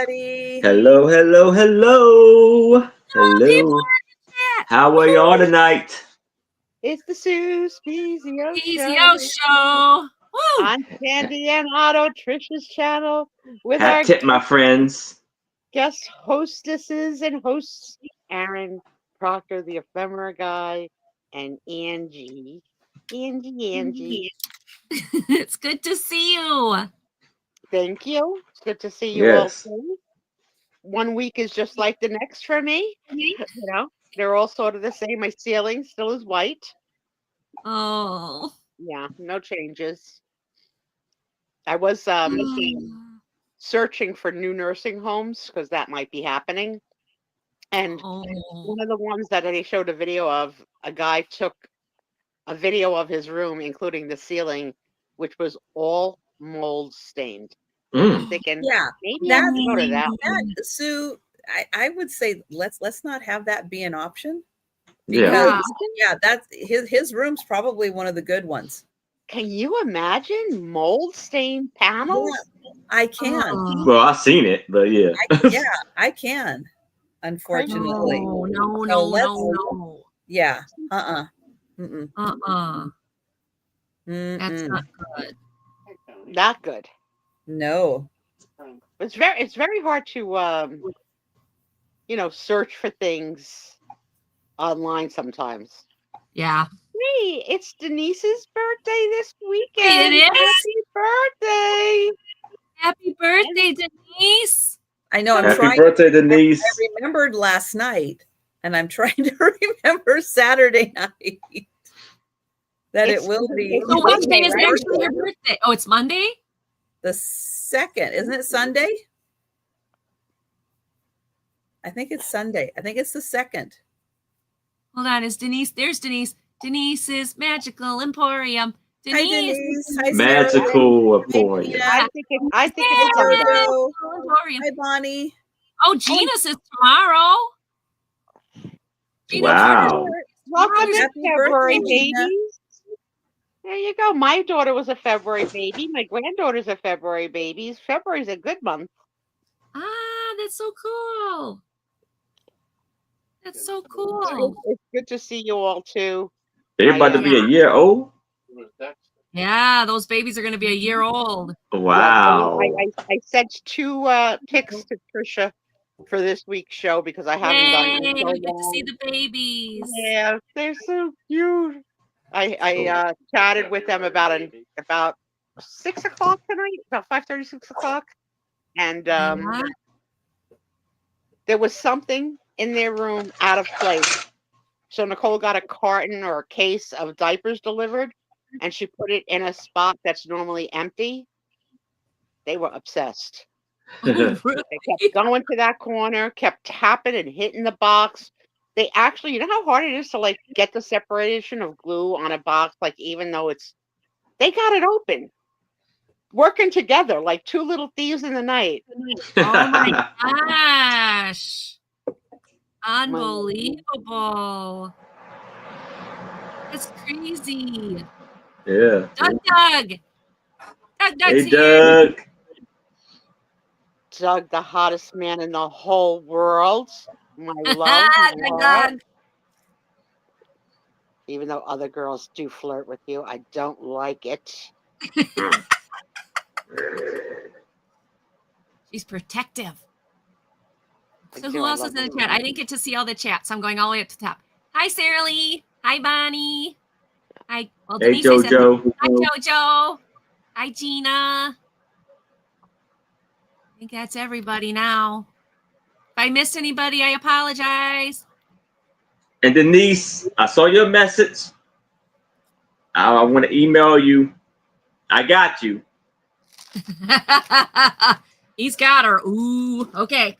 everybody. Hello, hello, hello. People Hello. are How are y'all tonight? It's the Sue Spiezio Easy Show show. Woo! on Sandy and Otto-Trisha's channel with Hat our tip, my friends. guest hostesses and hosts, Aaron, Proctor, the ephemera guy, and Angie. Angie. It's good to see you. Thank you. It's good to see you all Yes. too. 1 week is just like the next for me. They're all sort of the same. My ceiling still is white. Oh. Yeah, no changes. I was searching for new nursing homes because that might be happening. And Oh. one of the ones that they showed a video of, a guy took a video of his room, including the ceiling, which was all mold stained. I'm thinking, Yeah, maybe I have to go to that. that Sue, I would say let's not have that be an option Yeah. because that's his room's probably one of the good ones. Can you imagine mold stained panels? Yeah, I can. Oh. Well, I've seen it, but yeah. I can. Unfortunately, No. yeah. That's not good. Not good. No. It's very hard to search for things online sometimes. Yeah. Hey, it's Denise's birthday this weekend. It is? Happy birthday. Happy birthday, Denise. I know. I'm Happy trying. birthday, Denise. I remembered last night, and I'm trying to remember Saturday night. It will be. So which day is right? actually your birthday? Oh, it's Monday? The 2nd. Isn't it Sunday? I think it's Sunday. I think it's the 2nd. Hold on. Is Denise? There's Denise. Denise's Magical Emporium. Hi, Denise. Hi, Magical Emporium. I think it's Sarah. Sunday. Emporium. Hi, Bonnie. Oh, Gina's is tomorrow. Gina Wow. Welcome in, Happy February birthday, Gina. babies. There you go. My daughter was a February baby. My granddaughter's a February baby. February's a good month. Ah, that's so cool. That's so cool. It's good to see you all too. They're about to be a year old. Yeah, those babies are going to be a year old. Wow. I sent 2 pics to Trisha for this week's show because I haven't done it in so We get to long. see the babies. Yeah, they're so cute. I chatted with them about 6 o'clock tonight, about 5:30, 6 o'clock, and there was something in their room out of place. So Nicole got a carton or a case of diapers delivered, and she put it in a spot that's normally empty. They were obsessed. Oh, really? They kept going to that corner, kept tapping and hitting the box. They actually, you know how hard it is to like get the separation of glue on a box, like even though they got it open, working together like 2 little thieves in the night. Oh my gosh. Unbelievable. That's crazy. Yeah. Doug's Hey, here. Doug. Doug, the hottest man in the whole world. My love. Doug. Even though other girls do flirt with you, I don't like it. She's protective. So who else is in the chat? I didn't get to see all the chats, so I'm going all the way up to the top. Hi, Sarah Lee. Hi, Bonnie. Hi. Well, Hey, Denise, I said, Jojo. hi, Jojo. Hi, Gina. I think that's everybody now. If I missed anybody, I apologize. And Denise, I saw your message. I want to email you. I got you. He's got her. Ooh, okay.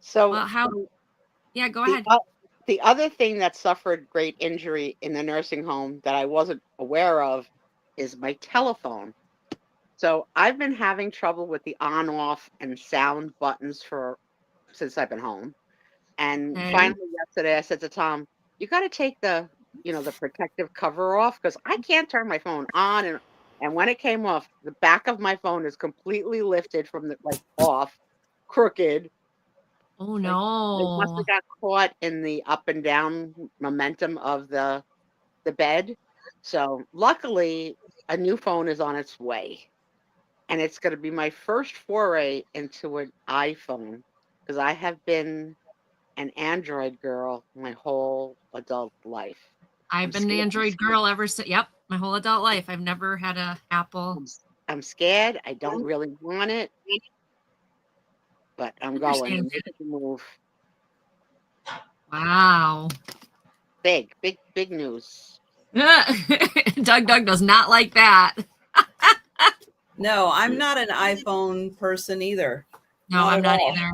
So, yeah, go ahead. The other thing that suffered great injury in the nursing home that I wasn't aware of is my telephone. So I've been having trouble with the on, off, and sound buttons since I've been home. And finally yesterday I said to Tom, you got to take the protective cover off because I can't turn my phone on And when it came off, the back of my phone is completely lifted from the off, crooked. Oh It must no. have got caught in the up and down momentum of the bed. So luckily, a new phone is on its way. And it's going to be my first foray into an iPhone because I have been an Android girl my whole adult life. I've been an Android girl ever since. Yep, my whole adult life. I've never had a Apple. I'm scared. I don't really want it, but I'm going to make the move. Wow. Big news. Doug does not like that. No, I'm not an iPhone person either. No, I'm not either.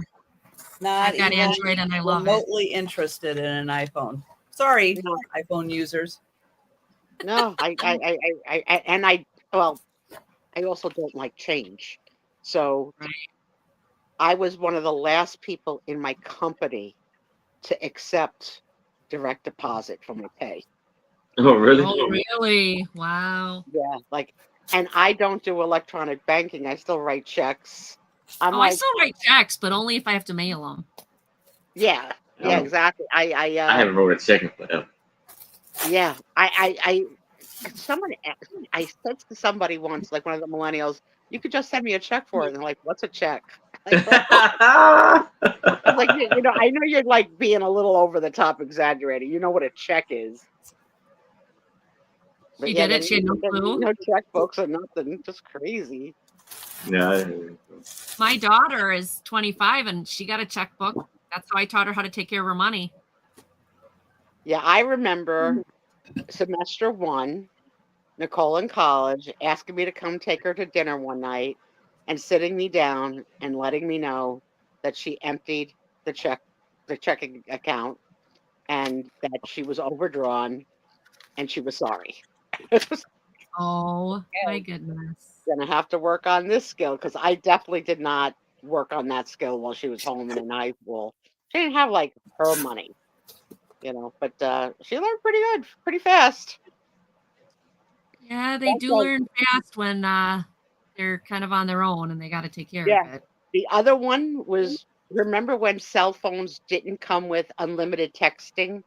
Not I've got even Android and I love it. remotely interested in an iPhone. Sorry, No. iPhone users. No, I also don't like change. So Right. I was one of the last people in my company to accept direct deposit for my pay. Oh, really? Oh, really? Wow. Yeah, and I don't do electronic banking. I still write checks. I still write checks, but only if I have to mail them. Yeah, Oh. exactly. I haven't wrote a check in forever. Yeah, I said to somebody once, like one of the millennials, you could just send me a check for it. And they're like, what's a check? Like, I know you're like being a little over the top exaggerating. You know what a check is. But She did it. She had no clue. No checkbooks or nothing. Just crazy. No. My daughter is 25 and she got a checkbook. That's how I taught her how to take care of her money. Yeah, I remember semester 1, Nicole in college asking me to come take her to dinner one night and sitting me down and letting me know that she emptied the checking account and that she was overdrawn and she was sorry. Oh my goodness. Gonna have to work on this skill because I definitely did not work on that skill while she was home and in high school. She didn't have like her money, but she learned pretty fast. Yeah, they do learn fast when they're kind of on their own and they got to take care of it. The other one was, remember when cell phones didn't come with unlimited texting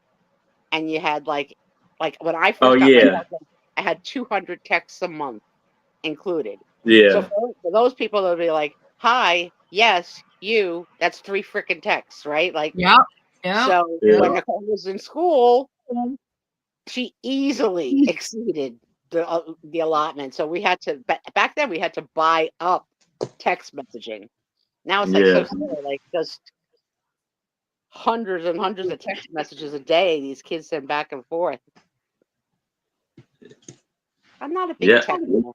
and you had like when I first got my cell phone, I had 200 texts a month included. Yeah. So for those people, they'll be like, hi, yes, you, that's 3 freaking texts, right? Like, Yep. So when Nicole was in school, she easily exceeded the allotment. So we had to, back then we had to buy up text messaging. Now it's like so simple, like just hundreds and hundreds of text messages a day these kids send back and forth. I'm not a big texter.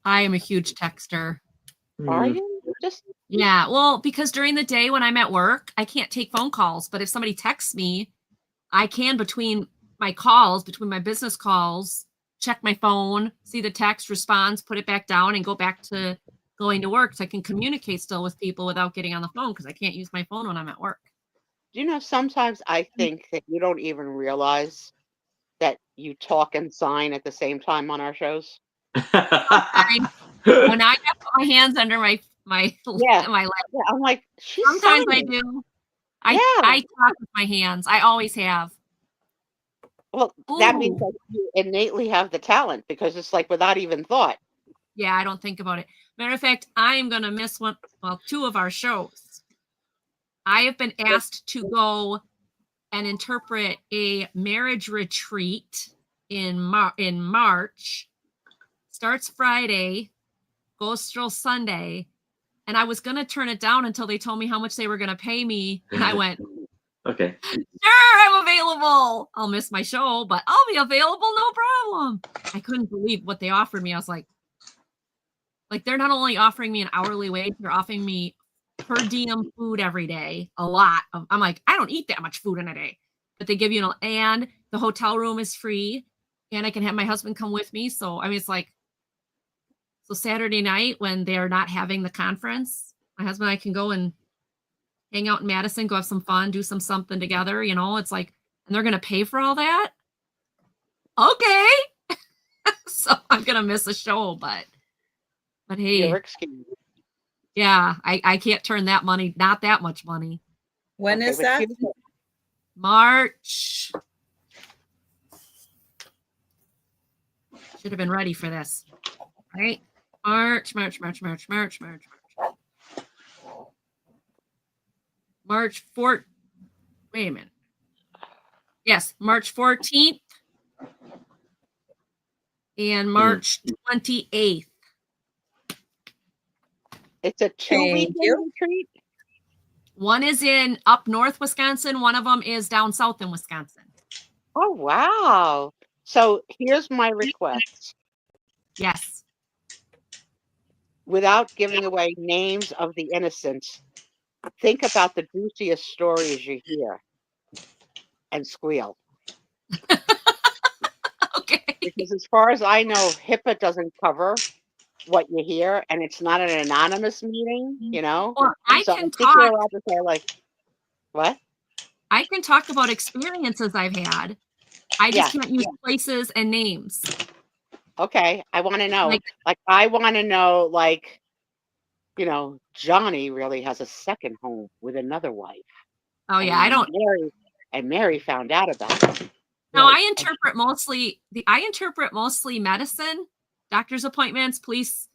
I am a huge texter. Are you? Yeah, well, because during the day when I'm at work, I can't take phone calls. But if somebody texts me, I can between my business calls, check my phone, see the text, response, put it back down, and go back to going to work. So I can communicate still with people without getting on the phone because I can't use my phone when I'm at work. Sometimes I think that you don't even realize that you talk and sign at the same time on our shows. When I have my hands under my lap. I'm like, sometimes signing. I do. I talk with my hands. I always have. Well, that means that you innately have the talent because it's like without even thought. Yeah, I don't think about it. Matter of fact, I am going to miss 2 of our shows. I have been asked to go and interpret a marriage retreat in March. Starts Friday, goes till Sunday. And I was going to turn it down until they told me how much they were going to pay me. And I went, okay. Sure, I'm available. I'll miss my show, but I'll be available, no problem. I couldn't believe what they offered me. I was like, they're not only offering me an hourly wage, they're offering me per diem food every day. A lot. I'm like, I don't eat that much food in a day. But they give you, and the hotel room is free. And I can have my husband come with me. So, I mean, it's like, so Saturday night when they're not having the conference, my husband and I can go and hang out in Madison, go have some fun, do something together. It's like, and they're going to pay for all that. Okay. So I'm gonna miss a show, but hey, You're excused. yeah, I can't turn that money, not that much money. When Okay, is but that? here's the- March. Should have been ready for this. Right? March. March 4th. Wait a minute. Yes, March 14th and March 28th. It's a Thank 2-weekend you. retreat. One is in up north Wisconsin. One of them is down south in Wisconsin. Oh, wow. So here's my request. Yes. Without giving away names of the innocent, think about the juiciest stories you hear and squeal. Okay. Because as far as I know, HIPAA doesn't cover what you hear, and it's not an anonymous meeting, you know? Well, I So I can think you're talk. allowed to say, like, what? I can talk about experiences I've had. I just Yeah. can't use places and names. Okay. I want to know. Like, I want to know, like, you know, Johnny really has a second home with another wife. Oh yeah, I don't. Mary found out about it. No, I interpret mostly medicine, doctor's appointments, police.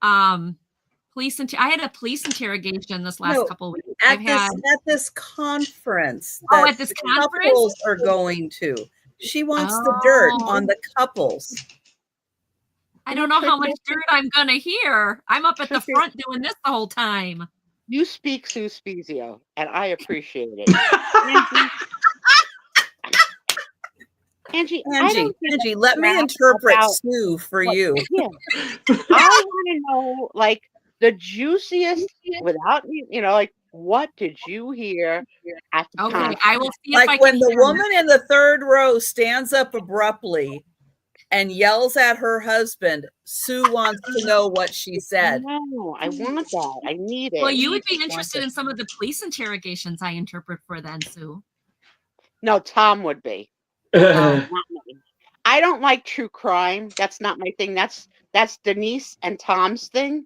I had a police interrogation this last couple of weeks. At this conference. Oh, at this conference? Couples are going to. She wants the dirt on the couples. I don't know how much dirt I'm gonna hear. I'm up at the front doing this the whole time. You speak Sue Spiezio, and I appreciate it. Angie, let me interpret Sue for you. Yeah. I want to know, like, the juiciest, without, you know, like, what did you hear at the conference? I will see like if I when can the woman in the third row stands up abruptly and yells at her husband, Sue wants to know what she said. No, I want that. I need it. Well, you would be interested in some of the police interrogations I interpret for then, Sue. No, Tom would be. Not me. I don't like true crime. That's not my thing. That's Denise and Tom's thing,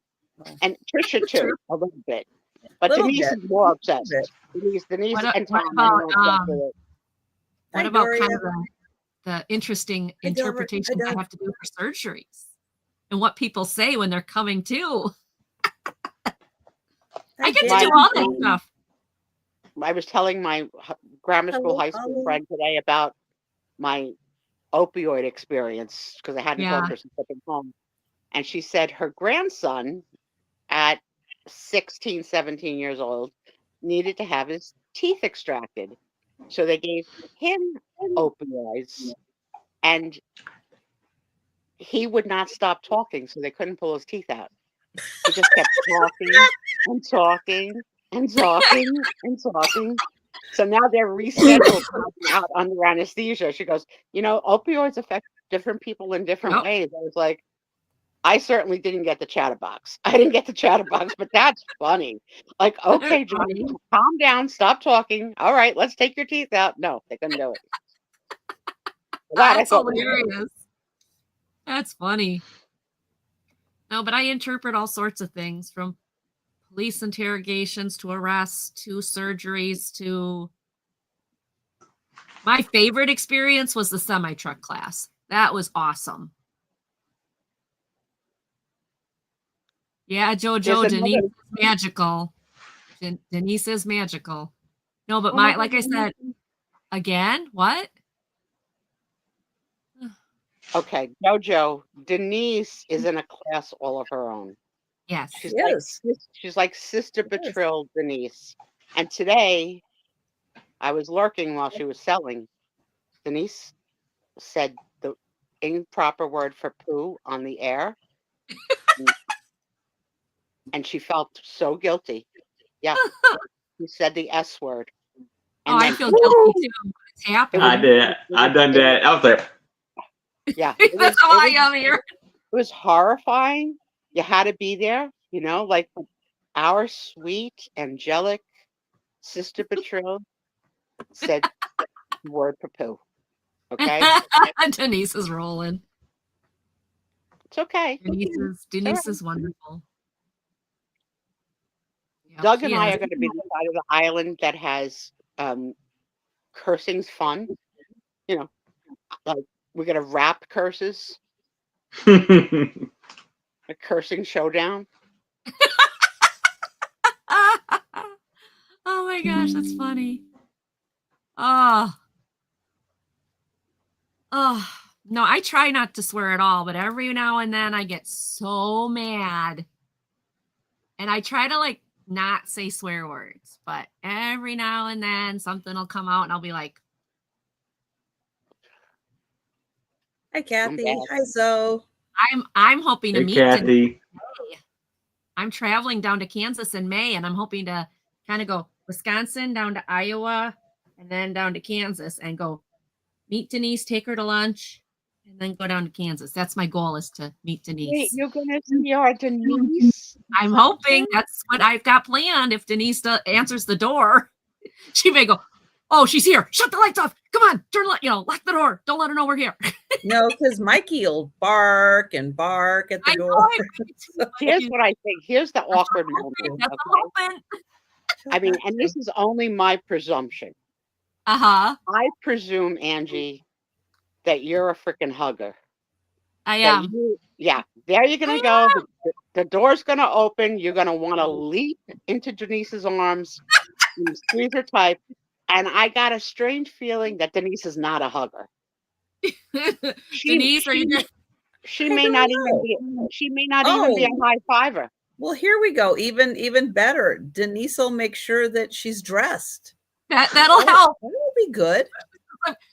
and Trisha too, a little bit. But Denise is more obsessed. Denise and Tom are more obsessed with it. What about kind of the interesting interpretations I have to do for surgeries and what people say when they're coming to? I get to do all that stuff. I was telling my grammar school, high school friend today about my opioid experience because I hadn't told her since I've been home. And she said her grandson at 16, 17 years old needed to have his teeth extracted. So they gave him opioids and he would not stop talking. So they couldn't pull his teeth out. He just kept talking and talking and talking and talking. So now they're rescheduled out under anesthesia. She goes, you know, opioids affect different people in different ways. I was like, I certainly didn't get the chatterbox. I didn't get the chatterbox, but that's funny. Like, okay, Johnny, calm down, stop talking. All right, let's take your teeth out. No, they couldn't do it. That's hilarious. That's funny. No, but I interpret all sorts of things from police interrogations to arrests to surgeries to my favorite experience was the semi-truck class. That was awesome. Yeah, Jojo, Denise is magical. Denise is magical. No, but like I said, again, what? Okay, Jojo, Denise is in a class all of her own. Yes. She's like Sister Betrilled Denise. And today, I was lurking while she was selling. Denise said the improper word for poo on the air. And she felt so guilty. Yeah. She said the S word. And I feel guilty too. It's happening. I did. I done that. I was like, yeah. That's how I am here. It was horrifying. You had to be there, you know, like our sweet, angelic Sister Betrilled said the word for poo. Okay. Denise is rolling. It's okay. Denise is wonderful. Yep, Doug and she I is. are going to be the side of the island that has cursing's fun. You know, like we're going to rap curses, a cursing showdown. Oh my gosh, that's funny. Oh. Oh, no, I try not to swear at all, but every now and then I get so mad. And I try to like not say swear words, but every now and then something will come out and I'll be like, Hi, Kathy. bad. Hi, Zoe. I'm hoping to Hey, meet Kathy. Denise. I'm traveling down to Kansas in May and I'm hoping to kind of go Wisconsin down to Iowa and then down to Kansas and go meet Denise, take her to lunch, and then go down to Kansas. That's my goal, is to meet Wait, Denise. you're going to see our Denise? I'm hoping that's what I've got planned. If Denise answers the door, she may go, "Oh, she's here. Shut the lights off. Come on, lock the door. Don't let her know we're here." No, because Mikey will bark and bark at the door. Here's what I think. Here's the awkward moment. That's Okay? I mean, and this is only my presumption. Uh-huh. I presume, Angie, that you're a freaking hugger. I am. There you're going to go. The door's going to open. You're going to want to leap into Denise's arms and squeeze her tight. And I got a strange feeling that Denise is not a hugger. Denise, are you? She may not even be. She may not even be a high fiver. Well, here we go. Even better. Denise will make sure that she's dressed. That'll help. That'll be good.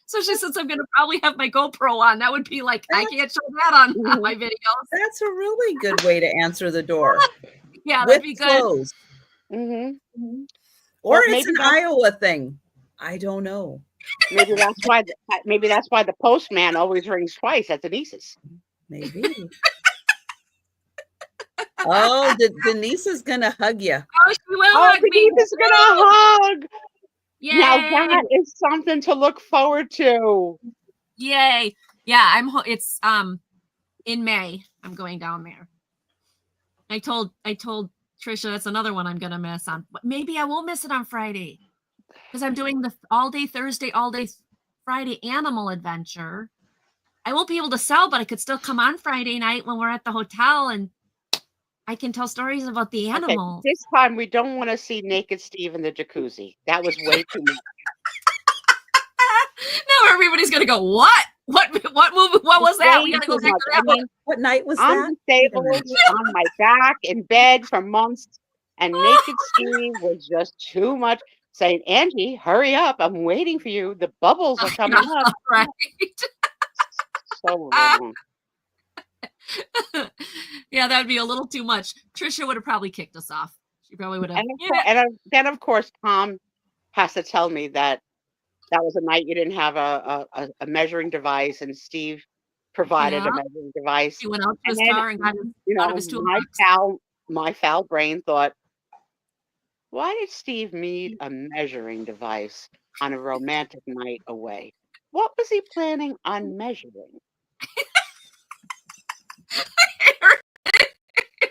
So she says I'm going to probably have my GoPro on. That would be like, I can't show that on my videos. That's a really good way to answer the door. Yeah, that'd be good. Clothes. Mm-hmm. Or it's an Iowa thing. I don't know. Maybe that's why. Maybe that's why the postman always rings twice at Denise's. Maybe. Oh, Denise is gonna hug you. Oh, she will hug me. Denise is gonna hug. Yay. Now that is something to look forward to. Yay! Yeah, it's in May. I'm going down there. I told Trisha that's another one I'm gonna miss on. But maybe I won't miss it on Friday because I'm doing the all day Thursday, all day Friday animal adventure. I won't be able to sell, but I could still come on Friday night when we're at the hotel and I can tell stories about the animals. Okay, this time we don't want to see naked Steve in the jacuzzi. That was way too much. Now everybody's gonna go, what? What movie? What was that? We gotta go back to that one. What night was I'm that? disabled on my back in bed for months, and naked Steve was just too much. Saying, Angie, hurry up! I'm waiting for you. The bubbles are coming up. Right. So wrong. Yeah, that'd be a little too much. Trisha would have probably kicked us off. She probably would have. And then, of course, Tom has to tell me that was a night you didn't have a measuring device, and Steve provided a measuring device. He went out to his car and got out of his toolbox. My foul brain thought, why did Steve need a measuring device on a romantic night away? What was he planning on measuring?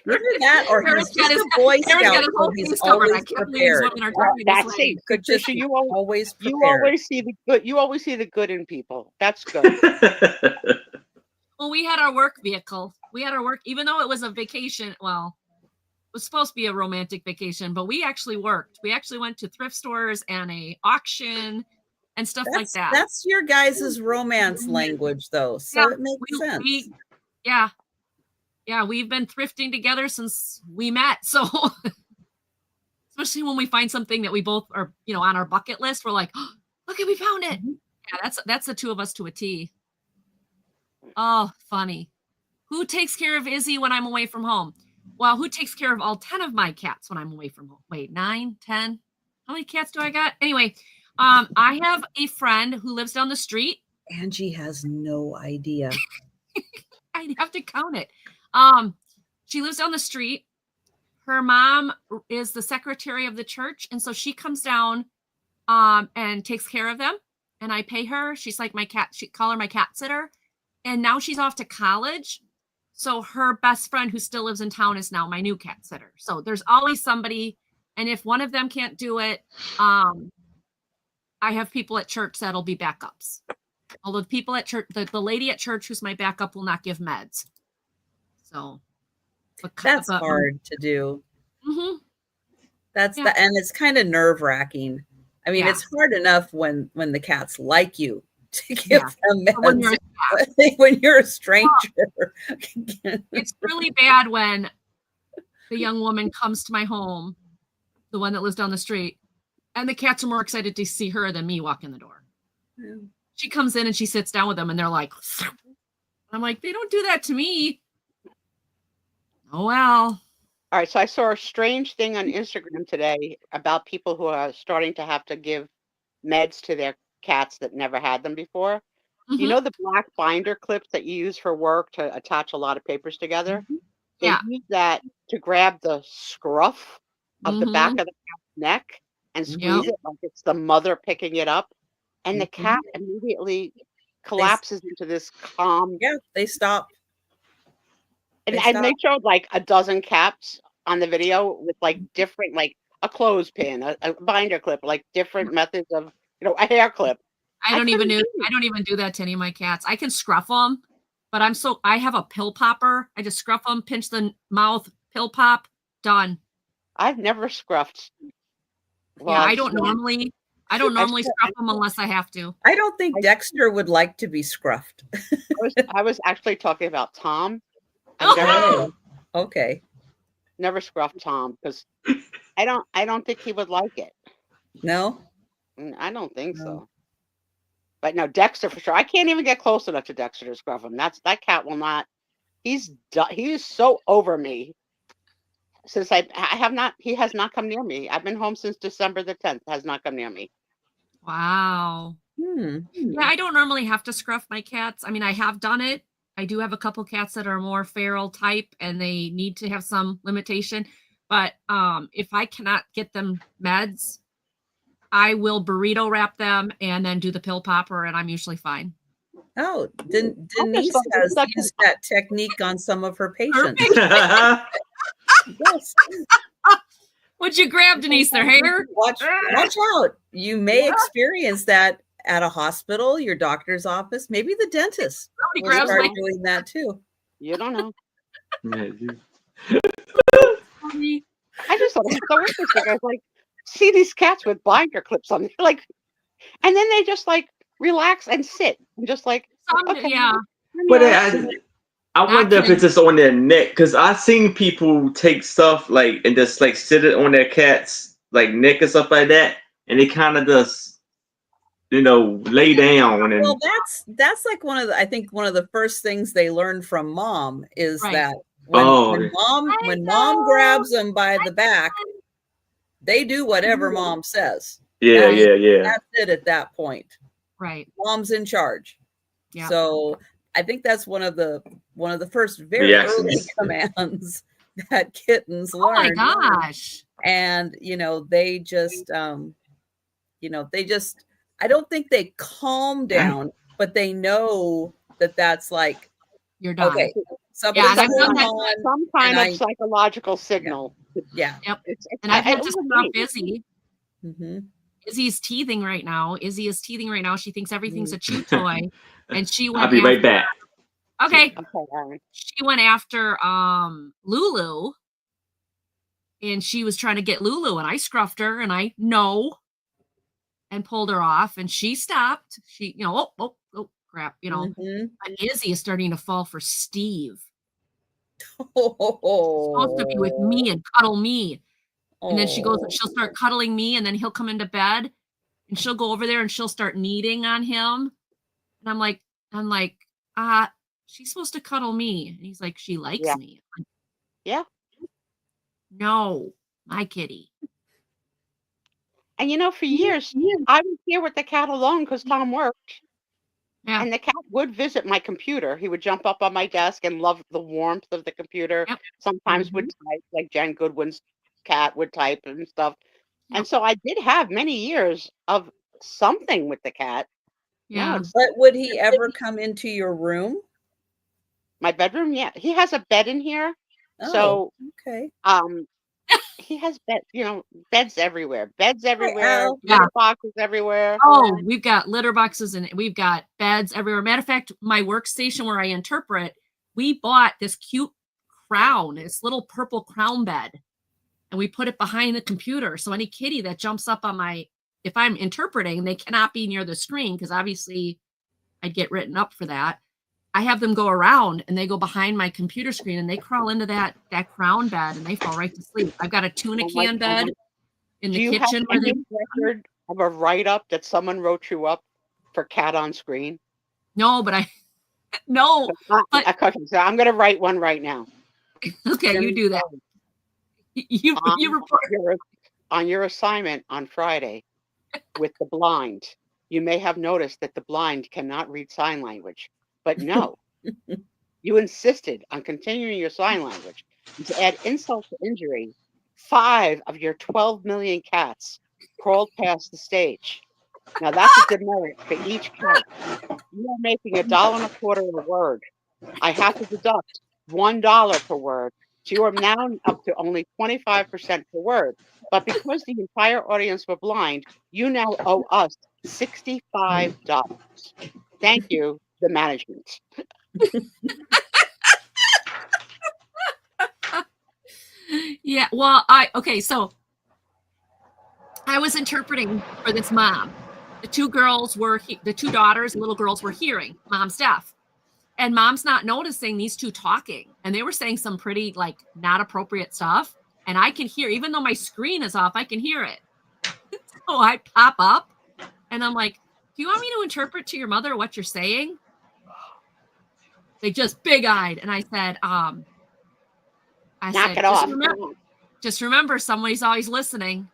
Either that or he's just a Boy Scout, so he's always prepared. That's it. Could just you always prepared. You always see the good. You always see the good in people. That's good. Well, we had our work vehicle. We had our work, even though it was a vacation. Well, it was supposed to be a romantic vacation, but we actually worked. We actually went to thrift stores and a auction and stuff like that. That's your guys' romance language, though, so it makes sense. Yeah, we've been thrifting together since we met. So especially when we find something that we both are, on our bucket list, we're like, oh, look, we found it. Yeah, that's the two of us to a T. Oh, funny. Who takes care of Izzy when I'm away from home? Well, who takes care of all 10 of my cats when I'm away from home? Wait, 9, 10? How many cats do I got? Anyway, I have a friend who lives down the street. Angie has no idea. I'd have to count it. She lives down the street. Her mom is the secretary of the church, and so she comes down and takes care of them, and I pay her. She's like my cat. She call her my cat sitter. And now she's off to college, So her best friend who still lives in town is now my new cat sitter. So there's always somebody. And if one of them can't do it, I have people at church that'll be backups. Although the people at church, the lady at church who's my backup will not give meds. So that's hard to do. Mm-hmm. And it's kind of nerve-wracking. I mean, it's hard enough when the cats like you to give them meds. When you're a stranger. It's really bad when the young woman comes to my home, the one that lives down the street, and the cats are more excited to see her than me walk in the door. Yeah. She comes in and she sits down with them and they're like, I'm like, they don't do that to me. Oh, well. All right, so I saw a strange thing on Instagram today about people who are starting to have to give meds to their cats that never had them before. Mm-hmm. You know the black binder clips that you use for work to attach a lot of papers together? Mm-hmm. They use that to grab the scruff of the back of the cat's neck and squeeze it like it's the mother picking it up. And the cat immediately collapses into this calm. Yeah, they stop. And they showed like a dozen caps on the video with like different, like a clothespin, a binder clip, like different methods of, a hair clip. I don't even do that to any of my cats. I can scruff them, but I have a pill popper. I just scruff them, pinch the mouth, pill pop, done. I've never scruffed. Well, I don't normally scruff them unless I have to. I don't think Dexter would like to be scruffed. I was actually talking about Tom. Okay. Never scruffed Tom because I don't think he would like it. No? I don't think so. But no, Dexter for sure. I can't even get close enough to Dexter to scruff him. That cat will not. He is so over me. Since he has not come near me. I've been home since December the 10th. Has not come near me. Wow. Yeah, I don't normally have to scruff my cats. I mean, I have done it. I do have a couple cats that are more feral type and they need to have some limitation. But if I cannot get them meds, I will burrito wrap them and then do the pill popper and I'm usually fine. Oh, Denise has used that technique on some of her patients. Yes. Would you grab, Denise, their hair? Watch out. You may experience that at a hospital, your doctor's office, maybe the dentist. Somebody grabs my doing that too. You don't know. Yeah, I just thought it was so interesting. I was like, see these cats with binder clips on, like, and then they just like relax and sit and just like, okay. Yeah. But I wonder if it's just on their neck because I've seen people take stuff like and just like sit it on their cat's like neck and stuff like that, and they kind of just lay down. And well, that's like one of the first things they learn from mom is that when mom grabs them by the back, they do whatever mom says. Yeah. That's it at that point. Right. Mom's in charge. Yeah. So I think that's one of the first very early commands that kittens learn. Oh my gosh. And they just I don't think they calm down, but they know that that's like you're done. Okay. Some kind of psychological signal. Yeah. Yep. And I've had to stop Izzy. Mm-hmm. Izzy's teething right now. She thinks everything's a chew toy. And she went I'll be right back. Okay. She went after Lulu. And she was trying to get Lulu. And I scruffed her. And I and pulled her off. And she stopped. She, oh, crap. Mm-hmm. But Izzy is starting to fall for Steve. Oh. She's supposed to be with me and cuddle me. And then she'll start cuddling me, and then he'll come into bed, and she'll go over there and she'll start kneading on him. And I'm like, she's supposed to cuddle me. And he's like, she likes me. Yeah. No, my kitty. And for years, I was here with the cat alone because Tom worked. Yeah. And the cat would visit my computer. He would jump up on my desk and love the warmth of the computer. Yep. Sometimes would type, like Jen Goodwin's cat would type and stuff. Yep. And so I did have many years of something with the cat. Yeah. But would he ever come into your room? My bedroom, yeah. He has a bed in here. Oh, So okay. he has beds everywhere. Beds everywhere, Al. Yeah. litter boxes everywhere. Oh, we've got litter boxes and we've got beds everywhere. Matter of fact, my workstation where I interpret, we bought this cute crown, this little purple crown bed, and we put it behind the computer. So any kitty that jumps up on if I'm interpreting, they cannot be near the screen because obviously I'd get written up for that. I have them go around and they go behind my computer screen and they crawl into that crown bed and they fall right to sleep. I've got a tuna Oh my can bed God. in Do the you have kitchen where they any record of a write-up that someone wrote you up for Cat on Screen? no, but no. But Okay, so I'm going to write one right now. okay, you do that. You report on your assignment on Friday with the blind. You may have noticed that the blind cannot read sign language, but no, you insisted on continuing your sign language. And to add insult to injury, 5 of your 12 million cats crawled past the stage. Now that's a demerit for each cat. You are making $1.25 a word. I have to deduct $1 per word. So you are now up to only 25% per word. But because the entire audience were blind, you now owe us $65. Thank you, the management. Yeah, well, so I was interpreting for this mom. The two daughters, little girls were hearing. Mom's deaf. And mom's not noticing these two talking. And they were saying some pretty not appropriate stuff. And I can hear, even though my screen is off, I can hear it. So I pop up and I'm like, do you want me to interpret to your mother what you're saying? They just big-eyed. And I said, Knock it off. Just remember, somebody's always listening.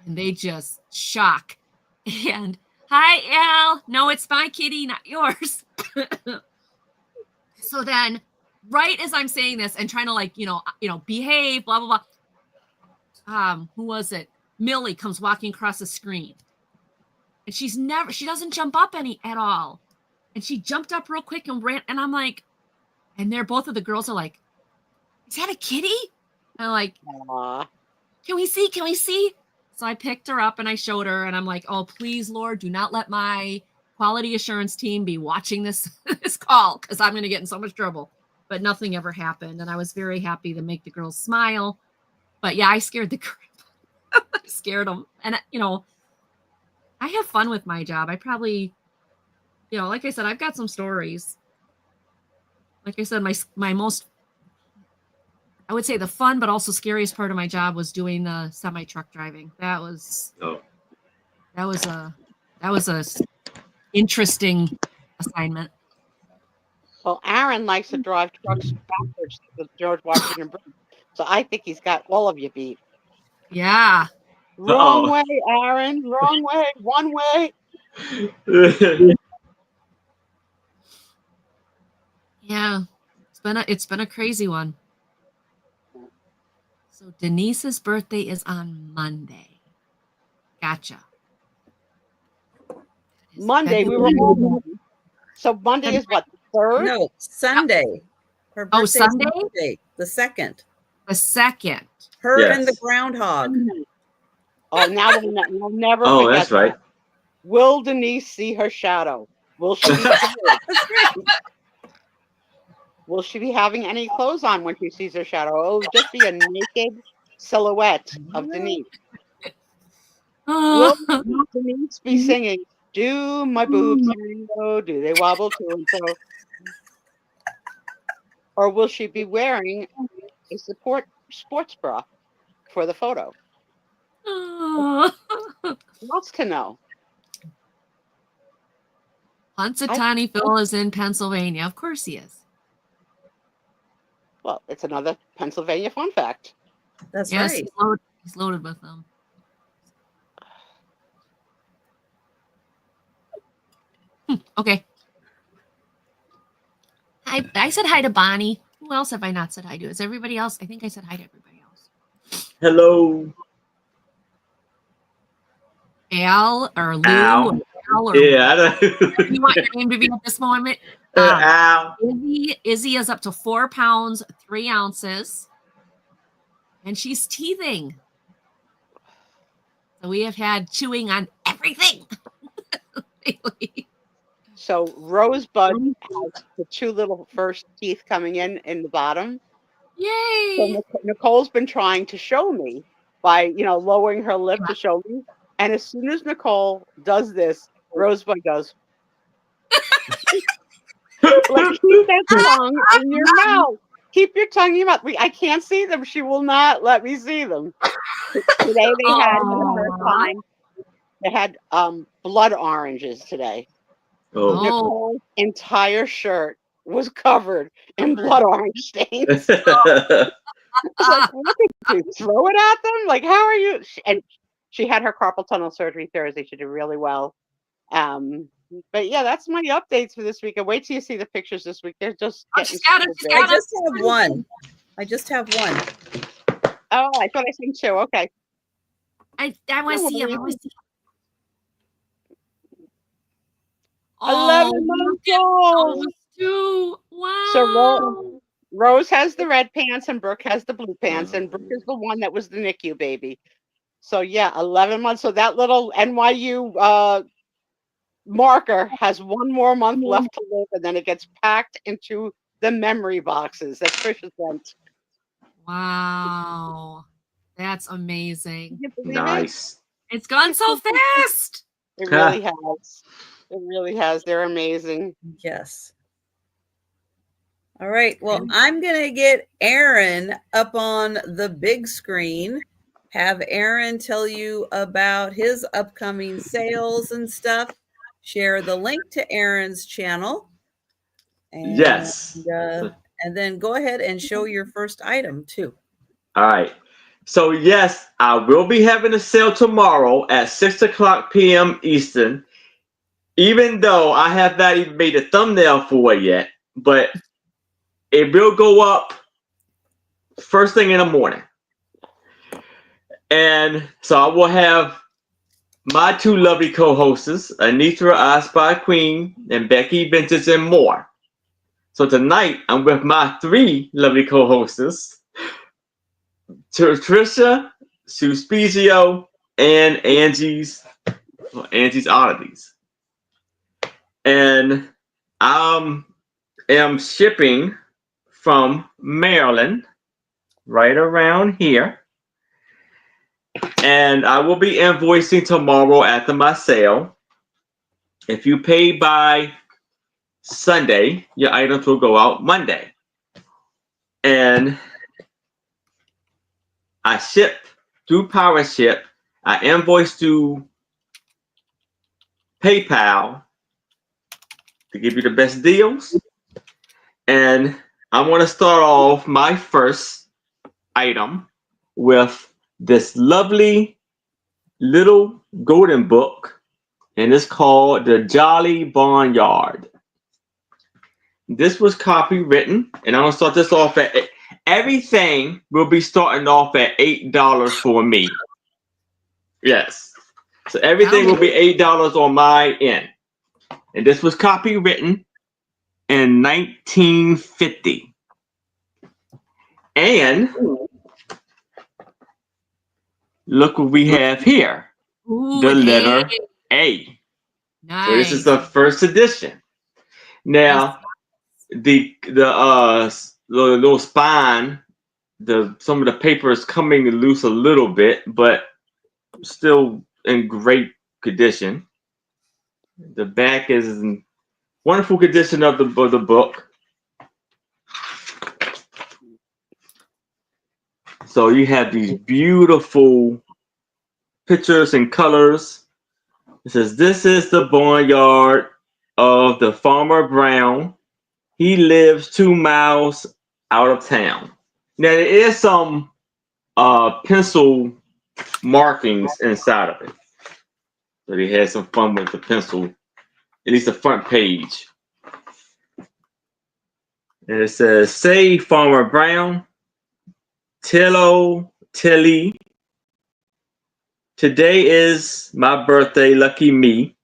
And they just shock. And, hi, Al. No, it's my kitty, not yours. So then, right as I'm saying this and trying to behave, blah, blah, blah. Who was it? Millie comes walking across the screen. And she doesn't jump up at all. And she jumped up real quick and ran. And I'm like, and both of the girls are like, is that a kitty? And I'm like, aww. Can we see? Can we see? So I picked her up and I showed her. And I'm like, oh, please, Lord, do not let my quality assurance team be watching this call because I'm going to get in so much trouble. But nothing ever happened. And I was very happy to make the girls smile. But yeah, I scared the crap. I scared them. And, I have fun with my job. I probably, like I said, I've got some stories. Like I said, my most, I would say the fun, but also scariest part of my job was doing the semi-truck driving. That was a interesting assignment. Well, Aaron likes to drive trucks backwards to the George Washington Bridge. So I think he's got all of you beat. Yeah. Wrong way, Aaron. Wrong way. One way. Yeah. It's been a crazy one. So Denise's birthday is on Monday. Gotcha. Monday, we were all. So Monday is what, the 3rd? No, Sunday. Her Sunday? Monday, the 2nd. The 2nd. Her and the groundhog. Oh, now we'll never forget. Oh, that's right. That. Will Denise see her shadow? Will she be Will she be having any clothes on when she sees her shadow? It'll just be a naked silhouette of Denise. Will Denise be singing, do my boobs tango, do they wobble to and fro? Or will she be wearing a sports bra for the photo? Lots to know. Punxsutawney Phil is in Pennsylvania. Of course he is. Well, it's another Pennsylvania fun fact. That's right. He's loaded with them. Okay. I said hi to Bonnie. Who else have I not said hi to? Is everybody else? I think I said hi to everybody else. Hello. Al or Lou. Al. Al or Yeah, I know. you want your name to be at this moment? Al. Izzy is up to 4 pounds, 3 ounces, and she's teething. So we have had chewing on everything lately. So Rosebud has the 2 little first teeth coming in the bottom. Yay! So Nicole's been trying to show me by, lowering her lip to show me. And as soon as Nicole does this, Rosebud goes, like, keep that tongue in your mouth. Keep your tongue in your mouth. I can't see them. She will not let me see them. Today they had, for the first time, they had blood oranges today. Oh. Nicole's entire shirt was covered in blood orange stains. I was like, what did you throw it at them? Like, how are you? And she had her carpal tunnel surgery Thursday. She did really well. But yeah, that's my updates for this week. And wait till you see the pictures this week. They're just getting I just have one. Oh, I thought I seen 2. Okay. I want to see him. 11 months old. Wow. So Rose has the red pants and Brooke has the blue pants, and Brooke is the one that was the NICU baby. So yeah, 11 months. So that little NYU marker has 1 more month left to live, and then it gets packed into the memory boxes that Trisha sent. Wow. That's amazing. Nice. It's gone so fast. It really has. It really has. They're amazing. Yes. All right. Well, I'm going to get Aaron up on the big screen. Have Aaron tell you about his upcoming sales and stuff. Share the link to Aaron's channel. And, yes. And then go ahead and show your first item too. All right. So yes, I will be having a sale tomorrow at 6:00 p.m. Eastern. Even though I have not even made a thumbnail for it yet, but it will go up first thing in the morning. And so I will have my 2 lovely co-hosts, Anitra, I Spy Queen, and Becky Vintage and more. So tonight I'm with my 3 lovely co-hosts, Trisha, Sue Spiezio, and Angie's Oddities. And I am shipping from Maryland, right around here. And I will be invoicing tomorrow after my sale. If you pay by Sunday, your items will go out Monday. And I ship through Power Ship. I invoice through PayPal to give you the best deals. And I want to start off my first item with this lovely little golden book, and it's called The Jolly Barnyard. This was copywritten, and I'm going to start this off at, everything will be starting off at $8 for me. Yes. So everything will be $8 on my end. And this was copywritten in 1950. And look what we have here. Ooh, the letter A. Nice. So this is the first edition. Now, the little spine, some of the paper is coming loose a little bit, but still in great condition. The back is in wonderful condition of the book. So you have these beautiful pictures and colors. It says, "This is the barnyard of the Farmer Brown. He lives 2 miles out of town." Now there is some pencil markings inside of it. So they had some fun with the pencil, at least the front page. And it says, "Say Farmer Brown, Tilly, today is my birthday, lucky me.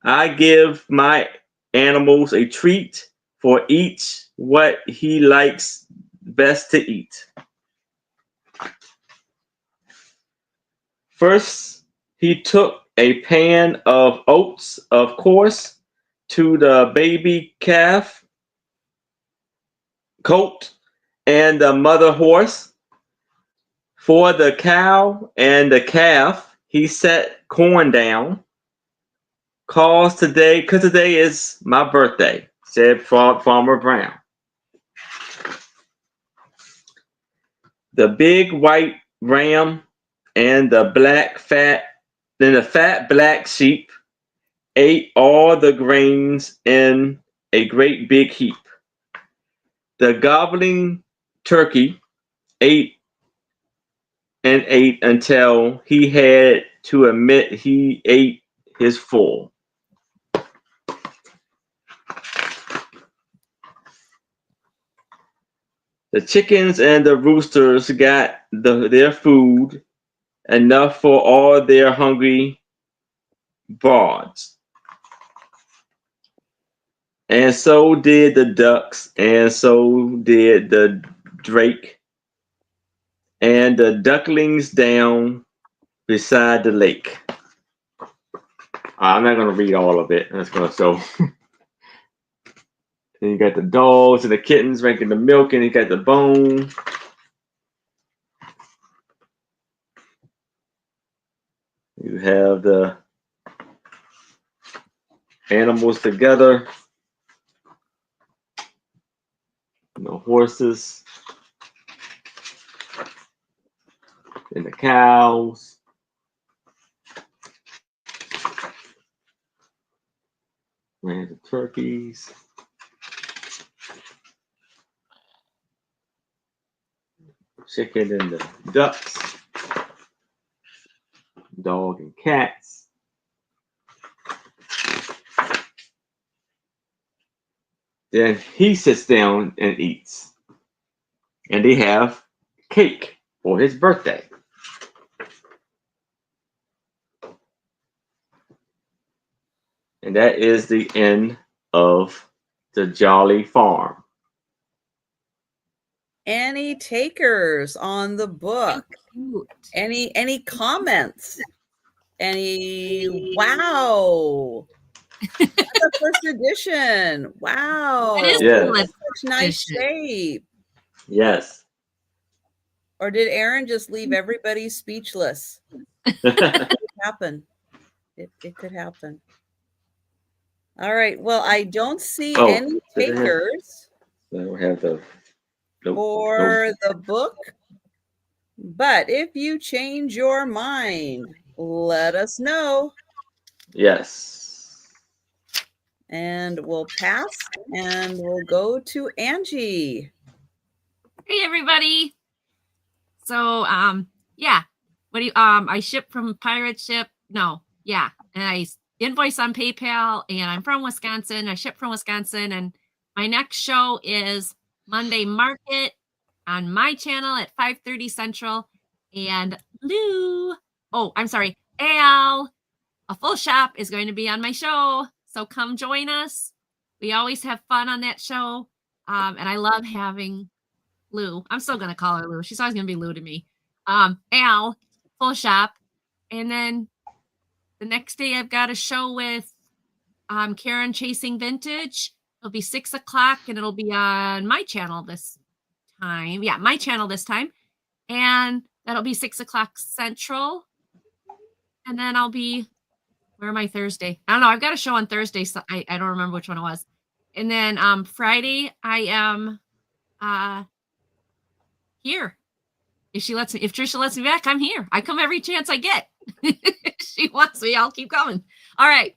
I give my animals a treat for each what he likes best to eat. First, he took a pan of oats, of course, to the baby calf colt and the mother horse. For the cow and the calf, he set corn down. Cause today is my birthday, said Farmer Brown. The big white ram and the fat black sheep ate all the grains in a great big heap. The gobbling turkey ate and ate until he had to admit he ate his full. The chickens and the roosters got their food, enough for all their hungry broads. And so did the ducks, and so did the drake, and the ducklings down beside the lake. I'm not going to read all of it. That's going to show. Then you got the dogs and the kittens drinking the milk, and you got the bone. You have the animals together. The horses and the cows. And the turkeys. Chicken and the ducks. Dog and cats. Then he sits down and eats. And they have cake for his birthday. And that is the end of the Jolly Farm. Any takers on the book? Any comments? Any wow? That's the first edition. Wow. It is Yes. Such nice shape. Yes. Or did Aaron just leave everybody speechless? It could happen. It could happen. All right. Well, I don't see any takers for the book. But if you change your mind, let us know. Yes. And we'll pass and we'll go to Angie. Hey everybody. So yeah. What do you I ship from Pirate Ship? No, yeah. And I invoice on PayPal, and I'm from Wisconsin. I ship from Wisconsin, and my next show is Monday Market on my channel at 5:30 Central. And Al, a full shop, is going to be on my show. So come join us. We always have fun on that show. And I love having Lou. I'm still going to call her Lou. She's always going to be Lou to me. Al, full shop. And then the next day I've got a show with Karen Chasing Vintage. It'll be 6 o'clock, and it'll be on my channel this time. Yeah, my channel this time. And that'll be 6 o'clock Central. And then I'll be, where am I Thursday? I don't know. I've got a show on Thursday, so I don't remember which one it was. And then Friday, I am here. If Trisha lets me back, I'm here. I come every chance I get. If she wants me, I'll keep coming. All right.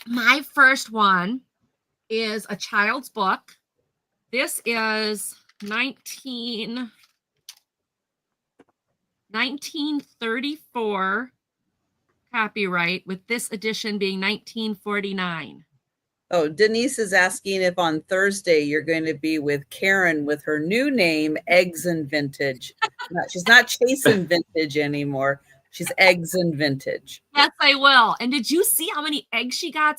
My first one is a child's book. This is 1934 copyright, with this edition being 1949. Oh, Denise is asking if on Thursday you're going to be with Karen with her new name, Eggs and Vintage. She's not chasing vintage anymore. She's eggs and vintage. Yes, I will. And did you see how many eggs she got?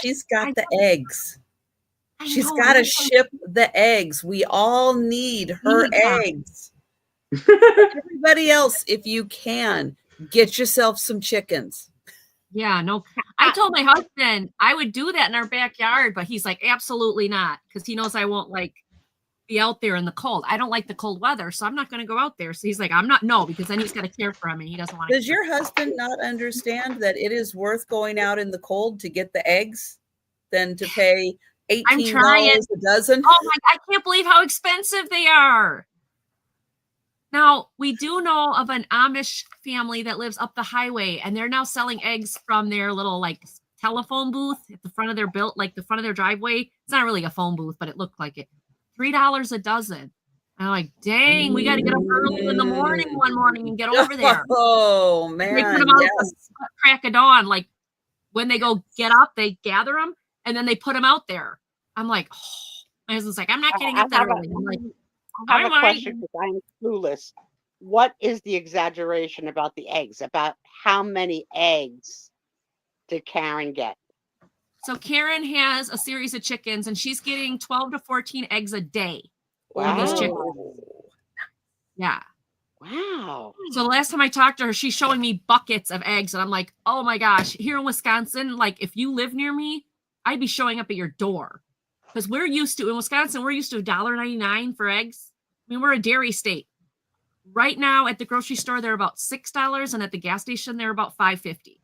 She's got the eggs. She's know, got to ship the eggs. We all need her eggs. Everybody else, if you can, get yourself some chickens. Yeah, no. I told my husband I would do that in our backyard, but he's like, absolutely not, because he knows I won't like be out there in the cold. I don't like the cold weather, so I'm not going to go out there. So he's like, because then he's got to care for him, and he doesn't want to. Does your husband not understand that it is worth going out in the cold to get the eggs than to pay $18 a dozen? Oh my! I can't believe how expensive they are. Now, we do know of an Amish family that lives up the highway, and they're now selling eggs from their little like telephone booth at the front of their the front of their driveway. It's not really a phone booth, but it looked like it. $3 a dozen. And I'm like, dang, we got to get up early in the morning one morning and get over there. Oh man! They put them out at the crack of dawn. Like when they go get up, they gather them and then they put them out there. I'm like, my husband's like, I'm not getting up that early. I'm like, I have a question because I'm clueless. What is the exaggeration about the eggs? About how many eggs did Karen get? So Karen has a series of chickens, and she's getting 12 to 14 eggs a day. Wow. These chickens. Yeah. Wow. So the last time I talked to her, she's showing me buckets of eggs, and I'm like, oh my gosh, here in Wisconsin, like if you live near me, I'd be showing up at your door. Because in Wisconsin, we're used to $1.99 for eggs. I mean, we're a dairy state. Right now at the grocery store, they're about $6, and at the gas station, they're about $5.50.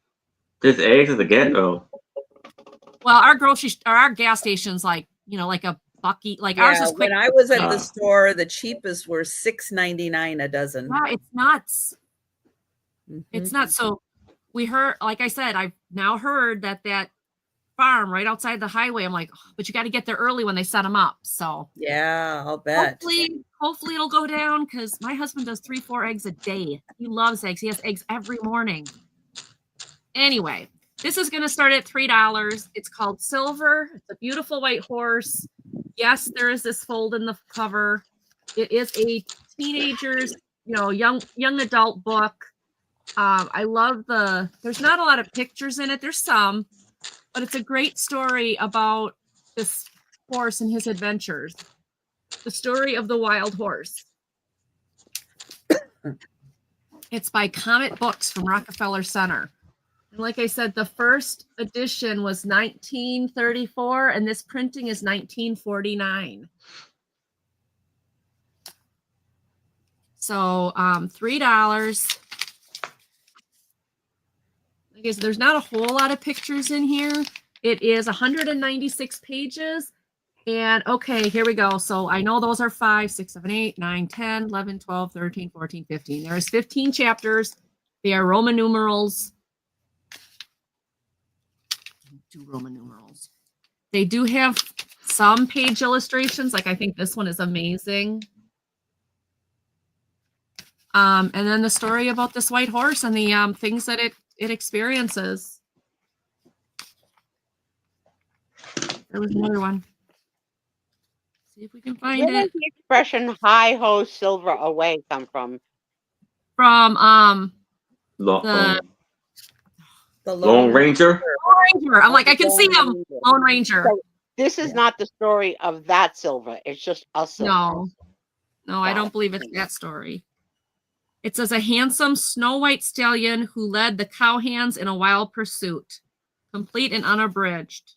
There's eggs at the get-go. Well, our gas station's like, like a bucky, like ours is quick. When I was at the store, the cheapest were $6.99 a dozen. Wow, it's nuts. Mm-hmm. It's nuts. So we heard, like I said, I've now heard that farm right outside the highway. I'm like, but you got to get there early when they set them up. So yeah, I'll bet. Hopefully it'll go down, because my husband does 3-4 eggs a day. He loves eggs. He has eggs every morning. Anyway, this is going to start at $3. It's called Silver. It's a beautiful white horse. Yes, there is this fold in the cover. It is a teenager's, young adult book. I love there's not a lot of pictures in it. There's some, but it's a great story about this horse and his adventures. The story of the wild horse. It's by Comet Books from Rockefeller Center. And like I said, the first edition was 1934, and this printing is 1949. So $3. I guess there's not a whole lot of pictures in here. It is 196 pages. And okay, here we go. So I know those are 5, 6, 7, 8, 9, 10, 11, 12, 13, 14, 15. There's 15 chapters. They are Roman numerals. Do Roman numerals. They do have some page illustrations. Like I think this one is amazing. And then the story about this white horse and the things that it experiences. There was another one. See if we can find it. Where does the expression "high ho silver away" come from? From the Lone Ranger. Lone Ranger. I'm like, I can see him. Lone Ranger. So this is not the story of that silver. It's just a silver. No, I don't believe it's that story. It says a handsome snow white stallion who led the cowhands in a wild pursuit, complete and unabridged.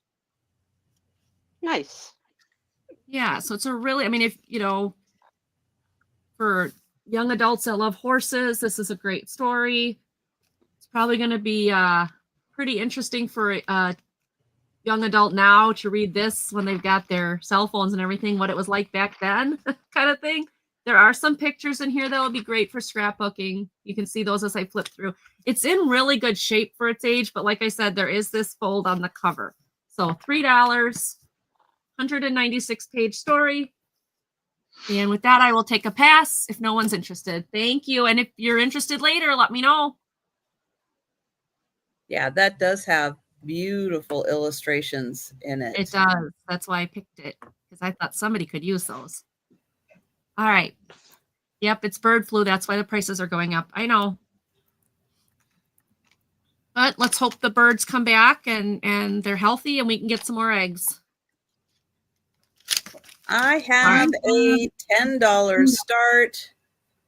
Nice. Yeah, so it's if for young adults that love horses, this is a great story. It's probably going to be pretty interesting for a young adult now to read this when they've got their cell phones and everything, what it was like back then kind of thing. There are some pictures in here that will be great for scrapbooking. You can see those as I flip through. It's in really good shape for its age, but like I said, there is this fold on the cover. So $3, 196 page story. And with that, I will take a pass if no one's interested. Thank you. And if you're interested later, let me know. Yeah, that does have beautiful illustrations in it. It does. That's why I picked it, because I thought somebody could use those. All right. Yep, it's bird flu. That's why the prices are going up. I know. But let's hope the birds come back and they're healthy and we can get some more eggs. I have a $10 start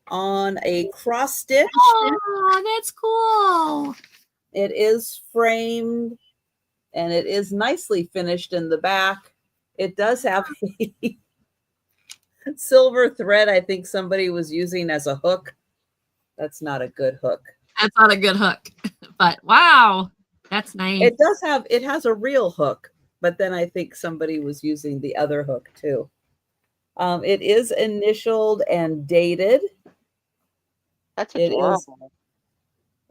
on a cross stitch. Oh, that's cool. It is framed and it is nicely finished in the back. It does have a silver thread I think somebody was using as a hook. That's not a good hook. That's not a good hook. But wow, that's nice. It has a real hook, but then I think somebody was using the other hook too. It is initialed and dated. That's adorable.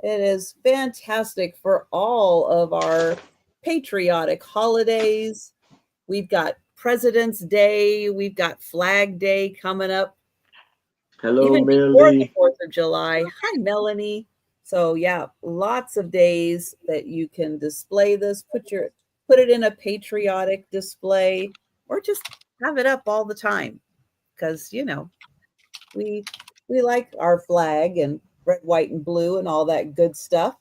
It is fantastic for all of our patriotic holidays. We've got President's Day. We've got Flag Day coming up. Hello, even Melanie. before the 4th of July. Hi, Melanie. So yeah, lots of days that you can display this. Put it in a patriotic display, or just have it up all the time, because we like our flag and red, white, and blue and all that good stuff.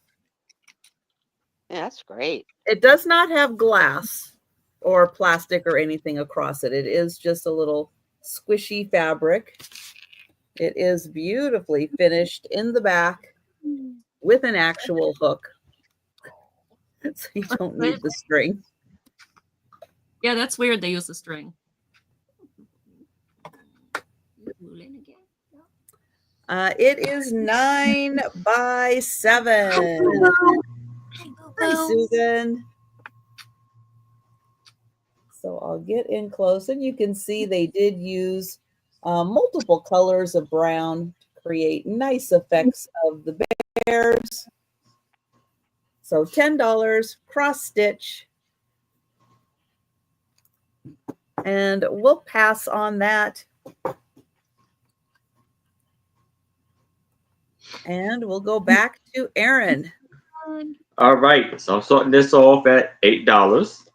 Yeah, that's great. It does not have glass or plastic or anything across it. It is just a little squishy fabric. It is beautifully finished in the back with an actual hook, so you don't need the string. Yeah, that's weird. They use the string. It is 9 by 7. Hi, Susan. So I'll get in close, and you can see they did use multiple colors of brown to create nice effects of the bears. So $10 cross stitch. And we'll pass on that. And we'll go back to Aaron. All right, so I'm starting this off at $8.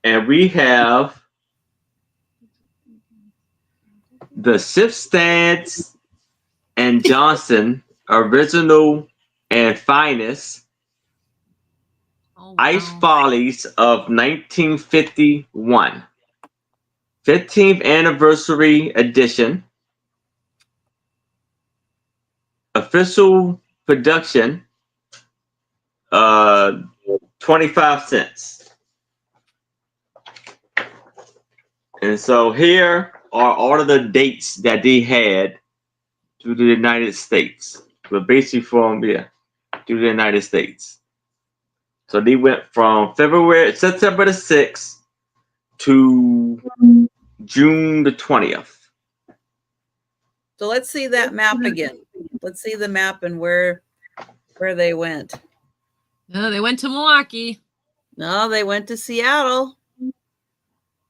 And we have the Sipstads and Johnson Original and Finest Ice Follies of 1951. 15th Anniversary Edition. Official production, 25 cents. And so here are all of the dates that they had to the United States. But basically from, to the United States. So they went from September the 6th to June the 20th. So let's see that map again. Let's see the map and where they went. No, they went to Milwaukee. No, they went to Seattle.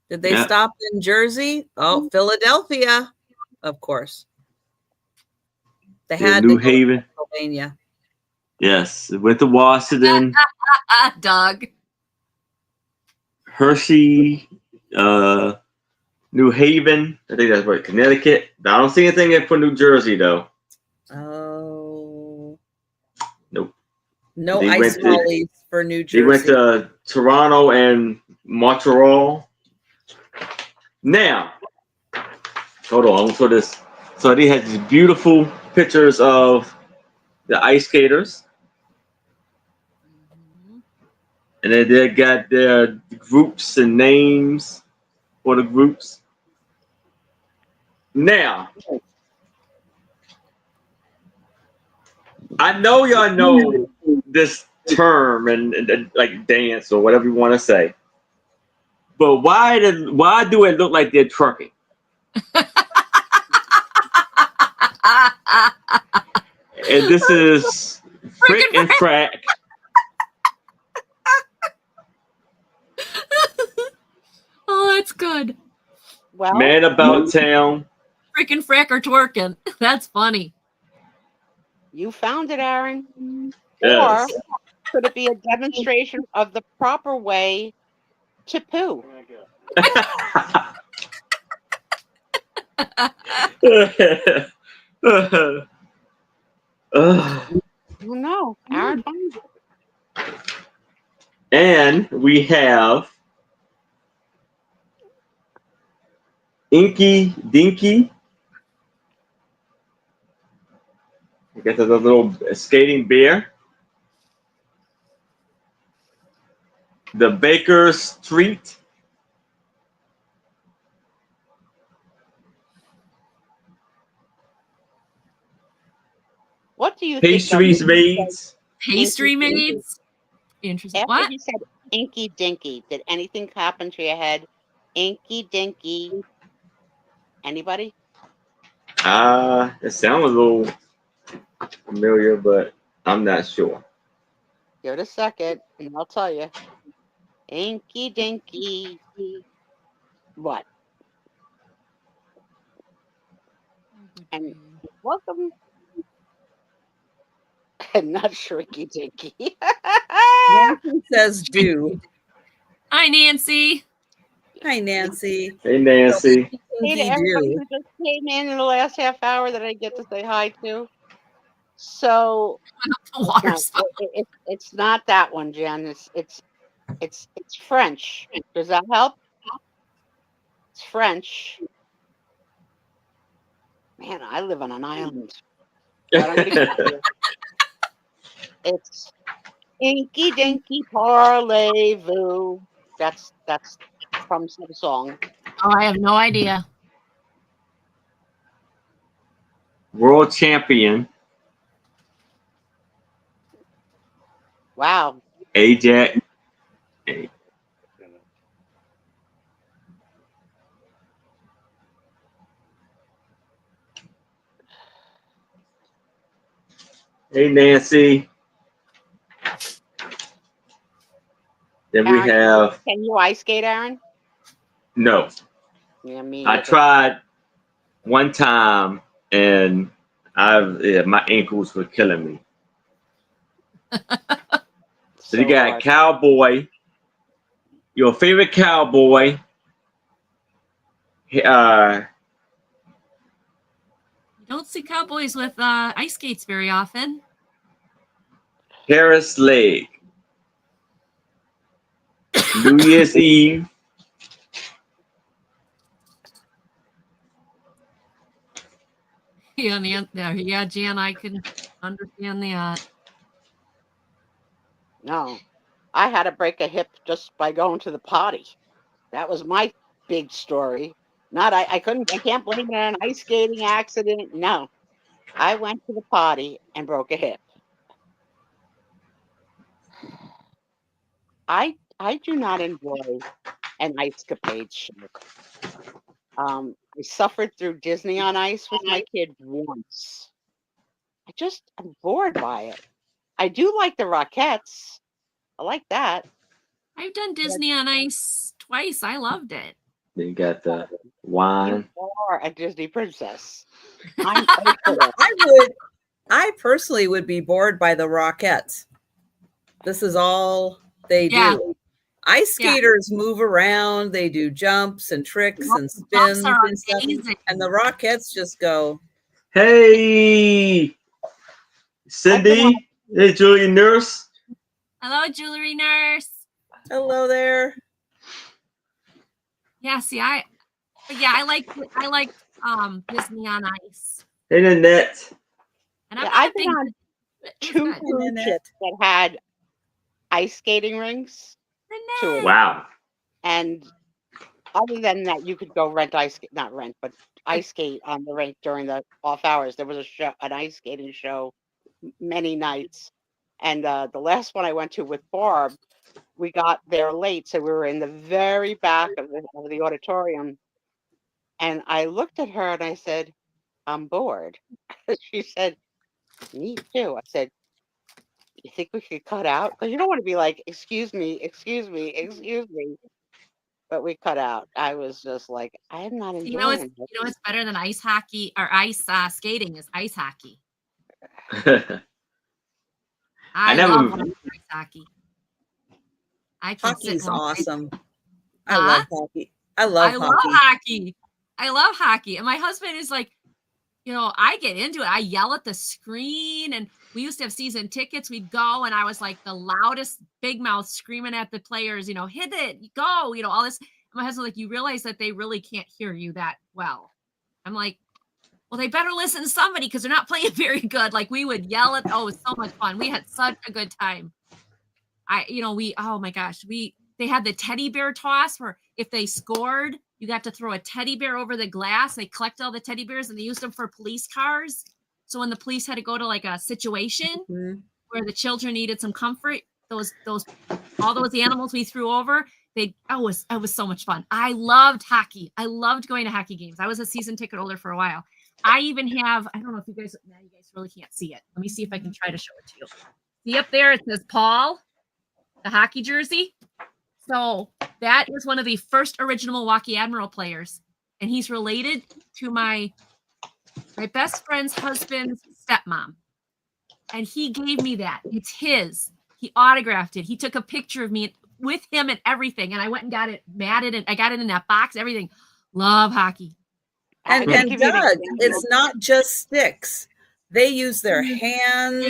Did they stop in Jersey? Oh, Philadelphia, of course. They had New to go Haven, to Pennsylvania. Yes, went to Washington. Doug. Hershey, New Haven. I think that's right. Connecticut. I don't see anything for New Jersey though. Oh. Nope. No ice follies for New Jersey. They went to Toronto and Montreal. Now, hold on. For this, so they had these beautiful pictures of the ice skaters, and then they got their groups and names for the groups. Now, I know y'all know this term and like dance or whatever you want to say, but why do it look like they're twerking? And this is Frick and Frack. Oh, that's good. Well, Man About Town. Frick and Frack are twerking. That's funny. You found it, Aaron. Yes. Or could it be a demonstration of the proper way to poo? No, Aaron finds it. And we have Inky Dinky. I guess that's a little skating bear. The Baker's Treat. What do you Pastries think? Maids. Pastry maids. Interesting. After What? he said Inky Dinky, did anything happen to your head? Inky Dinky. Anybody? It sounds a little familiar, but I'm not sure. Give it a second, and I'll tell you. Inky Dinky. What? And welcome. Not Shrinky Dinky. Nancy says do. Hi, Nancy. Hi, Nancy. Hey, Nancy. Hey to Inky everybody do. who just came in the last half hour that I get to say hi to. So The water no, spout. it's not that one, Jen. It's French. Does that help? It's French. Man, I live on an island. But I'm gonna give you. It's Inky Dinky Parlez-vous. That's from some song. Oh, I have no idea. World Champion. Wow. Ajax. Hey, Nancy. Then we Aaron, have can you ice skate, Aaron? no. Yeah, me I either. tried one time, and my ankles were killing me. So you got hard. cowboy, your favorite cowboy. You don't see cowboys with ice skates very often. Harris leg. New Year's Eve. Yeah, Jan, I can understand that. No, I had to break a hip just by going to the potty. That was my big story. I can't blame it on an ice skating accident. No, I went to the potty and broke a hip. I do not enjoy an ice capade show. I suffered through Disney on Ice with my kid once. I'm bored by it. I do like the Rockettes. I like that. I've done Disney on Ice twice. I loved it. Then you got the You wine. are a Disney princess. I personally would be bored by the Rockettes. This is all they do. Ice skaters move around, they do jumps and tricks and spins and stuff. And the Rockettes just go. Hey, Cindy. Hey, Julie Nurse. Hello, Jewelry Nurse. Hello there. Yeah, see, I like Disney on Ice. Hey, Nanette. And I've been on 2 cruise ships that had ice skating rinks. Wow. And other than that, you could go ice skate on the rink during the off hours. There was an ice skating show many nights. And the last one I went to with Barb, we got there late, so we were in the very back of the auditorium. And I looked at her and I said, "I'm bored." She said, "Me too." I said, "You think we could cut out?" Because you don't want to be like, "Excuse me, excuse me, excuse me." But we cut out. I was just like, I am not enjoying it. You know what's better than ice hockey or ice skating is ice hockey. I love ice hockey. Hockey's awesome. I love hockey. I love hockey. I love hockey. And my husband is like, I get into it. I yell at the screen, and we used to have season tickets. We'd go, and I was like the loudest big mouth screaming at the players, hit it, go, all this. And my husband's like, you realize that they really can't hear you that well. I'm like, well, they better listen to somebody because they're not playing very good. Like we would yell at, it was so much fun. We had such a good time. Oh my gosh, they had the teddy bear toss where if they scored, you got to throw a teddy bear over the glass. They collect all the teddy bears and they used them for police cars. So when the police had to go to like a situation where the children needed some comfort, all those animals we threw over, it was so much fun. I loved hockey. I loved going to hockey games. I was a season ticket holder for a while. I even have, I don't know if you guys really can't see it. Let me see if I can try to show it to you. See up there, it says Paul, the hockey jersey. So that is one of the first original Milwaukee Admiral players. And he's related to my best friend's husband's stepmom. And he gave me that. It's his. He autographed it. He took a picture of me with him and everything. And I went and got it matted. And I got it in that box, everything. Love hockey. And Doug, it's not just sticks. They use their hands.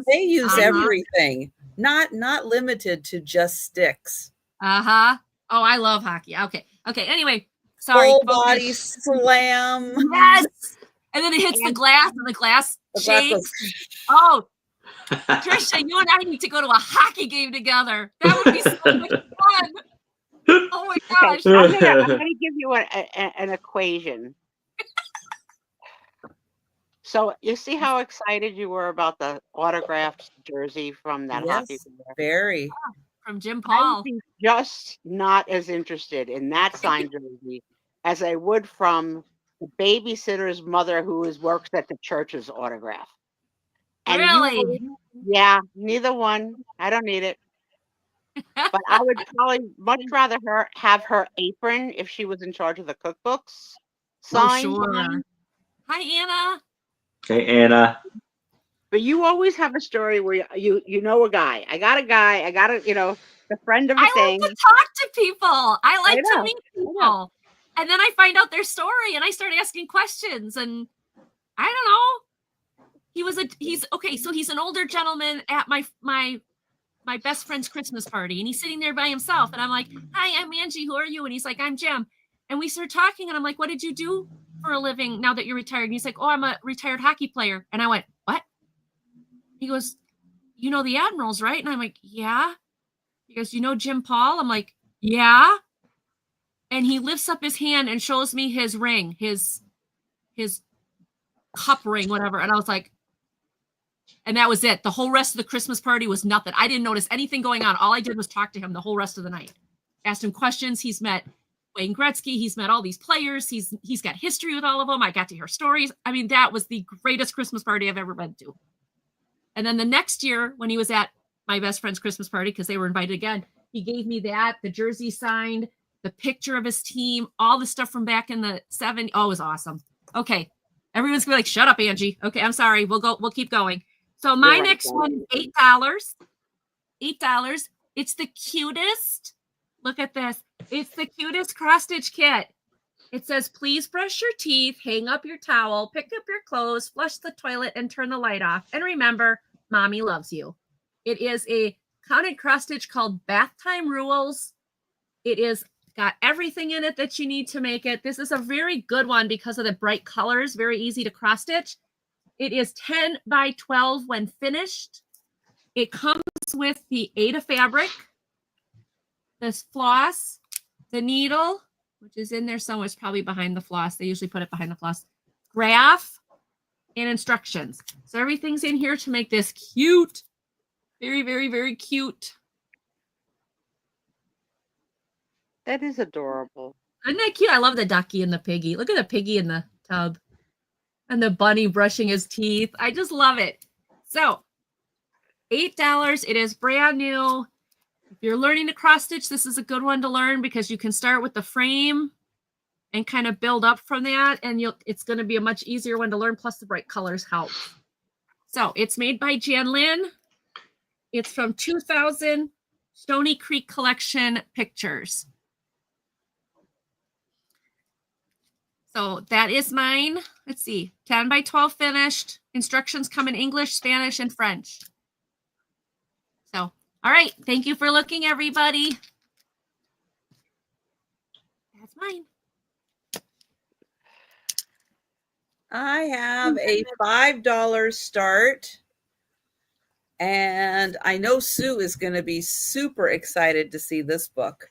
They use everything. Not limited to just sticks. Oh, I love hockey. Okay. Anyway, sorry. Full body slam. Yes. And then it hits the glass, and the glass shakes. Oh, Trisha, you and I need to go to a hockey game together. That would be so much fun. Oh my gosh! I'm gonna give you an equation. So you see how excited you were about the autographed jersey from that hockey player? Very. From Jim Paul. I'd be just not as interested in that signed jersey as I would from the babysitter's mother who works at the church's autograph. And really? Neither one. I don't need it. But I would probably much rather have her apron if she was in charge of the cookbooks signed. Oh, sure. Hi, Anna. Hey, Anna. But you always have a story where you know a guy. I got the friend of a thing. I like to talk to people. I like to meet people. And then I find out their story and I start asking questions. And I don't know. He's an older gentleman at my best friend's Christmas party. And he's sitting there by himself. And I'm like, hi, I'm Angie. Who are you? And he's like, I'm Jim. And we start talking. And I'm like, what did you do for a living now that you're retired? And he's like, oh, I'm a retired hockey player. And I went, what? He goes, you know the Admirals, right? And I'm like, yeah. He goes, you know Jim Paul? I'm like, yeah. And he lifts up his hand and shows me his ring, his cup ring, whatever. And I was like, and that was it. The whole rest of the Christmas party was nothing. I didn't notice anything going on. All I did was talk to him the whole rest of the night. Asked him questions. He's met Wayne Gretzky. He's met all these players. He's got history with all of them. I got to hear stories. I mean, that was the greatest Christmas party I've ever been to. And then the next year when he was at my best friend's Christmas party, because they were invited again, he gave me the jersey signed, the picture of his team, all the stuff from back in the 70s. Oh, it was awesome. Okay. Everyone's gonna be like, shut up, Angie. Okay, I'm sorry. We'll keep going. So my next one is $8. $8. It's the cutest. Look at this. It's the cutest cross-stitch kit. It says, please brush your teeth, hang up your towel, pick up your clothes, flush the toilet, and turn the light off. And remember, mommy loves you. It is a counted cross-stitch called Bath Time Rules. It is got everything in it that you need to make it. This is a very good one because of the bright colors, very easy to cross-stitch. It is 10 by 12 when finished. It comes with the Ada fabric, this floss, the needle, which is in there somewhere. It's probably behind the floss. They usually put it behind the floss. Graph and instructions. So everything's in here to make this cute. Very, very, very cute. That is adorable. Isn't that cute? I love the ducky and the piggy. Look at the piggy in the tub. And the bunny brushing his teeth. I just love it. So, $8. It is brand new. If you're learning to cross stitch, this is a good one to learn because you can start with the frame and kind of build up from that. And it's going to be a much easier one to learn. Plus the bright colors help. So it's made by Jan Lynn. It's from 2000 Stony Creek Collection Pictures. So that is mine. Let's see. 10 by 12 finished. Instructions come in English, Spanish, and French. So, all right. Thank you for looking, everybody. That's mine. I have a $5 start. And I know Sue is going to be super excited to see this book.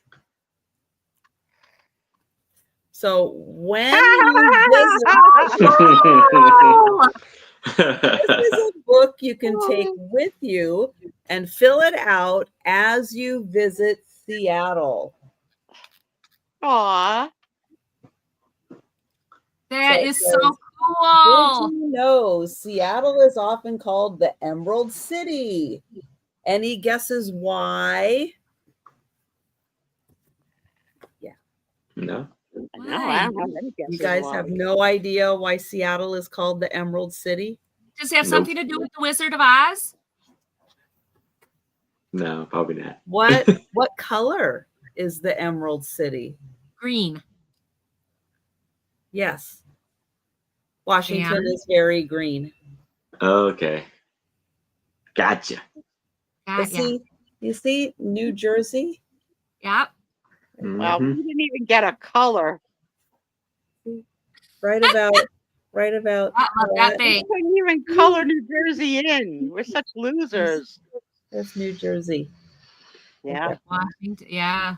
So when you visit, this is a book you can take with you and fill it out as you visit Seattle. Aw. That is so cool. Did you know Seattle is often called the Emerald City? Any guesses why? Yeah. No. No, I don't have any guesses. You guys have no idea why Seattle is called the Emerald City? Does it have something to do with the Wizard of Oz? No, probably not. What color is the Emerald City? Green. Yes. Washington is very green. Okay. Gotcha. You see New Jersey? Yep. Well, we didn't even get a color. Right about that big. We couldn't even color New Jersey in. We're such losers. That's New Jersey. Yeah. Washington. Yeah.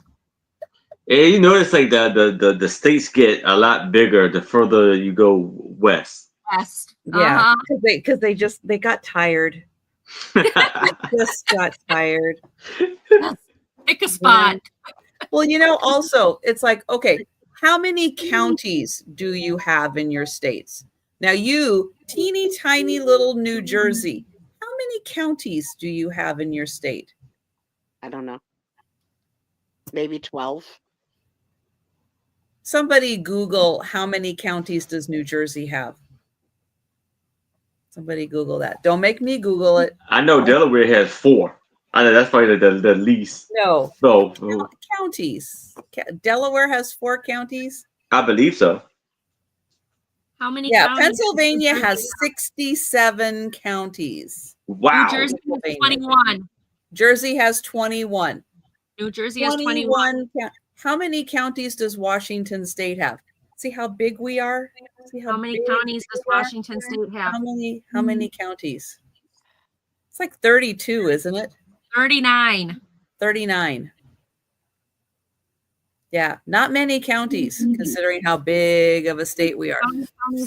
Yeah, you notice like the states get a lot bigger the further you go west. West. Yeah, because they got tired. They just got tired. Pick a spot. Well, also it's like, okay, how many counties do you have in your states? Now, you teeny tiny little New Jersey, how many counties do you have in your state? I don't know. Maybe 12. Somebody Google how many counties does New Jersey have? Somebody Google that. Don't make me Google it. I know Delaware has 4. I know that's probably the least. No. So counties. Delaware has 4 counties. I believe so. How many? Yeah, counties? Pennsylvania has 67 counties. Wow. New Jersey has 21. Jersey has 21. New Jersey has 21. How many counties does Washington State have? See how big we are? See how many counties does Washington State have? How many counties? It's like 32, isn't it? 39. 39. Yeah, not many counties considering how big of a state we are.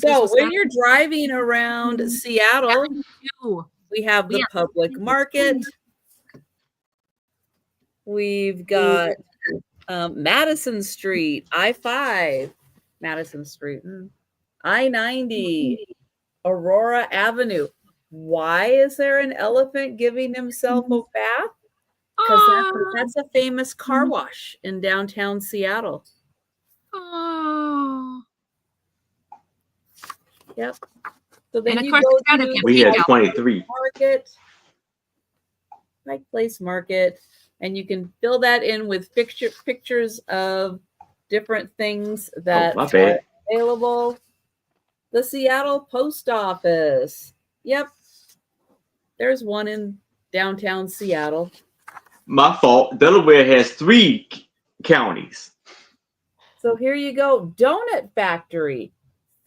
So when you're driving around Seattle, we have the public market. We've got Madison Street, I-5, Madison Street, I-90, Aurora Avenue. Why is there an elephant giving himself a bath? Because that's a famous car wash in downtown Seattle. Oh. Yep. So then and you of course, go to we have 23. Market, Pike Place Market, and you can fill that in with pictures of different things that are available. The Seattle Post Office. Yep. There's one in downtown Seattle. My fault. Delaware has 3 counties. So here you go. Donut Factory.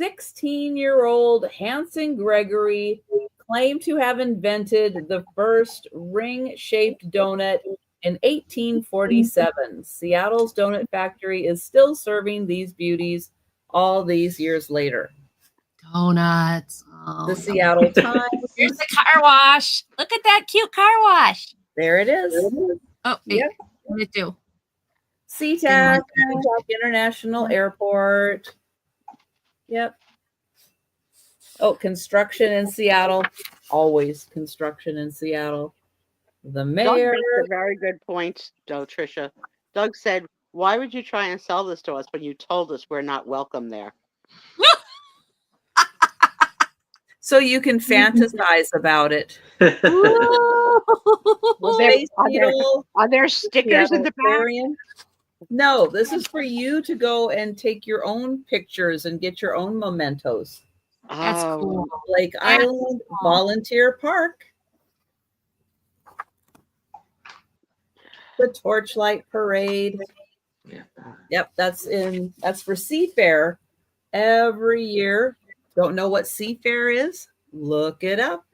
16-year-old Hanson Gregory claimed to have invented the first ring-shaped donut in 1847. Seattle's Donut Factory is still serving these beauties all these years later. Donuts. The Seattle Times. Here's the car wash. Look at that cute car wash. There it is. Oh, yep. What did it do? SeaTac International Airport. Yep. Oh, construction in Seattle. Always construction in Seattle. The mayor. Doug makes a very good point, though, Trisha. Doug said, "Why would you try and sell this to us when you told us we're not welcome there?" So you can fantasize about it. Are there stickers in the back? No, this is for you to go and take your own pictures and get your own mementos. That's cool. Lake Island Volunteer Park. The Torchlight Parade. Yeah. Yep, that's for Seafair every year. Don't know what Seafair is? Look it up.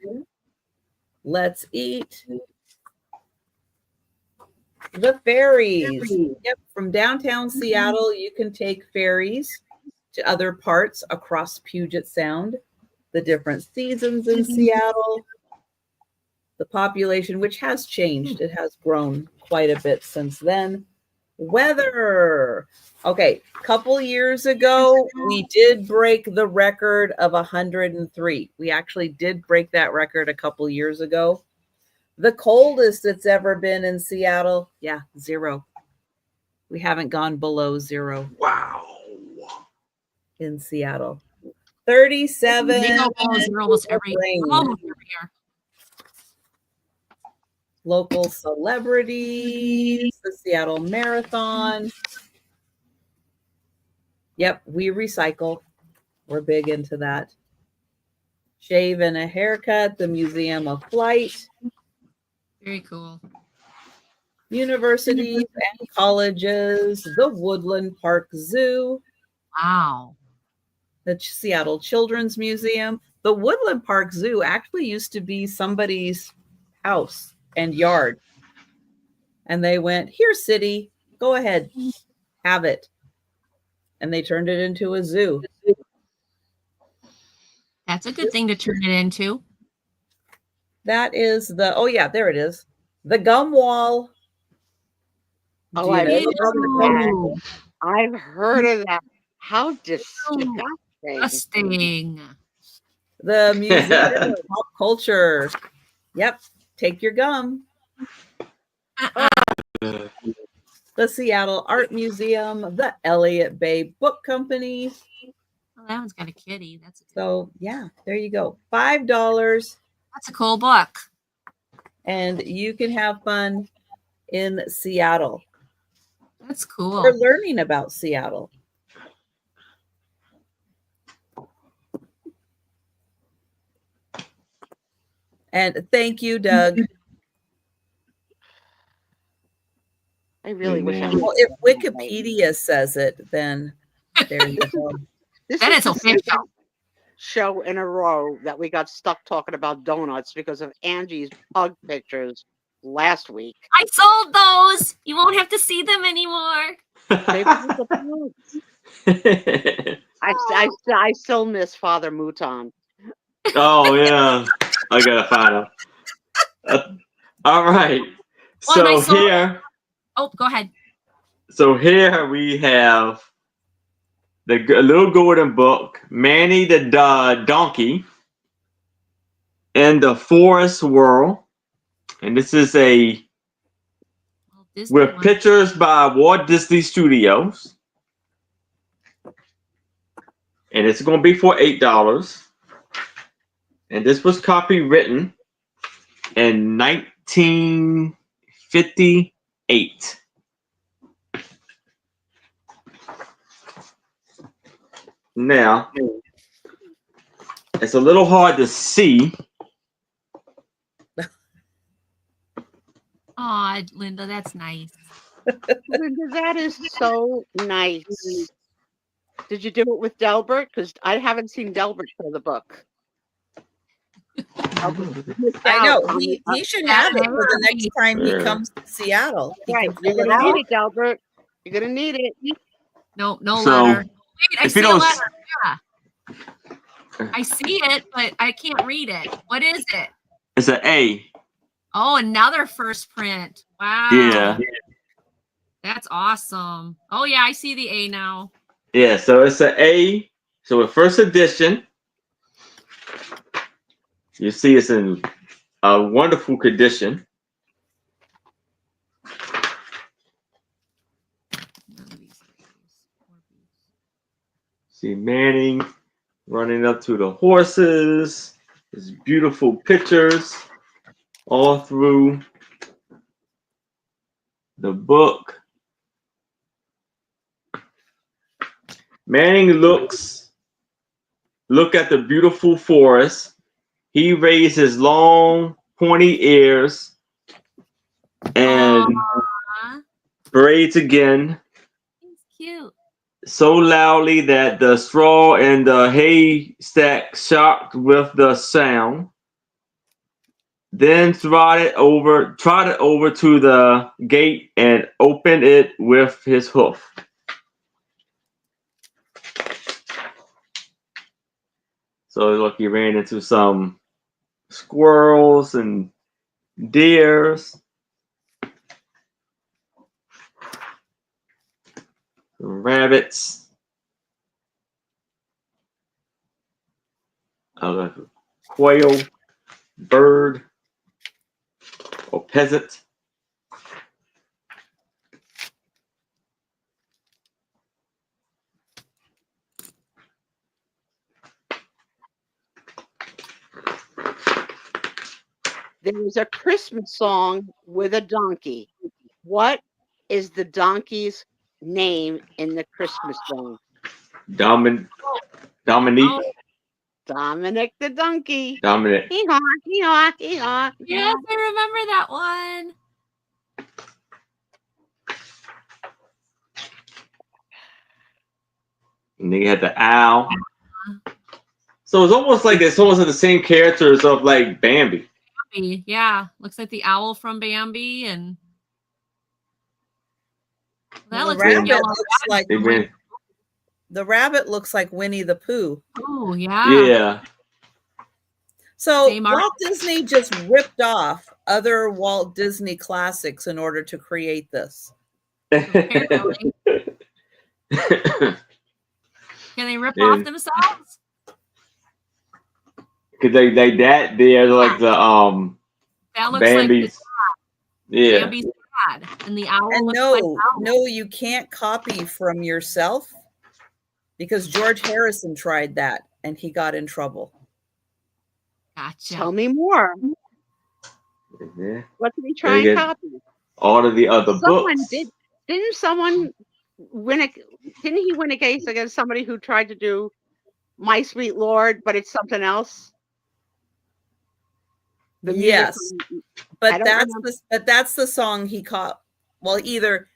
Let's eat. The ferries. Yep, from downtown Seattle, you can take ferries to other parts across Puget Sound. The different seasons in Seattle. The population, which has changed, it has grown quite a bit since then. Weather. Okay, a couple years ago, we did break the record of 103. We actually did break that record a couple years ago. The coldest it's ever been in Seattle, 0. We haven't gone below 0. Wow. In Seattle. 37. We go below 0 almost every year. Local celebrities, the Seattle Marathon. Yep, we recycle. We're big into that. Shave and a haircut, the Museum of Flight. Very cool. Universities and colleges, the Woodland Park Zoo. Wow. The Seattle Children's Museum. The Woodland Park Zoo actually used to be somebody's house and yard. And they went, here, city, go ahead, have it. And they turned it into a zoo. That's a good thing to turn it into. That is there it is. The gum wall. Oh, I've heard of that. I've heard of that. How disgusting. The Museum of Pop Culture. Yep. Take your gum. The Seattle Art Museum, the Elliott Bay Book Company. Oh, that one's got a kitty. That's so there you go. $5. That's a cool book. And you can have fun in Seattle. That's cool. We're learning about Seattle. And thank you, Doug. I really wish I Well, if Wikipedia says it, then there you go. That is official. Show in a row that we got stuck talking about donuts because of Angie's pug pictures last week. I sold those. You won't have to see them anymore. I still miss Father Mouton. Oh yeah, I gotta find him. All right. Well, so here. Oh, go ahead. So here we have the little golden book, Manny the donkey, in the forest world, and this is with pictures by Walt Disney Studios, and it's going to be for $8. And this was copywritten in 1958. Now, it's a little hard to see. Aw, Linda, that's nice. Linda, that is so nice. Did you do it with Delbert? Because I haven't seen Delbert for the book. I know. He should have it for the next time he comes to Seattle. Right. You're going to need it, Delbert. You're going to need it. No letter. Wait, I see a letter. Yeah. I see it, but I can't read it. What is it? It's an A. Oh, another first print. Wow. Yeah. That's awesome. Oh, yeah, I see the A now. Yeah, so it's an A. So a first edition. You see it's in a wonderful condition. See Manning running up to the horses. There's beautiful pictures all through the book. Manning look at the beautiful forest. He raised his long, pointy ears and Aww, braids again he's cute. so loudly that the straw and the haystack shocked with the sound. Then trotted over to the gate and opened it with his hoof. So look, he ran into some squirrels and deers, rabbits, quail, bird, or peasant. There is a Christmas song with a donkey. What is the donkey's name in the Christmas song? Dominique. Oh, Dominic the donkey. Dominic. Hee-haw, hee-haw, hee-haw. yes, I remember that one. And they had the owl. So it's almost like the same characters of like Bambi. Bambi, yeah. Looks like the owl from Bambi, and that The looks like rabbit yellow looks like They ran, the rabbit looks like Winnie the Pooh. Oh, yeah. yeah. So Same art. Walt Disney just ripped off other Walt Disney classics in order to create this. Apparently. Can they rip off themselves? Cause they're like the That looks Bambi's. like Yeah. Bambi's dad, and the owl. And looks no, like owl. no, you can't copy from yourself because George Harrison tried that and he got in trouble. Gotcha. Tell me more. Yeah. What did he try and copy? All of the other Someone books. Didn't someone win a? Didn't he win a case against somebody who tried to do My Sweet Lord, but it's something else? The music Yes, from- but that's the song he caught. Well, either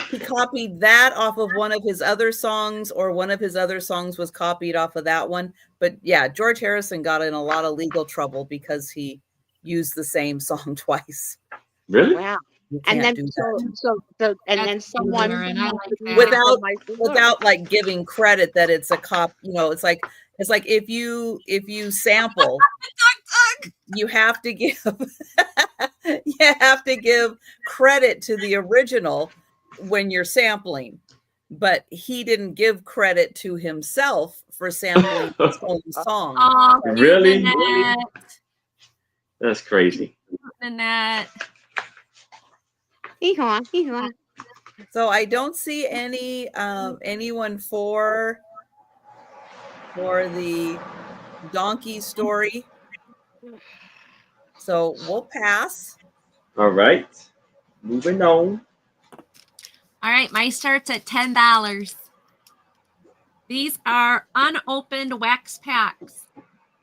he copied that off of one of his other songs, or one of his other songs was copied off of that one. But yeah, George Harrison got in a lot of legal trouble because he used the same song twice. Really? Wow. You And can't then do that. then someone and I like that. without like giving credit that it's a cop. You know, it's like if you sample, you have to give credit to the original when you're sampling, but he didn't give credit to himself for sampling his own song. Oh, Really? Nanette. That's crazy. Nanette. Hee-haw, hee-haw. So I don't see any anyone for the donkey story. So we'll pass. All right. Moving on. All right, mine starts at $10. These are unopened wax packs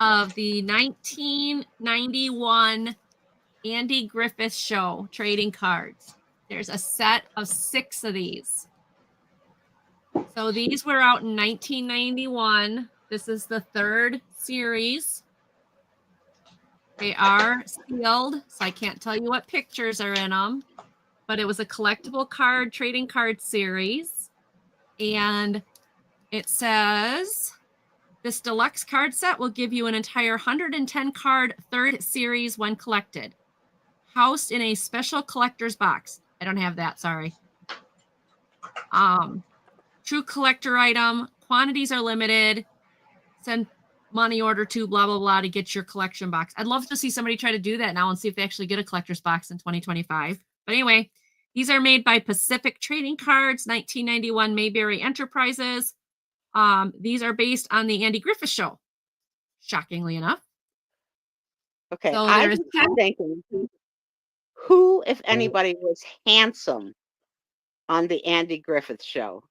of the 1991 Andy Griffith Show trading cards. There's a set of 6 of these. So these were out in 1991. This is the 3rd series. They are sealed, so I can't tell you what pictures are in them. But it was a collectible card trading card series. And it says, this deluxe card set will give you an entire 110 card 3rd series when collected. Housed in a special collector's box. I don't have that, sorry. True collector item. Quantities are limited. Send money order to blah, blah, blah to get your collection box. I'd love to see somebody try to do that now and see if they actually get a collector's box in 2025. But anyway, these are made by Pacific Trading Cards, 1991 Mayberry Enterprises. These are based on the Andy Griffith Show, shockingly enough. Okay, So I was thinking, who, if anybody, was handsome on the Andy Griffith Show?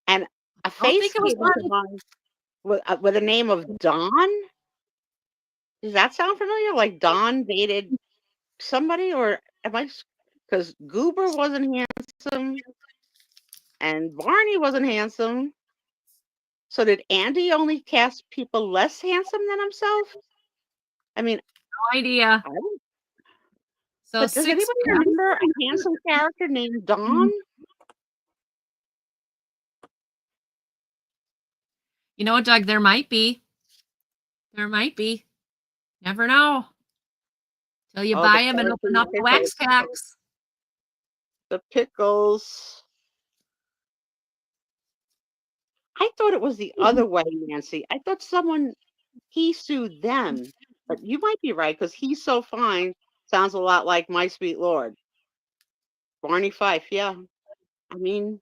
And A face think it was came into mind with the name of Don. Does that sound familiar? Like Don dated somebody, or am I? Because Goober wasn't handsome, and Barney wasn't handsome. So did Andy only cast people less handsome than himself? I mean, No idea. I don't. So But does anybody remember a handsome character named Don? You know what, Doug? There might be. There might be. Never know. Till you buy them and open up the wax packs. The pickles. I thought it was the other way, Nancy. I thought he sued them. But you might be right, because He's So Fine sounds a lot like My Sweet Lord. Barney Fife, yeah. I mean,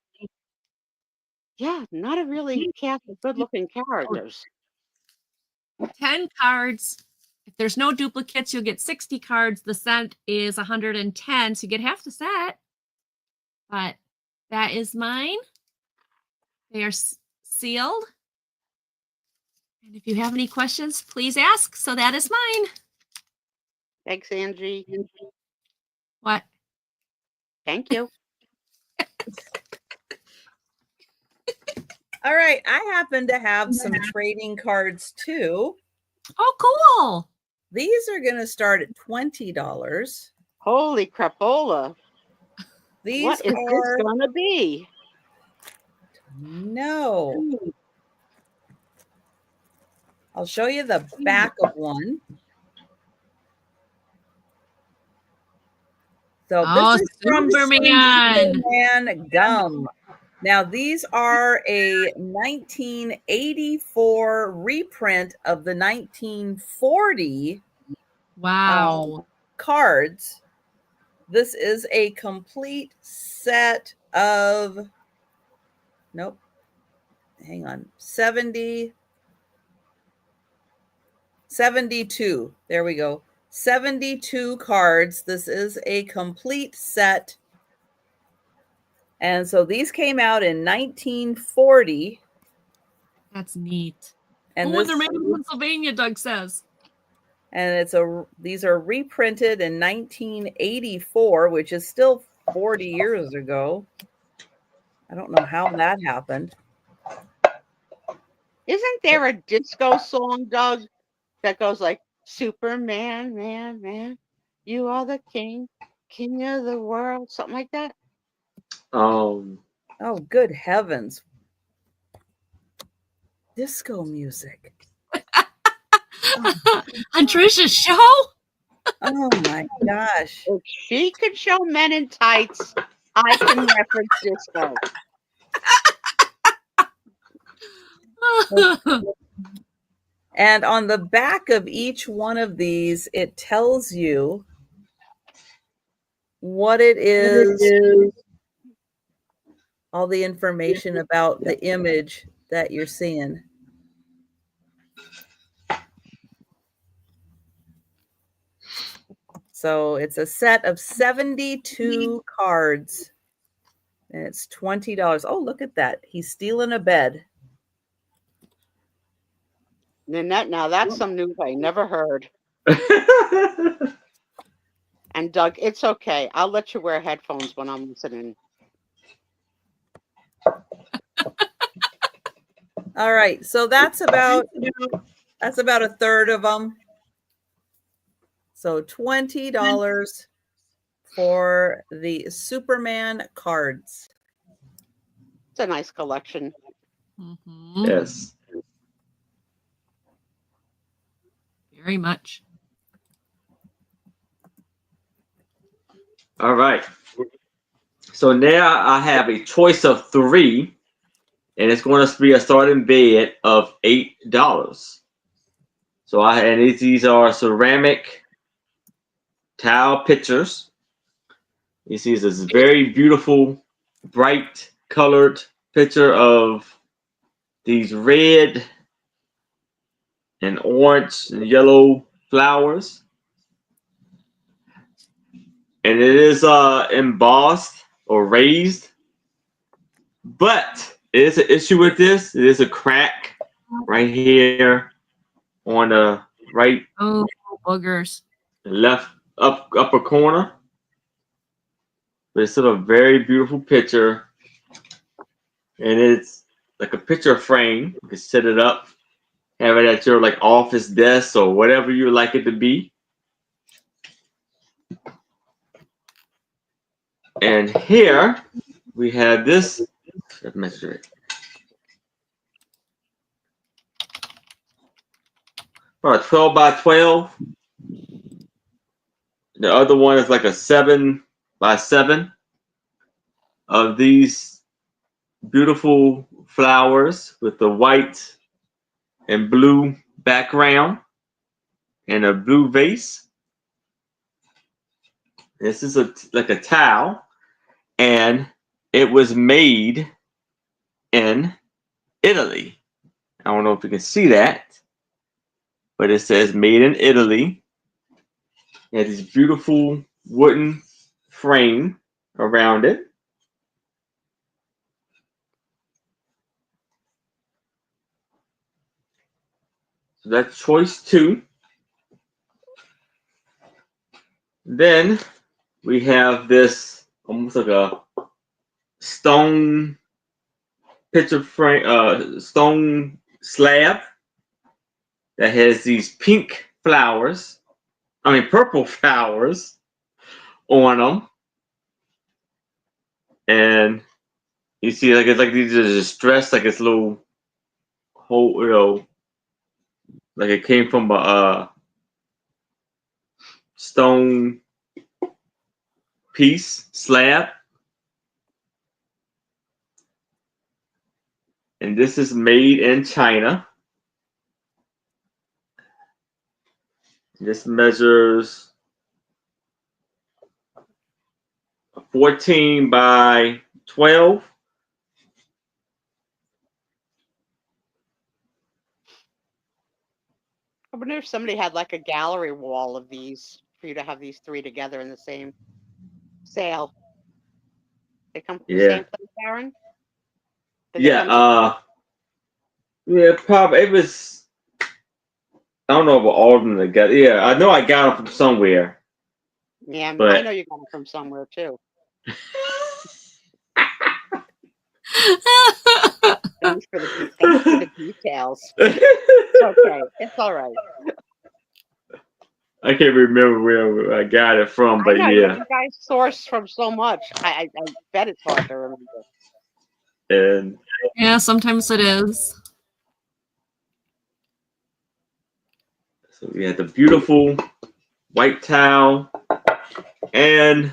yeah, not a really cast of good-looking characters. 10 cards. If there's no duplicates, you'll get 60 cards. The set is 110, so you get half the set. But that is mine. They are sealed. And if you have any questions, please ask. So that is mine. Thanks, Angie. What? Thank you. All right. I happen to have some trading cards too. Oh, cool. These are going to start at $20. Holy crapola. These what is this going to be? No. I'll show you the back of one. So this is from Superman Gum. Now, these are a 1984 reprint of the 1940 cards. This is a complete set of, nope, hang on, 72. There we go. 72 cards. This is a complete set. And so these came out in 1940. That's neat. And they're made in Pennsylvania, Doug says. And these are reprinted in 1984, which is still 40 years ago. I don't know how that happened. Isn't there a disco song, Doug, that goes like, Superman, man, you are the king of the world, something like that? Oh, good heavens. Disco music. On Trisha's show? Oh my gosh. If she could show Men in Tights, I can reference disco. And on the back of each one of these, it tells you what it is, all the information about the image that you're seeing. So it's a set of 72 cards, and it's $20. Oh, look at that. He's stealing a bed. Nanette, now that's some news I never heard. And Doug, it's okay. I'll let you wear headphones when I'm listening. All right, so that's about a third of them. So $20 for the Superman cards. It's a nice collection. Mm-hmm. Yes. Very much. All right. So now I have a choice of 3, and it's going to be a starting bid of $8. So these are ceramic tile pictures. You see this very beautiful, bright colored picture of these red and orange and yellow flowers. And it is embossed or raised, but is an issue with this. It is a crack right here on the right boogers. left upper corner. But it's still a very beautiful picture. And it's like a picture frame. You can set it up, have it at your like office desk or whatever you like it to be. And here we have this. Let's measure it. About 12 by 12. The other one is like a 7 by 7 of these beautiful flowers with the white and blue background and a blue vase. This is like a towel, and it was made in Italy. I don't know if you can see that, but it says made in Italy. It has this beautiful wooden frame around it. So that's choice 2. Then we have this almost like a stone picture frame, stone slab that has these pink flowers. I mean, purple flowers on them, and you see, like it's like these are just dressed like it's little whole, like it came from a stone piece slab. And this is made in China. This measures 14 by 12. I wonder if somebody had like a gallery wall of these for you to have these 3 together in the same sale. They come from the same place, Aaron? Yeah, probably it was. I don't know about all of them together. Yeah, I know I got them from somewhere. Yeah, but I know you got them from somewhere too. Thanks for the details. Okay, it's all right. I can't remember where I got it from, but I know, yeah. you guys source from so much. I bet it's hard to remember. And yeah, sometimes it is. So we had the beautiful white towel and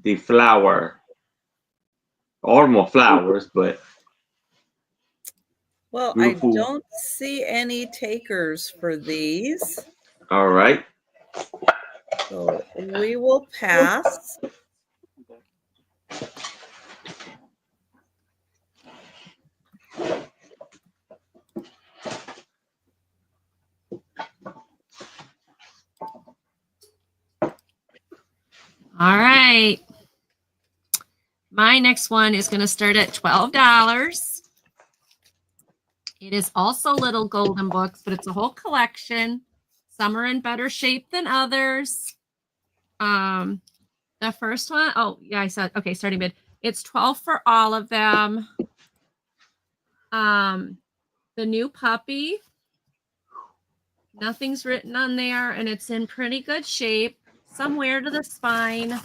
the flower. All of them are flowers, but well, beautiful. I don't see any takers for these. All right. So we will pass. All right. My next one is going to start at $12. It is also little golden books, but it's a whole collection. Some are in better shape than others. The first one, oh yeah, I said, okay, starting bid. It's $12 for all of them. The new puppy. Nothing's written on there, and it's in pretty good shape. Somewhere to the spine.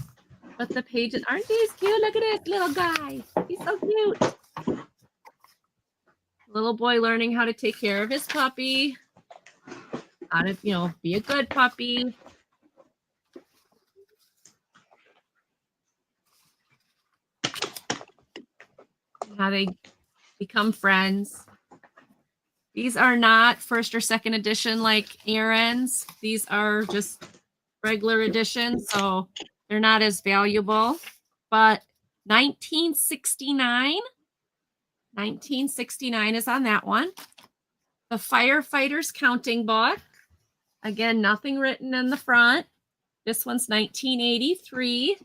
But the pages, aren't these cute? Look at this little guy. He's so cute. Little boy learning how to take care of his puppy. How to, be a good puppy. How they become friends. These are not first or second edition like Aaron's. These are just regular editions, so they're not as valuable. But 1969 is on that one. The Firefighter's Counting Book. Again, nothing written in the front. This one's 1983.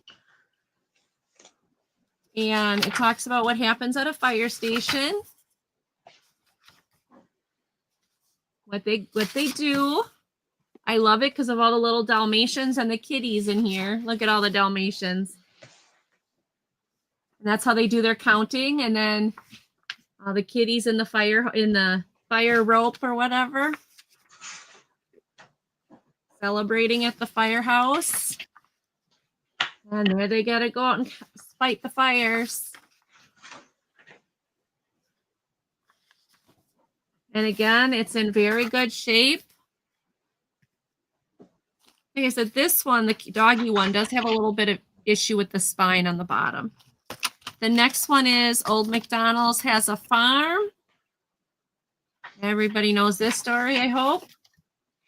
And it talks about what happens at a fire station. What they do. I love it because of all the little Dalmatians and the kitties in here. Look at all the Dalmatians. And that's how they do their counting. And then all the kitties in the fire rope or whatever. Celebrating at the firehouse. And there they gotta go out and fight the fires. And again, it's in very good shape. Like I said, this one, the doggy one, does have a little bit of issue with the spine on the bottom. The next one is Old MacDonald's Has a Farm. Everybody knows this story, I hope.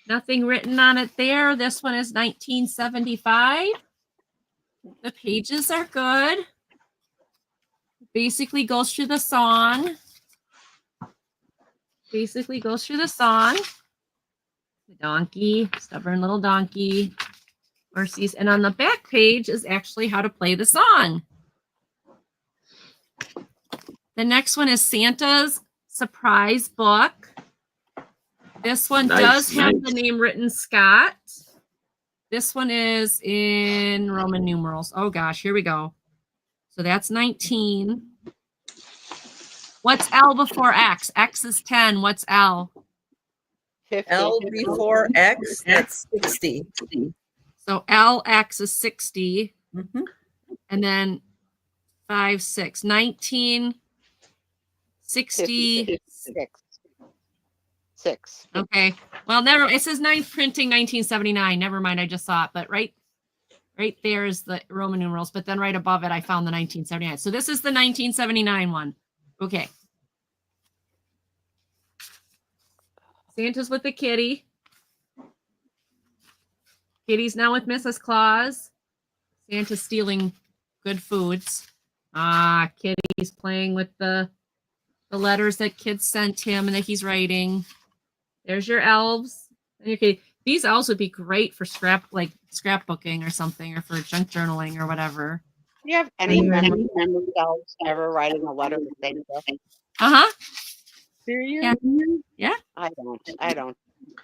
Nothing written on it there. This one is 1975. The pages are good. Basically goes through the song. The donkey, stubborn little donkey. Mercy's, and on the back page is actually how to play the song. The next one is Santa's Surprise Book. This one does have the name written Scott. This one is in Roman numerals. Oh gosh, here we go. So that's 19. What's L before X? X is 10. What's L? 50. L before X, that's 60. So LX is 60. Mm-hmm. And then 5, 6. 1966. Okay. Well, never. It says 9th printing 1979. Never mind. I just saw it. But right there is the Roman numerals. But then right above it, I found the 1979. So this is the 1979 one. Okay. Santa's with the kitty. Kitty's now with Mrs. Claus. Santa's stealing good foods. Kitty's playing with the letters that kids sent him and that he's writing. There's your elves. And your kitty. These elves would be great for scrapbooking or something, or for junk journaling or whatever. Do you have any memory elves ever writing a letter to Santa? Uh-huh. Do you? Yeah. I don't.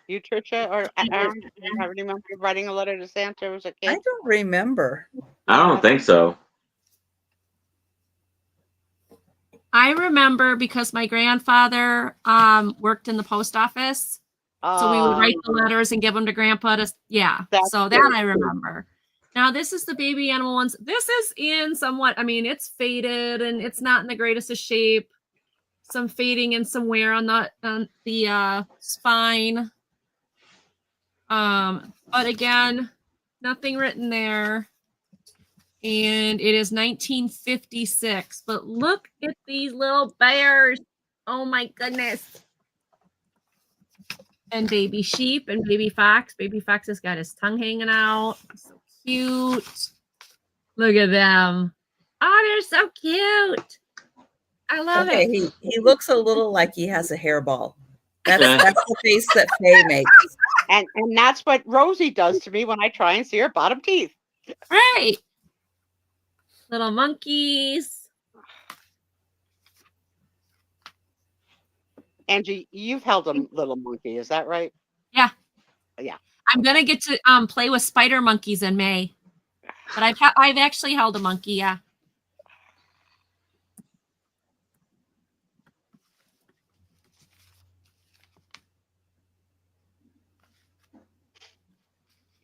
You, Trisha, or Aaron, do you remember writing a letter to Santa as a kid? I don't remember. I don't think so. I remember because my grandfather worked in the post office. So we would write the letters and give them to Grandpa to, so that I remember. Now, this is the baby animal ones. This is in somewhat, it's faded and it's not in the greatest of shape. Some fading and some wear on the spine. But again, nothing written there. And it is 1956. But look at these little bears. Oh my goodness. And baby sheep and baby fox. Baby fox has got his tongue hanging out. So cute. Look at them. Oh, they're so cute. I love it. He looks a little like he has a hairball. That's the face that Faye makes. And that's what Rosie does to me when I try and see her bottom teeth. Right. Little monkeys. Angie, you've held a little monkey, is that right? Yeah. Yeah. I'm gonna get to play with spider monkeys in May. But I've actually held a monkey, yeah.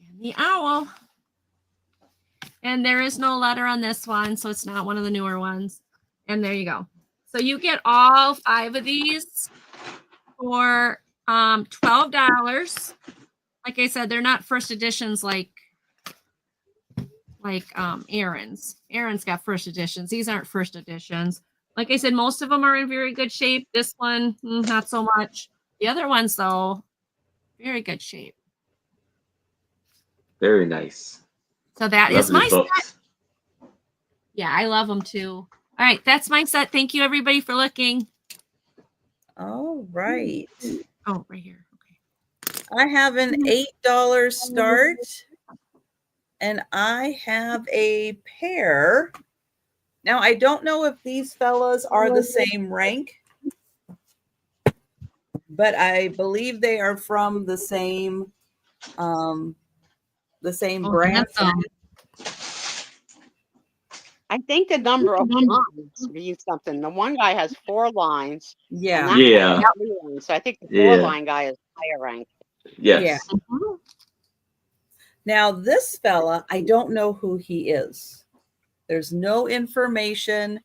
And the owl. And there is no letter on this one, so it's not one of the newer ones. And there you go. So you get all 5 of these for $12. Like I said, they're not first editions like Aaron's. Aaron's got first editions. These aren't first editions. Like I said, most of them are in very good shape. This one, not so much. The other ones, though, very good shape. Very nice. So that is my books. set. Yeah, I love them too. All right, that's my set. Thank you, everybody, for looking. All right. Oh, right here. Okay. I have an $8 start, and I have a pair Now, I don't know if these fellas are the same rank, but I believe they are from the same brand. Handsome. I think the number of lines means something. The one guy has 4 lines. Yeah. And that guy has 3 lines. So I think the 4-line guy is higher rank. Yes. Yeah. Now, this fella, I don't know who he is. There's no information,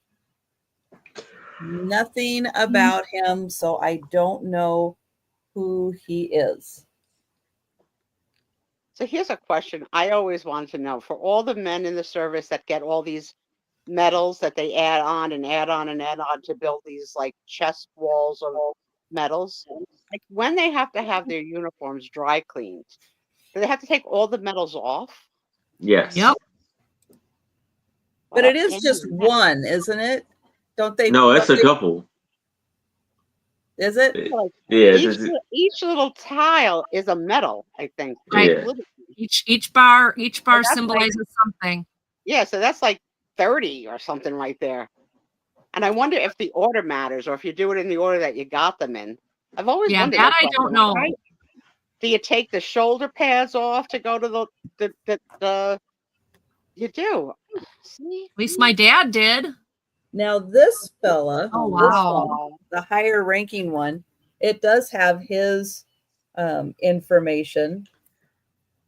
nothing about him, so I don't know who he is. So here's a question I always wanted to know. For all the men in the service that get all these medals that they add on and add on and add on to build these like chest walls of medals, like when they have to have their uniforms dry cleaned, do they have to take all the medals off? Yes. Yep. But it is just one, isn't it? Don't they? No, it's a couple. Is it? Yeah. Each little tile is a medal, I think. Right. Yeah. Each bar symbolizes something. Yeah, so that's like 30 or something right there. And I wonder if the order matters, or if you do it in the order that you got them in. I've always wondered that I don't know. Right? Do you take the shoulder pads off to go to the you do. See? At least my dad did. Now this fella, oh wow, the higher ranking one, it does have his information.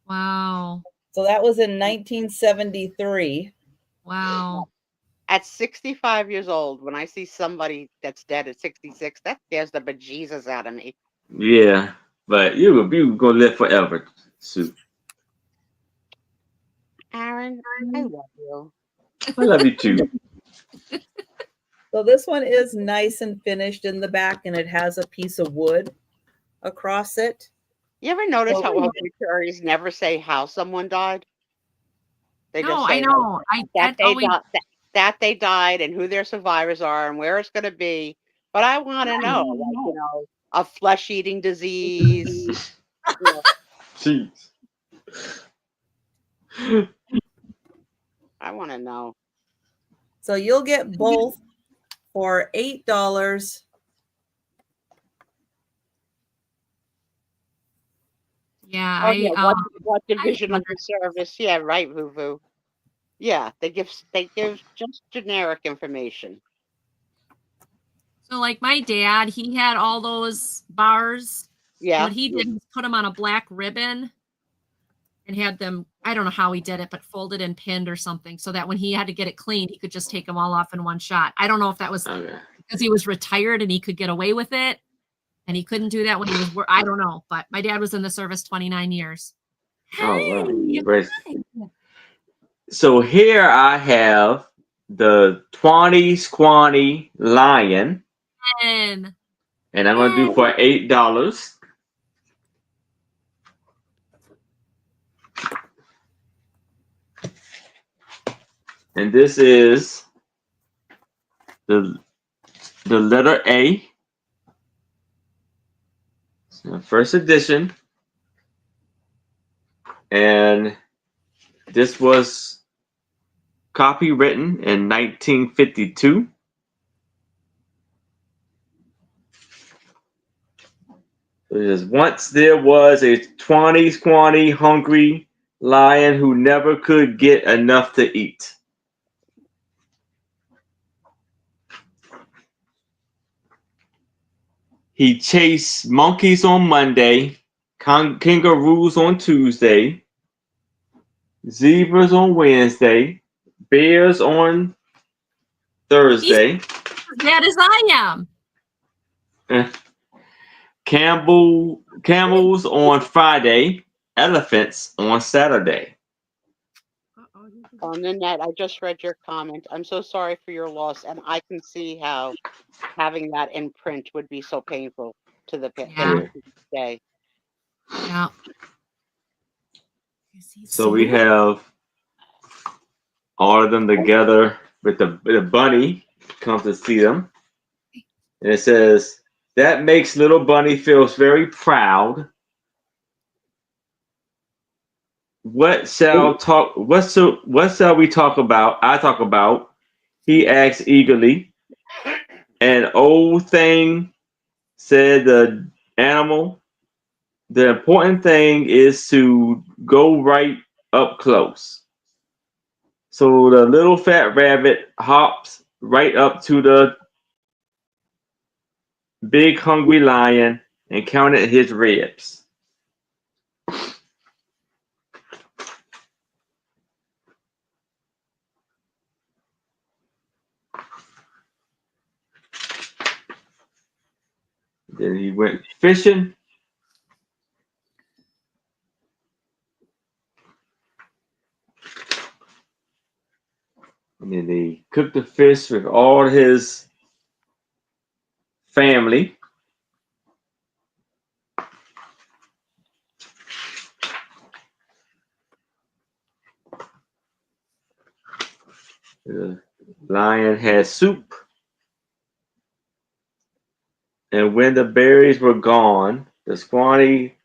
Wow. So that was in 1973. Wow. At 65 years old, when I see somebody that's dead at 66, that scares the bejesus out of me. Yeah, but you gonna live forever, Sue. Aaron, I love you. I love you too. So this one is nice and finished in the back, and it has a piece of wood across it. You ever notice how obituaries never say how someone died? They just say I know. that they died and who their survivors are and where it's going to be. But I want to know, like, a flesh-eating disease. Jeez. I want to know. So you'll get both for $8. Yeah, what division of the service? Yeah, right, Vuvu. Yeah, they give just generic information. So like my dad, he had all those bars. Yeah. What he did was put them on a black ribbon and had them, I don't know how he did it, but folded and pinned or something so that when he had to get it cleaned, he could just take them all off in one shot. I don't know if that was because he was retired and he could get away with it. And he couldn't do that when he was, I don't know, but my dad was in the service 29 years. Oh, wow. So here I have the 20 Squanny Lion. And I'm going to do for $8. And this is the letter A. First edition, and this was copywritten in 1952. Once there was a 20 Squanny hungry lion who never could get enough to eat. He chased monkeys on Monday, kangaroos on Tuesday, zebras on Wednesday, bears on Thursday. He's as bad as I am. Camels on Friday, elephants on Saturday. Oh, Nanette, I just read your comment. I'm so sorry for your loss, and I can see how having that in print would be so painful to the day. Yeah. So we have all of them together with the bunny comes to see them, and it says that makes little bunny feels very proud. What shall we talk about? I talk about he asked eagerly. An old thing, said the animal. The important thing is to go right up close. So the little fat rabbit hops right up to the big hungry lion and counted his ribs. Then he went fishing. And then he cooked the fish with all his family. The lion had soup. And when the berries were gone, the scrawny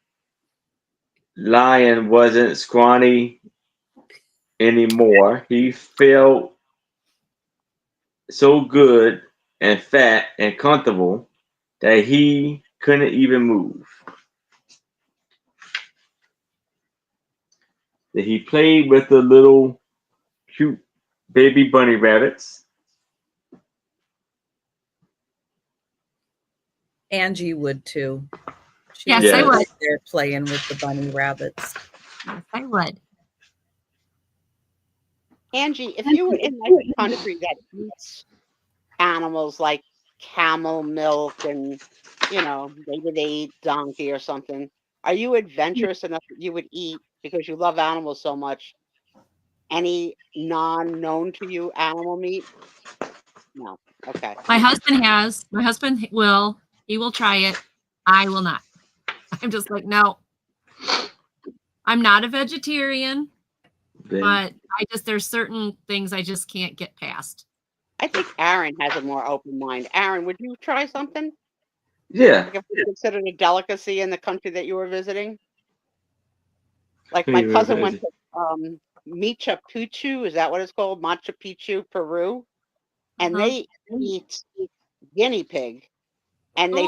lion wasn't scrawny anymore. He felt so good and fat and comfortable that he couldn't even move. That he played with the little cute baby bunny rabbits. Angie would too. Yes, Yes. I would. Right there playing with the bunny rabbits. Yes, I would. Angie, if you were in like a country that eats animals like camel milk and, maybe they eat donkey or something, are you adventurous enough that you would eat, because you love animals so much, any non-known to you animal meat? No. Okay. My husband has. My husband will. He will try it. I will not. I'm just like, no. I'm not a vegetarian, but there's certain things I just can't get past. I think Aaron has a more open mind. Aaron, would you try something? Yeah. Like if it's considered a delicacy in the country that you were visiting? Like my cousin went to Machu Picchu, is that what it's called? Machu Picchu, Peru. And they eat guinea pig, and they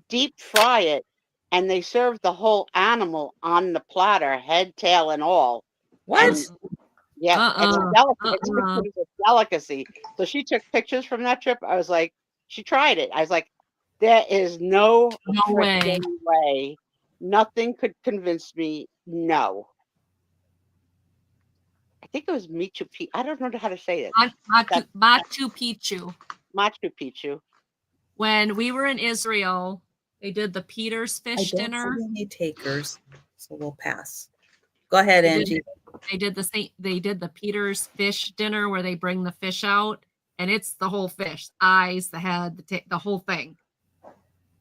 deep fry it, and they serve the whole animal on the platter, head, tail, and all. What? And yeah, it's a delicacy. It's considered a delicacy. So she took pictures from that trip. I was like, she tried it. I was like, there is no way. Nothing could convince me. No. I think it was Machu Picchu. I don't know how to say it. Machu Picchu. Machu Picchu. When we were in Israel, they did the Peter's fish dinner. See any takers, so we'll pass. Go ahead, Angie. They did the Peter's fish dinner where they bring the fish out, and it's the whole fish, eyes, the head, the whole thing.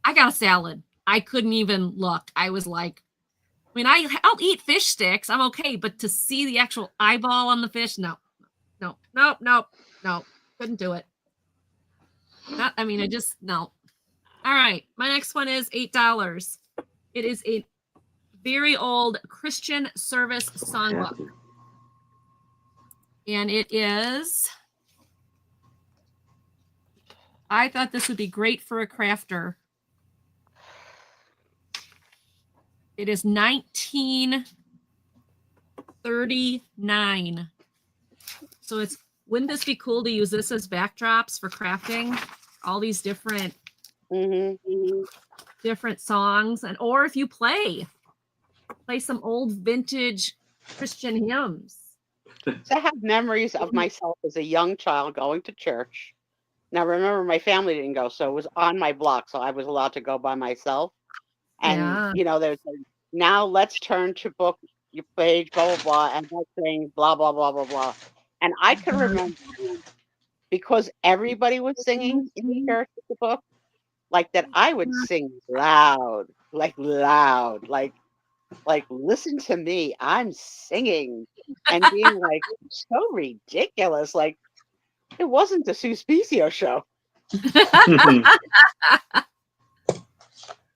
I got a salad. I couldn't even look. I was like, I mean, I'll eat fish sticks. I'm okay, but to see the actual eyeball on the fish, no. Couldn't do it. No. All right. My next one is $8. It is a very old Christian service songbook. And it is, I thought this would be great for a crafter. It is 1939. So wouldn't this be cool to use this as backdrops for crafting? All these different songs, or if you play some old vintage Christian hymns. I have memories of myself as a young child going to church. Now, remember, my family didn't go, so it was on my block, so I was allowed to go by myself. And, there's now let's turn to book your page, blah, blah, blah, and let's sing blah, blah, blah, blah, blah. And I could remember, because everybody was singing in the church with the book, like that I would sing loud, like listen to me, I'm singing, and being like so ridiculous. Like it wasn't the Sue Spiezio show.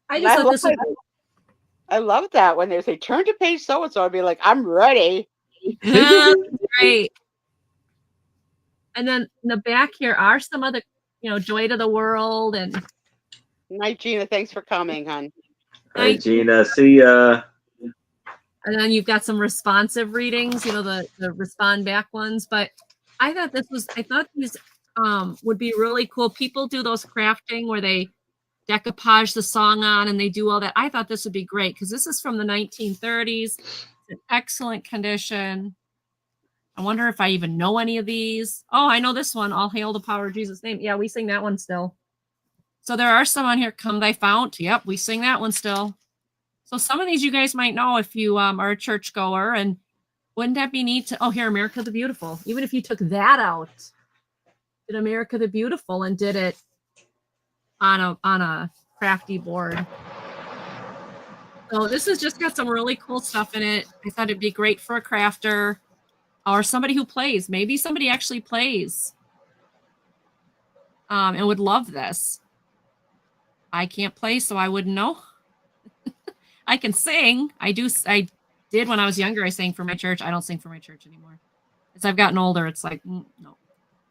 I love that when they say turn to page so and so, I'd be like, I'm ready. Great. And then in the back here are some other, Joy to the World and. Night, Gina. Thanks for coming, hon. Hi, Gina. See ya. And then you've got some responsive readings, the respond back ones. But I thought these would be really cool. People do those crafting where they decoupage the song on and they do all that. I thought this would be great because this is from the 1930s. It's in excellent condition. I wonder if I even know any of these. Oh, I know this one. All hail the power of Jesus' name. Yeah, we sing that one still. So there are some on here. Come thy fount. Yep, we sing that one still. So some of these you guys might know if you are a churchgoer, and wouldn't that be neat to, here, America the Beautiful. Even if you took that out, did America the Beautiful and did it on a crafty board. So this has just got some really cool stuff in it. I thought it'd be great for a crafter or somebody who plays. Maybe somebody actually plays and would love this. I can't play, so I wouldn't know. I can sing. I did when I was younger. I sang for my church. I don't sing for my church anymore. As I've gotten older, it's like, no.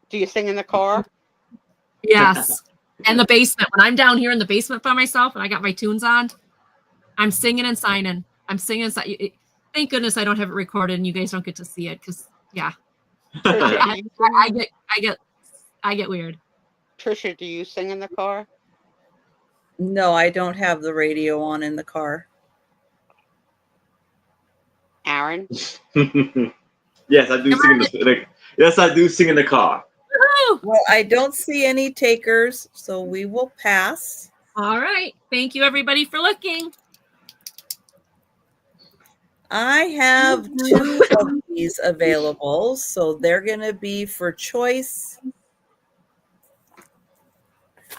Do you sing in the car? Yes. And the basement. When I'm down here in the basement by myself and I got my tunes on, I'm singing and signing. I'm singing and signing. Thank goodness I don't have it recorded and you guys don't get to see it because, yeah. Trisha, I get weird. Trisha, do you sing in the car? No, I don't have the radio on in the car. Aaron? Yes, I do sing in the car. Well, I don't see any takers, so we will pass. All right. Thank you, everybody, for looking. I have 2 of these available, so they're going to be for choice.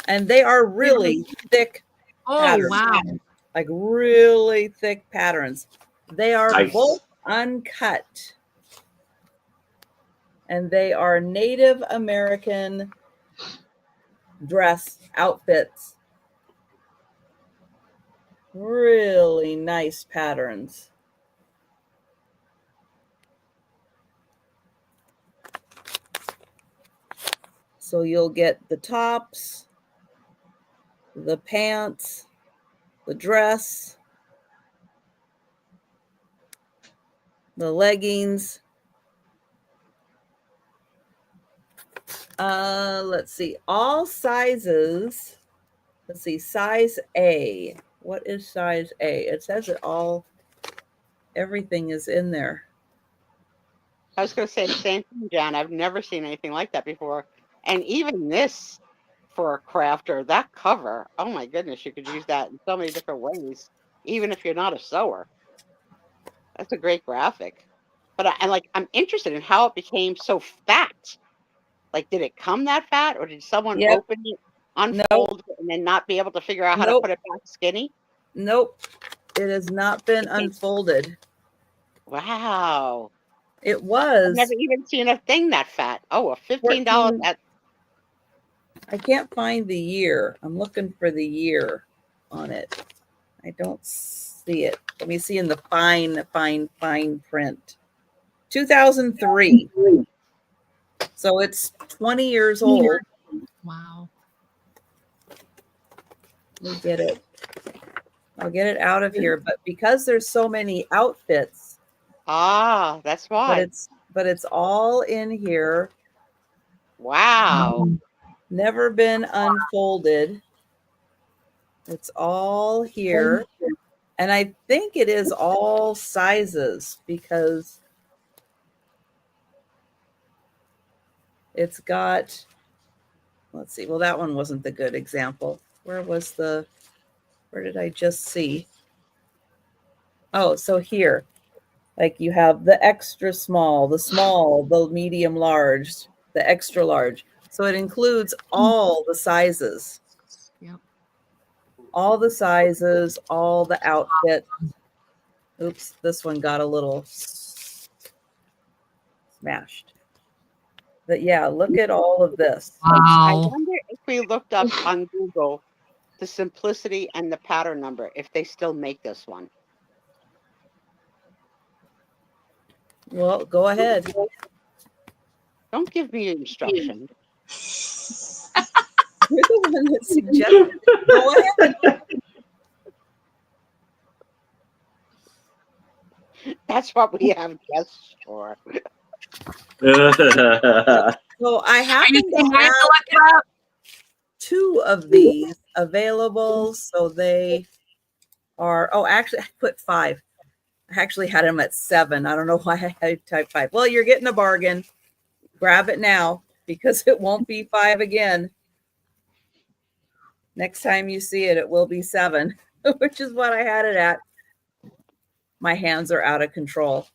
And they are really thick patterns. Wow. Like really thick patterns. They are nice. Both uncut. And they are Native American dress outfits. Really nice patterns. So you'll get the tops, the pants, the dress, the leggings. Let's see, all sizes. Let's see, size A. What is size A? It says it all, everything is in there. I was going to say the same thing, Jan. I've never seen anything like that before. And even this for a crafter, that cover, oh my goodness, you could use that in so many different ways, even if you're not a sewer. That's a great graphic. But I'm interested in how it became so fat. Like, did it come that fat, or did someone open it, unfold it, and then not be able to figure out how to put it back skinny? Nope. It has not been unfolded. Wow. It was. I've never even seen a thing that fat. Oh, a $15 at. I can't find the year. I'm looking for the year on it. I don't see it. Let me see in the fine print. 2003. So it's 20 years old. Wow. Let me get it. I'll get it out of here. But because there's so many outfits. That's why. But it's all in here. Wow. Never been unfolded. It's all here. And I think it is all sizes because it's got, let's see. Well, that one wasn't the good example. Where did I just see? Oh, so here, like you have the extra small, the medium large, the extra large. So it includes all the sizes. Yep. All the sizes, all the outfits. Oops, this one got a little smashed. But yeah, look at all of this. Wow. I wonder if we looked up on Google the simplicity and the pattern number, if they still make this one. Well, go ahead. Don't give me instruction. You're the one that suggested it. Go ahead. That's what we have guests for. So I Are you happen saying to I have to have look it up? 2 of these available. So they are, oh, actually, I put 5. I actually had them at 7. I don't know why I typed 5. Well, you're getting a bargain. Grab it now because it won't be 5 again. Next time you see it, it will be 7, which is what I had it at. My hands are out of control.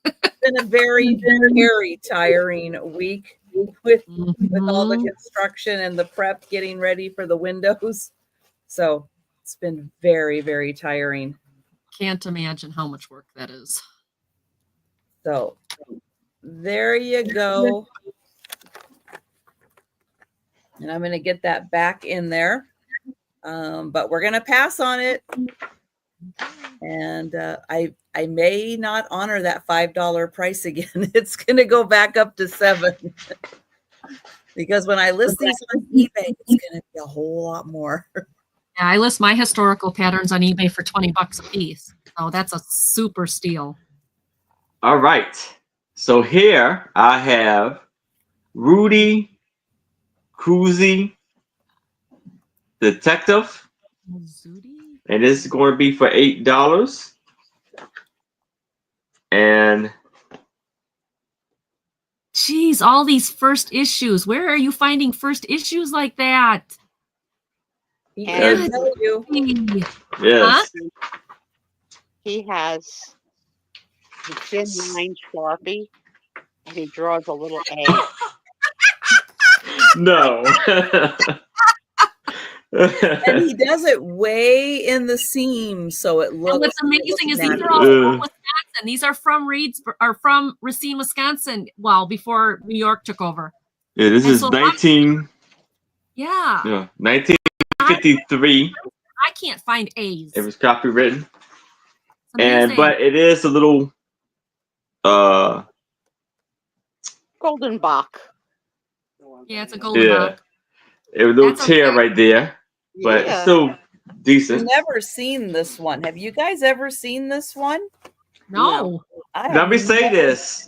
It's been a very, very tiring week with all the construction and the prep getting ready for the windows. So it's been very, very tiring. Can't imagine how much work that is. So there you go. And I'm going to get that back in there. But we're going to pass on it. And I may not honor that $5 price again. It's going to go back up to 7. Because when I list these on eBay, it's going to be a whole lot more. Yeah, I list my historical patterns on eBay for $20 a piece. So that's a super steal. All right. So here I have Rudy Cruzy Detective. And this is going to be for $8. And geez, all these first issues. Where are you finding first issues like that? He can tell you. yes. Huh? He has the thin line Sharpie, and he draws a little A. No. And he does it way in the seam, so it looks. And what's amazing is these are all from Wisconsin. These are from Racine, Wisconsin. Well, before New York took over. Yeah, this is 1953. I can't find A's. It was copywritten, but it is a little golden Bach. Yeah, it's a golden Bach. It was a little tear right there, but it's still decent. I've never seen this one. Have you guys ever seen this one? No. Let me say this.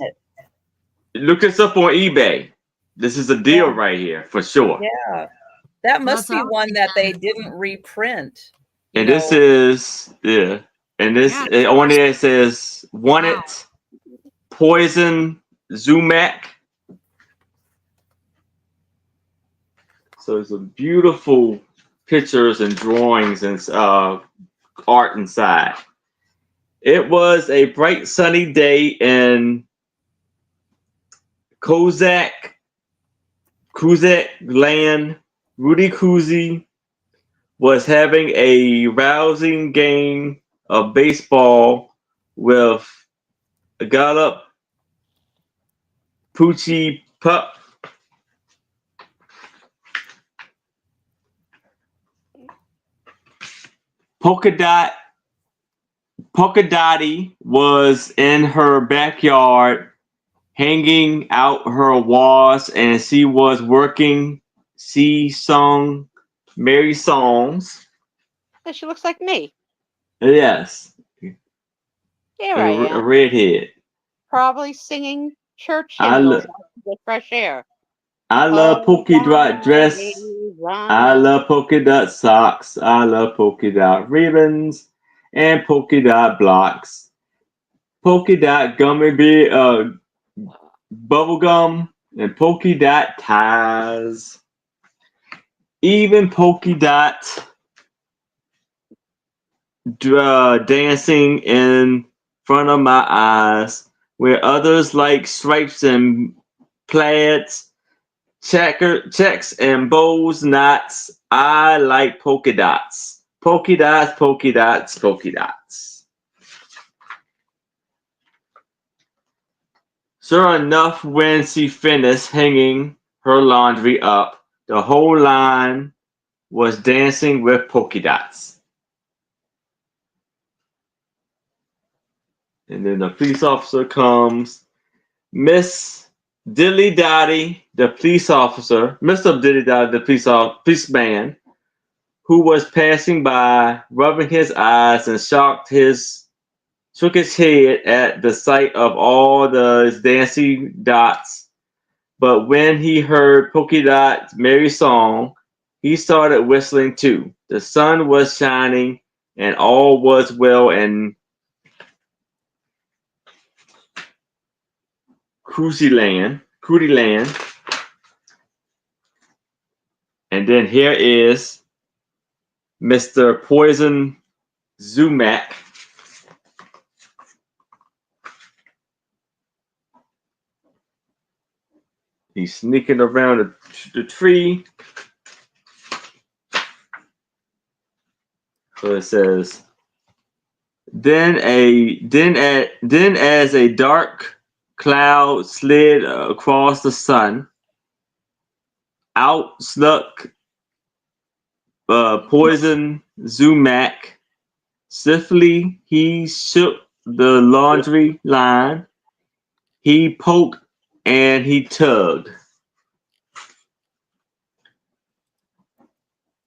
Look this up on eBay. This is a deal right here for sure. Yeah. That must be one that they didn't reprint. And this is, and this on there it says wanted poison Zumac. So it's a beautiful pictures and drawings and art inside. It was a bright sunny day in Kozak land. Rudy Cruzy was having a rousing game of baseball with Gallup Poochie Pup. Polka Dottie was in her backyard hanging out her walls, and she was working. She sung merry songs. And she looks like me. Yes. Here I am. A redhead. Probably singing church hymns with fresh air. I love polka dot dress. I love polka dot socks. I love polka dot ribbons and polka dot blocks. Polka dot gummy bear, bubble gum and polka dot ties. Even polka dot dancing in front of my eyes, where others like stripes and plaids. Checks and bows, knots. I like polka dots. Polka dots, polka dots, polka dots. Sure enough, when she finished hanging her laundry up, the whole line was dancing with polka dots. And then the police officer comes. Miss Dilly Dotty, the police officer, Mr. Dilly Dotty, the policeman, who was passing by, rubbing his eyes and shook his head at the sight of all the dancing dots. But when he heard Polka Dot's merry song, he started whistling too. The sun was shining, and all was well in Cruisy Land. And then here is Mr. Poison Zumac. He's sneaking around the tree. So it says, then as a dark cloud slid across the sun, out snuck Poison Zumac. Swiftly he shook the laundry line. He poked and he tugged.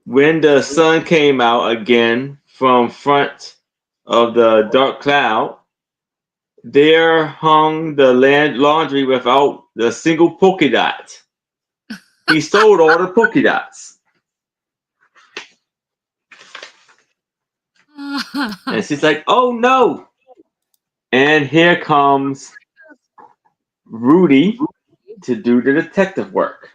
When the sun came out again from front of the dark cloud, there hung the laundry without a single polka dot. He stole all the polka dots. And she's like, oh no. And here comes Rudy to do the detective work.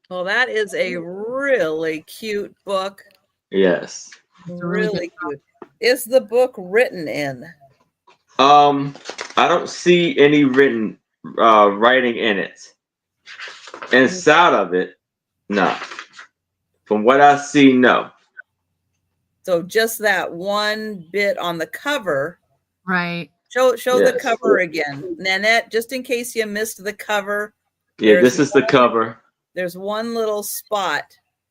Well, that is a really cute book. Yes. Really cute. Is the book written in? I don't see any written writing in it. Inside of it, no. From what I see, no. So just that one bit on the cover. Right. Show the cover again, Nanette, just in case you missed the cover. Yeah, this is the cover. There's one little spot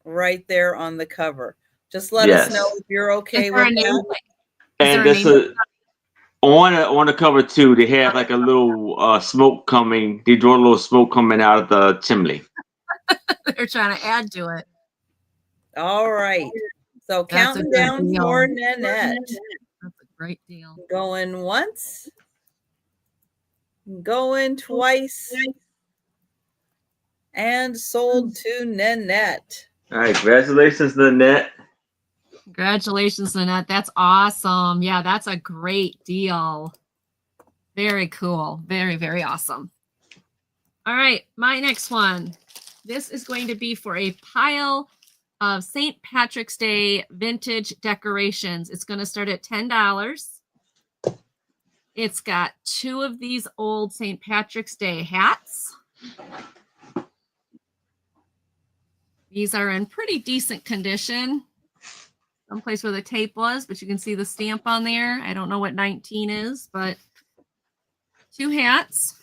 right there on the cover. Just let us know if you're okay with that. And this is on the cover too. They have like a little smoke coming. They draw a little smoke coming out of the chimney. They're trying to add to it. All right. So counting down for Nanette. That's a great deal. Going once. Going twice. And sold to Nanette. All right. Congratulations, Nanette. Congratulations, Nanette. That's awesome. Yeah, that's a great deal. Very cool. Very, very awesome. All right. My next one. This is going to be for a pile of St. Patrick's Day vintage decorations. It's going to start at $10. It's got 2 of these old St. Patrick's Day hats. These are in pretty decent condition. Someplace where the tape was, but you can see the stamp on there. I don't know what 19 is, but 2 hats.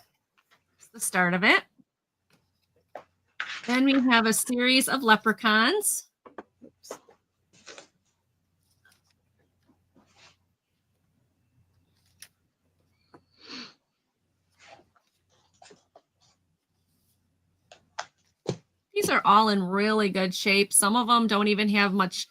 That's the start of it. Then we have a series of leprechauns. These are all in really good shape. Some of them don't even have much.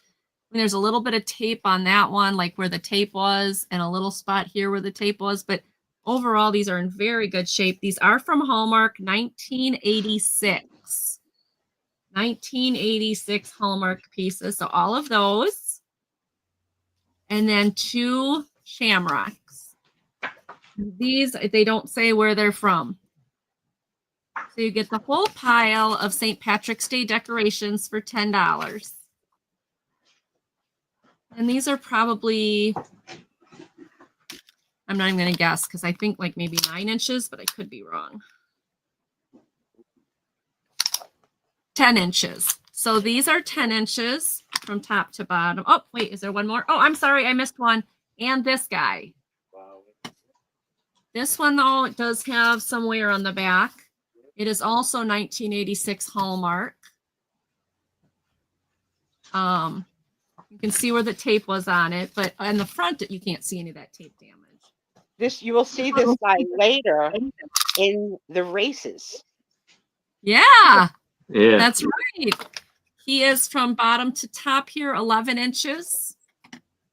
I mean, there's a little bit of tape on that one, like where the tape was, and a little spot here where the tape was. But overall, these are in very good shape. These are from Hallmark, 1986. 1986 Hallmark pieces. So all of those. And then 2 shamrocks. These, they don't say where they're from. So you get the whole pile of St. Patrick's Day decorations for $10. And these are probably, I'm not even going to guess because I think like maybe 9 inches, but I could be wrong. 10 inches. So these are 10 inches from top to bottom. Oh, wait, is there one more? Oh, I'm sorry, I missed one. And this guy. Wow. This one, though, it does have some wear on the back. It is also 1986 Hallmark. You can see where the tape was on it, but on the front, you can't see any of that tape damage. You will see this guy later in the races. Yeah. Yeah. That's right. He is from bottom to top here, 11 inches.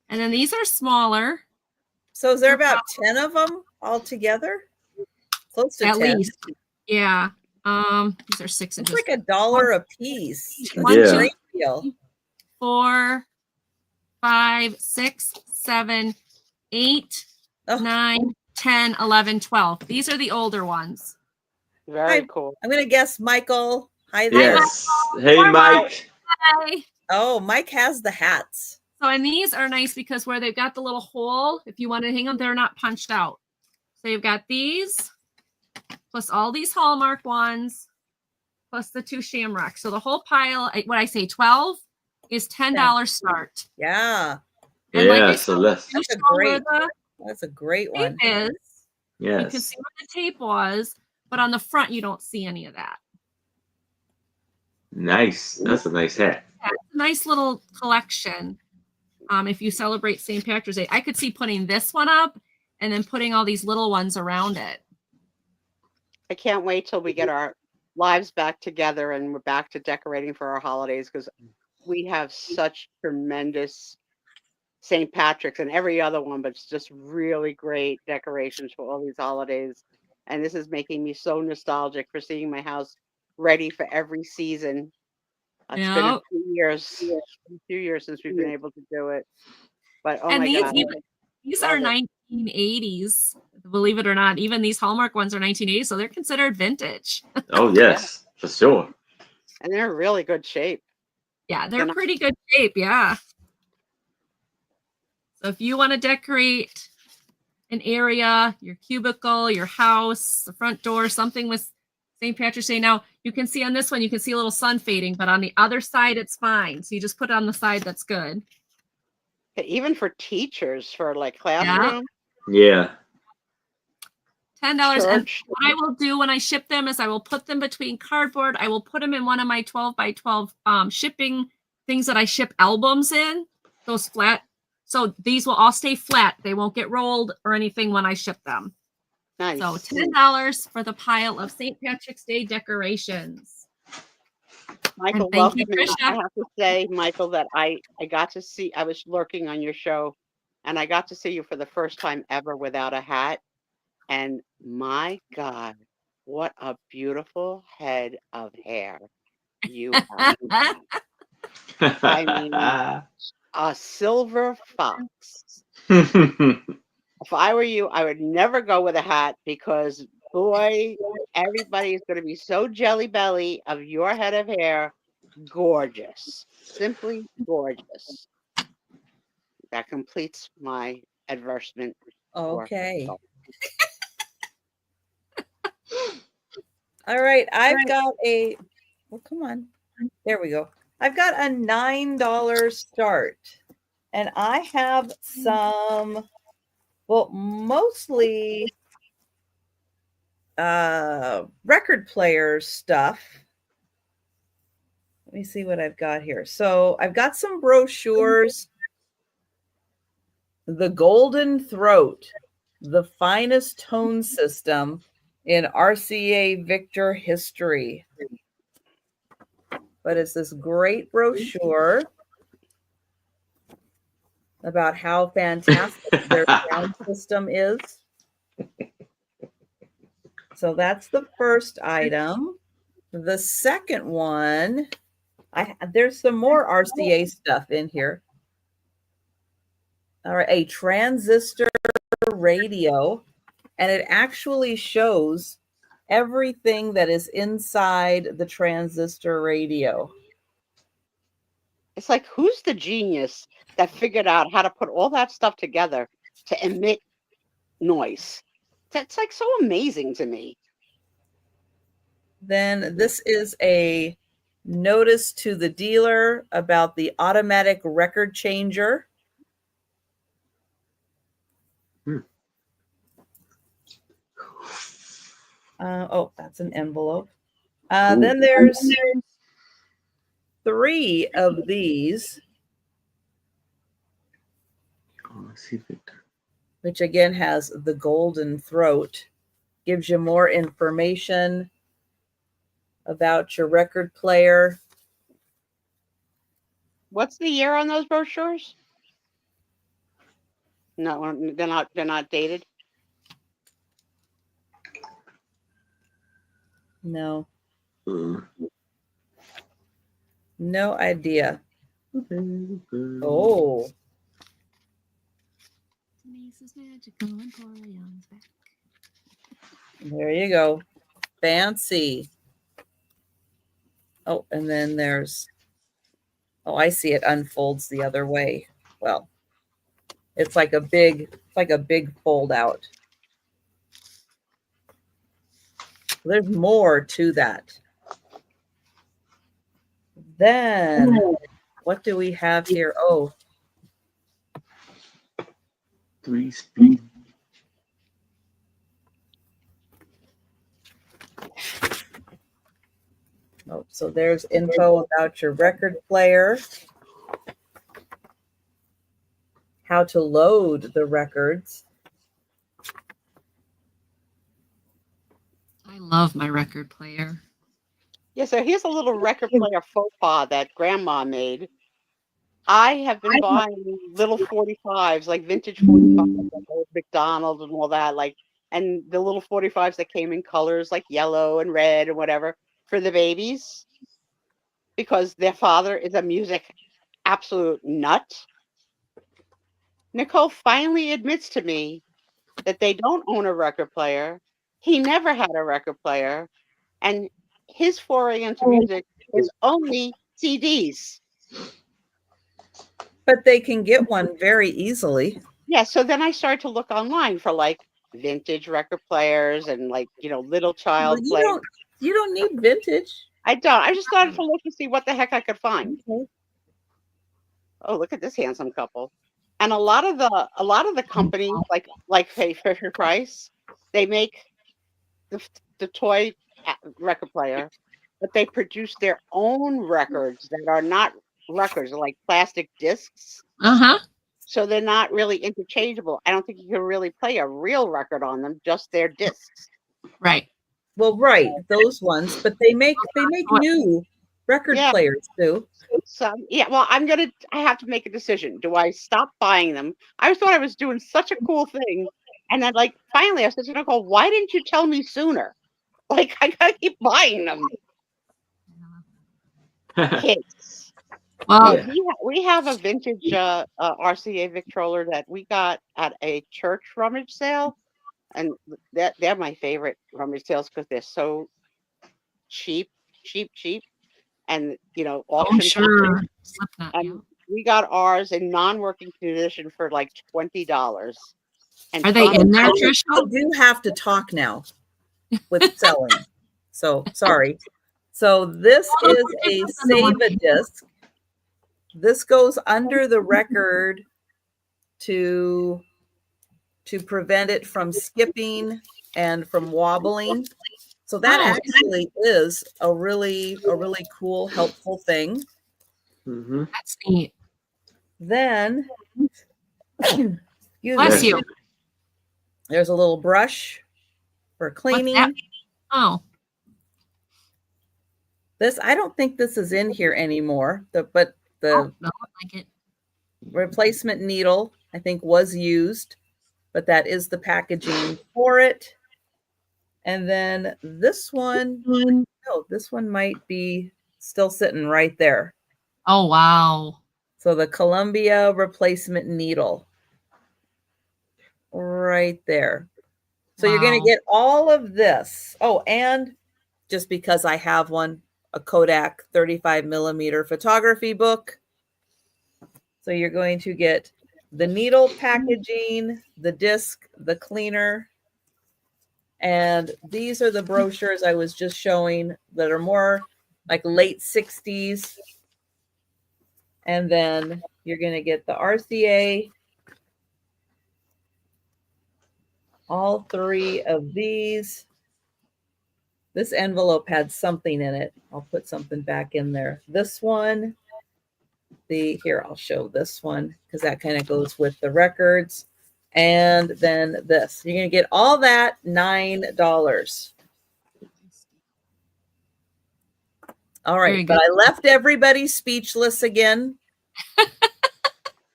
And then these are smaller. So is there about 10 of them altogether? Close to At 10. least. Yeah. These are 6 inches. It's like $1 a piece. That's One, a two, great deal. 4, 5, 6, 7, 8, 9, 10, 11, 12. These are the older ones. Very cool. I'm going to guess Michael. Hi there. Yes. Hey, Mike. Hi. Oh, Mike has the hats. So, and these are nice because where they've got the little hole, if you want to hang them, they're not punched out. So you've got these, plus all these Hallmark ones, plus the 2 Shamrock. So the whole pile, what I say, 12 is $10 start. Yeah. And yeah, like so that's a great one. Yes. Yes. You can see where the tape was, but on the front, you don't see any of that. Nice. That's a nice hat. Yeah, it's a nice little collection. If you celebrate St. Patrick's Day, I could see putting this one up and then putting all these little ones around it. I can't wait till we get our lives back together and we're back to decorating for our holidays, because we have such tremendous St. Patrick's and every other one, but it's just really great decorations for all these holidays. And this is making me so nostalgic for seeing my house ready for every season. It's been a few years since we've been able to do it. But oh my God. These are 1980s, believe it or not. Even these Hallmark ones are 1980s, so they're considered vintage. Oh, yes, for sure. And they're in really good shape. Yeah, they're pretty good shape, yeah. So if you want to decorate an area, your cubicle, your house, the front door, something with St. Patrick's Day. Now, you can see on this one, you can see a little sun fading, but on the other side, it's fine. So you just put it on the side that's good. Even for teachers, for like classroom. Yeah. $10. And what I will do when I ship them is I will put them between cardboard. I will put them in one of my 12 by 12 shipping things that I ship albums in, those flat. So these will all stay flat. They won't get rolled or anything when I ship them. Nice. So $10 for the pile of St. Patrick's Day decorations. Michael, welcome. I have to say, Michael, that I got to see, I was lurking on your show and I got to see you for the first time ever without a hat. And my God, what a beautiful head of hair you have. I mean, a silver fox. If I were you, I would never go with a hat because, boy, everybody is going to be so jelly belly of your head of hair. Gorgeous. Simply gorgeous. That completes my advertisement. Okay. All right. I've got a, well, come on. There we go. I've got a $9 start. And I have some, well, mostly record player stuff. Let me see what I've got here. So I've got some brochures. The Golden Throat, the finest tone system in RCA Victor history. But it's this great brochure about how fantastic their sound system is. So that's the first item. The second one, there's some more RCA stuff in here. All right, a transistor radio, and it actually shows everything that is inside the transistor radio. It's like, who's the genius that figured out how to put all that stuff together to emit noise? That's like so amazing to me. Then this is a notice to the dealer about the automatic record changer. Oh, that's an envelope. Then there's 3 of these, which again has the golden throat, gives you more information about your record player. What's the year on those brochures? No, they're not dated. No. No idea. Oh. There you go. Fancy. Oh, and then there's, oh, I see it unfolds the other way. Well, it's like a big fold out. There's more to that. Then what do we have here? Oh, 3 speed. Oh, so there's info about your record player, how to load the records. I love my record player. Yeah, so here's a little record player faux pas that Grandma made. I have been buying little 45s, like vintage 45s, like old McDonald's and all that, like, and the little 45s that came in colors like yellow and red and whatever for the babies, because their father is a music absolute nut. Nicole finally admits to me that they don't own a record player. He never had a record player, and his foray into music is only CDs. But they can get one very easily. Yeah, so then I started to look online for like vintage record players and like, you know, little child players. You don't need vintage. I don't. I just started to look to see what the heck I could find. Okay. Oh, look at this handsome couple. And a lot of the companies like Fisher Price, they make the toy record player, but they produce their own records that are not records, like plastic discs. Uh-huh. So they're not really interchangeable. I don't think you can really play a real record on them, just their discs. Right. Well, right, those ones, but they make new record players too. So yeah, well, I have to make a decision. Do I stop buying them? I thought I was doing such a cool thing, and then like finally I said to Nicole, "Why didn't you tell me sooner? Like I gotta keep buying them." Kids. Well, we have a vintage RCA Victrola that we got at a church rummage sale, and they're my favorite rummage sales because they're so cheap, and you know, auction. Oh, sure. And we got ours in non-working condition for like $20. And are they in there, Trisha? I do have to talk now with selling. So sorry. So this is a save a disc. This goes under the record to prevent it from skipping and from wobbling. So that actually is a really cool, helpful thing. Mm-hmm. That's neat. Then, bless you. There's a little brush for cleaning. Oh. This, I don't think this is in here anymore. But the replacement needle, I think, was used, but that is the packaging for it. And then this one, no, this one might be still sitting right there. Oh, wow. So the Columbia replacement needle right there. So you're going to get all of this. Oh, and just because I have one, a Kodak 35 millimeter photography book. So you're going to get the needle packaging, the disc, the cleaner. And these are the brochures I was just showing that are more like late 60s. And then you're going to get the RCA. All 3 of these. This envelope had something in it. I'll put something back in there. This one, here, I'll show this one because that kind of goes with the records. And then this. You're going to get all that $9. All right, but I left everybody speechless again.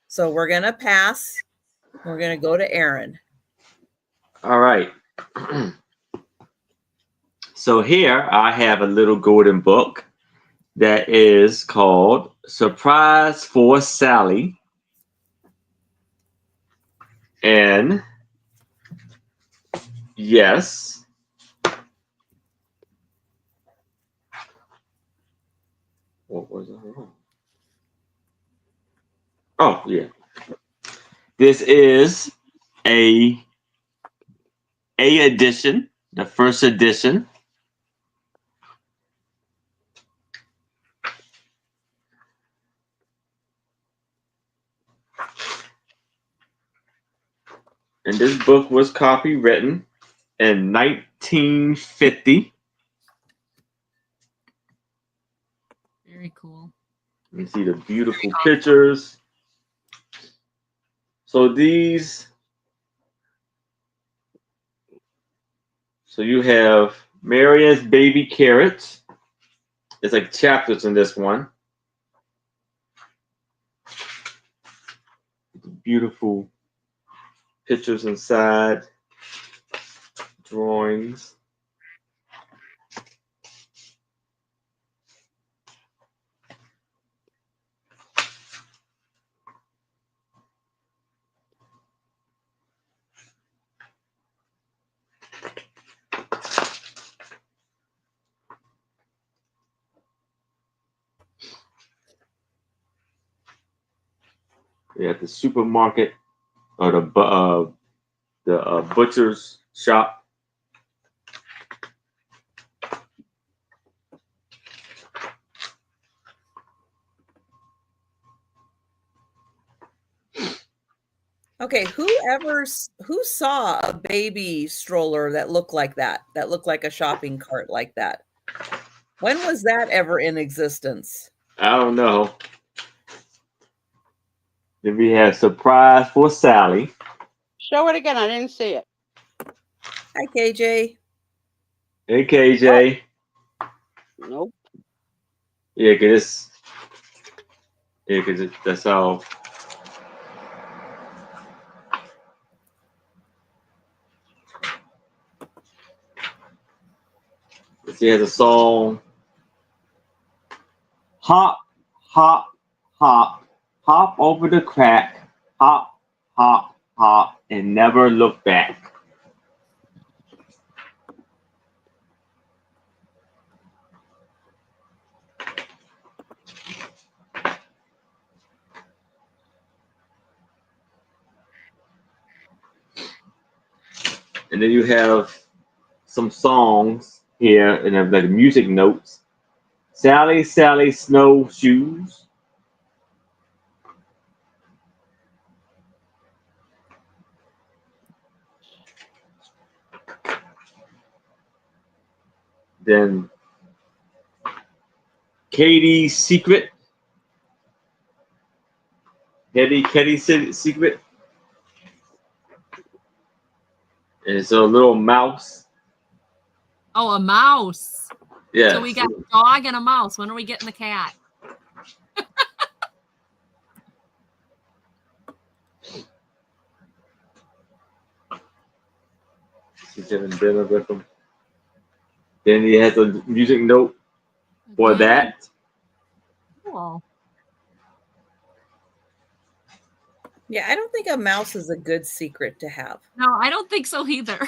So we're going to pass. We're going to go to Aaron. All right. So here I have a little golden book that is called Surprise for Sally. And yes, what was it? Oh, yeah. This is a edition, the first edition. And this book was copywritten in 1950. Very cool. You see the beautiful pictures. So you have Marion's baby carrots. It's like chapters in this one. Beautiful pictures inside, drawings. At the supermarket or the butcher's shop. Okay, who saw a baby stroller that looked like that? That looked like a shopping cart like that? When was that ever in existence? I don't know. Then we have Surprise for Sally. Show it again. I didn't see it. Hi, KJ. Hey, KJ. Oh. Nope. Yeah, cause that's how. She has a song. Hop, hop, hop, hop over the crack. Hop, hop, hop, and never look back. And then you have some songs here and have like music notes. Sally, Sally, snowshoes. Then Katie's Secret. Katie's Secret. And it's a little mouse. Oh, a mouse. Yeah. So we got a dog and a mouse. When are we getting the cat? She's having dinner with him. Then he has a music note for that. Cool. Yeah, I don't think a mouse is a good secret to have. No, I don't think so either.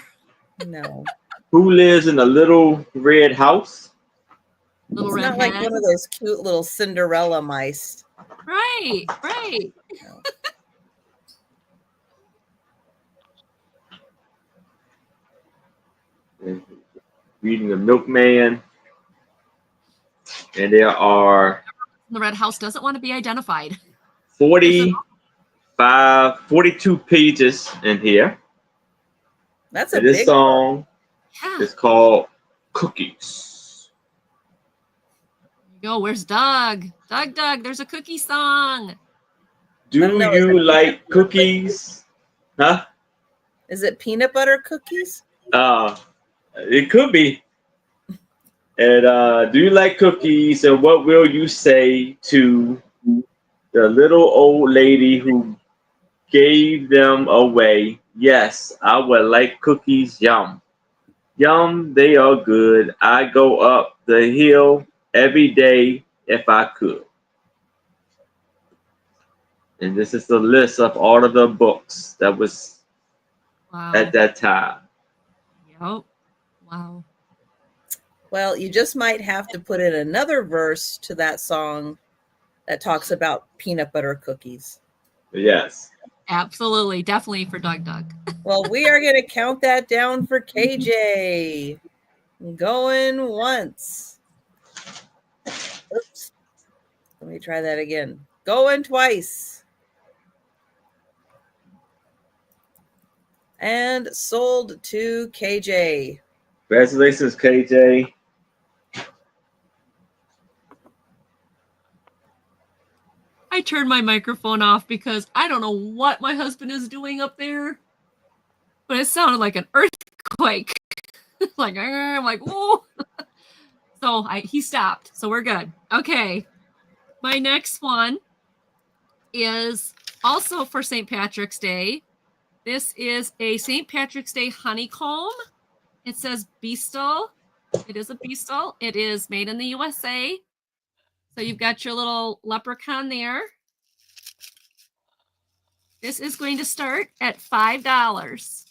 No. Who lives in a little red house? Little it's red not like head. one of those cute little Cinderella mice. Right, right. Reading the Milkman. And there are The red house doesn't want to be identified. 42 pages in here. That's a and this big song yeah. is called cookies. Yo, where's Doug? Doug, there's a cookie song. Do you like cookies? Huh? Is it peanut butter cookies? It could be. And do you like cookies? And what will you say to the little old lady who gave them away? Yes, I would like cookies. Yum. Yum, they are good. I go up the hill every day if I could. And this is the list of all of the books that was at that time. Yep. Wow. Well, you just might have to put in another verse to that song that talks about peanut butter cookies. Yes. Absolutely. Definitely for Doug. Well, we are going to count that down for KJ. Going once. Oops. Let me try that again. Going twice. And sold to KJ. Congratulations, KJ. I turned my microphone off because I don't know what my husband is doing up there, but it sounded like an earthquake. I'm like, whoa. So he stopped. So we're good. Okay. My next one is also for St. Patrick's Day. This is a St. Patrick's Day honeycomb. It says Beastal. It is a Beastal. It is made in the USA. So you've got your little leprechaun there. This is going to start at $5.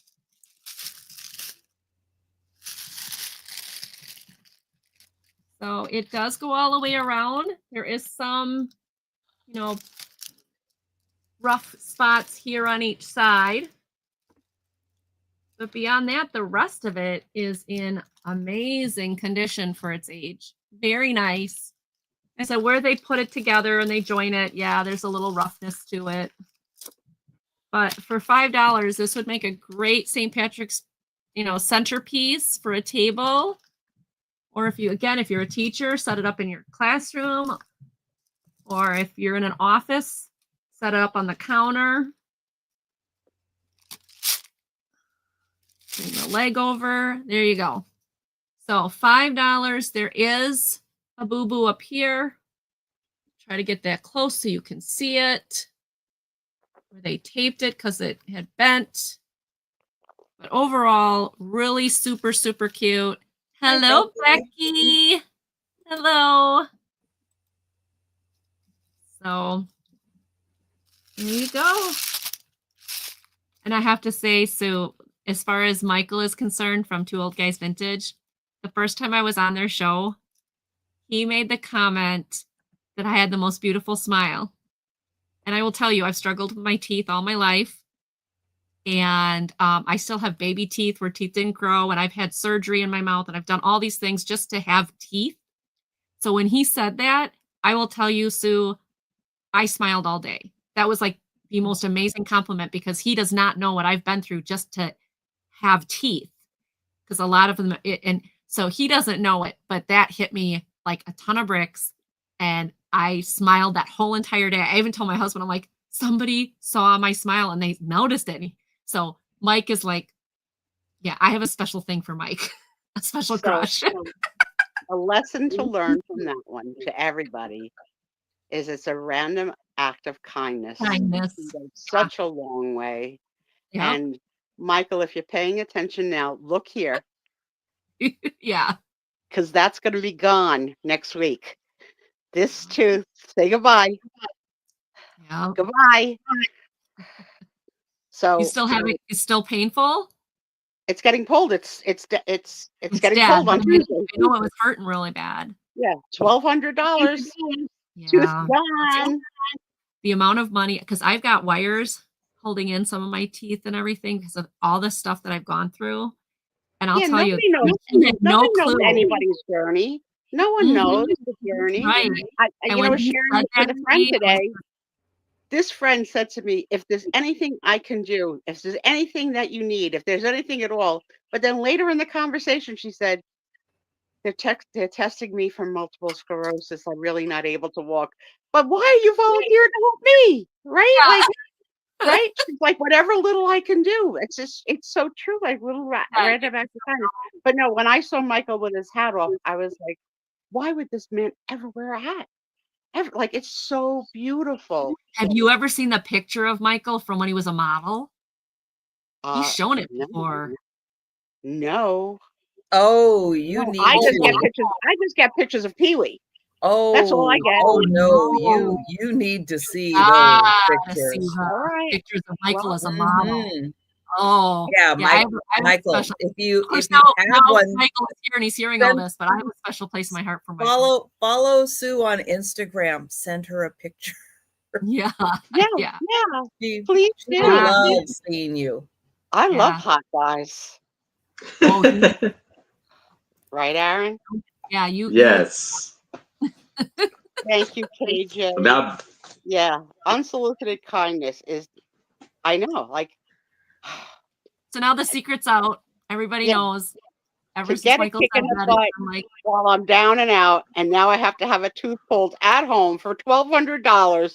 So it does go all the way around. There is some, rough spots here on each side. But beyond that, the rest of it is in amazing condition for its age. Very nice. And so where they put it together and they join it, yeah, there's a little roughness to it. But for $5, this would make a great St. Patrick's, centerpiece for a table. Or if you're a teacher, set it up in your classroom. Or if you're in an office, set it up on the counter. Bring the leg over. There you go. So $5. There is a boo-boo up here. Try to get that close so you can see it. Where they taped it because it had bent. But overall, really super, super cute. Hello, Becky. Hello. So there you go. And I have to say, Sue, as far as Michael is concerned from Two Old Guys Vintage, the first time I was on their show, he made the comment that I had the most beautiful smile. And I will tell you, I've struggled with my teeth all my life. And I still have baby teeth where teeth didn't grow. And I've had surgery in my mouth. And I've done all these things just to have teeth. So when he said that, I will tell you, Sue, I smiled all day. That was like the most amazing compliment because he does not know what I've been through just to have teeth. Because a lot of them, and so he doesn't know it, but that hit me like a ton of bricks. And I smiled that whole entire day. I even told my husband, I'm like, somebody saw my smile and they noticed it. So Mike is like, yeah, I have a special thing for Mike, a special crush. A lesson to learn from that one to everybody is it's a random act of kindness. Kindness. Such a long way. Yep. And Michael, if you're paying attention now, look here. Yeah. Because that's going to be gone next week. This tooth, say goodbye. Yeah. Goodbye. So it's still painful. It's getting pulled. It's getting dead. pulled on Tuesday. I know it was hurting really bad. Yeah, $1,200. Yeah. Gone. The amount of money, because I've got wires holding in some of my teeth and everything because of all the stuff that I've gone through. And I'll tell you, nobody knows anybody's journey. No one knows the journey. Right. I was sharing with a friend today. This friend said to me, if there's anything I can do, if there's anything that you need, if there's anything at all. But then later in the conversation, she said, they're testing me for multiple sclerosis. I'm really not able to walk. But why are you volunteering to help me? Right? Yeah. Like, right? She's like, whatever little I can do. It's just, it's so true. Like little random acts of kindness. But no, when I saw Michael with his hat off, I was like, why would this man ever wear a hat? Ever? Like, it's so beautiful. Have you ever seen the picture of Michael from when he was a model? He's shown it No. before. No. Oh, you No, need I just get to. pictures. I just get pictures of Pee-wee. Oh, That's all I get. oh no, no. you need to see those To see pictures. the All right. pictures of Michael Well, as a model. Mhm. Oh, Yeah, I have Michael, special, if you now have one, Michael is here and he's hearing all this, but I have a special place in my heart for Michael. follow Sue on Instagram. Send her a picture. Yeah. yeah. She Please do. loves seeing you. I love hot guys. Oh, Right, Aaron? yeah, you. Yes. Thank you, KJ. Now, Yeah, unsolicited kindness is, I know, like, So now the secret's out. Everybody Yeah. knows. Ever to since get a Michael kick said in the that, butt I'm like, while I'm down and out, and now I have to have a tooth pulled at home for $1,200,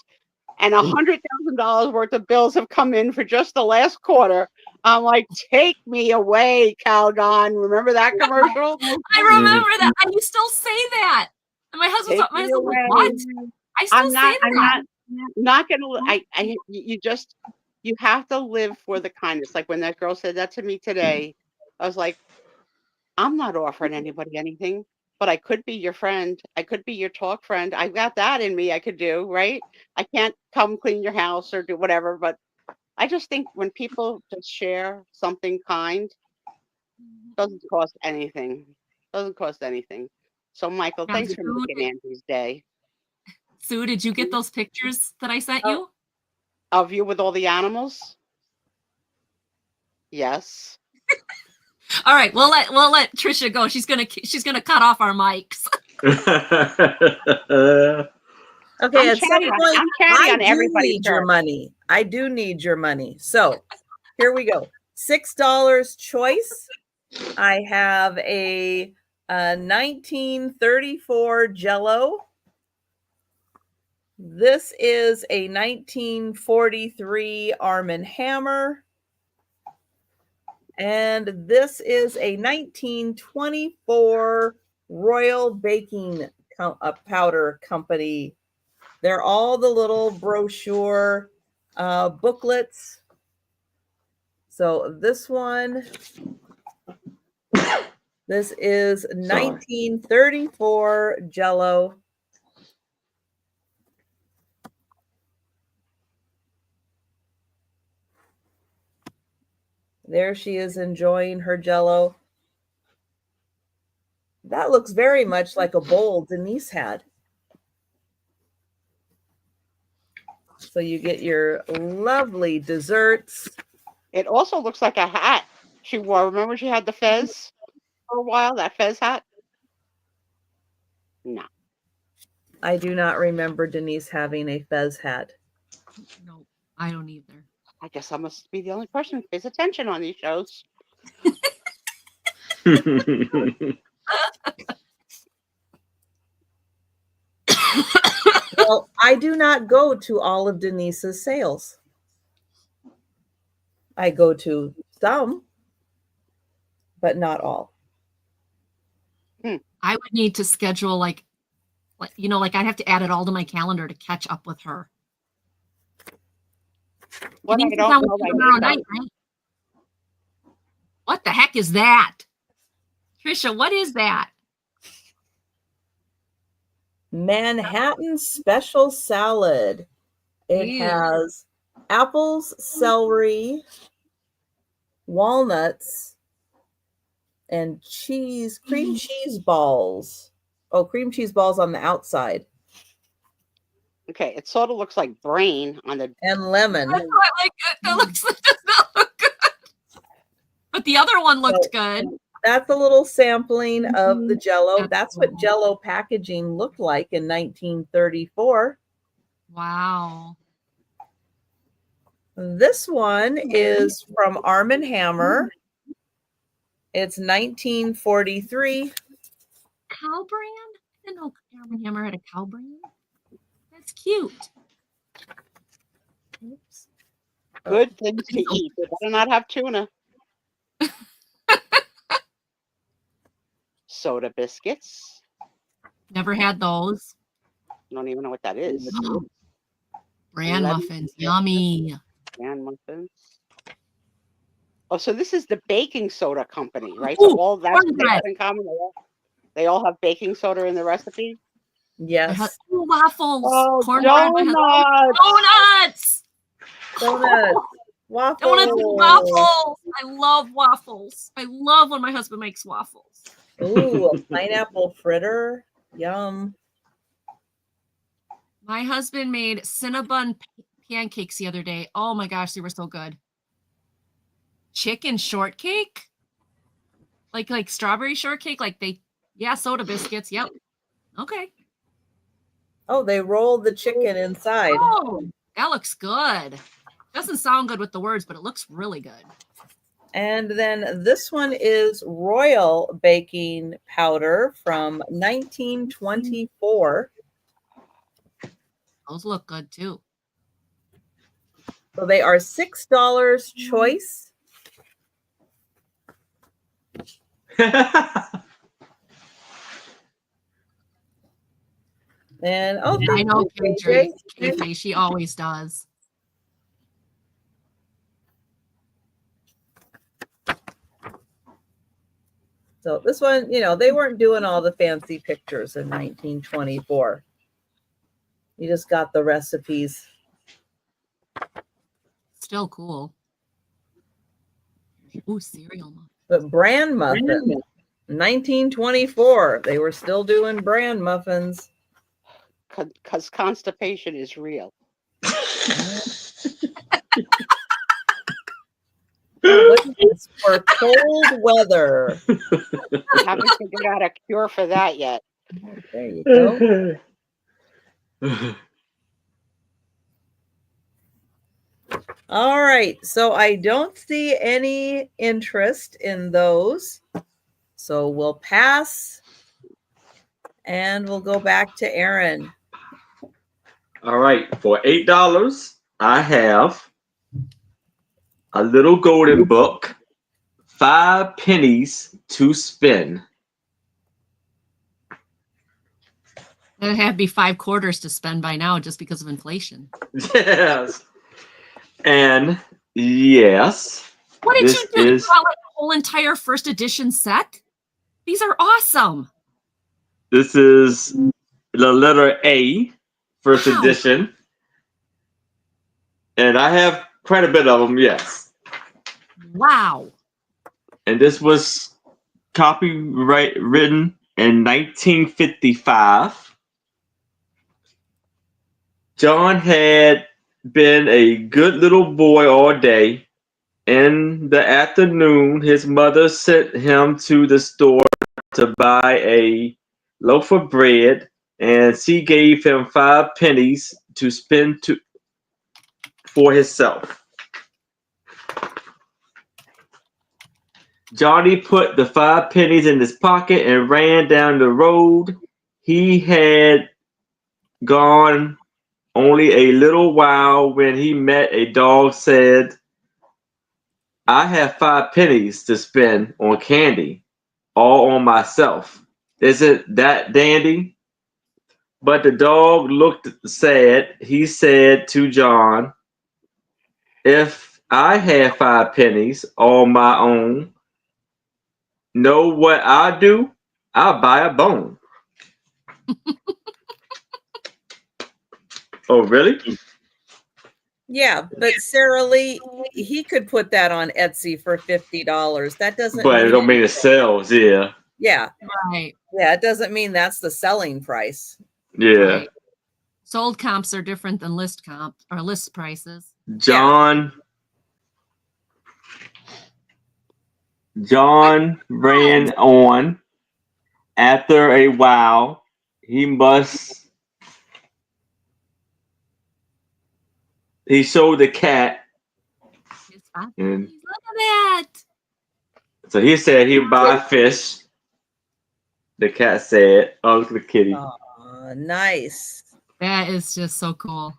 and $100,000 worth of bills have come in for just the last quarter. I'm like, take me away, Calgon. Remember that commercial? I remember that. And you still say that. And my husband's Take me like, away. what? I still I'm not. say I'm that. not gonna. You just. You have to live for the kindness. Like when that girl said that to me today, I was like, I'm not offering anybody anything, but I could be your friend. I could be your talk friend. I've got that in me. I could do, right? I can't come clean your house or do whatever, but I just think when people just share something kind, doesn't cost anything. Doesn't cost anything. So, Michael, thanks for making Andrew's day. Sue, did you get those pictures that I sent you? Of you with all the animals? Yes. All right, we'll let Trisha go. She's gonna cut off our mics. Okay, at some point, I do need your money. I do need your money. So here we go. $6 choice. I have a 1934 Jello. This is a 1943 Arm & Hammer. And this is a 1924 Royal Baking Powder Company. They're all the little brochure booklets. So this one, this is 1934 Jello. There she is enjoying her Jello. That looks very much like a bowl Denise had. So you get your lovely desserts. It also looks like a hat she wore. Remember she had the fez for a while, that fez hat? No. I do not remember Denise having a fez hat. No, I don't either. I guess I must be the only person who pays attention on these shows. Well, I do not go to all of Denise's sales. I go to some, but not all. I would need to schedule like I'd have to add it all to my calendar to catch up with her. What I don't know tomorrow night, right? What the heck is that? Trisha, what is that? Manhattan special salad. It has apples, celery, walnuts, and cheese, cream cheese balls. Oh, cream cheese balls on the outside. Okay, it sort of looks like brain on the and lemon. That's what, like, that looks like does not look good. But the other one looked good. That's a little sampling of the Jello. That's what Jello packaging looked like in 1934. Wow. This one is from Arm & Hammer. It's 1943. Cow brand? I didn't know Arm & Hammer had a cow brand. That's cute. Oops. Good things to eat. They better not have tuna. Soda biscuits. Never had those. Don't even know what that is. Bran Lemon muffins. biscuits. Yummy. And muffins. Oh, so this is the baking soda company, right? So all that's what they have in common. They all have baking soda in the recipe. Yes. Waffles. Oh, Cornbread. donuts. Donuts. Waffles. Donuts and waffles. I love waffles. I love when my husband makes waffles. Ooh, a pineapple fritter. Yum. My husband made Cinnabon pancakes the other day. Oh my gosh, they were so good. Chicken shortcake? Like strawberry shortcake? Soda biscuits. Yep. Okay. Oh, they rolled the chicken inside. Oh, that looks good. Doesn't sound good with the words, but it looks really good. And then this one is Royal Baking Powder from 1924. Those look good too. So they are $6 choice. And I know KJ. She always does. So this one, they weren't doing all the fancy pictures in 1924. You just got the recipes. Still cool. Ooh, cereal muffin. But bran muffin, 1924. They were still doing bran muffins. Because constipation is real. What is this for cold weather? I haven't figured out a cure for that yet. There you go. All right. So I don't see any interest in those. So we'll pass. And we'll go back to Aaron. All right. For $8, I have a little golden book, 5 pennies to spin. That'd have to be 5 quarters to spend by now just because of inflation. Yes. And yes. What did you do? You bought like a whole entire first edition set? These are awesome. This is the letter A, first edition. And I have quite a bit of them, yes. Wow. And this was copyright written in 1955. John had been a good little boy all day. In the afternoon, his mother sent him to the store to buy a loaf of bread, and she gave him 5 pennies to spend for himself. Johnny put the 5 pennies in his pocket and ran down the road. He had gone only a little while when he met a dog said, "I have 5 pennies to spend on candy, all on myself. Isn't that dandy?" But the dog looked sad. He said to John, "If I had 5 pennies all my own, know what I'll do? I'll buy a bone." Oh, really? Yeah, but Sarah Lee, he could put that on Etsy for $50. That doesn't. But it don't mean it sells. Yeah. Yeah. Right. Yeah, it doesn't mean that's the selling price. Yeah. Right. Sold comps are different than list comps or list prices. John ran on. After a while, he showed the cat. And look at that. so he said he'd buy fish. The cat said, "Oh, look at the kitty." Oh, nice. That is just so cool.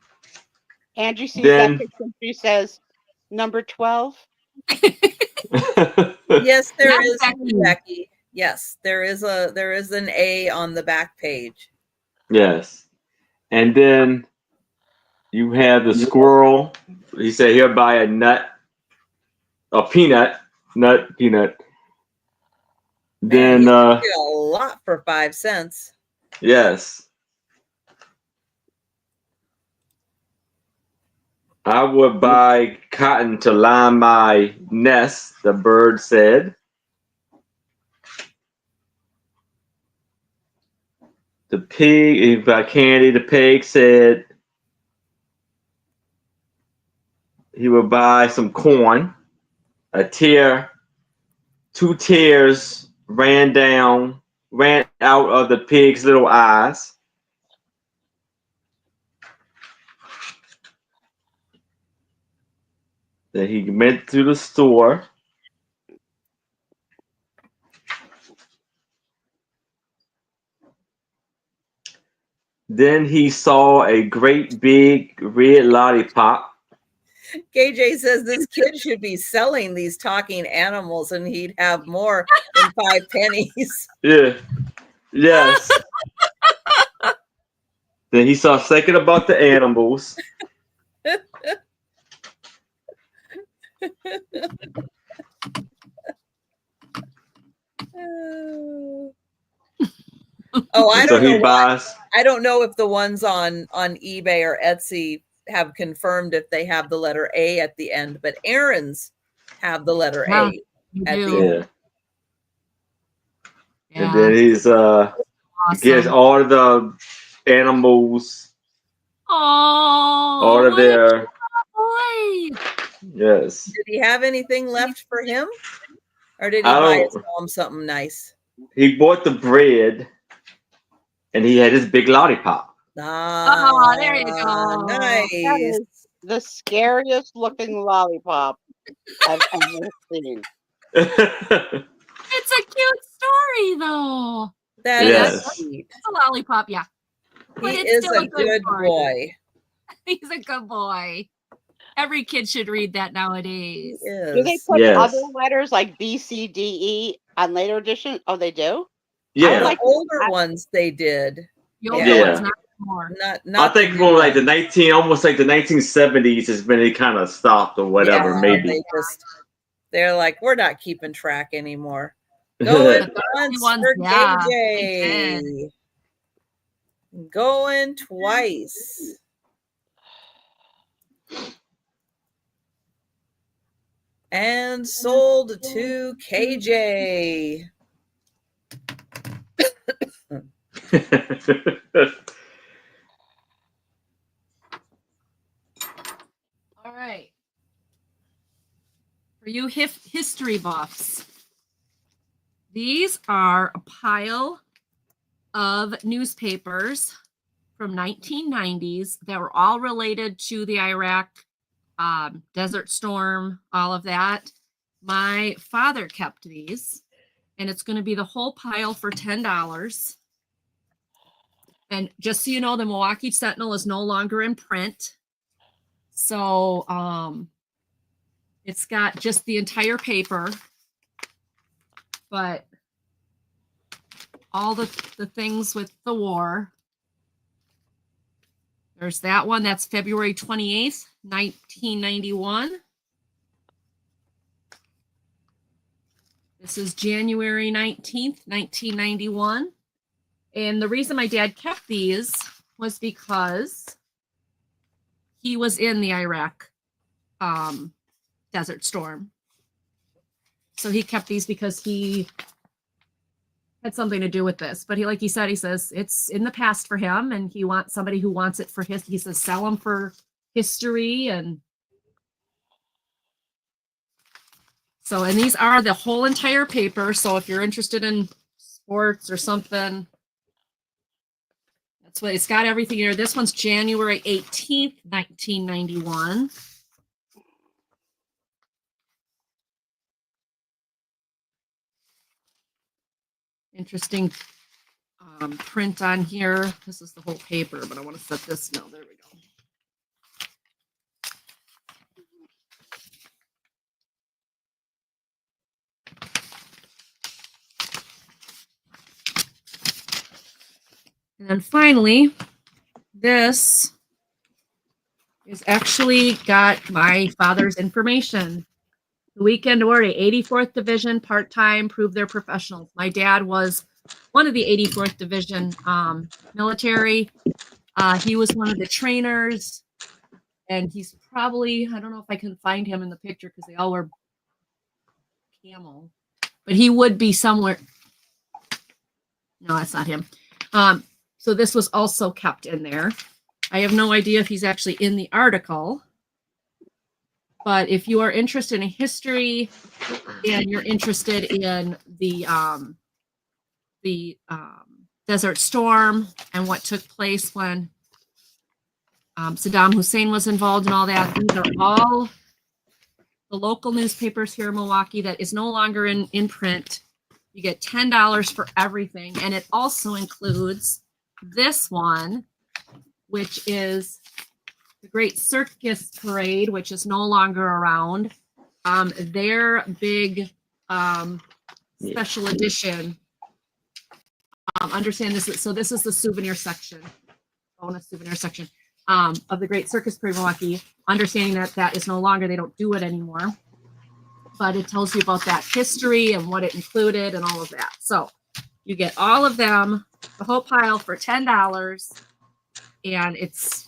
Angie sees that Then, picture. She says, "Number 12." Yes, there Yes, is, Becky. Becky. Yes, there is an A on the back page. yes, and then you have the squirrel. He said, "Here, buy a nut, a peanut, peanut." Man, Then, you can get a lot for 5 cents. yes, I would buy cotton to line my nest. The bird said. The pig, by candy. The pig said he would buy some corn. Two tears ran out of the pig's little eyes. Then he went to the store. Then he saw a great big red lollipop. KJ says this kid should be selling these talking animals and he'd have more than 5 pennies. Yeah. Yes. Then he saw second about the animals. Oh, I So don't he know. buys. I don't know if the ones on eBay or Etsy have confirmed if they have the letter A at the end, but Aaron's have the letter Yeah, A you at do. the end. Yeah. And then he's gets awesome. all of the animals, Oh, all of their. boy. Yes. Did he have anything left for him? Or did he I buy don't. his mom something nice? He bought the bread, and he had his big lollipop. Ah, Oh, there you go. nice. That is the scariest looking lollipop I've ever seen. It's a cute story, though. That Yes. is sweet. It's a lollipop, yeah. But He it's is still a good story. boy. He's a good boy. Every kid should read that nowadays. He Do they is. put Yes. other letters like B, C, D, E on later edition? Oh, they do? Yeah. The like- older ones they did. The older Yeah. ones, not anymore. Not I think the from new like the ones. almost like the 1970s is when it kind of stopped or whatever, Yeah, maybe. they're like, we're not keeping track anymore. But Going the early once ones, for yeah, KJ. Going twice. And sold to KJ. All right. For you history buffs, these are a pile of newspapers from 1990s that were all related to the Iraq Desert Storm, all of that. My father kept these, and it's going to be the whole pile for $10. And just so you know, the Milwaukee Sentinel is no longer in print. So it's got just the entire paper, but all the things with the war. There's that one. That's February 28th, 1991. This is January 19th, 1991. And the reason my dad kept these was because he was in the Iraq Desert Storm. So he kept these because he had something to do with this. But he says it's in the past for him, and he wants somebody who wants it for his. He says sell them for history, and so, and these are the whole entire paper. So if you're interested in sports or something, that's what it's got. Everything here. This one's January 18th, 1991. Interesting print on here. This is the whole paper, but I want to set this. No, there we go. And then finally, this is actually got my father's information. The weekend order, 84th Division, part-time, prove they're professionals. My dad was one of the 84th Division military. He was one of the trainers, and he's probably, I don't know if I can find him in the picture because they all were camel, but he would be somewhere. No, that's not him. So this was also kept in there. I have no idea if he's actually in the article, but if you are interested in history and you're interested in the Desert Storm and what took place when Saddam Hussein was involved and all that, these are all the local newspapers here in Milwaukee that is no longer in print. You get $10 for everything, and it also includes this one, which is the Great Circus Parade, which is no longer around. Their big special edition. Understand this. So this is the souvenir section, bonus souvenir section of the Great Circus Parade Milwaukee. Understanding that that is no longer, they don't do it anymore. But it tells you about that history and what it included and all of that. So you get all of them, the whole pile for $10. And it's,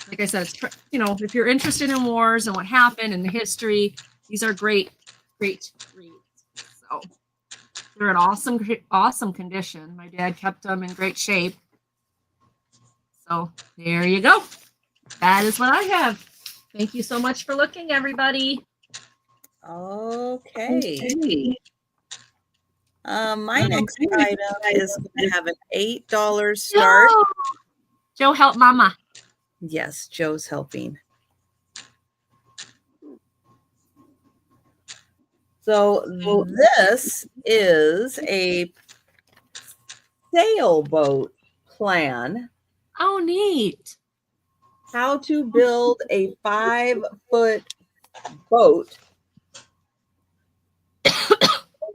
like I said, it's, you know, if you're interested in wars and what happened and the history, these are great, great reads. So they're in awesome condition. My dad kept them in great shape. So there you go. That is what I have. Thank you so much for looking, everybody. Okay. My next item is going to have an $8 start. Joe, help Mama. Yes, Joe's helping. So this is a sailboat plan. Oh, neat. How to build a 5-foot boat.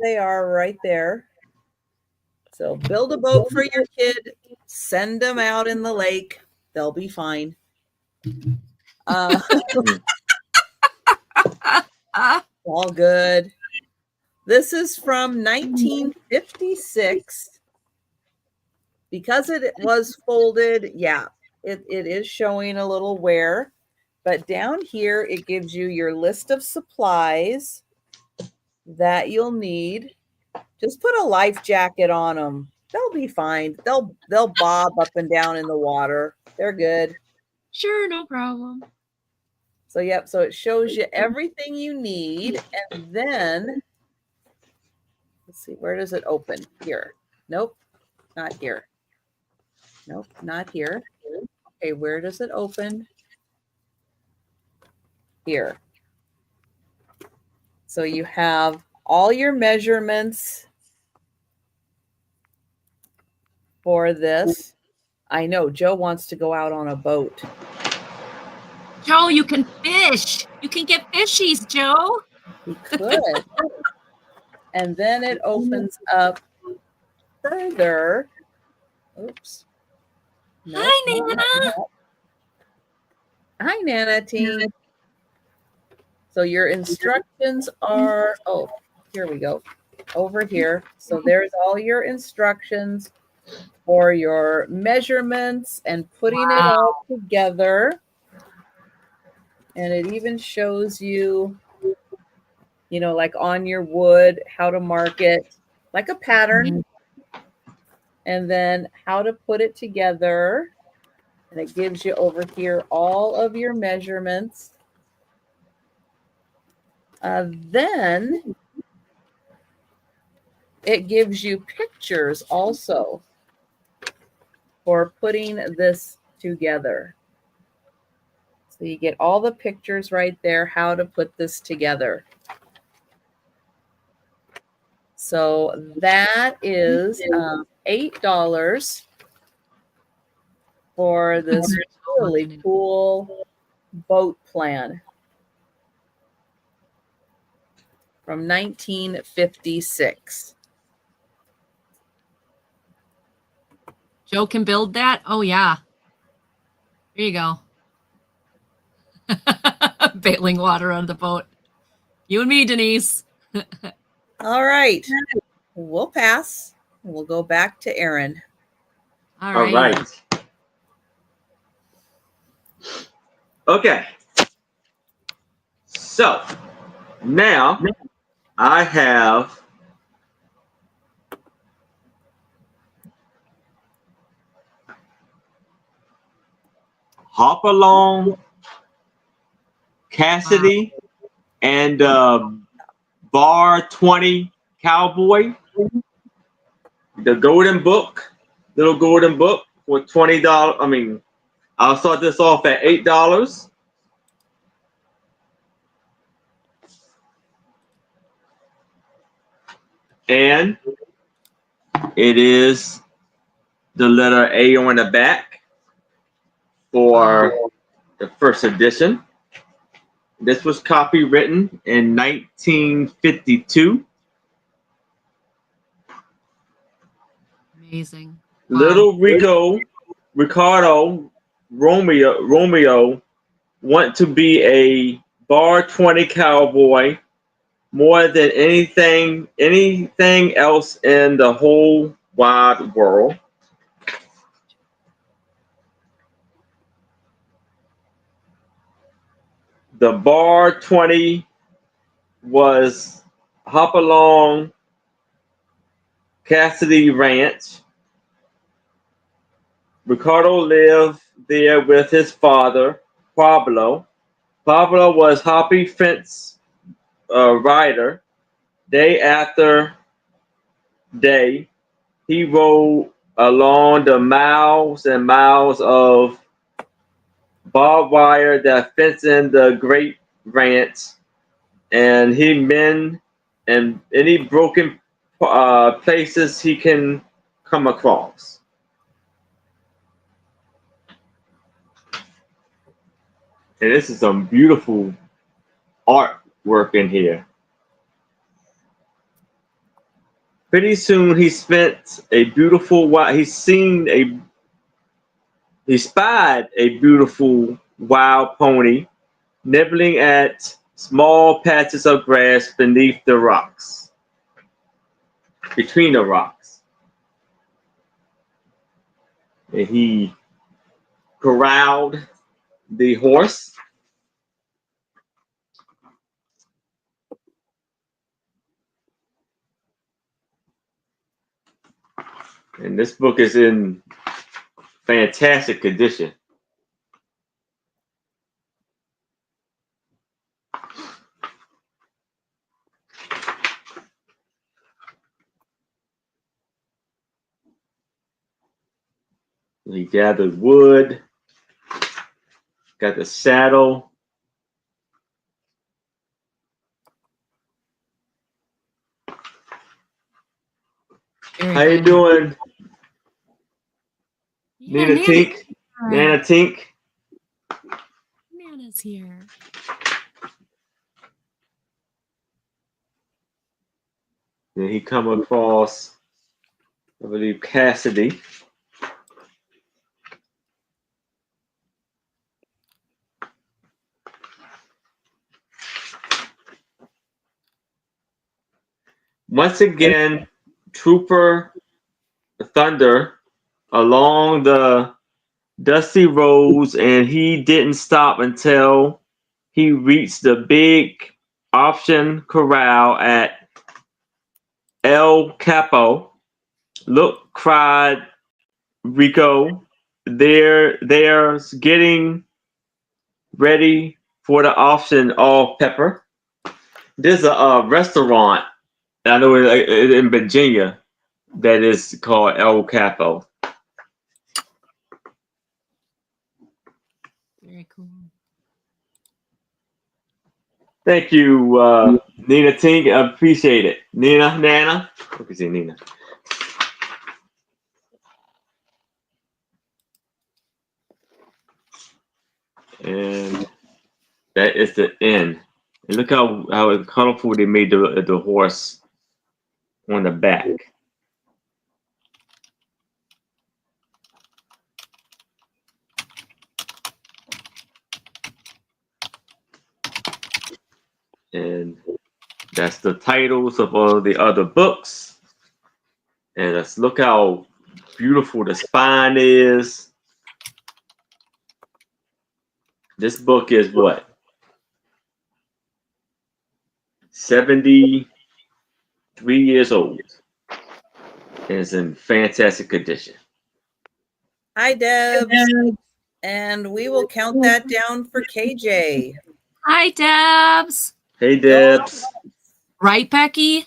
They are right there. So build a boat for your kid. Send them out in the lake. They'll be fine. All good. This is from 1956. Because it was folded, yeah, it is showing a little wear. But down here, it gives you your list of supplies that you'll need. Just put a life jacket on them. They'll be fine. They'll bob up and down in the water. They're good. Sure, no problem. So, yep. So it shows you everything you need. And then, let's see, where does it open? Here. Nope, not here. Nope, not here. Okay, where does it open? Here. So you have all your measurements for this. I know Joe wants to go out on a boat. Joe, you can fish. You can get fishies, Joe. He could. And then it opens up further. Oops. Nope. Hi, Nana. Hi, Nana team. So your instructions are, oh, here we go. Over here. So there's all your instructions for your measurements and putting it all together. And it even shows you, you know, like on your wood, how to mark it, like a pattern. And then how to put it together. And it gives you over here all of your measurements. Then it gives you pictures also for putting this together. So you get all the pictures right there, how to put this together. So that is $8 for this really cool boat plan from 1956. Joe can build that? Oh, yeah. There you go. Bailing water on the boat. You and me, Denise. All right. We'll pass. We'll go back to Aaron. All All right. right. Okay. So now I have Hopalong, Cassidy, and Bar 20 Cowboy. The golden book, little golden book for $20. I mean, I'll start this off at $8. And it is the letter A on the back for the first edition. This was copywritten in 1952. Amazing. Little Ricardo, Romeo want to be a Bar 20 cowboy more than anything else in the whole wide world. The Bar 20 was Hopalong Cassidy Ranch. Ricardo lived there with his father, Pablo. Pablo was Hoppy fence rider. Day after day, he rode along the miles and miles of barbed wire that fenced in the great ranch, and he mend and any broken places he can come across. And this is some beautiful artwork in here. Pretty soon he spent a beautiful while. He spied a beautiful wild pony nibbling at small patches of grass beneath the rocks, between the rocks. And he corralled the horse. And this book is in fantastic condition. He gathered wood, got the saddle. How you doing, Nina Tink? Nana Tink? Nana's here. Then he come across, I believe, Cassidy. Once again, Trooper Thunder along the dusty roads, and he didn't stop until he reached the big option corral at El Capo. Look, cried Rico. They're getting ready for the auction of Pepper. There's a restaurant, I know in Virginia, that is called El Capo. Very cool. Thank you, Nina Tink. I appreciate it. Nana. Let me see, Nina. And that is the end. And look how colorful they made the horse on the back. And that's the titles of all the other books. And let's look how beautiful the spine is. This book is what? 73 years old. And it's in fantastic condition. Hi, Debs. And we will count that down for KJ. Hi, Debs. Hey, Debs. Right, Becky?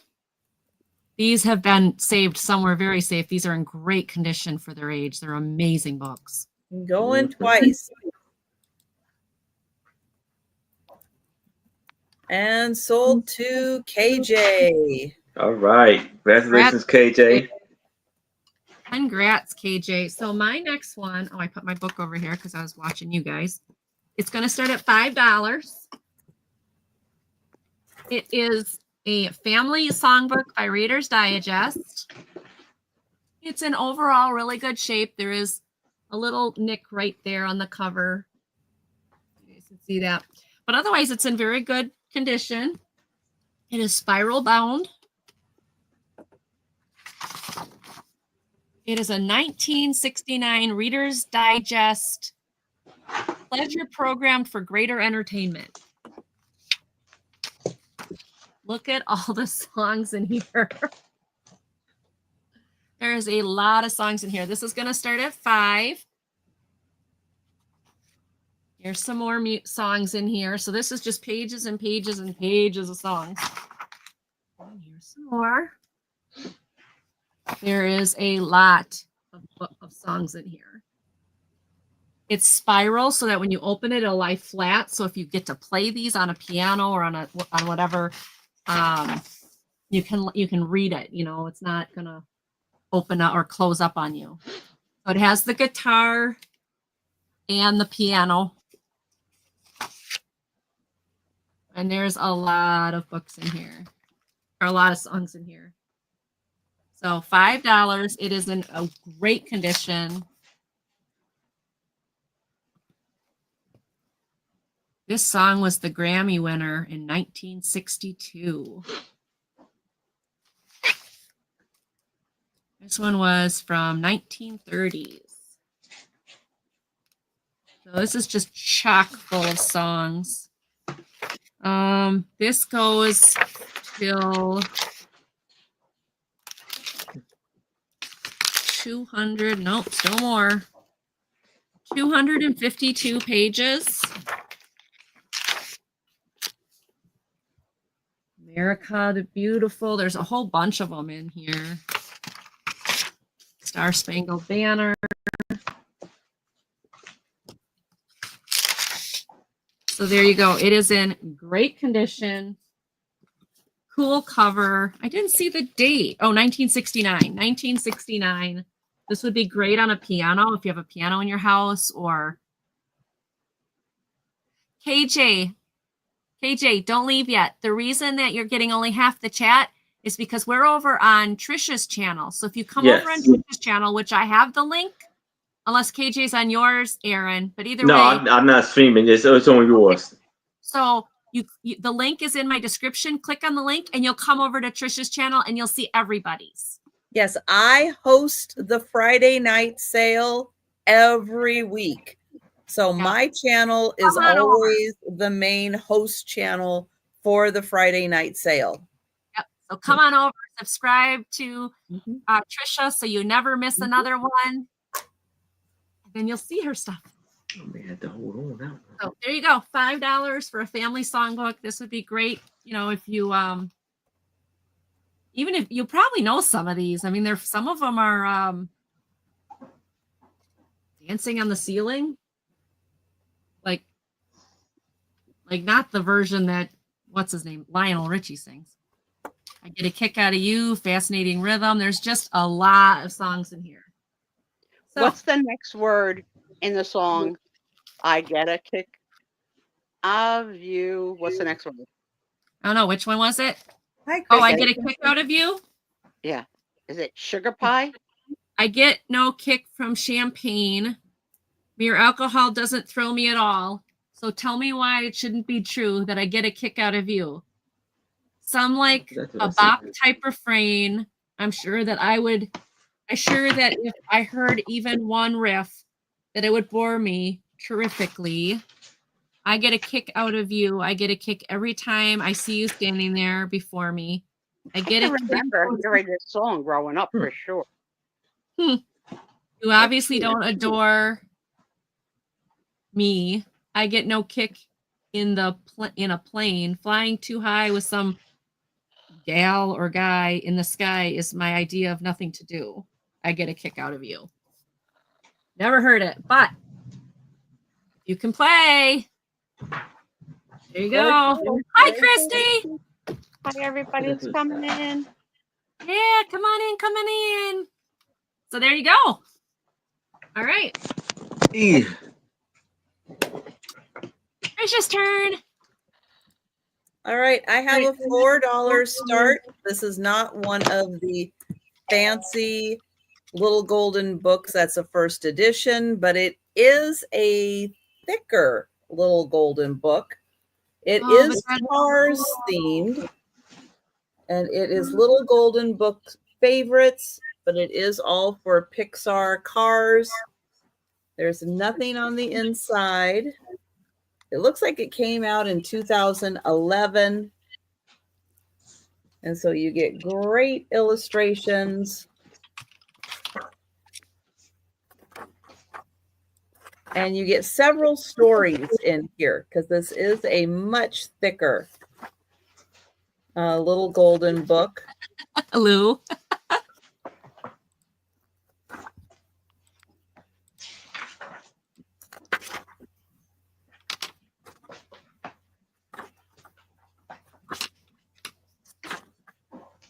These have been saved somewhere very safe. These are in great condition for their age. They're amazing books. Going twice. And sold to KJ. All right. Congratulations, KJ. Congrats, KJ. So my next one, I put my book over here because I was watching you guys. It's going to start at $5. It is a family songbook by Reader's Digest. It's in overall really good shape. There is a little nick right there on the cover. You guys can see that. But otherwise, it's in very good condition. It is spiral bound. It is a 1969 Reader's Digest pleasure programmed for greater entertainment. Look at all the songs in here. There is a lot of songs in here. This is going to start at $5. Here's some more songs in here. So this is just pages and pages and pages of songs. And here's some more. There is a lot of songs in here. It's spiral so that when you open it, it'll lie flat. So if you get to play these on a piano or on whatever, you can read it. You know, it's not gonna open up or close up on you. So it has the guitar and the piano. And there's a lot of books in here, or a lot of songs in here. So $5. It is in a great condition. This song was the Grammy winner in 1962. This one was from 1930s. So this is just chock full of songs. This goes till 200, nope, still more. 252 pages. America the Beautiful. There's a whole bunch of them in here. Star Spangled Banner. So there you go. It is in great condition. Cool cover. I didn't see the date. Oh, 1969. 1969. This would be great on a piano if you have a piano in your house, or KJ, don't leave yet. The reason that you're getting only half the chat is because we're over on Trisha's channel. So if you come over on Trisha's channel, which I have the link, unless KJ's on yours, Aaron, but either way. No, I'm not streaming. It's on yours. So the link is in my description. Click on the link and you'll come over to Trisha's channel and you'll see everybody's. Yes, I host the Friday night sale every week. So my channel is always the main host channel for the Friday night sale. Yep. So come on over, subscribe to Trisha so you never miss another one. And then you'll see her stuff. Oh, man, I had to hold on now. So there you go. $5 for a family songbook. This would be great. You know, if you even if you probably know some of these. I mean, some of them are Dancing on the Ceiling. Like not the version that what's his name? Lionel Richie sings. I get a kick out of you, fascinating rhythm. There's just a lot of songs in here. So, what's the next word in the song? I get a kick of you. What's the next word? I don't know. Which one was it? Hi, Oh, I Kristen. get a kick out of you. Yeah. Is it sugar pie? I get no kick from champagne. Mere alcohol doesn't thrill me at all. So tell me why it shouldn't be true that I get a kick out of you. Some like a bop type refrain. I'm sure that if I heard even one riff, that it would bore me terrifically. I get a kick out of you. I get a kick every time I see you standing there before me. I get I a kick. remember hearing this song growing up for sure. You obviously don't adore me. I get no kick in a plane. Flying too high with some gal or guy in the sky is my idea of nothing to do. I get a kick out of you. Never heard it, but you can play. There you go. Hi, Christy. Hi, everybody's coming in. Yeah, come on in. So there you go. All right. Trisha's turn. All right, I have a $4 start. This is not one of the fancy little golden books that's a first edition, but it is a thicker little golden book. It is Cars themed, and it is little golden book favorites, but it is all for Pixar Cars. There's nothing on the inside. It looks like it came out in 2011. And so you get great illustrations. And you get several stories in here because this is a much thicker little golden book. Lou.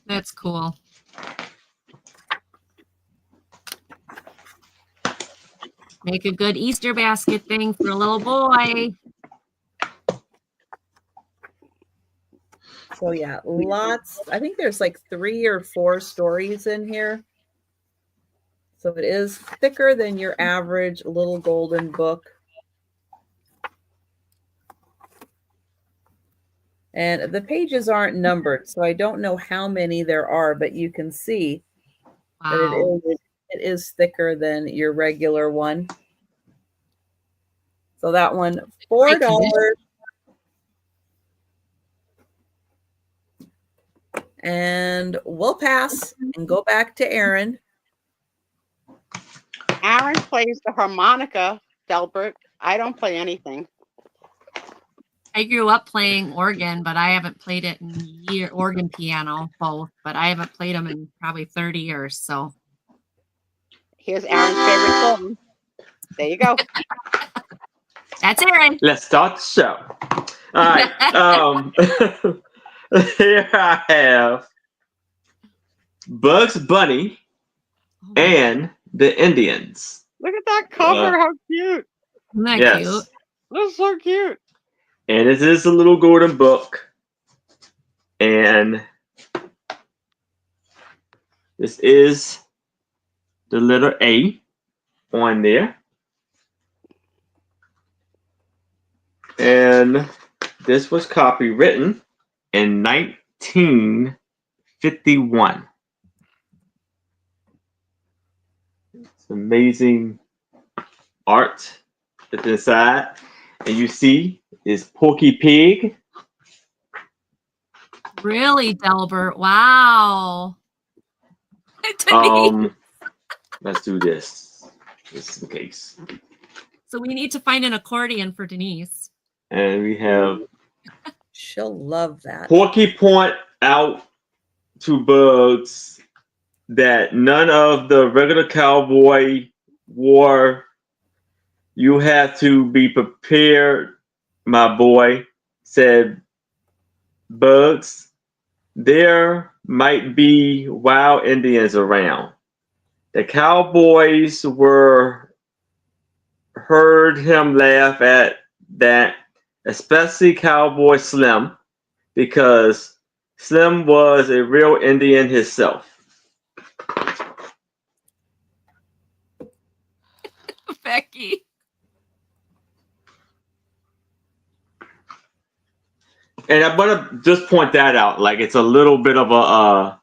That's cool. Make a good Easter basket thing for a little boy. So yeah, lots. I think there's like 3 or 4 stories in here. So it is thicker than your average little golden book. And the pages aren't numbered, so I don't know how many there are, but you can see that it is thicker than your regular one. So that one, $4. And we'll pass and go back to Aaron. Aaron plays the harmonica, Delbert. I don't play anything. I grew up playing organ, but I haven't played it in years. Organ, piano, both, but I haven't played them in probably 30 years. So here's Aaron's favorite song. There you go. That's Aaron. Let's start the show. All right. Here I have Bugs Bunny and the Indians. Look at that cover. How cute. Isn't that cute? That's so cute. And it is a little golden book. And this is the letter A on there. And this was copywritten in 1951. It's amazing art at the side. And you see is Porky Pig. Really, Delbert? Wow. Let's do this. Just in case. So we need to find an accordion for Denise. And we have. She'll love that. Porky point out to Bugs that none of the regular cowboy wore. You have to be prepared, my boy, said bugs, there might be wild Indians around. The cowboys were heard him laugh at that, especially Cowboy Slim, because Slim was a real Indian himself. Becky. And I'm gonna just point that out. Like it's a little bit of a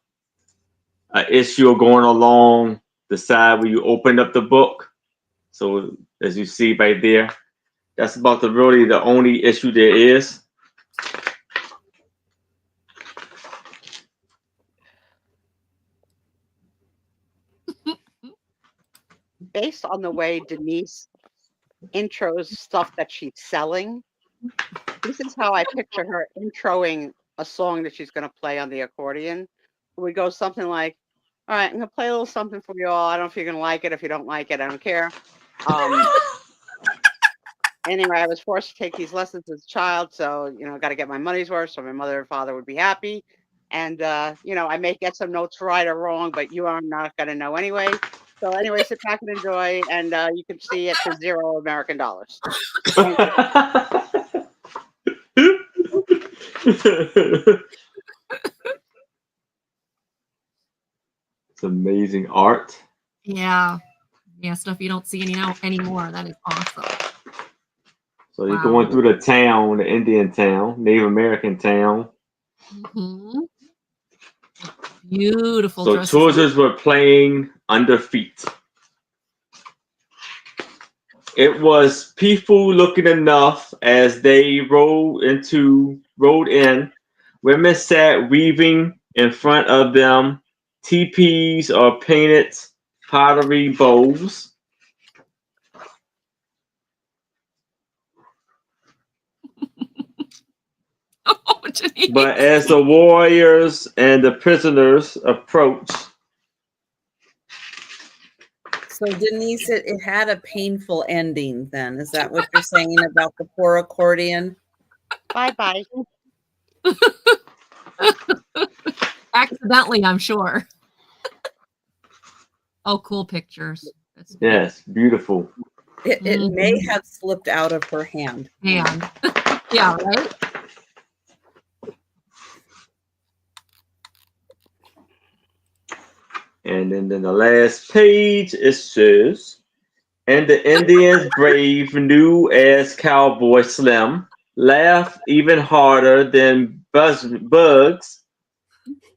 issue going along the side where you open up the book. So as you see right there, that's about really the only issue there is. Based on the way Denise intros stuff that she's selling, this is how I picture her introing a song that she's going to play on the accordion. We go something like, all right, I'm going to play a little something for you all. I don't know if you're going to like it. If you don't like it, I don't care. Anyway, I was forced to take these lessons as a child, so, you know, got to get my money's worth so my mother and father would be happy. And, you know, I may get some notes right or wrong, but you are not going to know anyway. So anyway, sit back and enjoy, and you can see it for $0 American dollars. It's amazing art. Yeah. Yeah, stuff you don't see anymore. That is awesome. So you're going through the town, the Indian town, Native American town. Mm-hmm. Beautiful. So children were playing under feet. It was peaceful looking enough as they rode in. Women sat weaving in front of them teepees or painted pottery bowls. But as the warriors and the prisoners approached. So Denise, it had a painful ending then. Is that what you're saying about the poor accordion? Bye-bye. Accidentally, I'm sure. Oh, cool pictures. Yes, beautiful. It may have slipped out of her hand. Yeah, right? And then the last page, it says, and the Indians brave, new as Cowboy Slim, laughed even harder than bugs.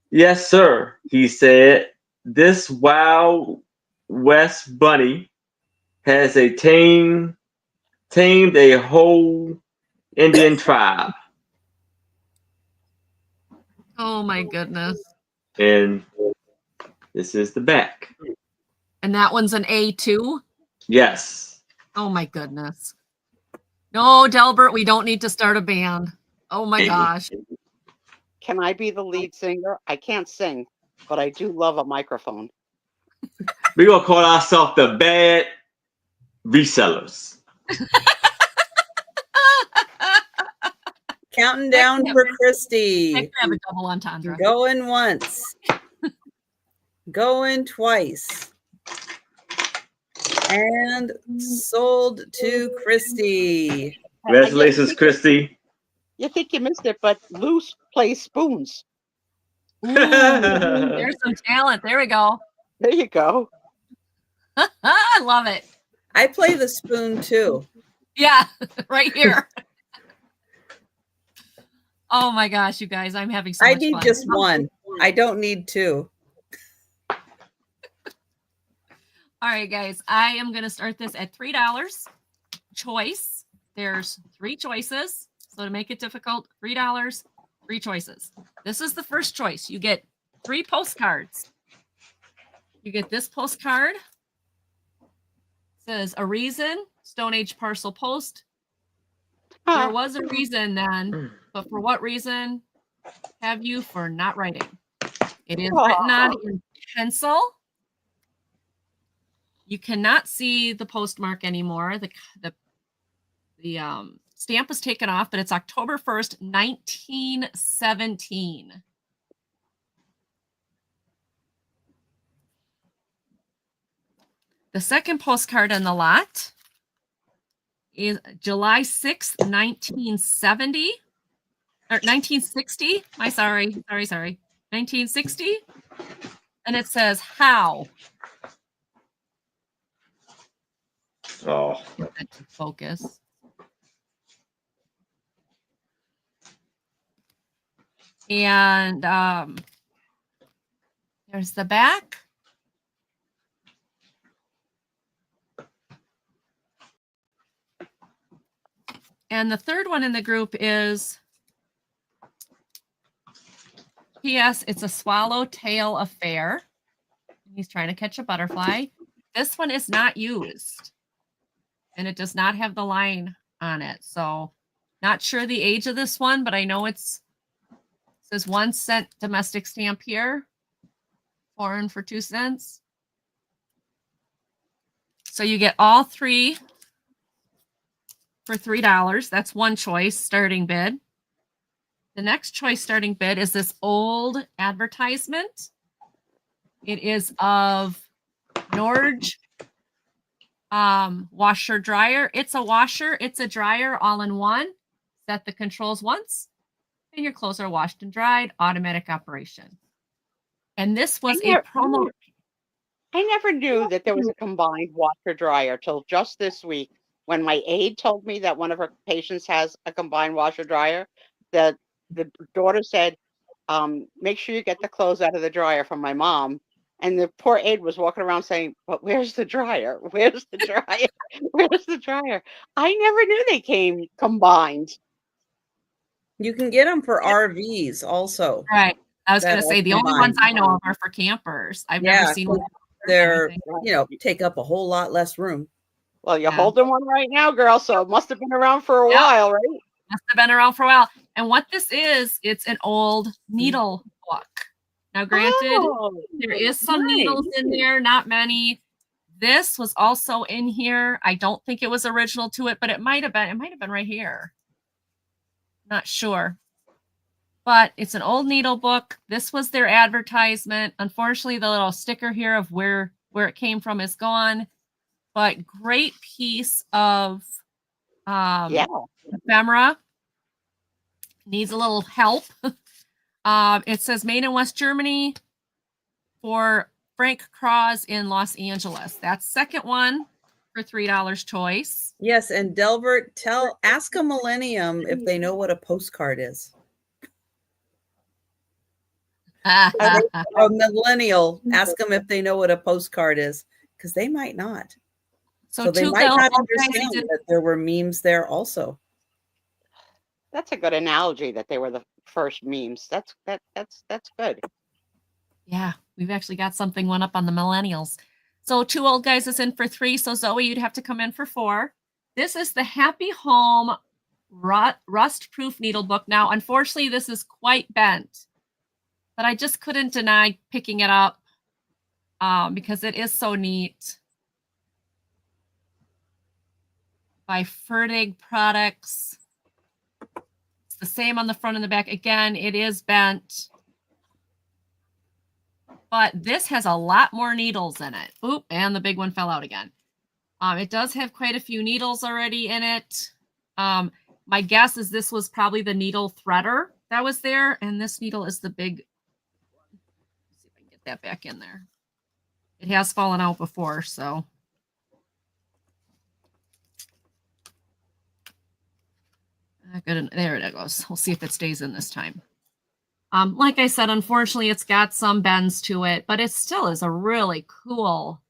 Yes, sir, he said, this Wild West bunny has tamed a whole Indian tribe. Oh my goodness. And this is the back. And that one's an A2? Yes. Oh my goodness. No, Delbert, we don't need to start a band. Oh my gosh. Can I be the lead singer? I can't sing, but I do love a microphone. We're going to call ourselves the Bad Resellers. Counting down for Christy. I can have a double entendre. Going once. Going twice. And sold to Christy. Congratulations, Christy. You think you missed it, but Lou plays spoons. Ooh, there's some talent. There we go. There you go. I love it. I play the spoon too. Yeah, right here. Oh my gosh, you guys, I'm having so much fun. I need just one. I don't need two. All right, guys, I am going to start this at $3 choice. There's 3 choices. So to make it difficult, $3, 3 choices. This is the first choice. You get 3 postcards. You get this postcard. It says, a reason, Stone Age parcel post. There was a reason then, but for what reason have you for not writing? It is written on in pencil. You cannot see the postmark anymore. The stamp was taken off, but it's October 1st, 1917. The second postcard in the lot is July 6th, 1970. Or 1960. Sorry. 1960. And it says, how? Oh. Focus. And there's the back. And the third one in the group is P.S. It's a swallowtail affair. He's trying to catch a butterfly. This one is not used. And it does not have the line on it. So not sure the age of this one, but I know it says 1 cent domestic stamp here. Foreign for 2 cents. So you get all three for $3. That's one choice starting bid. The next choice starting bid is this old advertisement. It is of Norge washer dryer. It's a washer, it's a dryer all in one. Set the controls once and your clothes are washed and dried, automatic operation. And this was a promo. I never knew that there was a combined washer dryer till just this week when my aide told me that one of her patients has a combined washer dryer. That the daughter said, make sure you get the clothes out of the dryer from my mom. And the poor aide was walking around saying, but where's the dryer? Where's the dryer? Where's the dryer? I never knew they came combined. You can get them for RVs also. Right. I was going to say the only ones I know of are for campers. I've never seen one. They're, take up a whole lot less room. Well, you're holding one right now, girl. So it must have been around for a while, right? Must have been around for a while. And what this is, it's an old needle book. Now, granted, there is some needles in there, not many. This was also in here. I don't think it was original to it, but it might have been. It might have been right here. Not sure. But it's an old needle book. This was their advertisement. Unfortunately, the little sticker here of where it came from is gone. But great piece of ephemera. Needs a little help. It says made in West Germany for Frank Cross in Los Angeles. That's second one for $3 choice. Yes, and Delbert, ask a millennium if they know what a postcard is. A millennial, ask them if they know what a postcard is, because they might not. So they might not understand that there were memes there also. That's a good analogy that they were the first memes. That's good. Yeah, we've actually got one up on the millennials. So 2 old guys is in for 3. So Zoe, you'd have to come in for 4. This is the Happy Home rust-proof needle book. Now, unfortunately, this is quite bent, but I just couldn't deny picking it up because it is so neat. By Fertig Products. It's the same on the front and the back. Again, it is bent. But this has a lot more needles in it. Oop, and the big one fell out again. It does have quite a few needles already in it. My guess is this was probably the needle threader that was there. And this needle is the big. Let's see if I can get that back in there. It has fallen out before, so. Good. There it goes. We'll see if it stays in this time. Like I said, unfortunately, it's got some bends to it, but it still is a really cool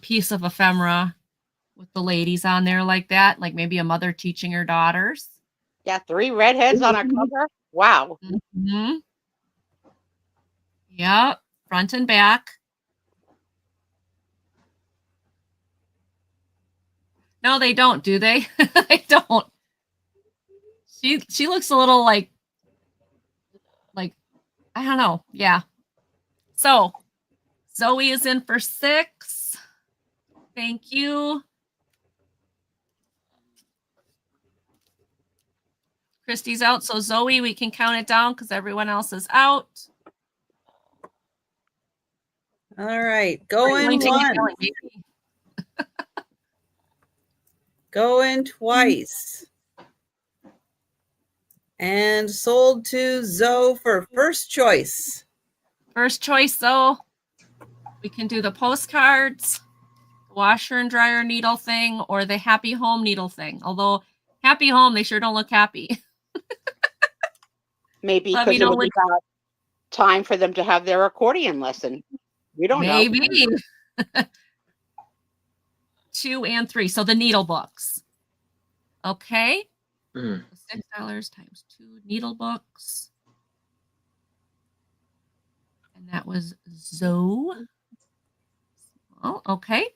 piece of ephemera with the ladies on there like that, like maybe a mother teaching her daughters. Yeah, 3 redheads on a cover. Wow. Mm-hmm. Yep, front and back. No, they don't, do they? They don't. She looks a little like I don't know. Yeah. So Zoe is in for 6. Thank you. Christy's out. So Zoe, we can count it down because everyone else is out. All right. Going once. Going twice. And sold to Zoe for first choice. First choice, though. We can do the postcards, washer and dryer needle thing, or the happy home needle thing. Although happy home, they sure don't look happy. Maybe because it would be about time for them to have their accordion lesson. We don't know. Maybe. 2 and 3. So the needle books. Okay. $6 times 2 needle books. And that was Zoe. Oh, okay.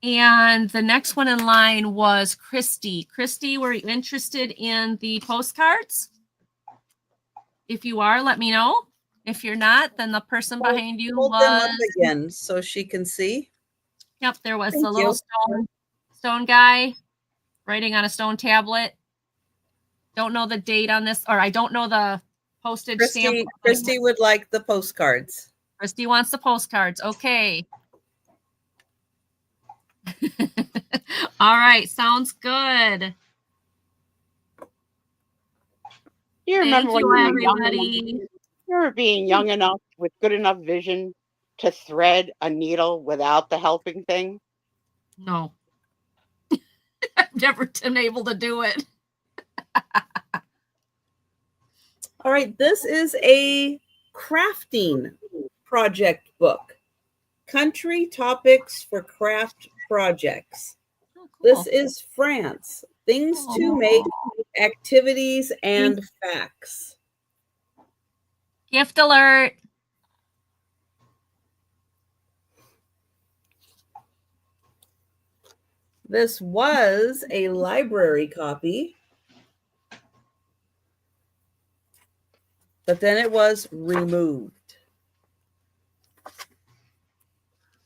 And the next one in line was Christy. Christy, were you interested in the postcards? If you are, let me know. If you're not, then the person behind you Hold was... them up again so she can see. Yep, there was Thank a little stone guy writing on a stone tablet. Don't know the date on this, or I don't know the postage stamp. Christy would like the postcards. Christy wants the postcards. Okay. All right, sounds good. You remember when you were everybody. You remember being young enough with good enough vision to thread a needle without the helping thing? No. I've never been able to do it. All right, this is a crafting project book. Country topics for craft projects. Oh, cool. This is France. Things to make, activities, and facts. Gift alert. This was a library copy, but then it was removed.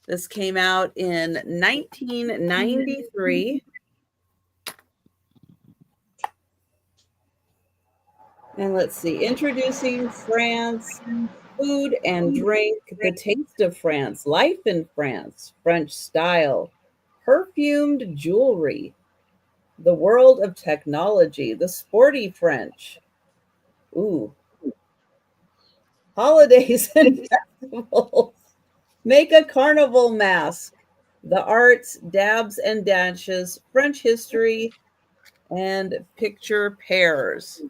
This came out in 1993. And let's see, introducing France, food and drink, the taste of France, life in France, French style, perfumed jewelry, the world of technology, the sporty French. Ooh. Holidays and festivals. Make a carnival mask. The arts, dabs and dashes, French history, and picture pairs.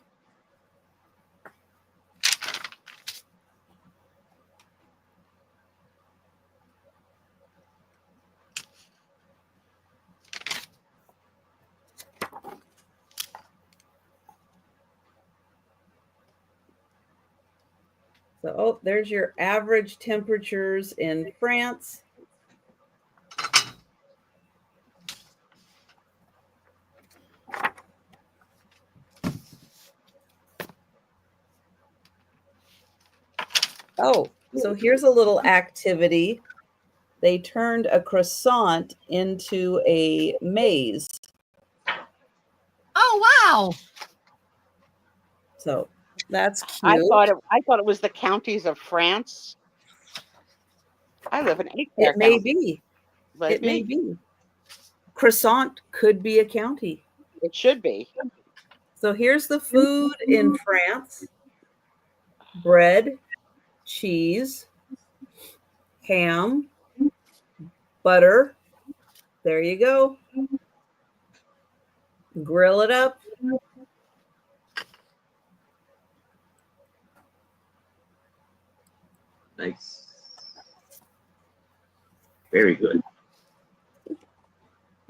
So, oh, there's your average temperatures in France. Oh, so here's a little activity. They turned a croissant into a maze. Oh, wow. So that's cute. I thought it was the counties of France. I live in It may be. But it may be. Croissant could be a county. It should be. So here's the food in France. Bread, cheese, ham, butter. There you go. Grill it up. Nice. Very good.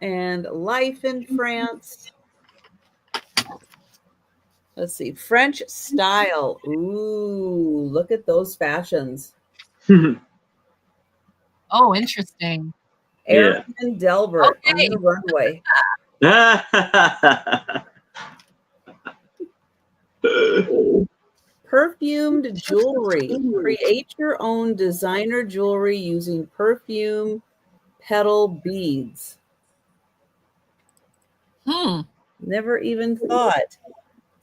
And life in France. Let's see. French style. Ooh, look at those fashions. Oh, interesting. Eric and Delbert on the runway. Perfumed jewelry. Create your own designer jewelry using perfume petal beads. Hmm. Never even thought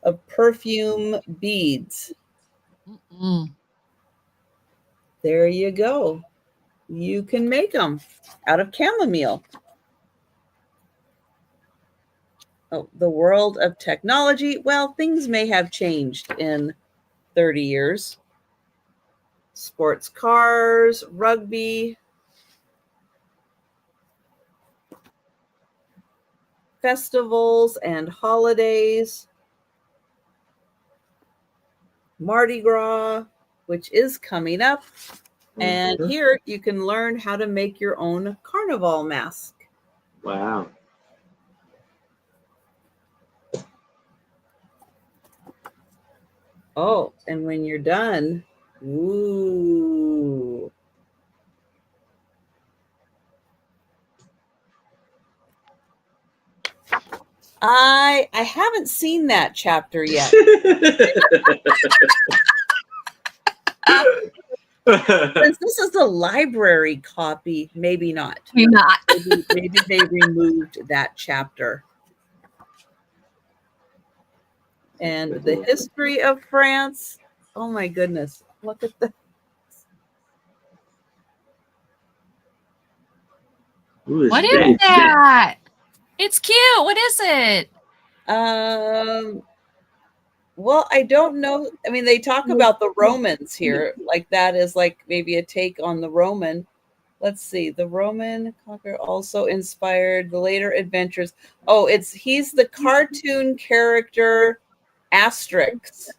of perfume beads. There you go. You can make them out of chamomile. Oh, the world of technology. Well, things may have changed in 30 years. Sports cars, rugby, festivals and holidays, Mardi Gras, which is coming up. And here you can learn how to make your own carnival mask. Wow. Oh, and when you're done, ooh. I haven't seen that chapter yet. Since this is a library copy, maybe not. Maybe not. Maybe they removed that chapter. And the history of France. Oh my goodness. Look at that. What is that? It's cute. What is it? Well, I don't know. I mean, they talk about the Romans here. Like that is like maybe a take on the Roman. Let's see. The Roman conqueror also inspired the later adventures. Oh, he's the cartoon character Asterix.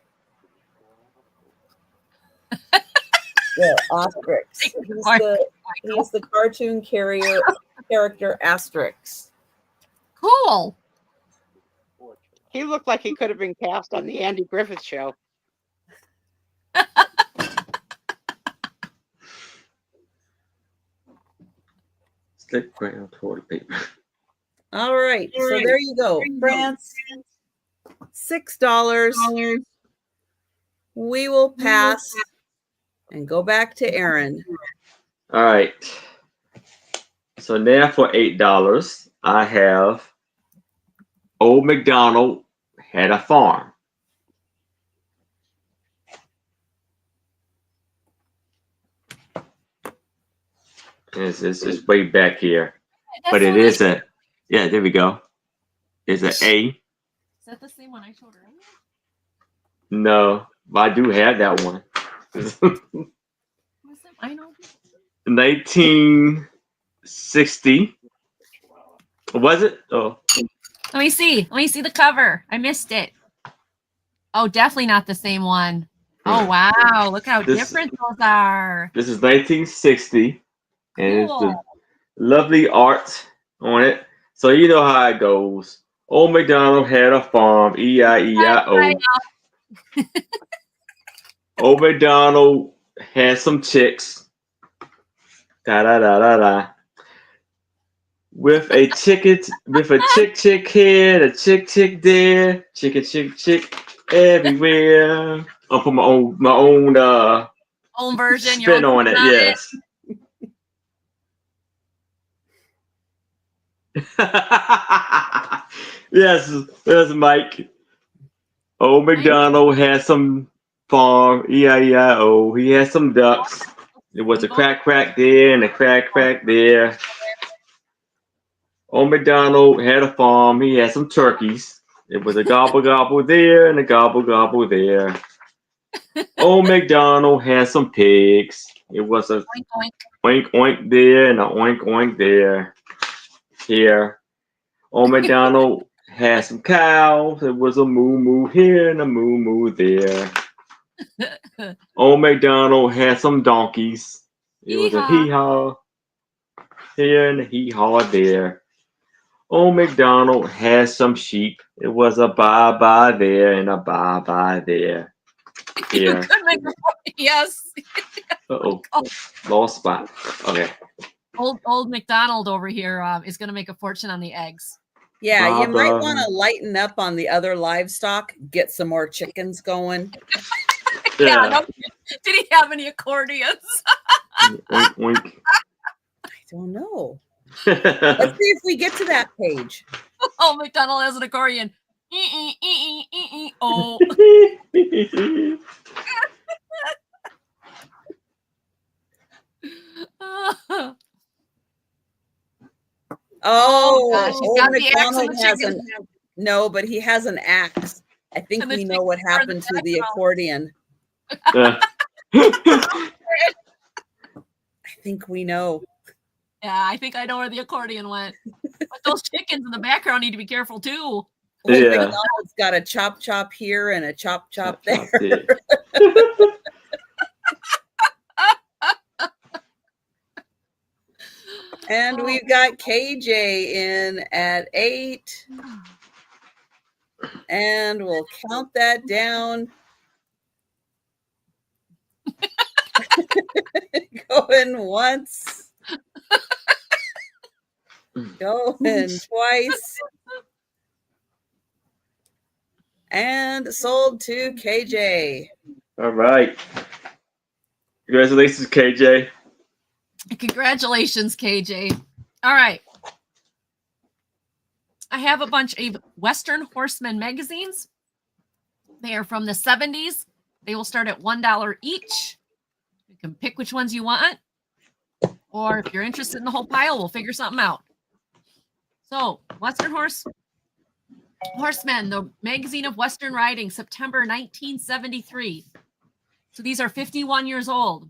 Yeah, Asterix. He's the cartoon character Asterix. Cool. He looked like he could have been cast on the Andy Griffith Show. Slick brown toilet paper. All right. So there you go. France, $6. We will pass and go back to Aaron. All right. So now for $8, I have Old MacDonald Had a Farm. It's way back here. But it is a, yeah, there we go. It's an A. Is that the same one I showed her? No, but I do have that one. What's it? I know. 1960. Was it? Oh. Let me see. Let me see the cover. I missed it. Oh, definitely not the same one. Oh, wow. Look how different those are. This is 1960. And Cool. it's the lovely art on it. So you know how it goes. Old MacDonald had a farm, E-I-E-I-O. Old MacDonald had some chicks. Da-da-da-da-da. With a chick here, a chick there, chick everywhere. I'll put my own version. spin on it, yes. Yes, there's Mike. Old MacDonald had some farm, E-I-E-I-O. He had some ducks. There was a crack there and a crack there. Old MacDonald had a farm. He had some turkeys. It was a gobble there and a gobble there. Old MacDonald had some pigs. It was a oink there and a oink there. Here. Old MacDonald had some cows. It was a moo here and a moo there. Old MacDonald had some donkeys. It was a hee-haw here and a hee-haw there. Old MacDonald had some sheep. It was a baa there and a baa there. Here. Yes. Uh-oh. Lost spot. Okay. Old MacDonald over here is going to make a fortune on the eggs. Yeah, you might want to lighten up on the other livestock. Get some more chickens going. Yeah. No, did he have any accordions? Oink, oink. I don't know. Let's see if we get to that page. Oh, MacDonald has an accordion. Oh. Oh, gosh, he's old got the axe and McDonald the has chicken. no, but he has an axe. I think And the we know what chickens are in the happened to the background. accordion. Yeah. I think we know. Yeah, I think I know where the accordion went. But those chickens in the background need to be careful too. Old Yeah. McDonald's got a chop chop here and a chop chop there. And we've got KJ in at 8. And we'll count that down. Going once. Going twice. And sold to KJ. All right. Congratulations, KJ. Congratulations, KJ. All right. I have a bunch of Western Horseman magazines. They are from the 70s. They will start at $1 each. You can pick which ones you want. Or if you're interested in the whole pile, we'll figure something out. So, Western Horseman, the magazine of Western riding, September 1973. So these are 51 years old.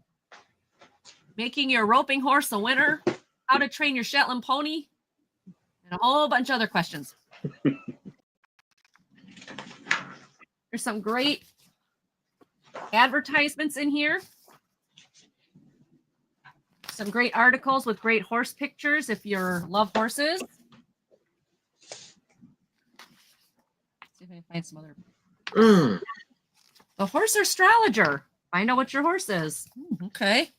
Making your roping horse a winner, how to train your Shetland pony, and a whole bunch of other questions. There's some great advertisements in here. Some great articles with great horse pictures if you love horses. Let's see if I can find some other. The Horse Astrologer. Find out what your horse is. Okay.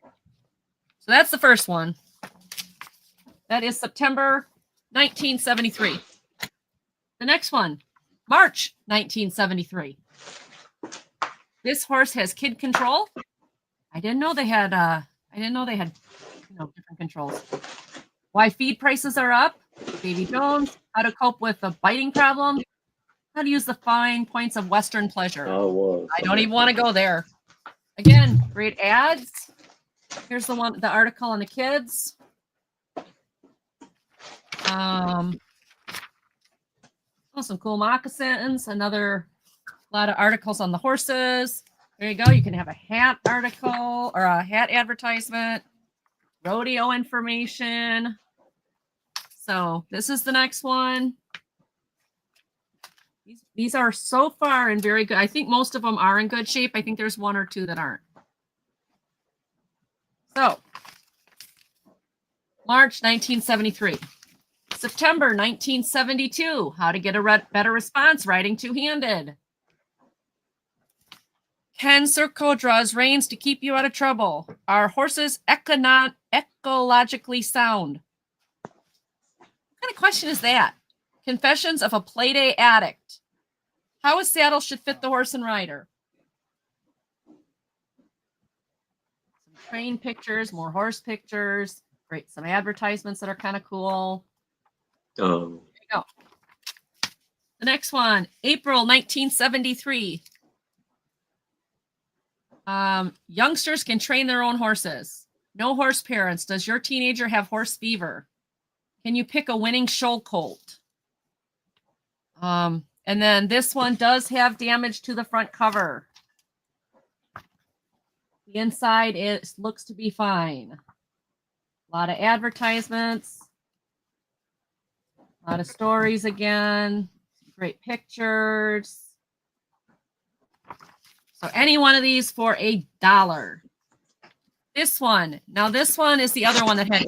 So that's the first one. That is September 1973. The next one, March 1973. This horse has kid control. I didn't know they had different controls. Why feed prices are up. Baby Jones, how to cope with a biting problem, how to use the fine points of Western pleasure. I don't even want to go there. Again, great ads. Here's the article on the kids. Some cool moccasins. A lot of articles on the horses. There you go. You can have a hat article or a hat advertisement. Rodeo information. So this is the next one. These are so far in very good. I think most of them are in good shape. I think there's one or two that aren't. So March 1973. September 1972. How to get a better response riding two-handed. Ken Circo draws reins to keep you out of trouble. Are horses ecologically sound? What kind of question is that? Confessions of a Playday Addict. How a saddle should fit the horse and rider. Some train pictures, more horse pictures. Great. Some advertisements that are kind of cool. There you go. The next one, April 1973. Youngsters can train their own horses. No horse parents. Does your teenager have horse fever? Can you pick a winning show colt? And then this one does have damage to the front cover. The inside looks to be fine. A lot of advertisements. A lot of stories again. Great pictures. So any one of these for $1. This one. Now this one is the other one that had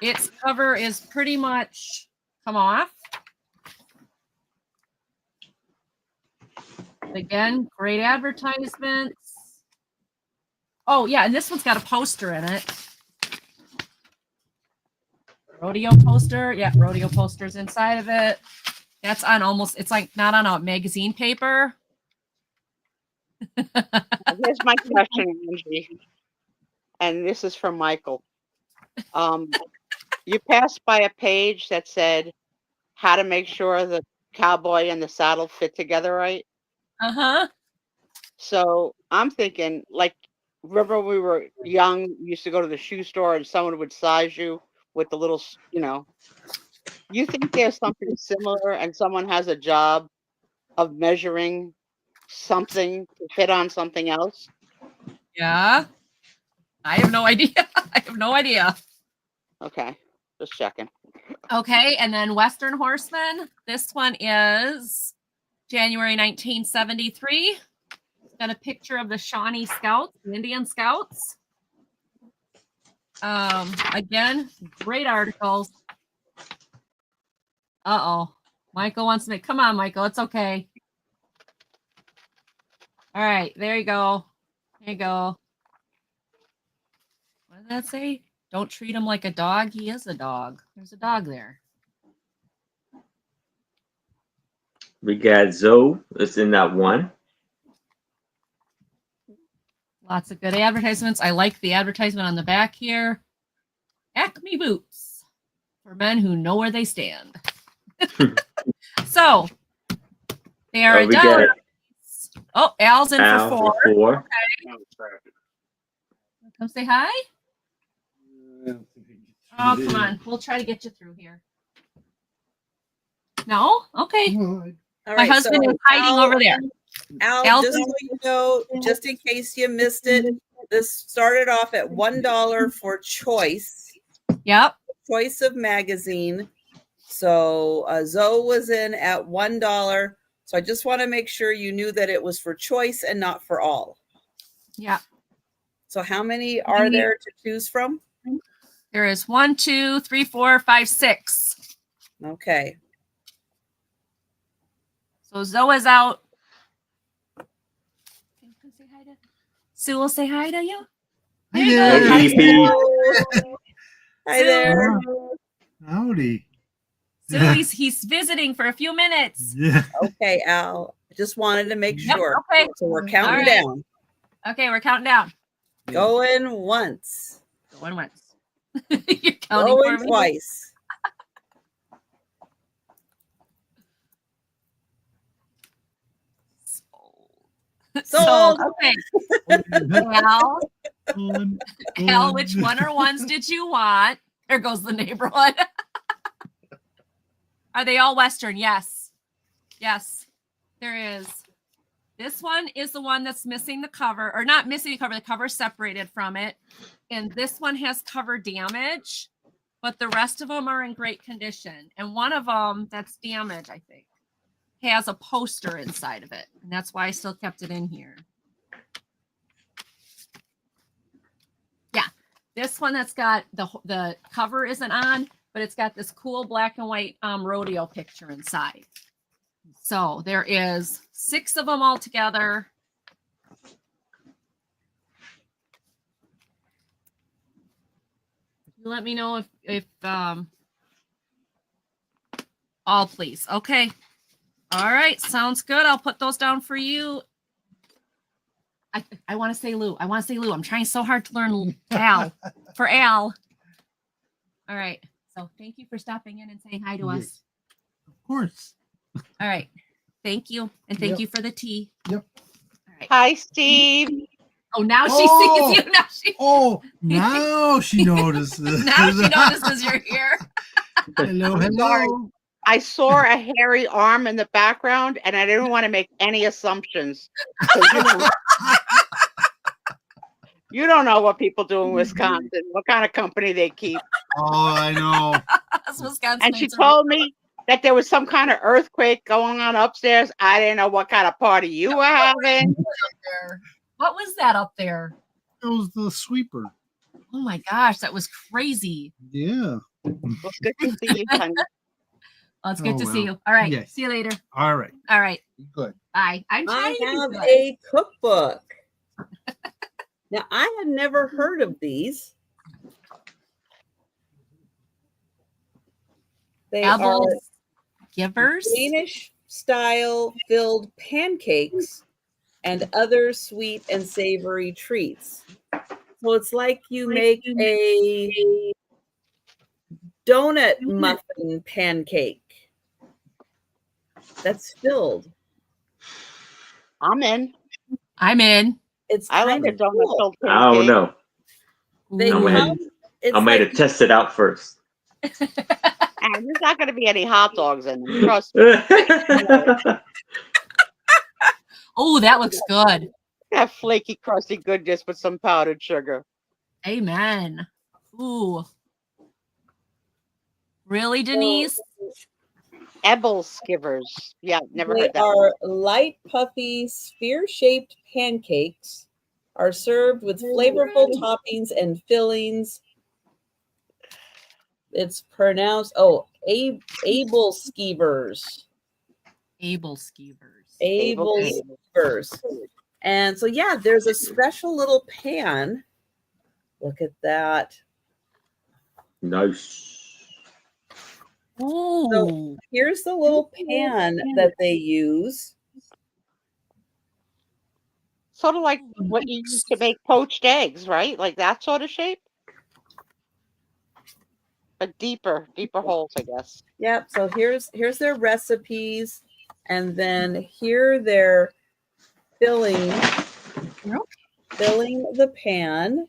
its cover is pretty much come off. Again, great advertisements. Oh yeah, and this one's got a poster in it. Rodeo poster. Yeah, rodeo posters inside of it. That's on it's like not on a magazine paper. Here's my question, Angie. And this is from Michael. You passed by a page that said, how to make sure the cowboy and the saddle fit together right. Uh-huh. So I'm thinking, like, remember we were young, we used to go to the shoe store and someone would size you with the little, you think there's something similar and someone has a job of measuring something to fit on something else? Yeah. I have no idea. I have no idea. Okay, just checking. Okay, and then Western Horseman. This one is January 1973. Got a picture of the Shawnee Scouts, the Indian Scouts. Again, great articles. Uh-oh. Michael wants to come on, Michael. It's okay. All right, there you go. There you go. What did that say? Don't treat him like a dog. He is a dog. There's a dog there. We got Zoe. It's in that one. Lots of good advertisements. I like the advertisement on the back here. Acme boots for men who know where they stand. So they are a dollar. Oh, Al's in for four. Okay. Come say hi. Oh, come on. We'll try to get you through here. No? Okay. My husband is hiding over there. Al, just so you know, just in case you missed it, this started off at $1 for choice. Yep. Choice of magazine. So Zoe was in at $1. So I just want to make sure you knew that it was for choice and not for all. Yeah. So how many are there to choose from? There is 1, 2, 3, 4, 5, 6. Okay. So Zoe's out. Sue will say hi to you. Hi there. Hi there. Howdy. Sue, he's visiting for a few minutes. Yeah. Okay, Al. I just wanted to make sure. Okay. So we're counting down. Okay, we're counting down. Going once. Going once. You're counting going for me? Twice. Sold. Okay. Al, which one or ones did you want? There goes the neighborhood. Are they all Western? Yes. Yes, there is. This one is the one that's missing the cover, or not missing the cover separated from it. And this one has cover damage, but the rest of them are in great condition. And one of them that's damaged, I think, has a poster inside of it. And that's why I still kept it in here. Yeah, this one that's got the cover isn't on, but it's got this cool black and white rodeo picture inside. So there is 6 of them all together. You let me know if all, please. Okay. All right, sounds good. I'll put those down for you. I want to say Lou. I want to say Lou. I'm trying so hard to learn Al. For Al. All right. So thank you for stopping in and saying hi to us. Of course. All right. Thank you. And thank you for the tea. Yep. All right. Hi, Steve. Oh, now she sees you. Now she notices. Now she notices you're here. Hello, hello. I saw a hairy arm in the background, and I didn't want to make any assumptions. You don't know what people do in Wisconsin, what kind of company they keep. Oh, I know. And she told me that there was some kind of earthquake going on upstairs. I didn't know what kind of party you were having. What was that up there? It was the sweeper. Oh my gosh, that was crazy. Yeah. Well, good to see you, honey. Well, it's good to see you. All right. Yeah. See you later. All right. All right. Good. Bye. I have a cookbook. Now, I had never heard of these. They are givers, Danish style filled pancakes and other sweet and savory treats. So it's like you make a donut muffin pancake. that's filled. I'm in. I'm in. It's I like kind a of donut cool. filled I don't pancake. know. They I'm Ooh. gonna I might have tested out first. And there's not going to be any hot dogs in them. Trust me. Oh, that looks good. That flaky, crusty goodness with some powdered sugar. Amen. Ooh. Really, Denise? Ebel skivers. Yeah, never They heard that. are light, puffy, sphere-shaped pancakes. Are served with flavorful toppings and fillings. It's pronounced able skeevers. Able skeevers. Able Okay. skeevers. And so yeah, there's a special little pan. Look at that. Nice. Ooh. So here's the little pan that they use. Sort of like what you use to make poached eggs, right? Like that sort of shape. But deeper holes, I guess. Yep. So here's their recipes, and then here they're filling the pan.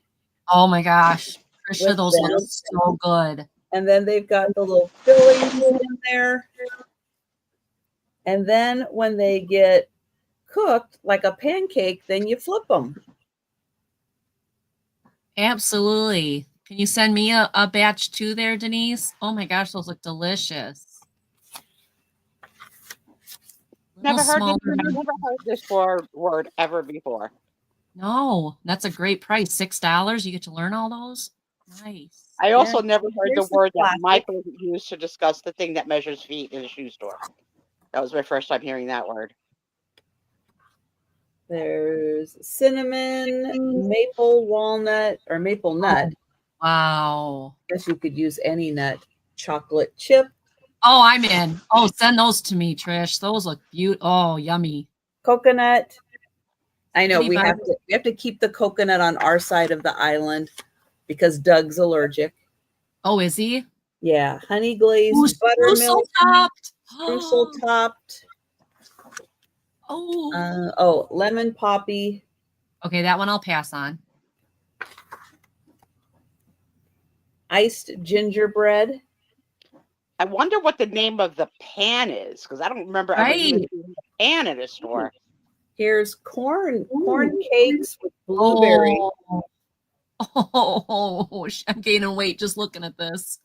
Oh my gosh. Trisha, With those them. look so good. And then they've got the little fillings in there. And then when they get cooked like a pancake, then you flip them. Absolutely. Can you send me a batch too there, Denise? Oh my gosh, those look delicious. Never heard Smaller. this word ever before. No, that's a great price. $6. You get to learn all those. Nice. I also never heard Here's the word that classic. Michael used to discuss the thing that measures feet in a shoe store. That was my first time hearing that word. There's cinnamon, maple walnut, or maple nut. Wow. I guess you could use any nut. Chocolate chip. Oh, I'm in. Oh, send those to me, Trish. Those look beautiful. Oh, yummy. Coconut. I know we Anybody? have to keep the coconut on our side of the island because Doug's allergic. Oh, is he? Yeah, honey glazed Ooh, buttermilk, topped. streusel topped. Oh. Lemon poppy. Okay, that one I'll pass on. Iced gingerbread. I wonder what the name of the pan is because I don't remember ever even seeing a pan at a store. Here's corn cakes with blueberry. Oh, I'm gaining weight just looking at this.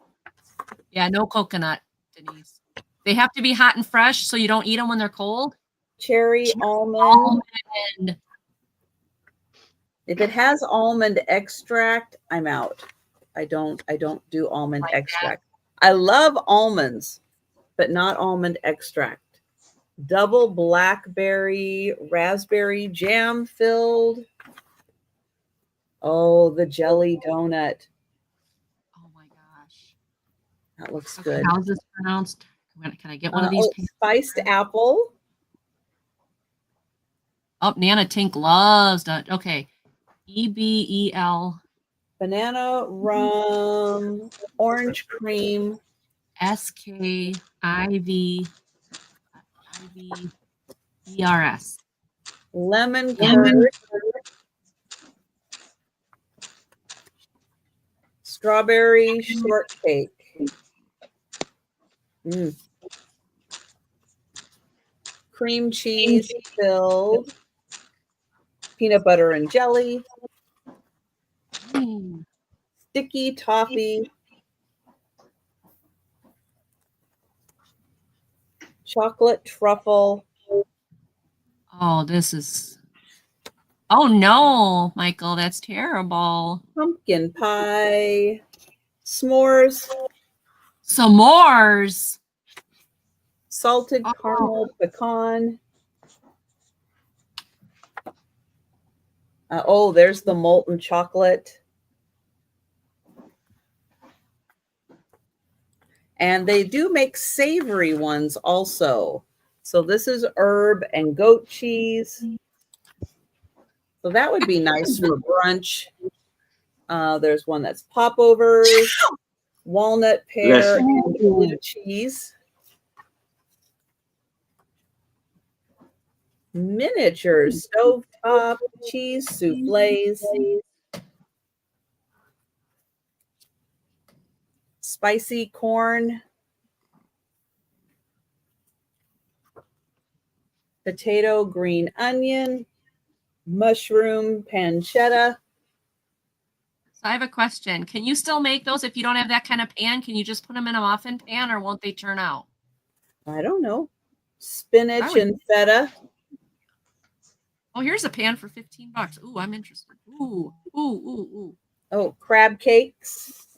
Yeah, no coconut, Denise. They have to be hot and fresh so you don't eat them when they're cold. Cherry almond. Almond. If it has almond extract, I'm out. I don't do almond extract. I love almonds, but not almond extract. Double blackberry, raspberry jam filled. Oh, the jelly donut. Oh my gosh. That looks Okay, good. how's this pronounced? Can I get one of these? Spiced apple. Oh, Nana Tink loves that. Okay. EBEL. Banana rum, orange cream. SKIVERS. Lemon curd. Strawberry shortcake. Cream cheese filled. Peanut butter and jelly. Sticky toffee. Chocolate truffle. Oh, this is... Oh, no, Michael, that's terrible. Pumpkin pie. S'mores. S'mores. Salted caramel pecan. There's the molten chocolate. And they do make savory ones also. So this is herb and goat cheese. So that would be nice for brunch. There's one that's popovers, walnut pear, and blue cheese. Miniature stovetop cheese souffles. Spicy corn. Potato, green onion. Mushroom pancetta. So I have a question. Can you still make those if you don't have that kind of pan? Can you just put them in a muffin pan or won't they turn out? I don't know. Spinach and feta. Oh, here's a pan for $15. Ooh, I'm interested. Ooh, ooh, ooh, ooh. Oh, crab cakes.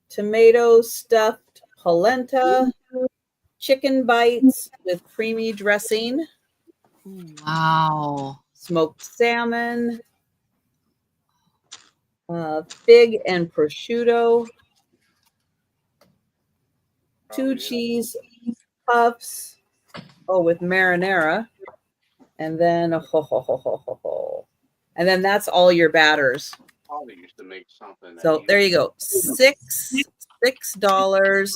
Tomato stuffed polenta. Chicken bites with creamy dressing. Ooh, wow. Smoked salmon. Fig and prosciutto. 2 cheese puffs. Oh, with marinara. And then and then that's all your batters. Probably used to make something. So there you go. $6.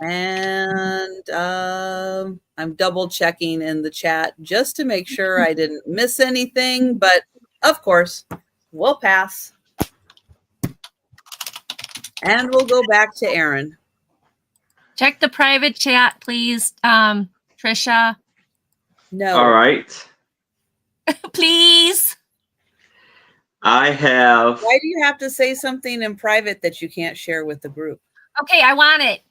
And I'm double checking in the chat just to make sure I didn't miss anything, but of course we'll pass. And we'll go back to Aaron. Check the private chat, please, Trisha. No. All right. Please. I have. Why do you have to say something in private that you can't share with the group? Okay, I want it.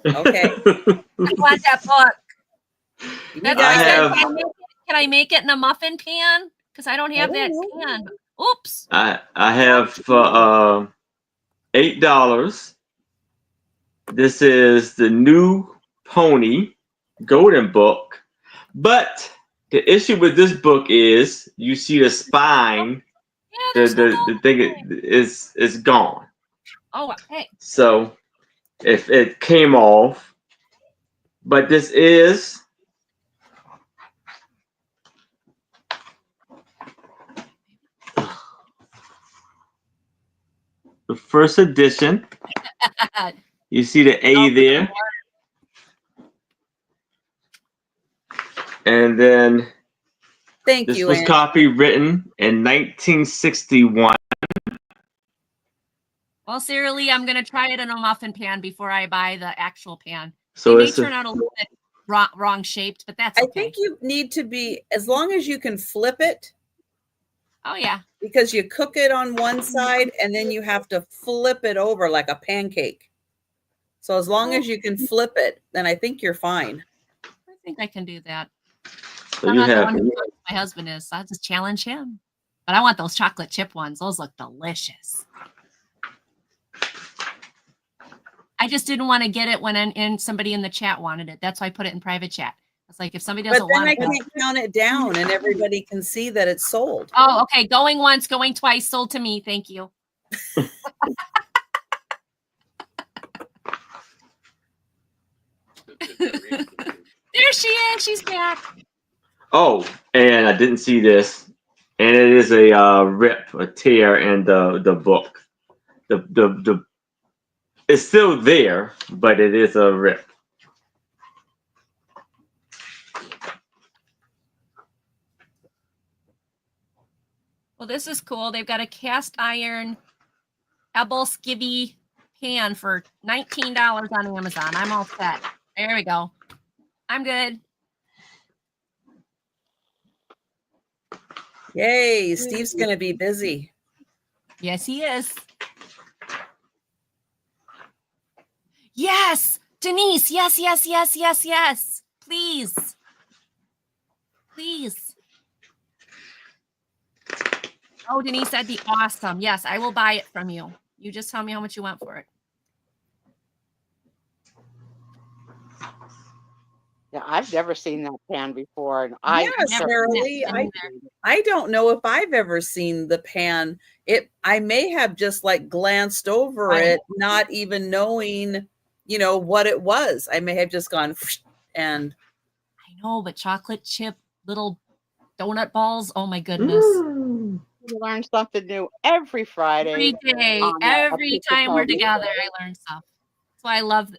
Okay. I want that book. That's I have. Can I make it in a muffin pan? Because I don't have that pan. Oops. I have $8. This is the new Pony Golden Book, but the issue with this book is you see the spine. Yeah, the thing is gone. Oh, hey. So if it came off, but this is the first edition. You see the A there. And then this was copywritten in 1961. Well, seriously, I'm gonna try it in a muffin pan before I buy the actual pan. So it may turn out a little bit wrong shaped, but that's okay. I think you need to be, as long as you can flip it. Oh yeah. Because you cook it on one side and then you have to flip it over like a pancake. So as long as you can flip it, then I think you're fine. I think I can do that. So you have my husband is, so I'll just challenge him. But I want those chocolate chip ones. Those look delicious. I just didn't want to get it when somebody in the chat wanted it. That's why I put it in private chat. It's like if somebody doesn't want it. But then I can't count it down and everybody can see that it's sold. Oh, okay. Going once, going twice, sold to me. Thank you. There she is. She's back. Oh, and I didn't see this. And it is a tear in the book. The it's still there, but it is a rip. Well, this is cool. They've got a cast iron Ebel skivvy pan for $19 on Amazon. I'm all set. There we go. I'm good. Yay, Steve's going to be busy. Yes, he is. Yes, Denise. Yes, yes, yes, yes, yes. Please. Please. Oh, Denise, that'd be awesome. Yes, I will buy it from you. You just tell me how much you want for it. Yeah, I've never seen that pan before. And I don't know if I've ever seen the pan. I may have just like glanced over it, not even knowing, what it was. I may have just gone and I know, but chocolate chip little donut balls. Oh my goodness. you learn something new every Friday. Every day, every time we're together, I learn stuff.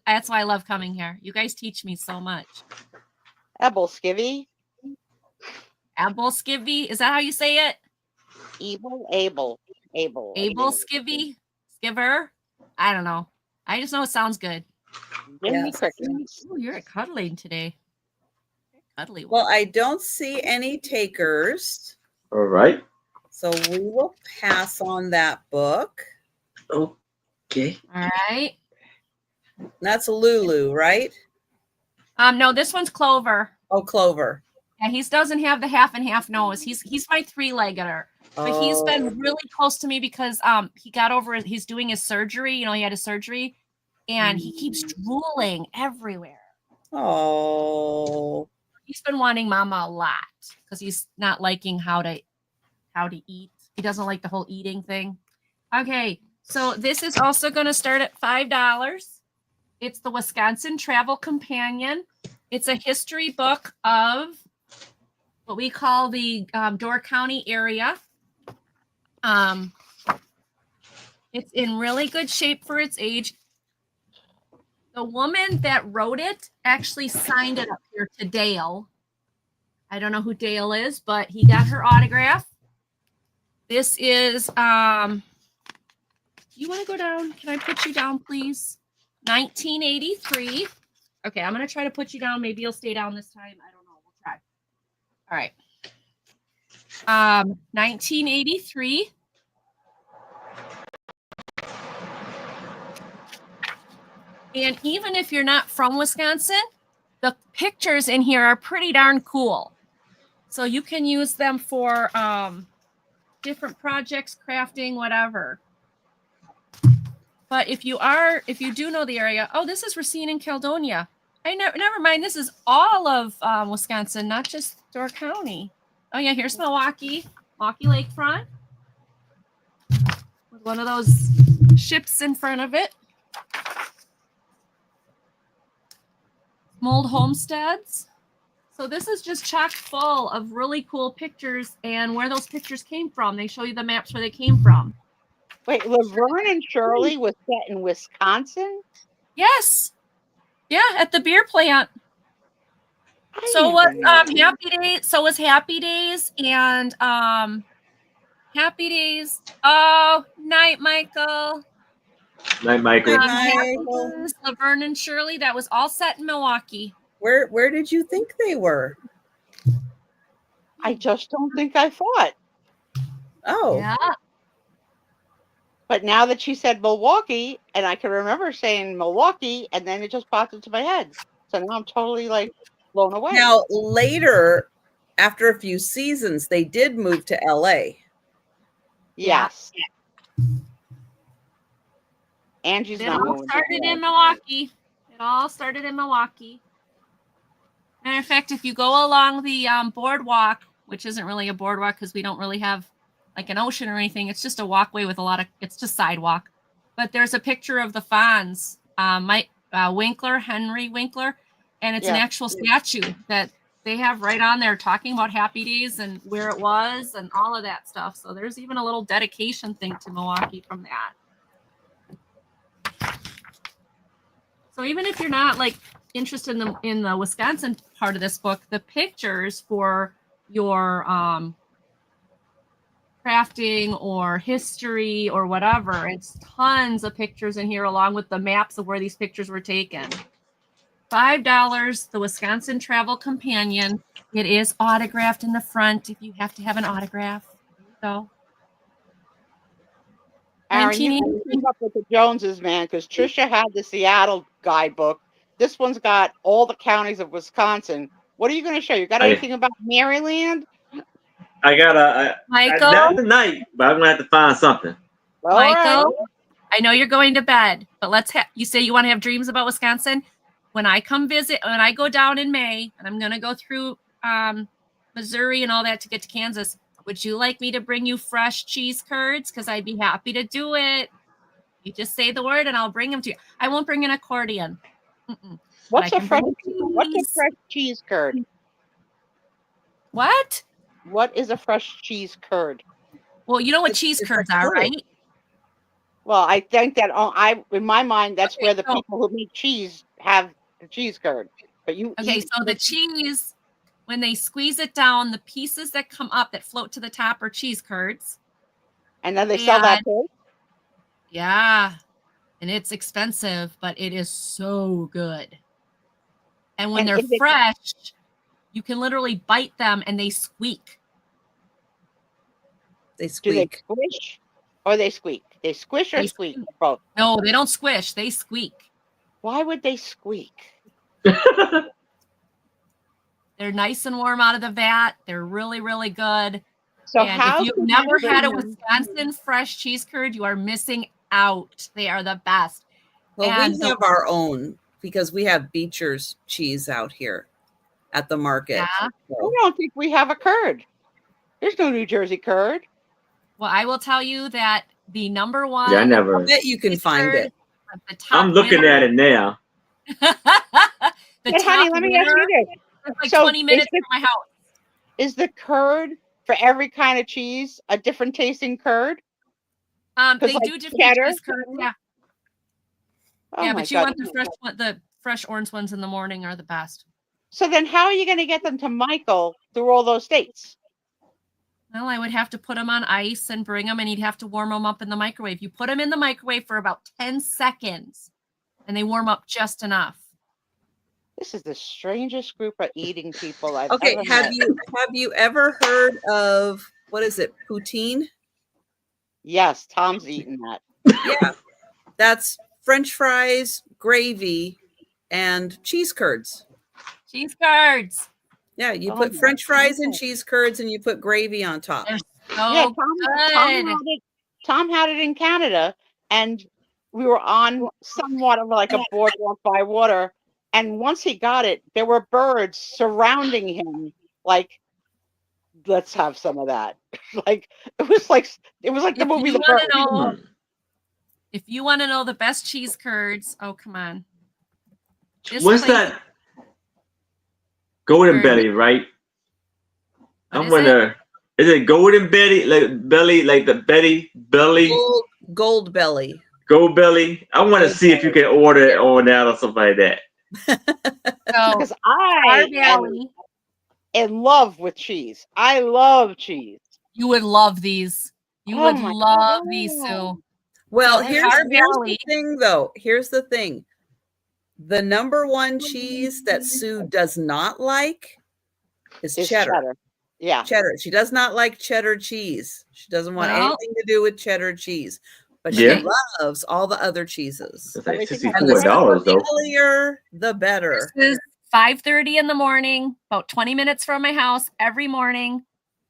That's why I love coming here. You guys teach me so much. Ebel Skivvy. Abel Skivvy, is that how you say it? Able Skivvy? Skiver? I don't know. I just know it sounds good. Yes. Oh, you're cuddling today. Cuddly one. Well, I don't see any takers. All right. So we will pass on that book. Okay. All right. That's Lulu, right? No, this one's Clover. Oh, Clover. Yeah, he doesn't have the half and half nose. He's my three-leggeter. But he's been really close to me because he's doing his surgery. You know, he had his surgery, and he keeps drooling everywhere. Oh. He's been wanting mama a lot because he's not liking how to eat. He doesn't like the whole eating thing. Okay, so this is also going to start at $5. It's the Wisconsin Travel Companion. It's a history book of what we call the Door County area. It's in really good shape for its age. The woman that wrote it actually signed it up here to Dale. I don't know who Dale is, but he got her autograph. This is, you want to go down? Can I put you down, please? 1983. Okay, I'm going to try to put you down. Maybe you'll stay down this time. I don't know. We'll try. All right. 1983. And even if you're not from Wisconsin, the pictures in here are pretty darn cool. So you can use them for different projects, crafting, whatever. But if you do know the area, oh, this is Racine and Caledonia. Never mind. This is all of Wisconsin, not just Door County. Oh yeah, here's Milwaukee Lakefront with one of those ships in front of it. Mold homesteads. So this is just chock full of really cool pictures and where those pictures came from. They show you the maps where they came from. Wait, Laverne and Shirley was set in Wisconsin? Yes. Yeah, at the beer plant. So was Happy Days. So was Happy Days and Happy Days. Oh, night, Michael. Night, Michael. Laverne and Shirley. That was all set in Milwaukee. Where did you think they were? I just don't think I thought. Oh. Yeah. But now that she said Milwaukee, and I can remember saying Milwaukee, and then it just popped into my head. So now I'm totally like blown away. Now later, after a few seasons, they did move to LA. Yes. Angie's not moving. It all started in Milwaukee. Matter of fact, if you go along the boardwalk, which isn't really a boardwalk because we don't really have like an ocean or anything, it's just a walkway with it's just sidewalk. But there's a picture of the Fonz, Henry Winkler, and it's an actual statue that they have right on there talking about Happy Days and where it was and all of that stuff. So there's even a little dedication thing to Milwaukee from that. So even if you're not like interested in the Wisconsin part of this book, the pictures for your crafting or history or whatever, it's tons of pictures in here along with the maps of where these pictures were taken. $5, the Wisconsin Travel Companion. It is autographed in the front if you have to have an autograph. So Aaron, you can keep up with the Joneses, man, because Trisha had the Seattle guidebook. This one's got all the counties of Wisconsin. What are you going to show? You got anything about Maryland? I got Michael. Not tonight, but I'm gonna have to find something. Michael, I know you're going to bed, but you say you want to have dreams about Wisconsin. When I come visit, when I go down in May, and I'm going to go through Missouri and all that to get to Kansas, would you like me to bring you fresh cheese curds? Because I'd be happy to do it. You just say the word and I'll bring them to you. I won't bring an accordion. What's a fresh cheese curd? What? What is a fresh cheese curd? Well, you know what cheese curds are, right? Well, I think that in my mind, that's Okay, where the so- people who make cheese have the cheese curd. But you Okay, eat so the cheese, when they squeeze it down, the pieces that come up that float to the top are cheese curds. and then they sell that too. Yeah, and it's expensive, but it is so good. And when they're fresh, you can literally bite them and they squeak. They squeak. Do they squish or they squeak? They squish or squeak? Both. No, they don't squish. They squeak. Why would they squeak? They're nice and warm out of the vat. They're really, really good. So and if you've never had a Wisconsin fresh cheese curd, you are missing out. They are the best. Well, we have our own because we have Beecher's cheese out here at the market. Yeah. So. I don't think we have a curd. There's no New Jersey curd. Well, I will tell you that the number one. Yeah, I never. I bet you can find it. I'm looking at it now. Honey, let me ask you this. Like 20 minutes from my house. Is the curd for every kind of cheese a different tasting curd? They do different cheese curds. Yeah. Oh yeah, but you want the fresh orange ones in the morning are the best. So then how are you going to get them to Michael through all those states? Well, I would have to put them on ice and bring them, and he'd have to warm them up in the microwave. You put them in the microwave for about 10 seconds, and they warm up just enough. This is the strangest group of eating people I've ever met. Have you ever heard of, what is it, poutine? Yes, Tom's eaten that. Yeah, that's French fries, gravy, and cheese curds. Cheese curds. Yeah, you put French fries and cheese curds, and you put gravy on top. They're so good. Tom had it in Canada, and we were on somewhat of like a boardwalk by water. And once he got it, there were birds surrounding him. Like, let's have some of that. Like it was like the movie The Bird. If you want to know the best cheese curds, oh come on. What's that? Golden belly, right? I wonder. Is it golden belly, like the belly? Gold belly. Gold belly. I want to see if you can order it on that or something like that. Because I am in love with cheese. I love cheese. You would love these. You would love these, Sue. Well, here's the thing, though. Here's the thing. The number one cheese that Sue does not like is cheddar. Yeah. Cheddar. She does not like cheddar cheese. She doesn't want anything to do with cheddar cheese. But she loves all the other cheeses. It's like $64 though. The earlier, the better. This is 5:30 in the morning, about 20 minutes from my house. Every morning,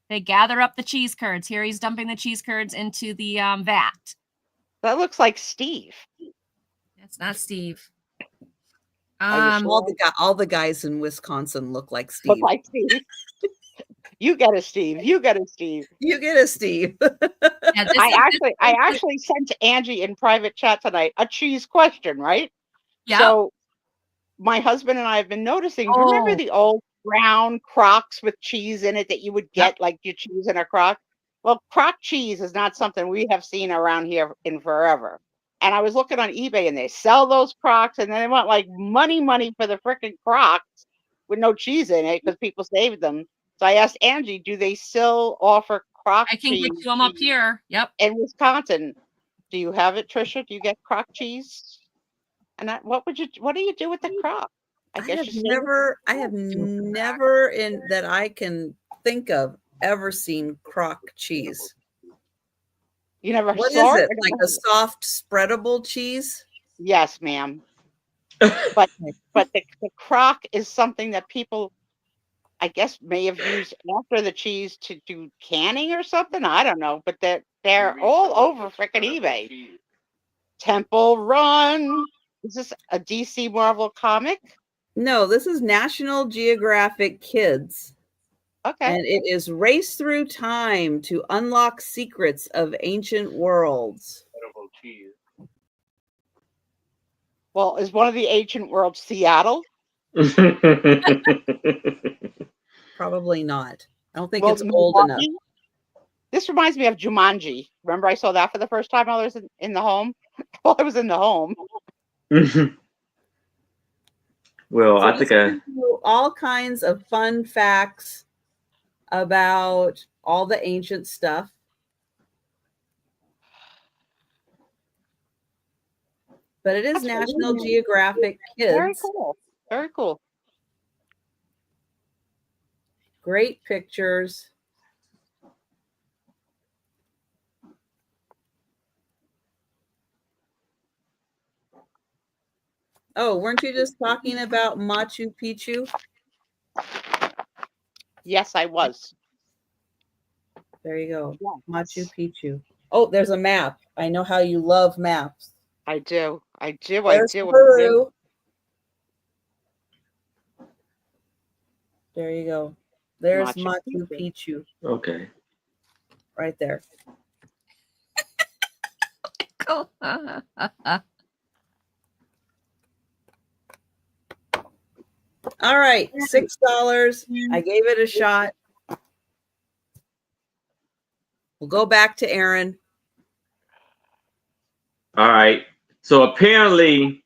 they gather up the cheese curds. Here he's dumping the cheese curds into the vat. That looks like Steve. It's not Steve. All the guys in Wisconsin look like Steve. Look like Steve. You get a Steve. You get a Steve. You get a Steve. Yeah, I actually sent to Angie in private chat tonight a cheese question, right? Yeah. So my husband and I have been noticing. Do you remember the old brown Crocs with cheese in it that you would get like your cheese in a Croc? Well, Croc cheese is not something we have seen around here in forever. And I was looking on eBay and they sell those Crocs and then they want like money for the freaking Crocs with no cheese in it because people saved them. So I asked Angie, do they still offer Croc cheese? I can get them up here. Yep. In Wisconsin. Do you have it, Trisha? Do you get Croc cheese? And what do you do with the Croc? I have never in that I can think of ever seen Croc cheese. You never What saw is it? It? Like a soft spreadable cheese? Yes, ma'am. But the Croc is something that people, I guess, may have used after the cheese to do canning or something. I don't know, but they're all over freaking eBay. Temple Run. Is this a DC Marvel comic? No, this is National Geographic Kids. Okay. And it is Race Through Time to Unlock Secrets of Ancient Worlds. Well, is one of the ancient worlds Seattle? Probably not. I don't think it's old enough. This reminds me of Jumanji. Remember I saw that for the first time while I was in the home? While I was in the home. Well, So I think I... all kinds of fun facts about all the ancient stuff. But it is National Geographic Kids. Very cool. Very cool. Great pictures. Oh, weren't you just talking about Machu Picchu? Yes, I was. There you go. Machu Picchu. Oh, there's a map. I know how you love maps. I do. I do. There's I do. Peru. There you go. There's Machu Picchu. Okay. Right there. Cool. All right, $6. I gave it a shot. We'll go back to Aaron. All right. So apparently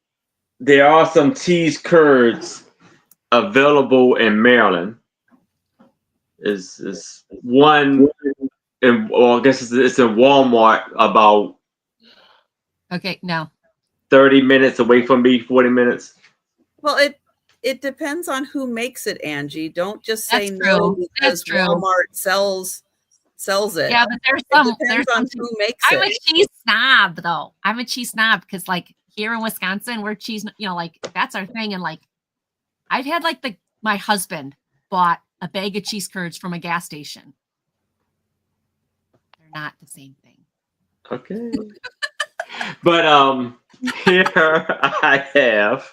there are some cheese curds available in Maryland. Is one, well, I guess it's in Walmart, about Okay, no. 30 minutes away from me, 40 minutes. Well, it depends on who makes it, Angie. Don't just say That's no true. because That's true. Walmart sells it. Yeah, but there's on who makes I'm it. a cheese snob, though. I'm a cheese snob because, like, here in Wisconsin, we're cheese. You know, like that's our thing. And like, I've had like my husband bought a bag of cheese curds from a gas station. They're not the same thing. Okay. But here I have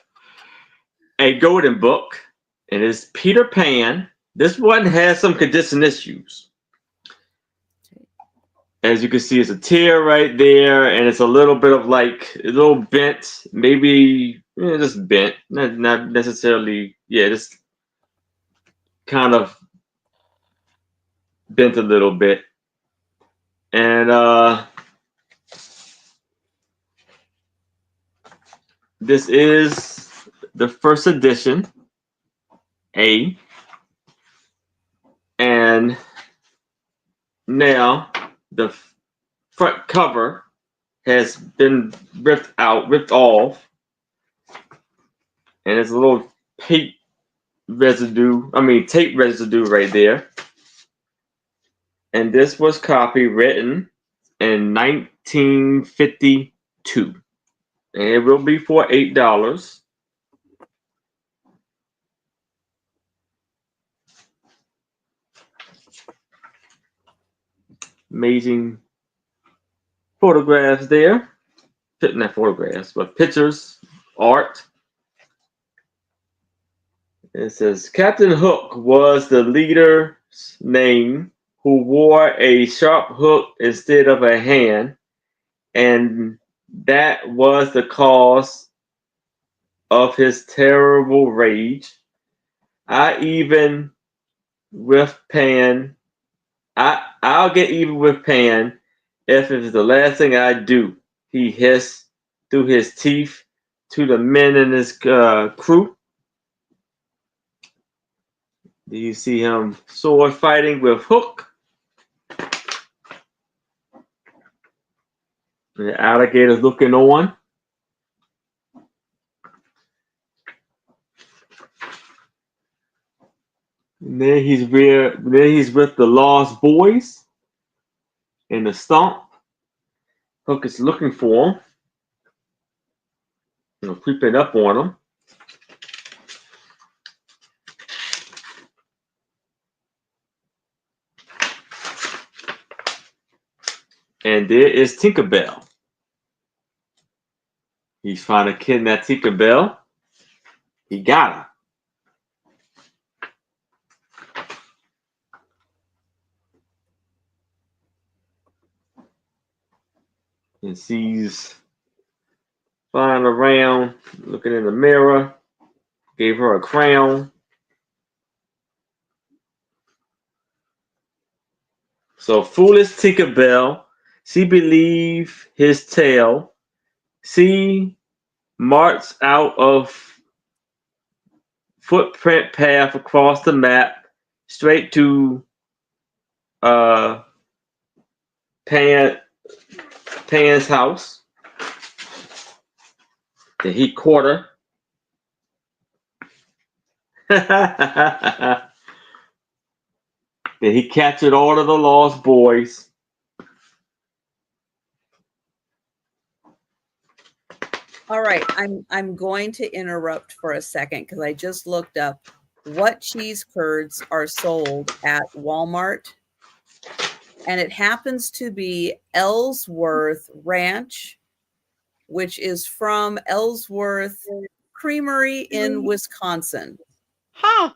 a golden book, and it's Peter Pan. This one has some condition issues. As you can see, it's a tear right there, and it's a little bit of like a little bent, maybe just bent, not necessarily, just kind of bent a little bit. And this is the first edition, A, and now the front cover has been ripped off, and there's a little tape residue right there. And this was copywritten in 1952, and it will be for $8. Amazing photographs there. Not photographs, but pictures, art. It says Captain Hook was the leader's name who wore a sharp hook instead of a hand, and that was the cause of his terrible rage. I'll get even with Pan if it's the last thing I do, he hissed through his teeth to the men in his crew. Do you see him sword fighting with Hook? The alligator's looking on. And then he's with the Lost Boys in the stump. Hook is looking for him. Creeping up on him. And there is Tinkerbell. He's trying to kidnap Tinkerbell. He got her. And she's flying around, looking in the mirror. Gave her a crown. So foolish Tinkerbell, she believed his tale. She marched out of footprint path across the map, straight to uh Pan's house. Then he caught her. Then he captured all of the lost boys. All right, I'm going to interrupt for a second because I just looked up what cheese curds are sold at Walmart, and it happens to be Ellsworth Ranch, which is from Ellsworth Creamery in Wisconsin. Huh.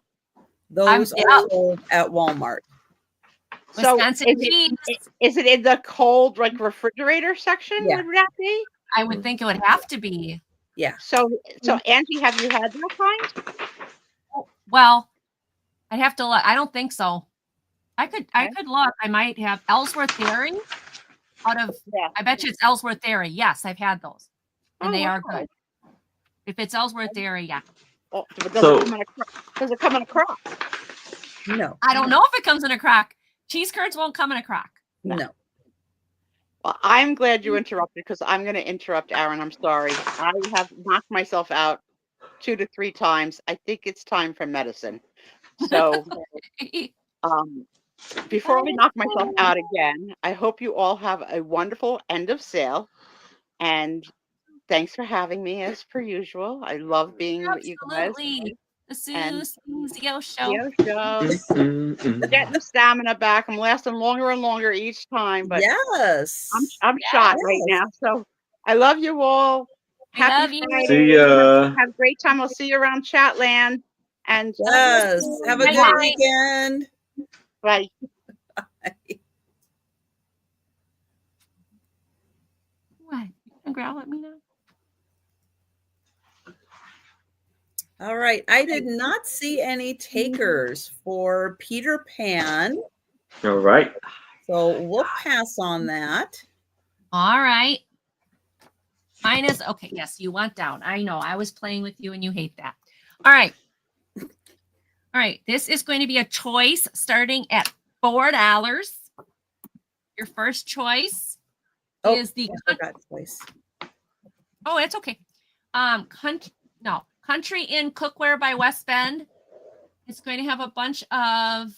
Those are sold at Walmart. So Wisconsin is it in the cold, like, refrigerator section? Yeah. Would that be? I would think it would have to be. Yeah. So Angie, have you had that kind? Well, I'd have to look. I don't think so. I could look. I might have Ellsworth Dairy out of, I bet you it's Ellsworth Dairy. Yes, I've had those. And they are good. If it's Ellsworth Dairy, yeah. Oh, does it come in a crock? No. I don't know if it comes in a crock. Cheese curds won't come in a crock. No. Well, I'm glad you interrupted because I'm going to interrupt Aaron. I'm sorry. I have knocked myself out 2 to 3 times. I think it's time for medicine. So before I knock myself out again, I hope you all have a wonderful end of sale. And thanks for having me as per usual. I love being with you guys. Absolutely. The Sue And Spiezio show. Getting the stamina back. I'm lasting longer and longer each time. But yes, I'm shot right now. So I love you all. Happy Friday. See ya. Have a great time. I'll see you around Chatland. And yes, have a good weekend. Bye. What? You can growl at me now? All right. I did not see any takers for Peter Pan. All right. So we'll pass on that. All right. Mine is okay. Yes, you want down. I know. I was playing with you and you hate that. All right. All right. This is going to be a choice starting at $4. Your first choice is the Oh, it's okay. Country Inn Cookware by West Bend. It's going to have a bunch of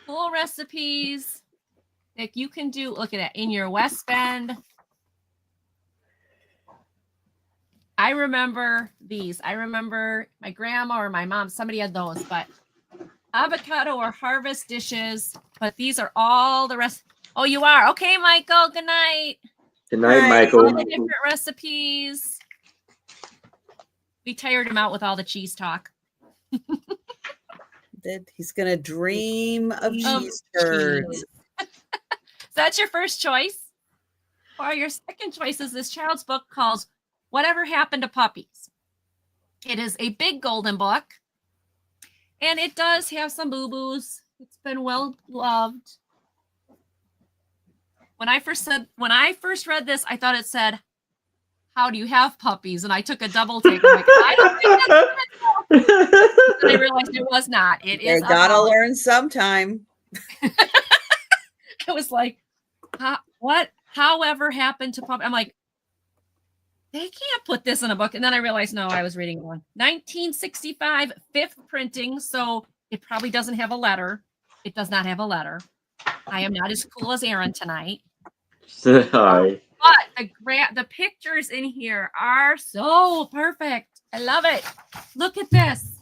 cool recipes that you can do. Look at that in your West Bend. I remember these. I remember my grandma or my mom, somebody had those, but avocado or harvest dishes. But these are all the rest. Oh, you are? Okay, Michael. Good night. Good night, Michael. All the different recipes. We tired him out with all the cheese talk. He's going to dream of cheese curds. So that's your first choice. Or your second choice is this child's book called Whatever Happened to Puppies. It is a big golden book. And it does have some boo-boos. It's been well loved. When I first read this, I thought it said, "How do you have puppies?" And I took a double take. I'm like, I don't think that's it. And I realized it was not. It is. You gotta learn sometime. I was like, what? However happened to puppies? I'm like, they can't put this in a book. And then I realized, no, I was reading one. 1965, 5th printing. So it probably doesn't have a letter. It does not have a letter. I am not as cool as Aaron tonight. Hi. But the pictures in here are so perfect. I love it. Look at this.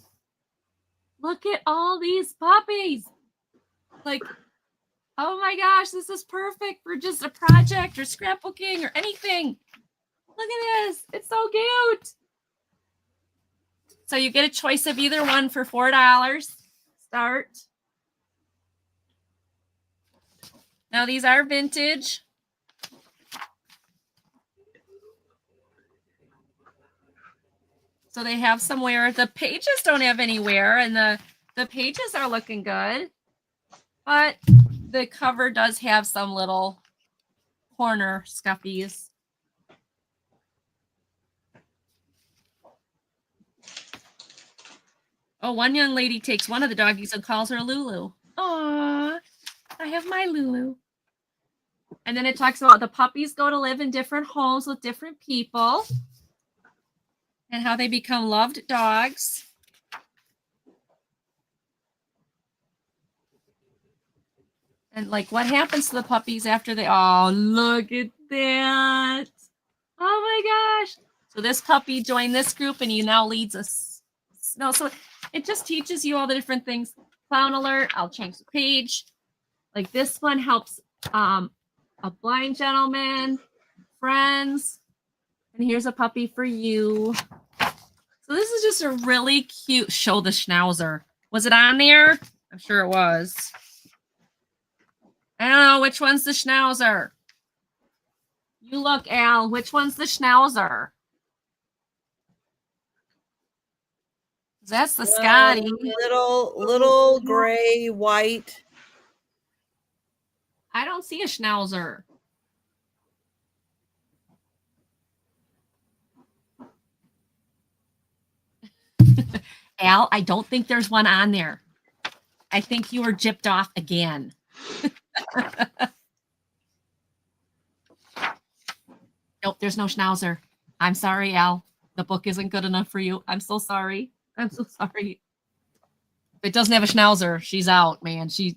Look at all these puppies. Like, oh my gosh, this is perfect for just a project or scrapbooking or anything. Look at this. It's so cute. So you get a choice of either one for $4. Start. Now these are vintage. So they have somewhere. The pages don't have anywhere, and the pages are looking good. But the cover does have some little corner scuffies. Oh, one young lady takes one of the doggies and calls her Lulu. Aww, I have my Lulu. And then it talks about the puppies go to live in different homes with different people and how they become loved dogs. And like what happens to the puppies after they, oh, look at that. Oh my gosh. So this puppy joined this group and he now leads us. No, so it just teaches you all the different things. Clown alert, I'll change the page. Like this one helps a blind gentleman, friends, and here's a puppy for you. So this is just a really cute show the schnauzer. Was it on there? I'm sure it was. I don't know which one's the schnauzer. You look, Al. Which one's the schnauzer? That's the Scotty. Little gray, white. I don't see a schnauzer. Al, I don't think there's one on there. I think you were gypped off again. Nope, there's no schnauzer. I'm sorry, Al. The book isn't good enough for you. I'm so sorry. I'm so sorry. If it doesn't have a schnauzer, she's out, man. She.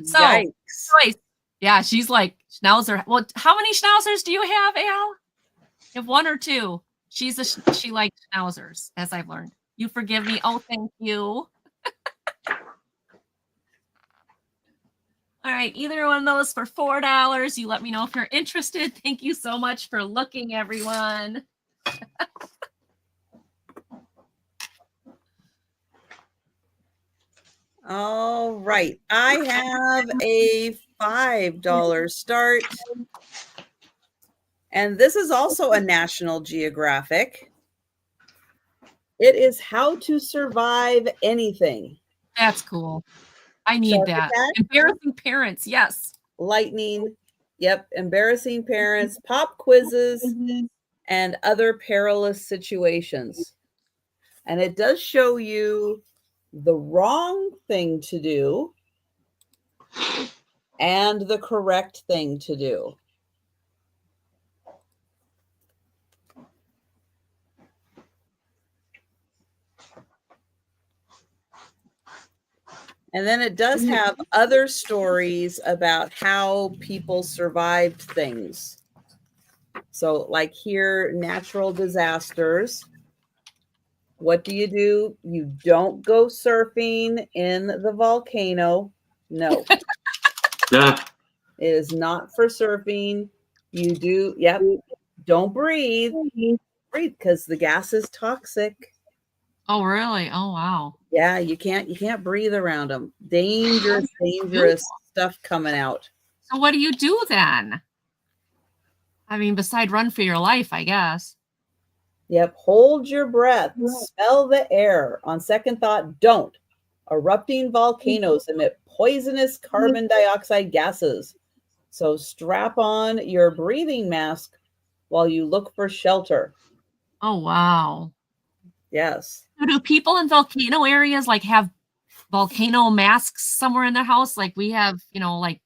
So, choice. Yeah, she's like schnauzer. Well, how many schnauzers do you have, Al? You have one or two. She likes schnauzers, as I've learned. You forgive me. Oh, thank you. All right, either one of those for $4. You let me know if you're interested. Thank you so much for looking, everyone. All right, I have a $5 start. And this is also a National Geographic. It is How to Survive Anything. That's cool. I need that. Embarrassing parents, yes. Lightning, yep. Embarrassing parents, pop quizzes, and other perilous situations. And it does show you the wrong thing to do and the correct thing to do. And then it does have other stories about how people survived things. So like here, natural disasters. What do? You don't go surfing in the volcano. No. Yeah. It is not for surfing. You do, yep. Don't breathe. Breathe because the gas is toxic. Oh, really? Oh, wow. Yeah, you can't breathe around them. Dangerous stuff coming out. So what do you do then? I mean, beside run for your life, I guess. Yep. Hold your breath. Smell the air. On second thought, don't. Erupting volcanoes emit poisonous carbon dioxide gases. So strap on your breathing mask while you look for shelter. Oh, wow. Yes. Do people in volcano areas like have volcano masks somewhere in their house? Like we have, like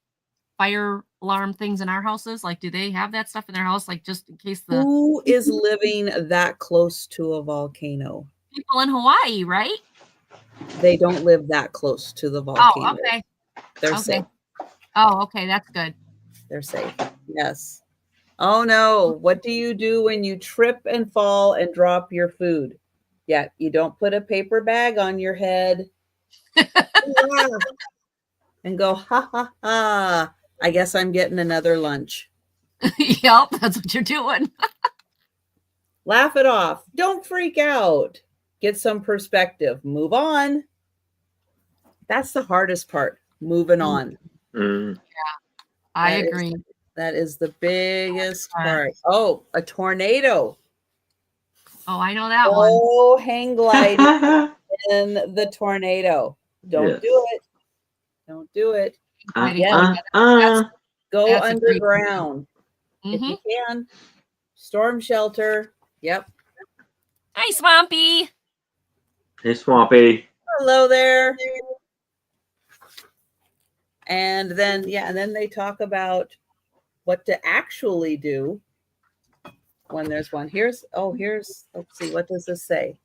fire alarm things in our houses. Like, do they have that stuff in their house? Like just in case Who is living that close to a volcano? People in Hawaii, right? They don't live that close to the volcano. Oh, okay. They're safe. Oh, okay. That's good. They're safe. Yes. Oh no. What do you do when you trip and fall and drop your food? Yeah, you don't put a paper bag on your head and go, ha, ha, ha. I guess I'm getting another lunch. Yep, that's what you're doing. Laugh it off. Don't freak out. Get some perspective. Move on. That's the hardest part. Moving on. Mm. Yeah, I agree. That is the biggest part. Oh, a tornado. Oh, I know that one. Oh, hang glide in the tornado. Don't do it. Don't do it. Go That's underground if you can. Storm shelter. Yep. Hi, Swampy. Hey, Swampy. Hello there. And then, and then they talk about what to actually do when there's one. Here's, let's see, what does this say?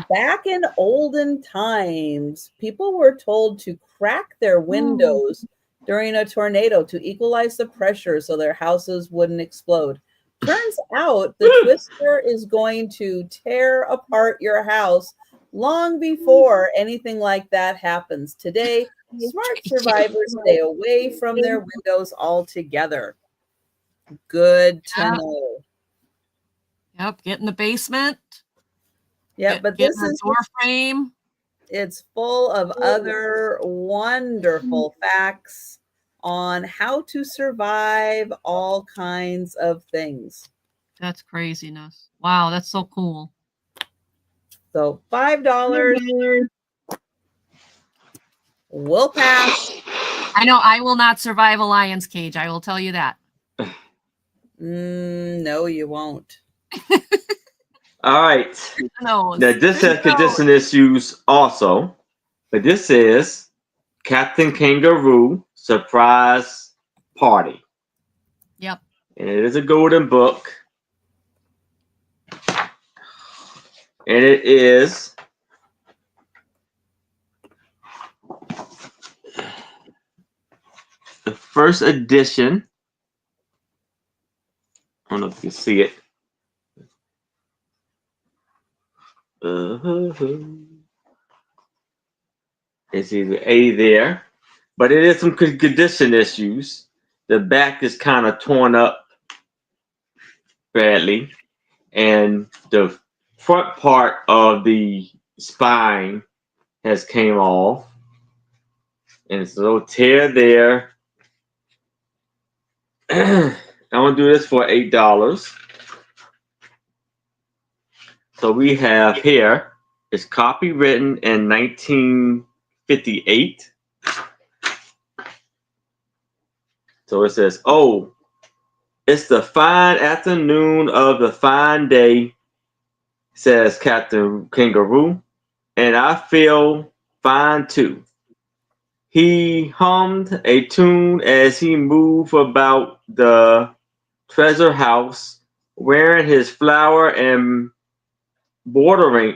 Back in olden times, people were told to crack their windows during a tornado to equalize the pressure so their houses wouldn't explode. Turns out the twister is going to tear apart your house long before anything like that happens. Today, smart survivors stay away from their windows altogether. Good to know. Yep, get in the basement. Yeah, but get this in the is door frame. It's full of other wonderful facts on how to survive all kinds of things. That's craziness. Wow, that's so cool. So $5. We'll pass. I know I will not survive a lion's cage. I will tell you that. No, you won't. All right. No. Now this has condition issues also, but this is Captain Kangaroo Surprise Party. Yep. And it is a golden book. And it is the first edition. I don't know if you can see it. It's either A there, but it is some condition issues. The back is kind of torn up badly, and the front part of the spine has came off, and it's a little tear there. I'm gonna do this for $8. So we have here, it's copywritten in 1958. So it says, "Oh, it's the fine afternoon of the fine day," says Captain Kangaroo, "and I feel fine too." He hummed a tune as he moved about the treasure house, wearing his flower and watering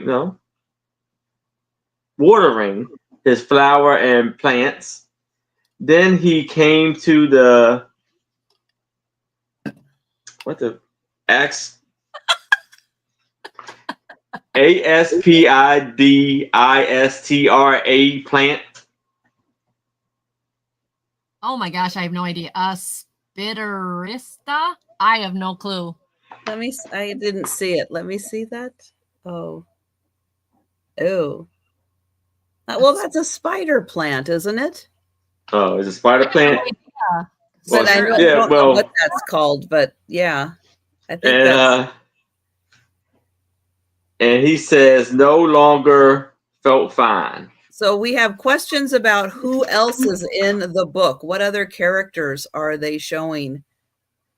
his flower and plants. Then he came to the ASPIDISTRA plant. Oh my gosh, I have no idea. Spitterista? I have no clue. I didn't see it. Let me see that. Oh. Well, that's a spider plant, isn't it? Oh, it's a spider plant. Yeah. But I don't know what that's called, but yeah. I think that's... And he says, "No longer felt fine." So we have questions about who else is in the book. What other characters are they showing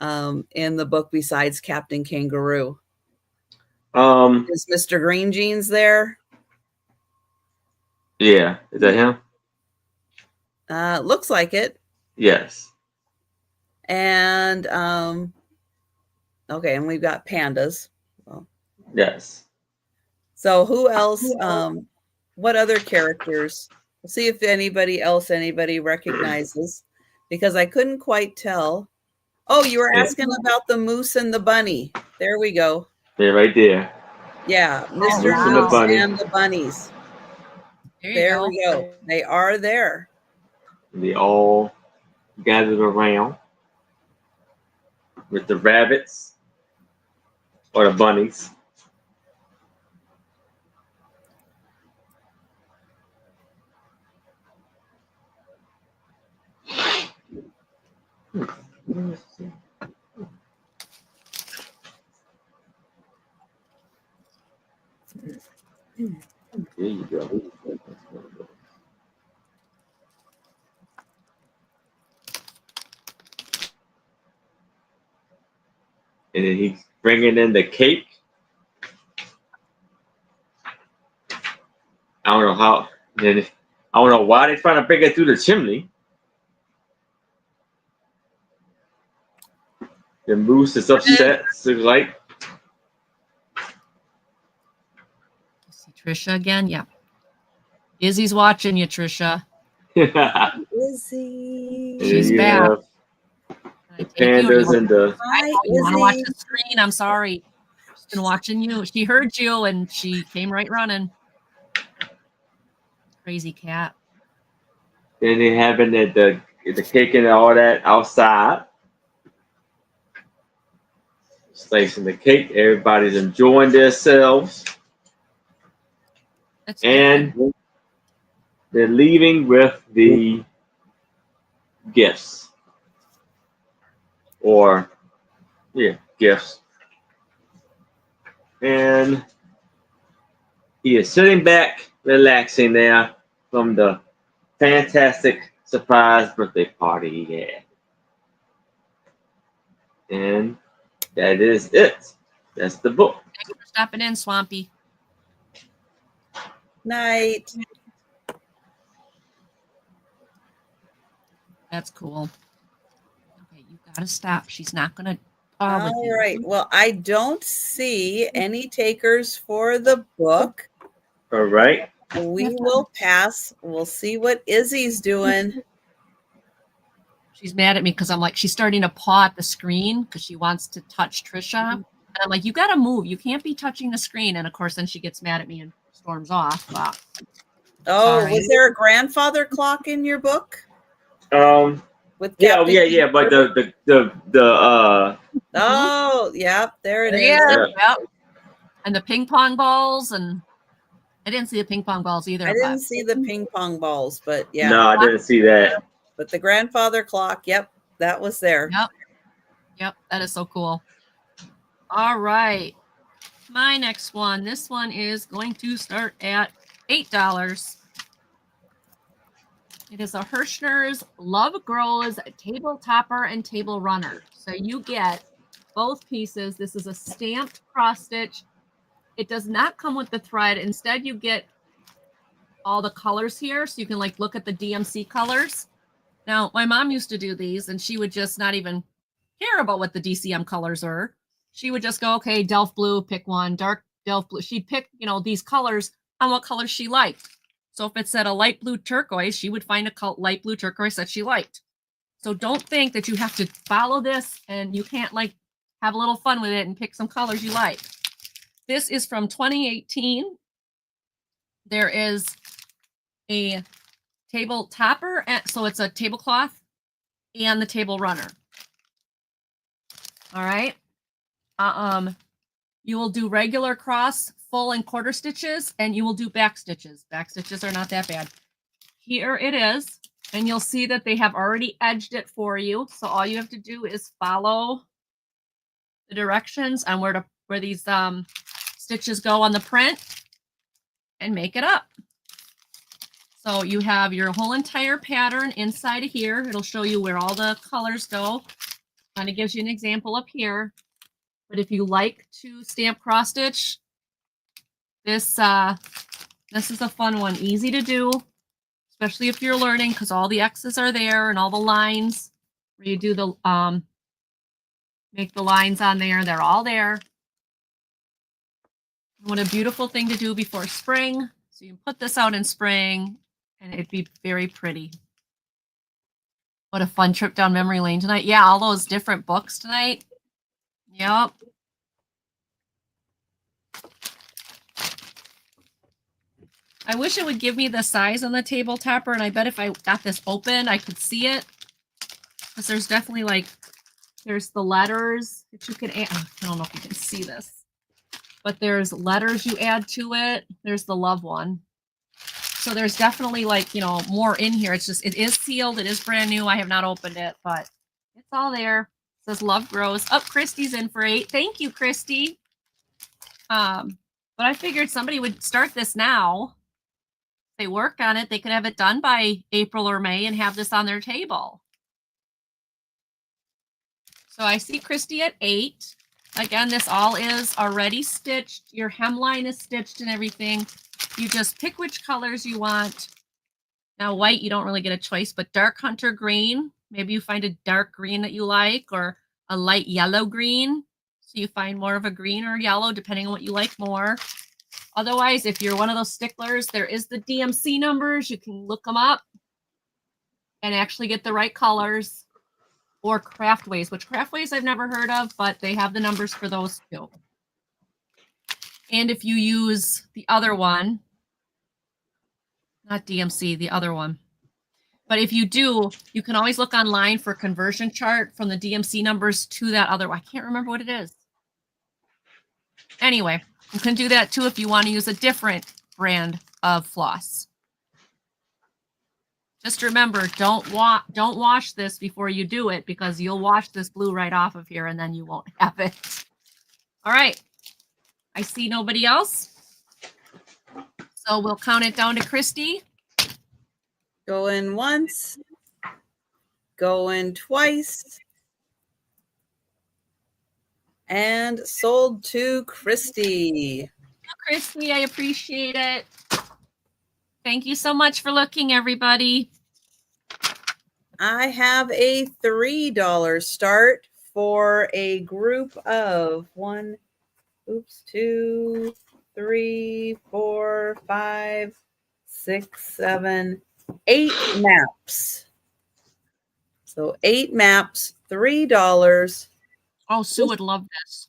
in the book besides Captain Kangaroo? Is Mr. Green Jeans there? Yeah, is that him? Looks like it. Yes. And okay, and we've got pandas. Well, yes. So who else? What other characters? We'll see if anybody recognizes, because I couldn't quite tell. Oh, you were asking about the moose and the bunny. There we go. They're right there. Yeah, Mr. Moose and the bunnies. There we go. They are there. They all gathered around with the rabbits or the bunnies. There you go. and then he's bringing in the cake. I don't know how. Then I don't know why they're trying to bring it through the chimney. The moose is upset. So like, See Trisha again? Yeah. Izzy's watching you, Trisha. Izzy. She's you back. have the pandas and the. Hi, You want to watch Izzy. the screen? I'm sorry. She's been watching you. She heard you and she came right running. Crazy cat. Then they having the cake and all that outside. Slicing the cake. Everybody's enjoying themselves. That's And good. they're leaving with the gifts. Or, yeah, gifts. And he is sitting back, relaxing there from the fantastic surprise birthday party he had. And that is it. That's the book. Thanks for stopping in, Swampy. Night. That's cool. Okay, you gotta stop. She's not gonna. With All you. right. Well, I don't see any takers for the book. All right. We will pass. We'll see what Izzy's doing. She's mad at me because I'm like, she's starting to paw at the screen because she wants to touch Trisha. And I'm like, you gotta move. You can't be touching the screen. And of course, then she gets mad at me and storms off. But, Oh, sorry. was there a grandfather clock in your book? With Yeah, Captain yeah, but the Oh, yeah, there it is. Yeah, yep. And the ping pong balls, and I didn't see the ping pong balls either. I didn't see the ping pong balls, but yeah. No, I didn't see that. But the grandfather clock, yep, that was there. Yep, that is so cool. All right. My next one. This one is going to start at $8. It is a Hirschner's Love Grows Table Topper and Table Runner. So you get both pieces. This is a stamped cross stitch. It does not come with the thread. Instead, you get all the colors here. So you can like look at the DMC colors. Now, my mom used to do these and she would just not even care about what the DCM colors are. She would just go, okay, Delft blue, pick one, dark Delft blue. She'd pick, these colors on what colors she liked. So if it said a light blue turquoise, she would find a light blue turquoise that she liked. So don't think that you have to follow this and you can't like have a little fun with it and pick some colors you like. This is from 2018. There is a table topper, so it's a tablecloth and the table runner. All right. You will do regular cross, full, and quarter stitches, and you will do back stitches. Back stitches are not that bad. Here it is, and you'll see that they have already edged it for you. So all you have to do is follow the directions on where these stitches go on the print and make it up. So you have your whole entire pattern inside of here. It'll show you where all the colors go. Kind of gives you an example up here. But if you like to stamp cross stitch, this is a fun one. Easy to do, especially if you're learning, because all the X's are there and all the lines where you do the make the lines on there. They're all there. What a beautiful thing to do before spring. So you can put this out in spring and it'd be very pretty. What a fun trip down memory lane tonight. Yeah, all those different books tonight. Yep. I wish it would give me the size on the table topper, and I bet if I got this open, I could see it. Because there's definitely there's the letters that you can add. I don't know if you can see this, but there's letters you add to it. There's the love one. So there's definitely more in here. It's just, it is sealed. It is brand new. I have not opened it, but it's all there. It says Love Grows. Oh, Christy's in for 8. Thank you, Christy. But I figured somebody would start this now. If they work on it, they could have it done by April or May and have this on their table. So I see Christy at 8. Again, this all is already stitched. Your hemline is stitched and everything. You just pick which colors you want. Now, white, you don't really get a choice, but dark hunter green. Maybe you find a dark green that you like, or a light yellow green. So you find more of a green or yellow, depending on what you like more. Otherwise, if you're one of those sticklers, there is the DMC numbers. You can look them up and actually get the right colors. Or Craftways, which Craftways I've never heard of, but they have the numbers for those too. And if you use the other one, not DMC, the other one. But if you do, you can always look online for a conversion chart from the DMC numbers to that other one. I can't remember what it is. Anyway, you can do that too if you want to use a different brand of floss. Just remember, don't wash this before you do it, because you'll wash this glue right off of here and then you won't have it. All right. I see nobody else. So we'll count it down to Christy. Going once. Going twice. And sold to Christy. Christy, I appreciate it. Thank you so much for looking, everybody. I have a $3 start for a group of 2, 3, 4, 5, 6, 7, 8 maps. So 8 maps, $3. Oh, Sue would love this.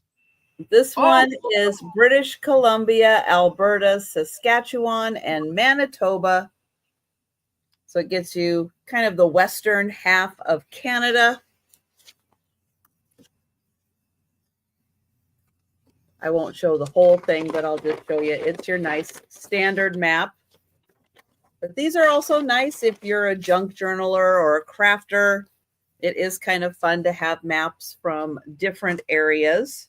This one is British Columbia, Alberta, Saskatchewan, and Manitoba. So it gets you kind of the western half of Canada. I won't show the whole thing, but I'll just show you. It's your nice standard map. But these are also nice if you're a junk journaler or a crafter. It is kind of fun to have maps from different areas.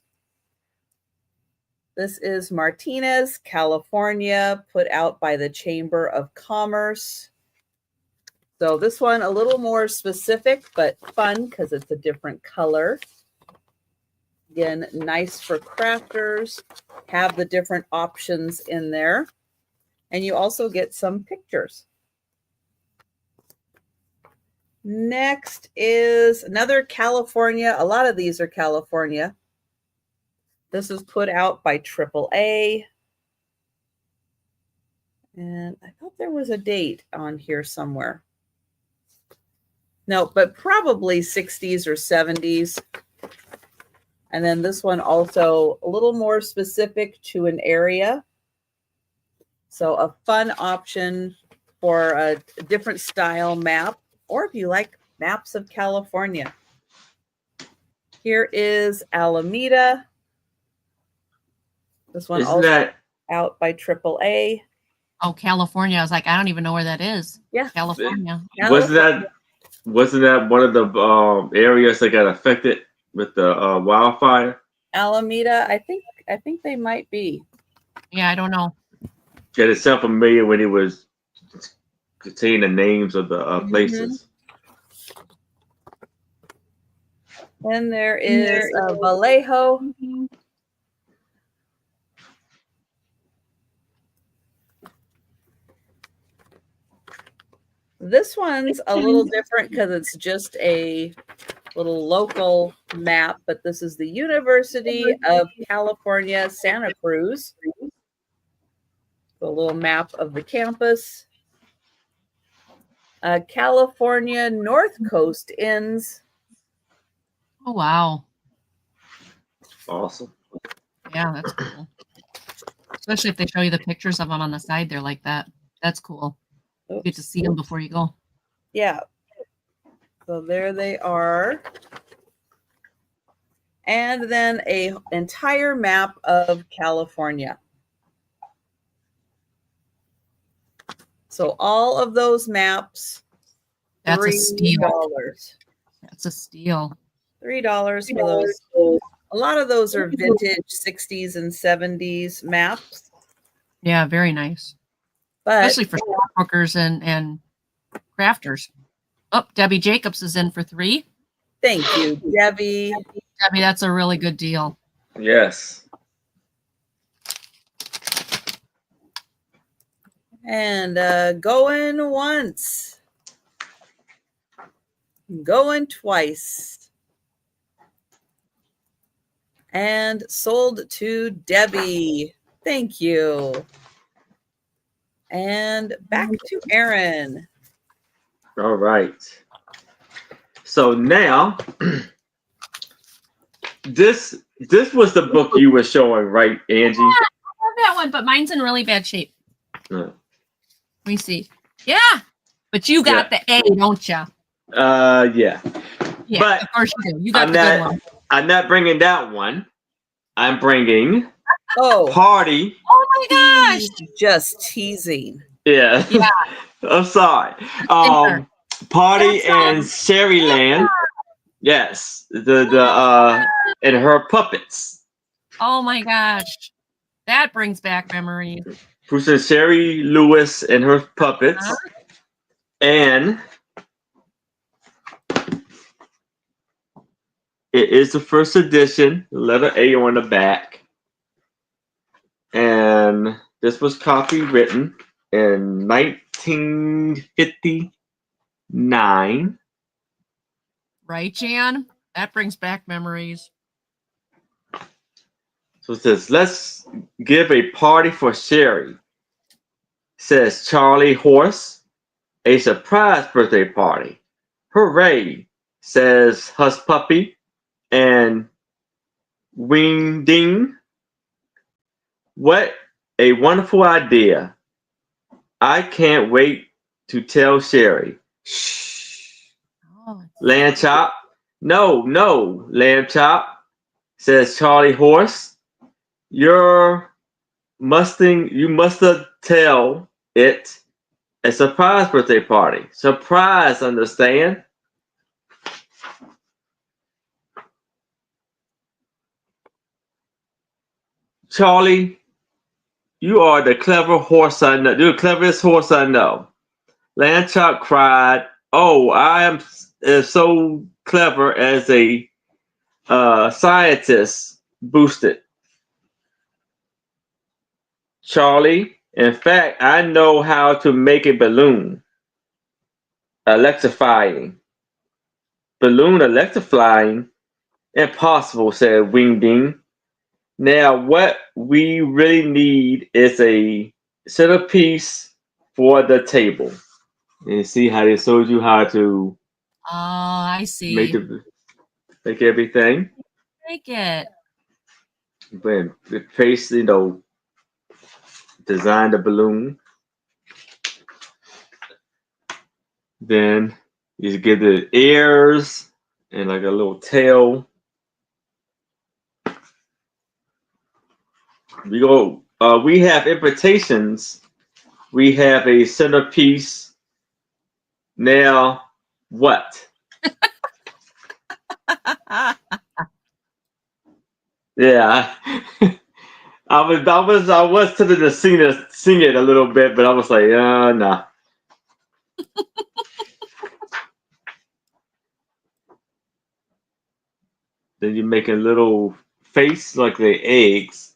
This is Martinez, California, put out by the Chamber of Commerce. So this one a little more specific, but fun because it's a different color. Again, nice for crafters. Have the different options in there. And you also get some pictures. Next is another California. A lot of these are California. This is put out by AAA. And I thought there was a date on here somewhere. No, but probably 60s or 70s. And then this one also a little more specific to an area. So a fun option for a different style map, or if you like maps of California. Here is Alameda. This one also out by AAA. Oh, California. I was like, I don't even know where that is. Yeah. California. Wasn't that one of the areas that got affected with the wildfire? Alameda, I think they might be. Yeah, I don't know. Yeah, it sounded familiar when it was saying the names of the places. Then there is Vallejo. This one's a little different because it's just a little local map, but this is the University of California, Santa Cruz. A little map of the campus. California North Coast Inns. Oh, wow. Awesome. Yeah, that's cool. Especially if they show you the pictures of them on the side there like that. That's cool. You get to see them before you go. Yeah. So there they are. And then an entire map of California. So all of those maps, that's $3. a steal. That's a steal. $3 for those. A lot of those are vintage 60s and 70s maps. Yeah, very nice. But, especially for scrapbookers and crafters. Oh, Debbie Jacobs is in for $3. Thank you, Debbie. Debbie, that's a really good deal. Yes. And going once. Going twice. And sold to Debbie. Thank you. And back to Aaron. All right. So now, this was the book you were showing, right, Angie? Yeah, I have that one, but mine's in really bad shape. Let me see. Yeah, but you got the A, don't you? Yeah. Yeah, but of course you do. You got the good one. I'm not bringing that one. I'm bringing Oh, Party. Oh my gosh! Just teasing. Yeah. Yeah. I'm sorry. Party and Sherryland. Yes. The and her puppets. Oh my gosh. That brings back memories. Bruce and Sherry Lewis and her puppets. And it is the first edition, letter A on the back. And this was copywritten in 1959. Right, Jan? That brings back memories. So it says, let's give a party for Sherry, says Charlie Horse. A surprise birthday party. Hooray, says Huss Puppy and Wing Ding. What a wonderful idea. I can't wait to tell Sherry. Shh. Oh, Lamb Chop. No, Lamb Chop, says Charlie Horse. You must tell it a surprise birthday party. Surprise, understand? Charlie, you are the clever horse I know. You're the cleverest horse I know. Lamb Chop cried, oh, I am so clever as a scientist, boosted. Charlie, in fact, I know how to make a balloon. Electrifying. Balloon electrifying? Impossible, said Wing Ding. Now, what we really need is a centerpiece for the table. And see how they showed you how to I see. make everything. Make it. Then face, design the balloon. Then you give the ears and like a little tail. We have invitations. We have a centerpiece. Now, what? Yeah. I was tempted to sing it a little bit, but I was like, nah. Then you make a little face like the eggs.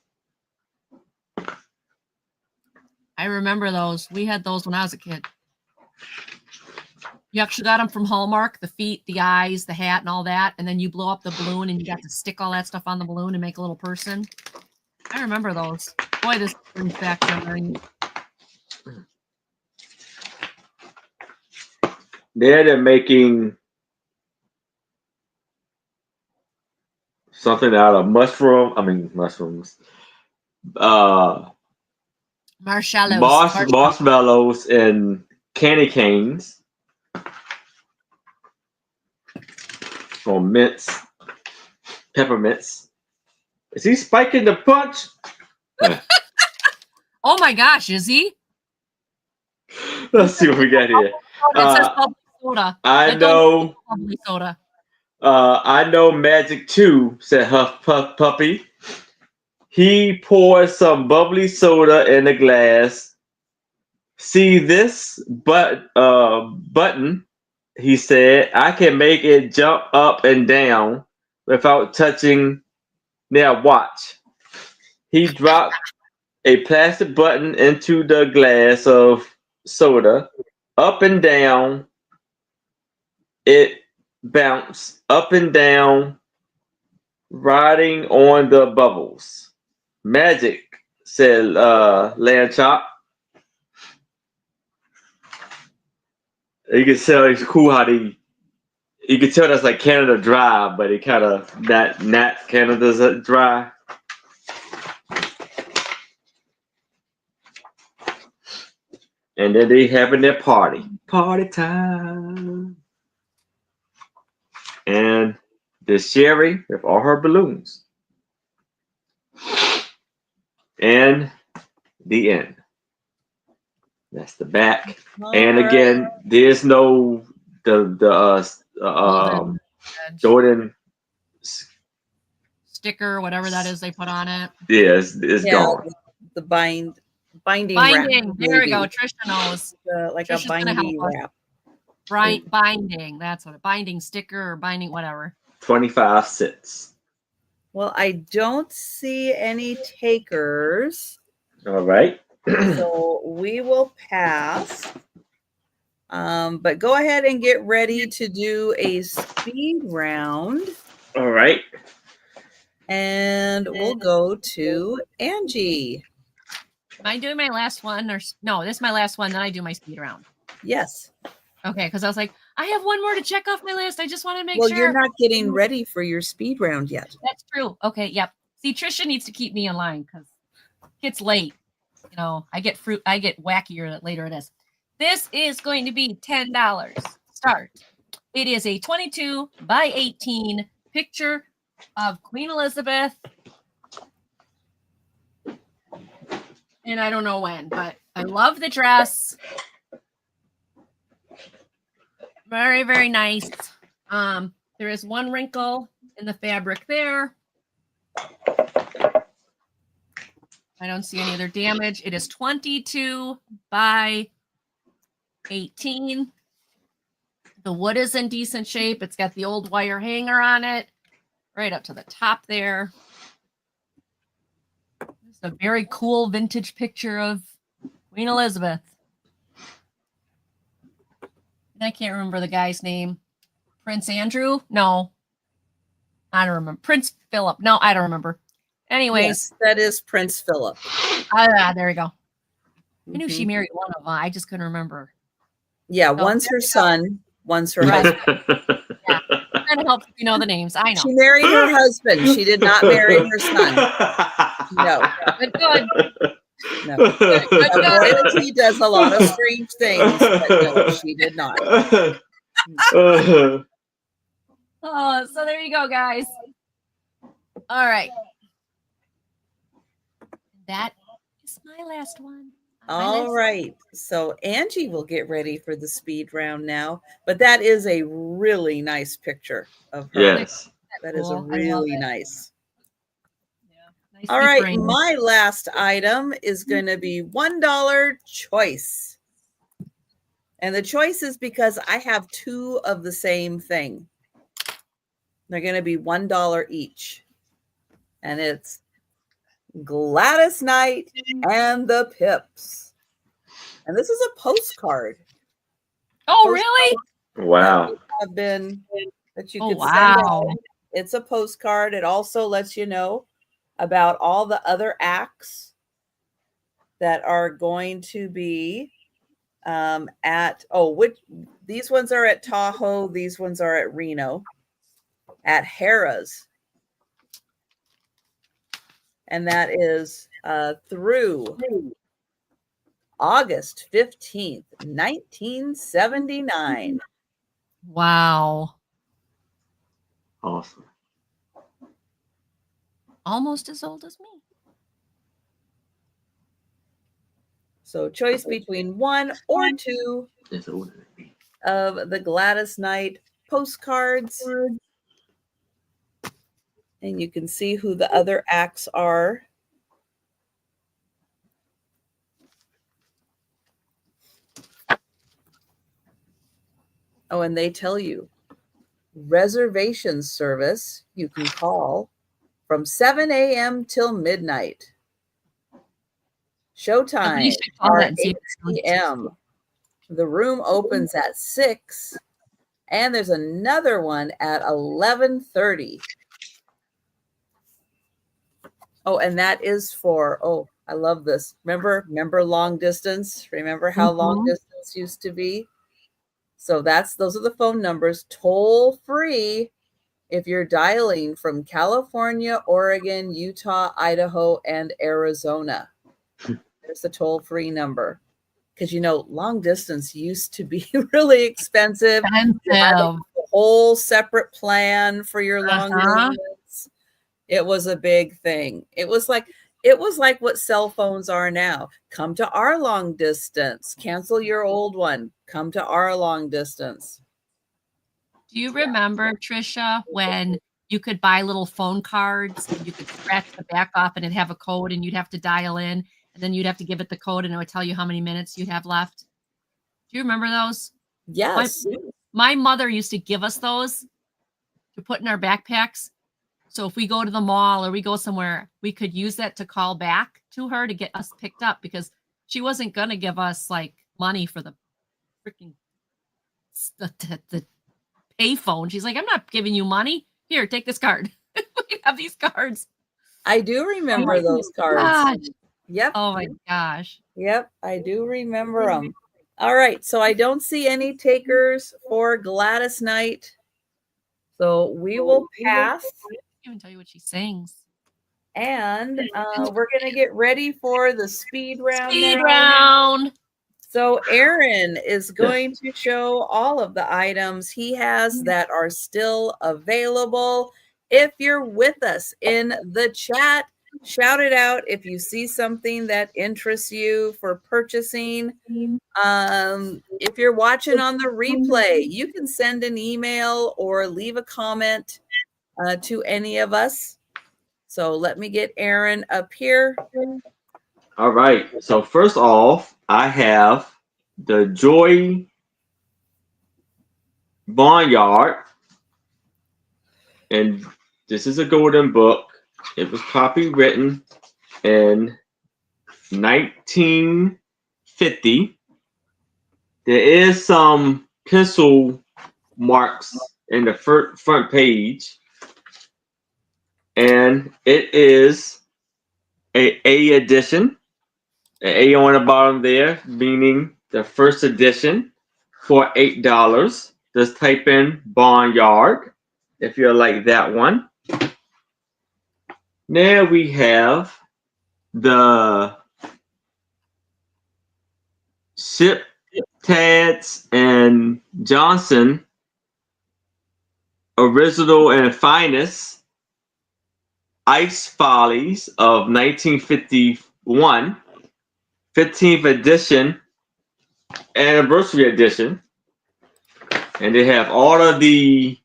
I remember those. We had those when I was a kid. You actually got them from Hallmark, the feet, the eyes, the hat, and all that. And then you blow up the balloon and you got to stick all that stuff on the balloon and make a little person. I remember those. Boy, this brings back memories. They're making something out of mushrooms. Marshmallows and candy canes. Or mints. Peppermints. Is he spiking the punch? Oh my gosh, is he? Let's see what we got here. It says bubbly soda. I know. Bubbly soda. I know magic too, said Huff Puff Puppy. He poured some bubbly soda in a glass. See this button, he said. I can make it jump up and down without touching Now watch. He dropped a plastic button into the glass of soda. Up and down. It bounced up and down, riding on the bubbles. Magic, said Lanchop. You can tell it's cool how they. You can tell that's like Canada Dry, but it kind of not Canada's Dry. And then they having their party time, and the Sherry with all her balloons, and the end. That's the back. And again, there's no Golden edge. Jordan sticker, whatever that is they put on it. Yeah, it's gone. The binding Binding. wrap. There we go. Trisha knows. Like Trisha's a binding wrap. Right, binding. That's what binding sticker or binding whatever. 25 cents. Well, I don't see any takers. All right. So we will pass. But go ahead and get ready to do a speed round. All right. And we'll go to Angie. Am I doing my last one? Or no, this is my last one. Then I do my speed round. Yes. Okay, because I was like, I have one more to check off my list. I just want to make sure. sure. Well, you're not getting ready for your speed round yet. That's true. Okay, yep. See, Trisha needs to keep me in line because it's late. You know, I get wackier the later it is. This is going to be $10. Start. It is a 22 by 18 picture of Queen Elizabeth. And I don't know when, but I love the dress. Very, very nice. There is one wrinkle in the fabric there. I don't see any other damage. It is 22 by 18. The wood is in decent shape. It's got the old wire hanger on it, right up to the top there. It's a very cool vintage picture of Queen Elizabeth. I can't remember the guy's name. Prince Andrew? No. I don't remember. Prince Philip. No, I don't remember. Anyways. Yes, that is Prince Philip. There we go. I knew she married one of them. I just couldn't remember. Yeah, one's her son, one's her husband. Yeah. Kind of helps if you know the names. I know. She married her husband. She did not marry her son. No. Good. No. He does a lot of strange things, but no, she did not. Oh, so there you go, guys. All right. That is my last one. All right. So Angie will get ready for the speed round now, but that is a really nice picture of her. Yes. That is a really nice. Yeah. All right. My last item is going to be $1 choice. And the choice is because I have two of the same thing. They're going to be $1 each. And it's Gladys Knight and the Pips. And this is a postcard. Oh, really? Wow. Have been that you could send out. It's a postcard. It also lets you know about all the other acts that are going to be these ones are at Tahoe, these ones are at Reno, at Harrah's. And that is through August 15th, 1979. Wow. Awesome. Almost as old as me. So choice between one or two of the Gladys Knight postcards. And you can see who the other acts are. Oh, and they tell you reservation service you can call from 7 a.m. till midnight. Showtime should call are that and see 8 if it's still p.m. The room opens at 6, and there's another one at 11:30. Oh, and that is for, oh, I love this. Remember long distance? Remember how long distance used to be? So those are the phone numbers, toll free if you're dialing from California, Oregon, Utah, Idaho, and Arizona. There's the toll-free number. Because, you know, long distance used to be really expensive. You had a whole separate plan for your long distance. It was a big thing. It was like what cell phones are now. Come to our long distance. Cancel your old one. Come to our long distance. Do you remember, Trisha, when you could buy little phone cards and you could scratch the back off and it'd have a code and you'd have to dial in and then you'd have to give it the code and it would tell you how many minutes you'd have left? Do you remember those? Yes. My mother used to give us those to put in our backpacks. So if we go to the mall or we go somewhere, we could use that to call back to her to get us picked up because she wasn't going to give us like money for the freaking the pay phone. She's like, I'm not giving you money. Here, take this card. We have these cards. I do remember those cards. Gosh. Yep. Oh my gosh. Yep, I do remember them. All right, so I don't see any takers for Gladys Night. So we will pass. I can't even tell you what she sings. And we're going to get ready for the speed round. Speed round. So Aaron is going to show all of the items he has that are still available. If you're with us in the chat, shout it out if you see something that interests you for purchasing. If you're watching on the replay, you can send an email or leave a comment to any of us. So let me get Aaron up here. All right. So first off, I have the Joy Barnyard, and this is a golden book. It was copywritten in 1950. There is some pencil marks in the front page, and it is A edition. An A on the bottom there, meaning the first edition for $8. Just type in Barnyard if you like that one. Now we have the Ship, Tads, and Johnson Original and Finest Ice Follies of 1951, 15th edition, anniversary edition. And they have all of the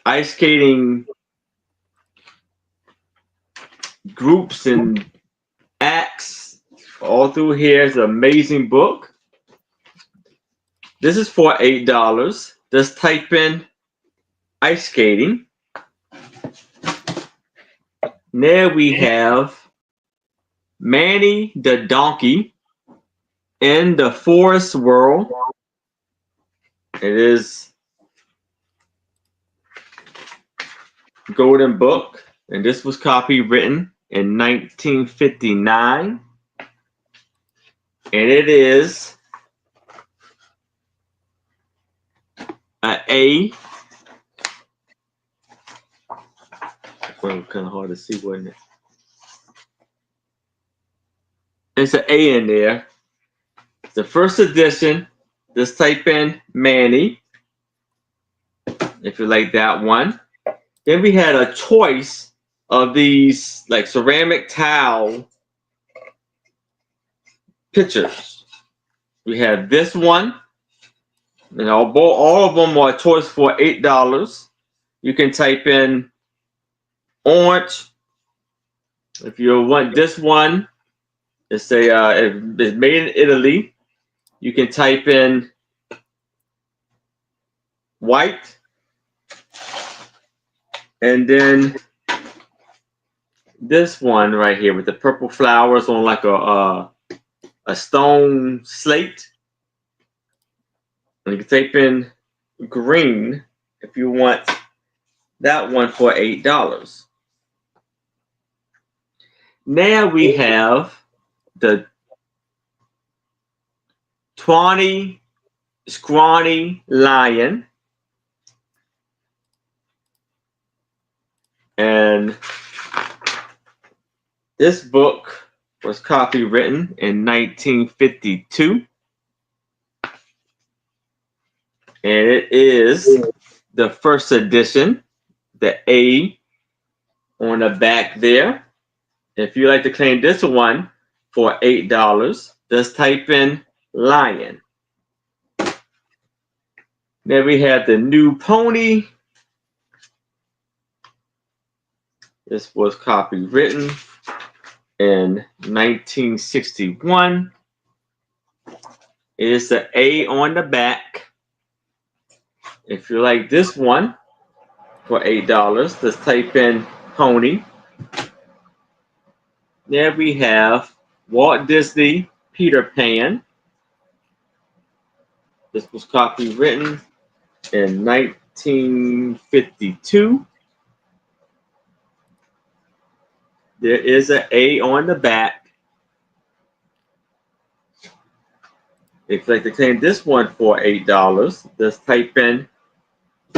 ice skating groups and acts all through here. It's an amazing book. This is for $8. Just type in ice skating. Now we have Manny the Donkey in the Forest World. It is golden book, and this was copywritten in 1959, and it is an A. Well, kind of hard to see, wasn't it? It's an A in there. The first edition. Just type in Manny if you like that one. Then we had a choice of these like ceramic tile pictures. We have this one, and all of them are a choice for $8. You can type in orange. If you want this one, it's it's made in Italy. You can type in white. And then this one right here with the purple flowers on like a stone slate. And you can type in green if you want that one for $8. Now we have the 20 scrawny lion. And this book was copywritten in 1952. And it is the first edition, the A on the back there. If you like to claim this one for $8, just type in lion. Then we have the new pony. This was copywritten in 1961. It is the A on the back. If you like this one for $8, just type in pony. There we have Walt Disney Peter Pan. This was copywritten in 1952. There is an A on the back. If you'd like to claim this one for $8, just type in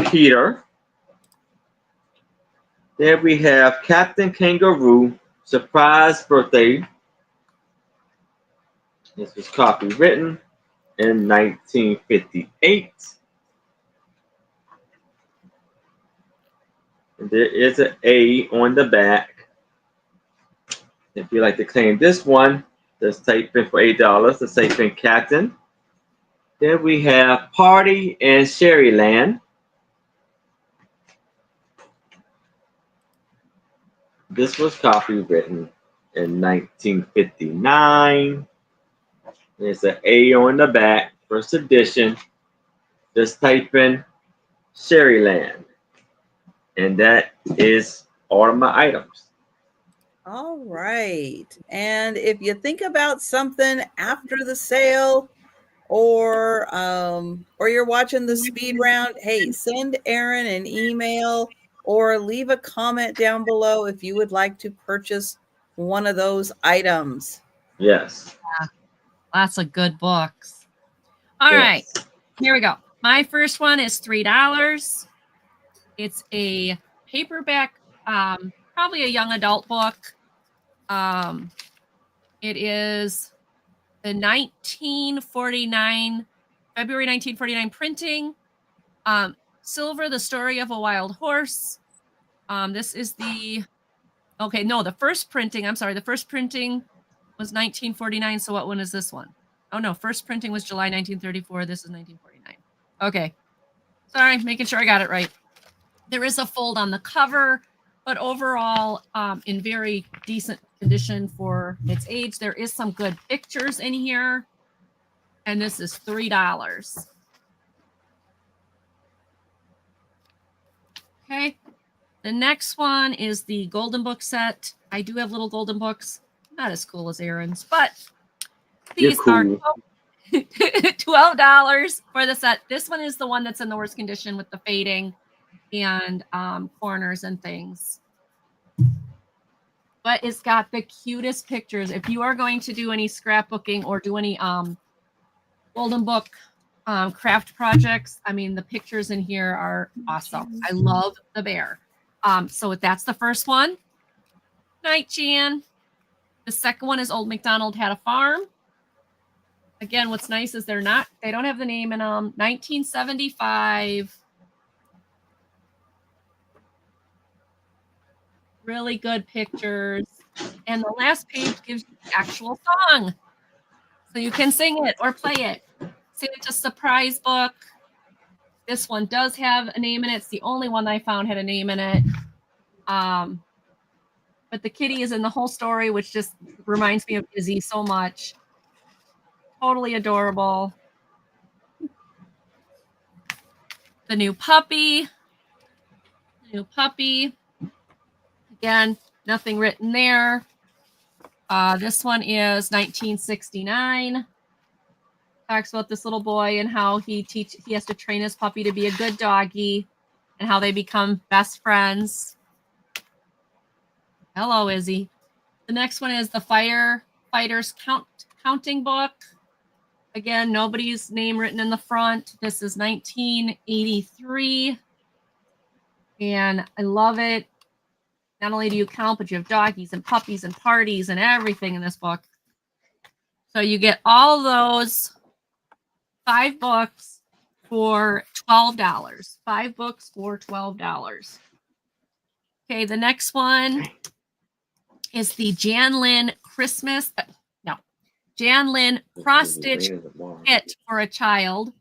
Peter. There we have Captain Kangaroo Surprise Birthday. This was copywritten in 1958. And there is an A on the back. If you'd like to claim this one, just type in for $8. Just type in Captain. Then we have Party in Sherryland. This was copywritten in 1959. There's an A on the back, first edition. Just type in Sherryland. And that is all of my items. All right. And if you think about something after the sale or you're watching the speed round, hey, send Aaron an email or leave a comment down below if you would like to purchase one of those items. Yes. Yeah, lots of good books. All right, here we go. My first one is $3. It's a paperback, probably a young adult book. It is the February 1949 printing. Silver, The Story of a Wild Horse. This is the first printing. I'm sorry, the first printing was 1949. So what one is this one? Oh no, first printing was July 1934. This is 1949. Okay. Sorry, making sure I got it right. There is a fold on the cover, but overall, in very decent condition for its age. There is some good pictures in here. And this is $3. Okay. The next one is the Golden Book set. I do have little Golden Books. Not as cool as Aaron's, but these are $12 for the set. This one is the one that's in the worst condition with the fading and corners and things. But it's got the cutest pictures. If you are going to do any scrapbooking or do any Golden Book craft projects, I mean, the pictures in here are awesome. I love the bear. So that's the first one. Night, Jan. The second one is Old MacDonald Had a Farm. Again, what's nice is they don't have the name in them. 1975. Really good pictures. And the last page gives you the actual song. So you can sing it or play it. See, it's a surprise book. This one does have a name in it. It's the only one I found had a name in it. But the kitty is in the whole story, which just reminds me of Izzy so much. Totally adorable. The new puppy. New puppy. Again, nothing written there. This one is 1969. Talks about this little boy and how he has to train his puppy to be a good doggy and how they become best friends. Hello, Izzy. The next one is the Firefighter's Counting Book. Again, nobody's name written in the front. This is 1983. And I love it. Not only do you count, but you have doggies and puppies and parties and everything in this book. So you get all those 5 books for $12. 5 books for $12. Okay, the next one is the Jan Lynn cross-stitch kit for a child.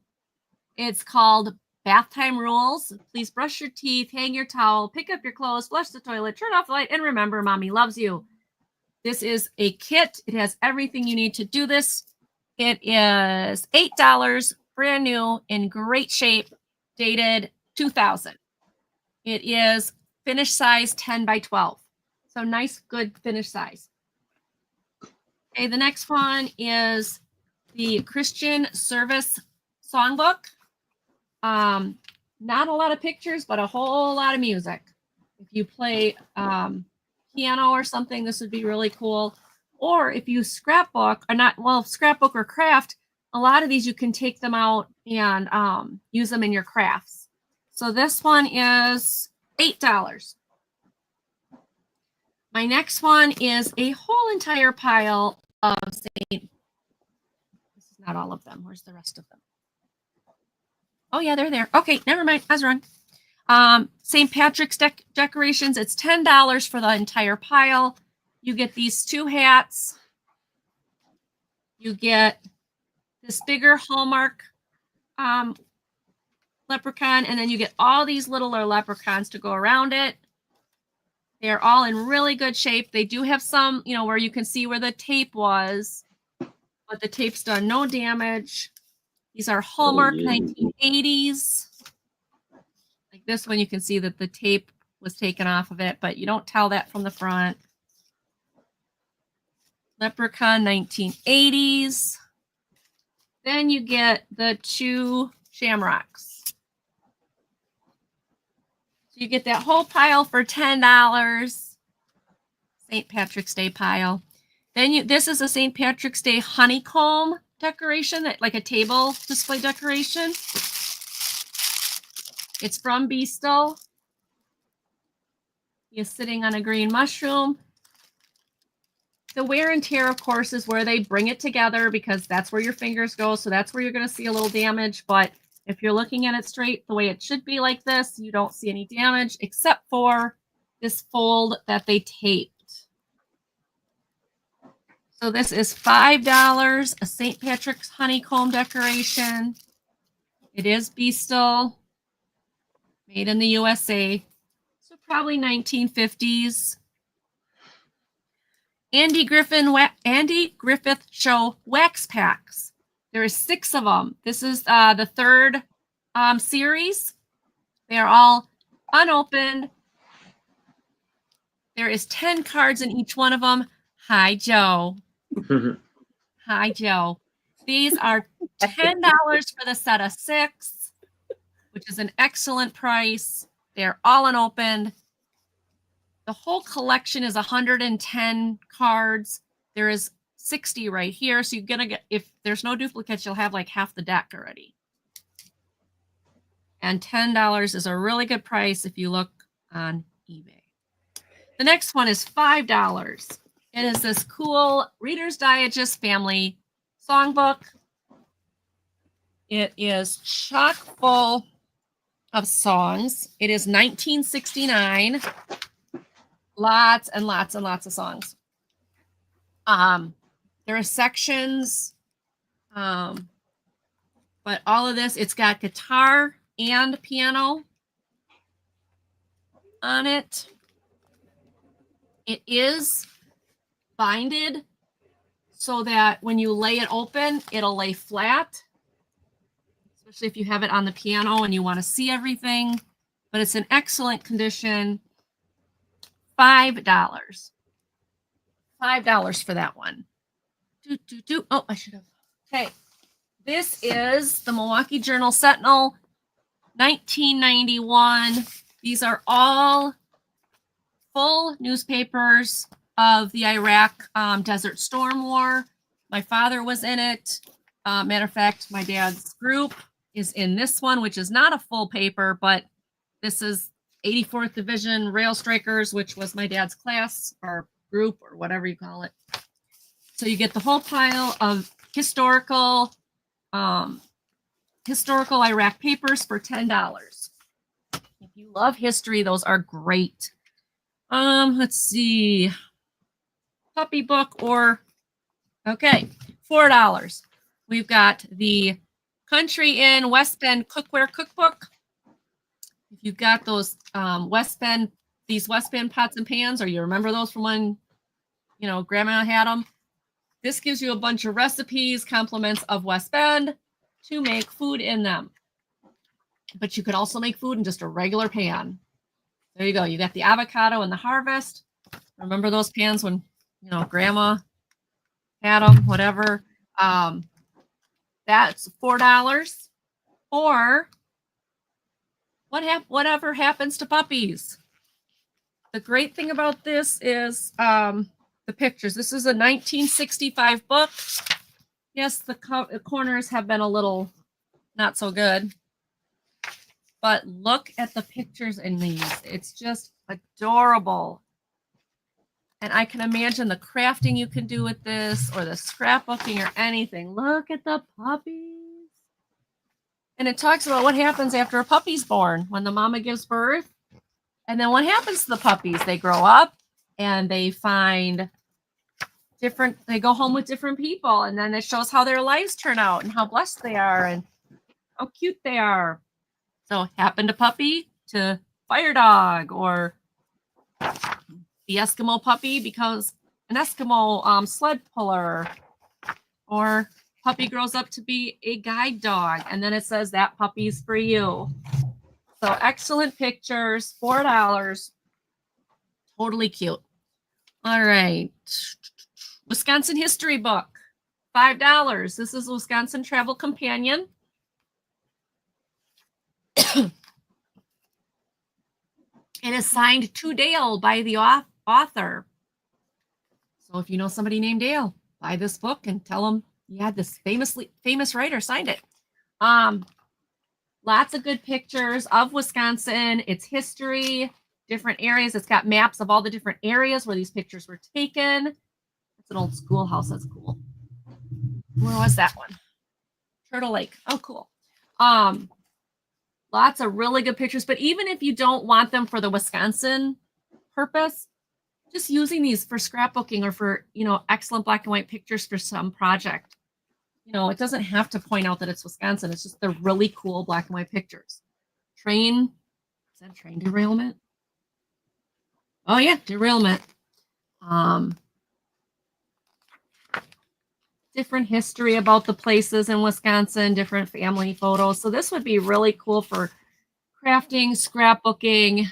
It's called Bath Time Rules. Please brush your teeth, hang your towel, pick up your clothes, flush the toilet, turn off the light, and remember, Mommy loves you. This is a kit. It has everything you need to do this. It is $8, brand new, in great shape, dated 2000. It is finished size 10 by 12. So nice, good finished size. Okay, the next one is the Christian Service Songbook. Not a lot of pictures, but a whole lot of music. If you play piano or something, this would be really cool. Or if you scrapbook, scrapbook or craft, a lot of these you can take them out and use them in your crafts. So this one is $8. My next one is a whole entire pile of this is not all of them. Where's the rest of them? Oh, yeah, they're there. Okay, never mind. I was wrong. St. Patrick's decorations. It's $10 for the entire pile. You get these 2 hats. You get this bigger Hallmark leprechaun, and then you get all these littler leprechauns to go around it. They're all in really good shape. They do have some, where you can see where the tape was, but the tape's done no damage. These are Hallmark 1980s. Like this one, you can see that the tape was taken off of it, but you don't tell that from the front. Leprechaun 1980s. Then you get the 2 shamrocks. So you get that whole pile for $10. St. Patrick's Day pile. Then this is a St. Patrick's Day honeycomb decoration, like a table display decoration. It's from Beastal. He's sitting on a green mushroom. The wear and tear, of course, is where they bring it together because that's where your fingers go. So that's where you're going to see a little damage. But if you're looking at it straight the way it should be like this, you don't see any damage except for this fold that they taped. So this is $5, a St. Patrick's honeycomb decoration. It is Beastal, made in the USA. So probably 1950s. Andy Griffith Show wax packs. There is 6 of them. This is the 3rd series. They are all unopened. There is 10 cards in each one of them. Hi, Joe. Hi, Joe. These are $10 for the set of 6, which is an excellent price. They're all unopened. The whole collection is 110 cards. There is 60 right here. So you're going to get, if there's no duplicates, you'll have like half the deck already. And $10 is a really good price if you look on eBay. The next one is $5. It is this cool Reader's Digest family songbook. It is chock full of songs. It is 1969. Lots and lots and lots of songs. There are sections, but all of this, it's got guitar and piano on it. It is binded so that when you lay it open, it'll lay flat, especially if you have it on the piano and you want to see everything. but it's in excellent condition. $5. $5 for that one. Oh, I should have. Okay. This is the Milwaukee Journal Sentinel, 1991. These are all full newspapers of the Iraq Desert Storm War. My father was in it. Matter of fact, my dad's group is in this one, which is not a full paper, but this is 84th Division Rail Strikers, which was my dad's class or group or whatever you call it. So you get the whole pile of historical Iraq papers for $10. If you love history, those are great. Let's see. Puppy book or okay, $4. We've got the Country Inn West Bend Cookware Cookbook. If you've got those these West Bend pots and pans, or you remember those from when, you know, Grandma had them, this gives you a bunch of recipes, compliments of West Bend to make food in them. But you could also make food in just a regular pan. There you go. You got the avocado and the harvest. Remember those pans when, you know, Grandma had them, whatever. That's $4. Or whatever happens to puppies. The great thing about this is the pictures. This is a 1965 book. Yes, the corners have been a little not so good. But look at the pictures in these. It's just adorable. And I can imagine the crafting you can do with this or the scrapbooking or anything. Look at the puppies. And it talks about what happens after a puppy's born when the mama gives birth. And then what happens to the puppies? They grow up and they find they go home with different people. And then it shows how their lives turn out and how blessed they are and how cute they are. So happened to puppy to fire dog, or the Eskimo puppy becomes an Eskimo sled puller, or puppy grows up to be a guide dog. And then it says that puppy's for you. So excellent pictures, $4. Totally cute. All right. Wisconsin history book, $5. This is Wisconsin Travel Companion. It is signed to Dale by the author. So if you know somebody named Dale, buy this book and tell them you had this famous writer signed it. Lots of good pictures of Wisconsin, its history, different areas. It's got maps of all the different areas where these pictures were taken. It's an old schoolhouse. That's cool. Where was that one? Turtle Lake. Oh, cool. Lots of really good pictures, but even if you don't want them for the Wisconsin purpose, just using these for scrapbooking or for, you know, excellent black and white pictures for some project. You know, it doesn't have to point out that it's Wisconsin. It's just they're really cool black and white pictures. Is that train derailment? Oh yeah, derailment. Different history about the places in Wisconsin, different family photos. So this would be really cool for crafting, scrapbooking.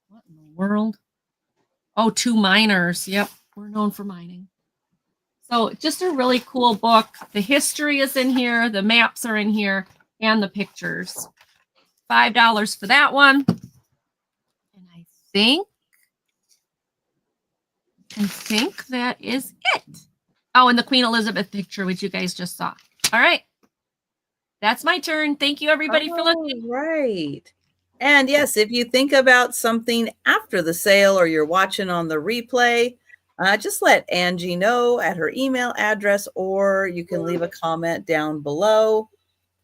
What in the world? Oh, 2 miners. Yep, we're known for mining. So just a really cool book. The history is in here, the maps are in here, and the pictures. $5 for that one. And I think that is it. Oh, and the Queen Elizabeth picture, which you guys just saw. All right. That's my turn. Thank you, everybody, for looking. Right. And yes, if you think about something after the sale or you're watching on the replay, just let Angie know at her email address, or you can leave a comment down below.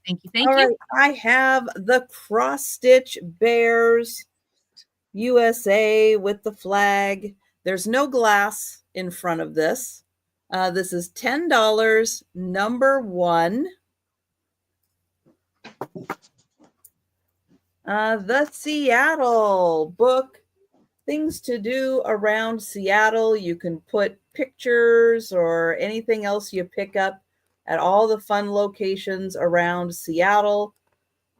Thank you. Thank you. Right, I have the Cross Stitch Bears USA with the flag. There's no glass in front of this. This is $10, number 1. The Seattle book, things to do around Seattle. You can put pictures or anything else you pick up at all the fun locations around Seattle.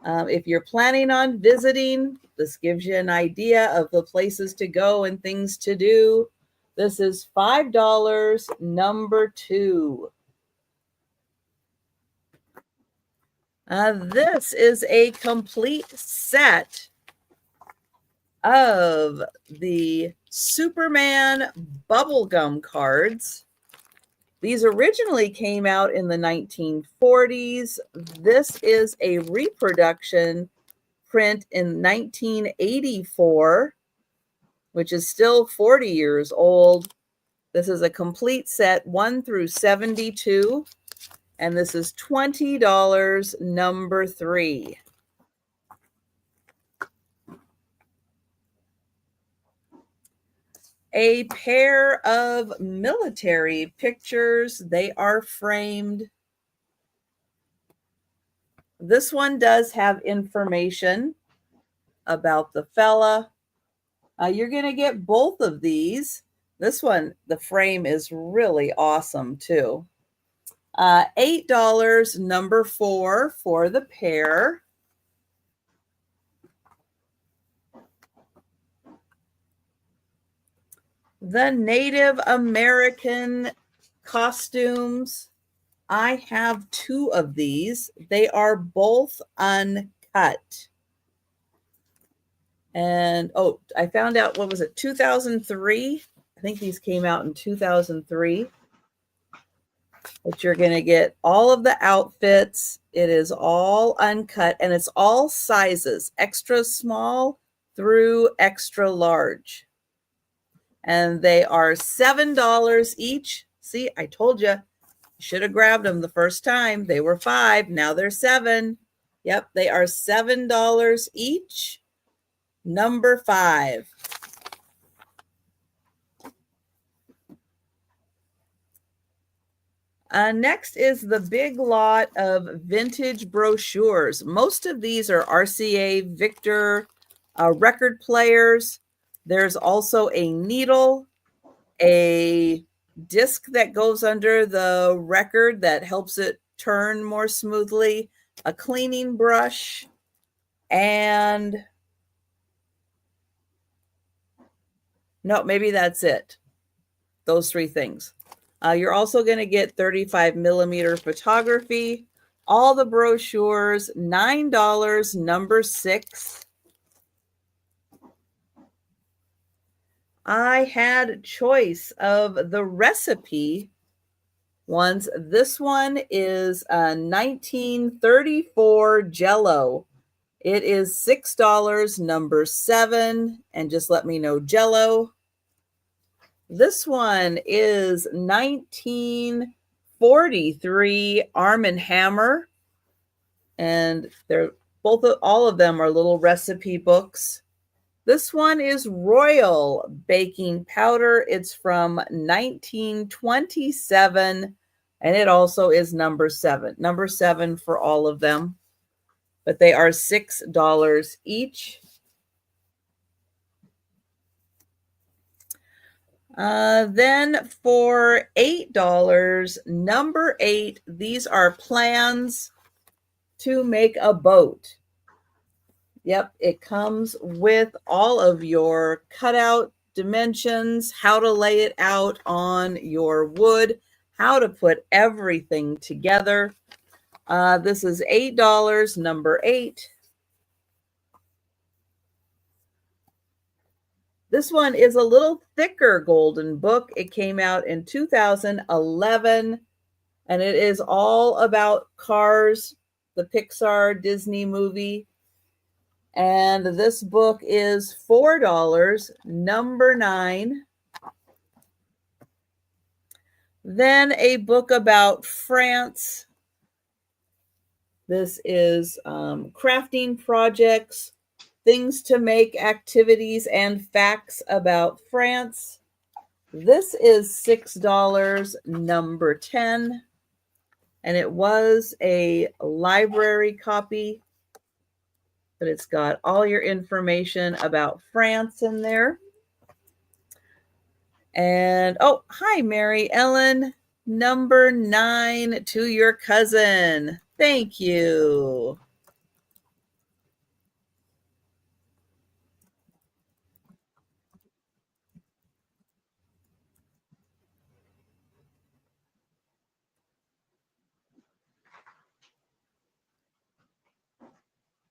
If you're planning on visiting, this gives you an idea of the places to go and things to do. This is $5, number 2. This is a complete set of the Superman bubblegum cards. These originally came out in the 1940s. This is a reproduction print in 1984, which is still 40 years old. This is a complete set 1 through 72. And this is $20, number 3. A pair of military pictures. They are framed. This one does have information about the fella. You're going to get both of these. This one, the frame is really awesome too. $8, number 4 for the pair. The Native American costumes. I have 2 of these. They are both uncut. And, oh, I found out, what was it, 2003? I think these came out in 2003. But you're going to get all of the outfits. It is all uncut, and it's all sizes, extra small through extra large. And they are $7 each. See, I told you, should have grabbed them the first time. They were $5, now they're $7. Yep, they are $7 each. Number 5. Next is the big lot of vintage brochures. Most of these are RCA Victor record players. There's also a needle, a disc that goes under the record that helps it turn more smoothly, a cleaning brush, and no, maybe that's it. Those 3 things. You're also going to get 35mm photography, all the brochures, $9, number 6. I had choice of the recipe ones. This one is 1934 Jell-O. It is $6, number 7, and just let me know Jell-O. This one is 1943 Arm & Hammer, and they're all of them are little recipe books. This one is Royal Baking Powder. It's from 1927, and it also is number 7. Number 7 for all of them, but they are $6 each. Then for $8, number 8, these are plans to make a boat. Yep, it comes with all of your cutout dimensions, how to lay it out on your wood, how to put everything together. This is $8, number 8. This one is a little thicker golden book. It came out in 2011, and it is all about Cars, the Pixar Disney movie. And this book is $4, number 9. Then a book about France. This is crafting projects, things to make, activities, and facts about France. This is $6, number 10. And it was a library copy, but it's got all your information about France in there. And, oh, hi, Mary Ellen. Number 9 to your cousin. Thank you.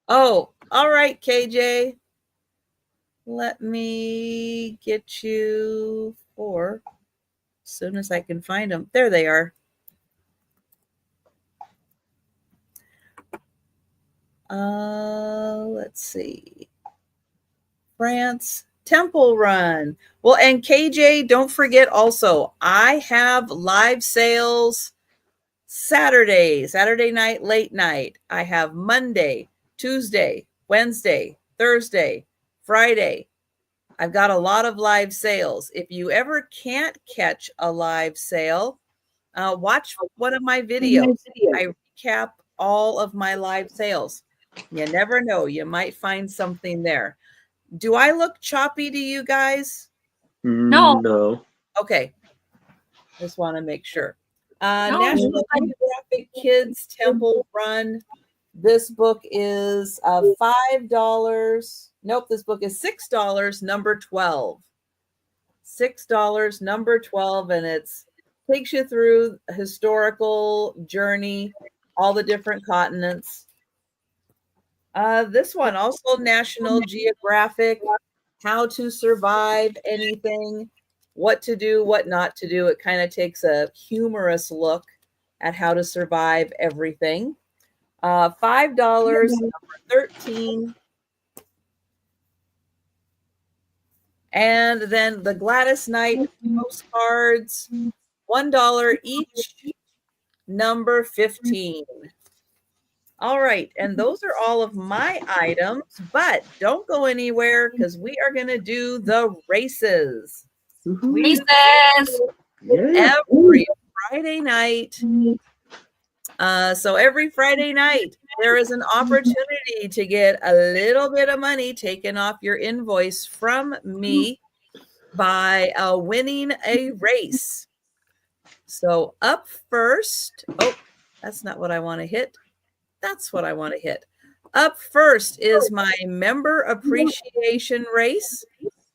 Oh, all right, KJ. Let me get you as soon as I can find them. There they are. Let's see. France Temple Run. Well, and KJ, don't forget also, I have live sales Saturday night, late night. I have Monday, Tuesday, Wednesday, Thursday, Friday. I've got a lot of live sales. If you ever can't catch a live sale, watch one of my videos. I recap all of my live sales. You never know. You might find something there. Do I look choppy to you guys? No. Okay. Just want to make sure. National Geographic Kids Temple Run. This book is $5. Nope, this book is $6, number 12. $6, number 12, and it's takes you through a historical journey, all the different continents. This one also National Geographic, how to survive anything, what to do, what not to do. It kind of takes a humorous look at how to survive everything. $5, number 13. And then the Gladys Knight postcards, $1 each, number 15. All right, and those are all of my items, but don't go anywhere because we are going to do the races. Races! Every Friday night. So every Friday night, there is an opportunity to get a little bit of money taken off your invoice from me by winning a race. So up first, oh, that's not what I want to hit. That's what I want to hit. Up first is my member appreciation race.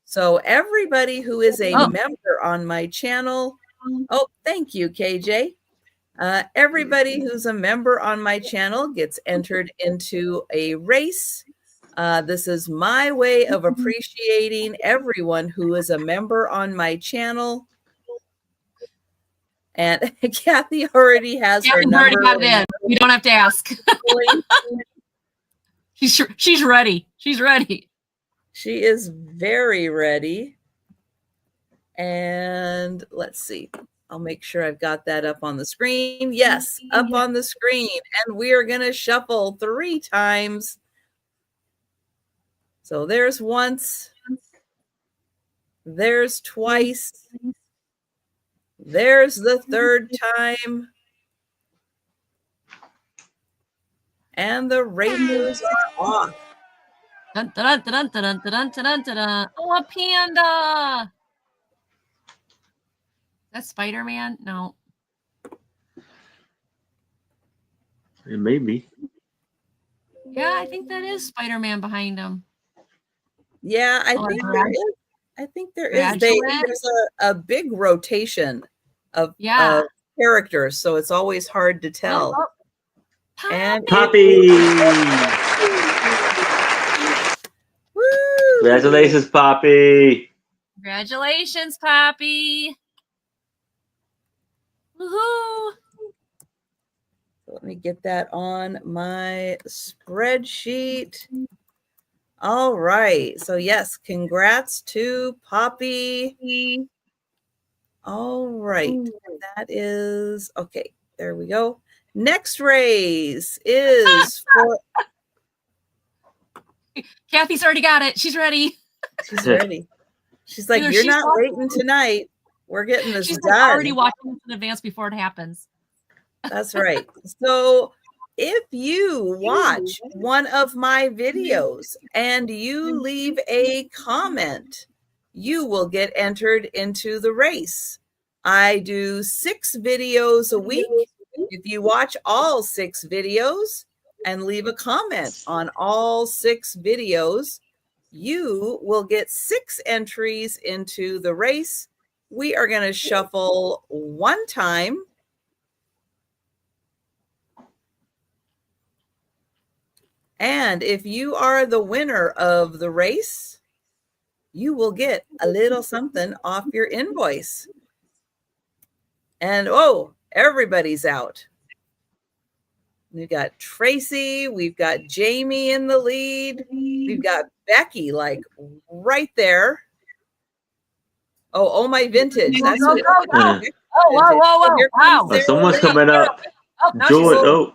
So everybody who is a member on my channel, oh, thank you, KJ. Everybody who's a member on my channel gets entered into a race. This is my way of appreciating everyone who is a member on my channel. And Kathy already has her number. Already got it in. You don't have to ask. She's ready. She's ready. She is very ready. And let's see. I'll make sure I've got that up on the screen. Yes, up on the screen. And we are going to shuffle 3 times. So there's once. There's twice. There's the 3rd time. And the races are off. Dun, dun, dun, dun, dun, dun, dun, dun, dun, dun. Oh, a panda. That's Spider-Man? No. It may be. Yeah, I think that is Spider-Man behind him. Yeah, I think there is. I think there is. There's a big rotation of characters, so it's always hard to tell. Poppy. And Poppy! Woo! Congratulations, Poppy! Congratulations, Poppy! Woohoo! Let me get that on my spreadsheet. All right. So yes, congrats to Poppy. All right. That is okay. There we go. Next race is for Kathy's already got it. She's ready. She's ready. She's like, you're not waiting tonight. We're getting this She's done. already watching this in advance before it happens. That's right. So if you watch one of my videos and you leave a comment, you will get entered into the race. I do 6 videos a week. If you watch all 6 videos and leave a comment on all 6 videos, you will get 6 entries into the race. We are going to shuffle 1 time. And if you are the winner of the race, you will get a little something off your invoice. And oh, everybody's out. We've got Tracy, we've got Jamie in the lead, we've got Becky like right there. Oh my vintage. That's Go, what. go, go. Vintage. Oh, whoa. Here comes Wow. Someone's Sarah Lee. coming up. Oh, now Jordan.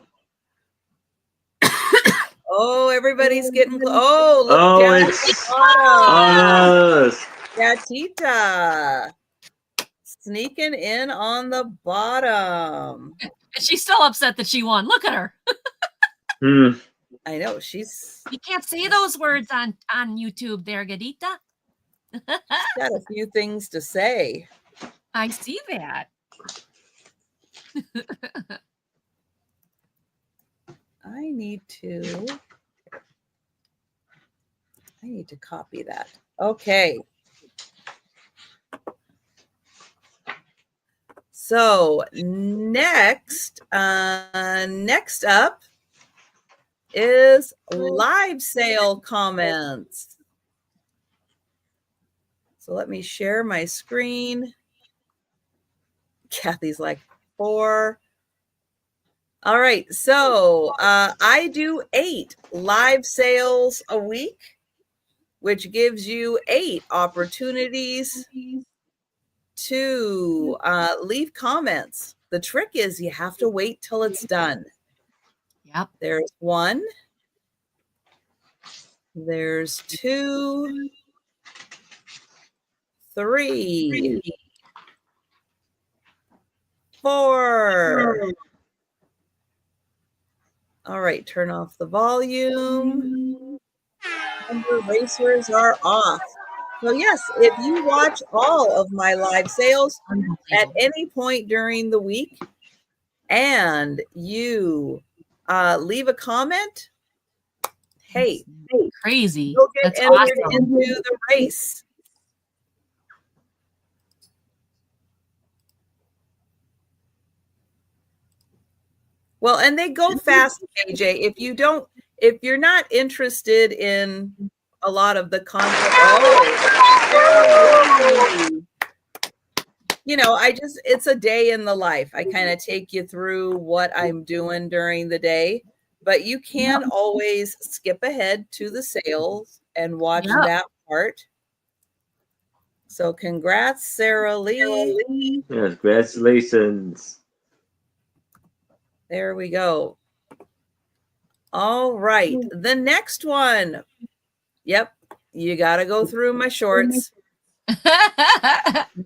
Oh, everybody's getting close. Oh, look down at the It's bottom. us. Gatita sneaking in on the bottom. She's still upset that she won. Look at her. I know she's. You can't say those words on YouTube there, Gadita. Got a few things to say. I see that. I need to copy that. Okay. So next up is live sale comments. So let me share my screen. Kathy's like 4. All right, so I do 8 live sales a week, which gives you 8 opportunities to leave comments. The trick is you have to wait till it's done. Yep. There's 1. There's 2. 3. 4. All right, turn off the volume. And the racers are off. So yes, if you watch all of my live sales at any point during the week and you leave a comment, hey, crazy. you'll get That's entered awesome. into the race. Well, and they go fast, KJ. If you're not interested in a lot of the content, it's a day in the life. I kind of take you through what I'm doing during the day, but you can always skip ahead to the sales and watch that part. So congrats, Sarah Lee. Yes, congratulations. There we go. All right. The next one. Yep. You got to go through my shorts.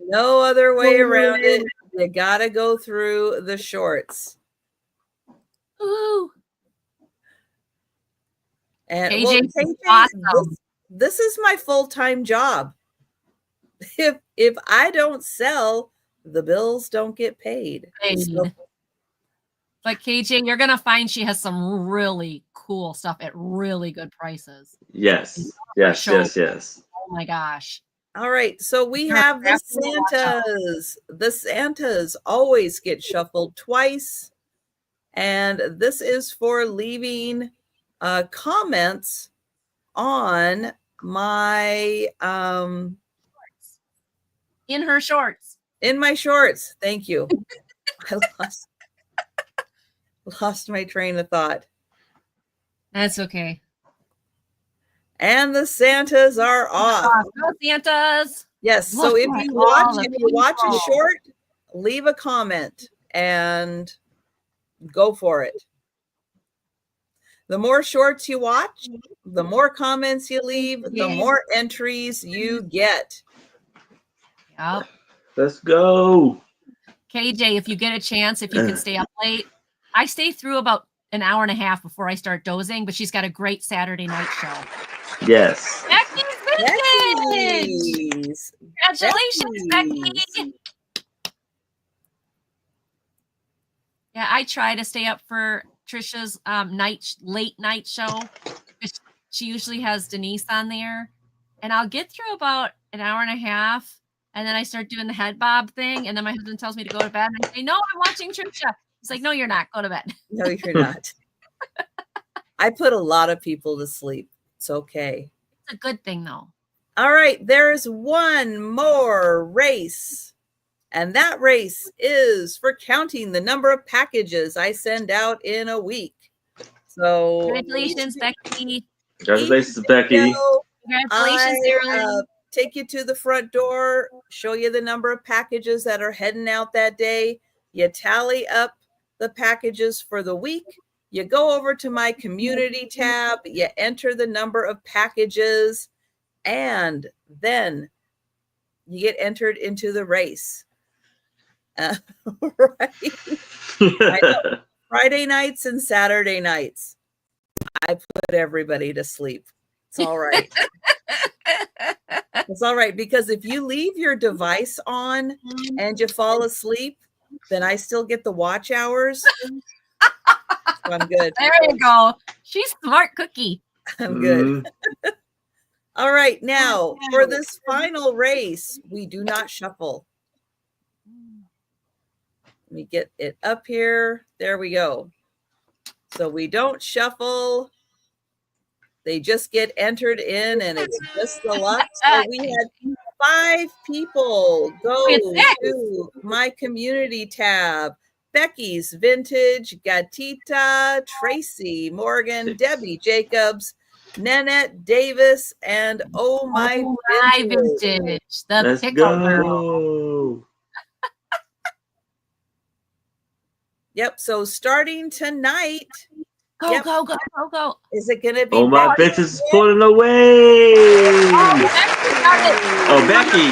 No other way around it. You got to go through the shorts. Ooh. And KJ, KJ, awesome. this is my full-time job. If I don't sell, the bills don't get paid. So, but KJ, you're gonna find she has some really cool stuff at really good prices. Yes. Oh my gosh. all right, so we have the Santas. The Santas always get shuffled twice. And this is for leaving comments on my in her shorts. In my shorts. Thank you. I lost my train of thought. That's okay. And the Santas are off. Go Santas. Yes. So if you watch a short, leave a comment and go for it. The more shorts you watch, the more comments you leave, the more entries you get. Yep. Let's go. KJ, if you get a chance, if you can stay up late, I stay through about an hour and a half before I start dozing, but she's got a great Saturday night show. Yes. Becky's vintage. Congratulations, Becky. Yeah, I try to stay up for Trisha's late night show. She usually has Denise on there, and I'll get through about an hour and a half, and then I start doing the head bob thing, and then my husband tells me to go to bed, and I say, "No, I'm watching Trisha." He's like, "No, you're not. Go to bed." No, you're not. I put a lot of people to sleep. It's okay. It's a good thing, though. All right, there's one more race. And that race is for counting the number of packages I send out in a week. So Congratulations, Becky. Congratulations, Becky. Congratulations, Sarah. Take you to the front door, show you the number of packages that are heading out that day. You tally up the packages for the week. You go over to my community tab, you enter the number of packages, and then you get entered into the race. Right. Friday nights and Saturday nights, I put everybody to sleep. It's all right. It's all right, because if you leave your device on and you fall asleep, then I still get the watch hours. So I'm good. There you go. She's smart cookie. I'm good. All right, now for this final race, we do not shuffle. Let me get it up here. There we go. So we don't shuffle. They just get entered in, and it's just the luck. So we had 5 people go to my community tab. Becky's Vintage, Gatita, Tracy, Morgan, Debbie Jacobs, Nanette Davis, and Oh My Vintage. The Let's pickle go. girl. Yep. So starting tonight. Go, Yep. go, go, go, go. Is it going to be? Oh, my bitch is pulling away. Oh, Becky.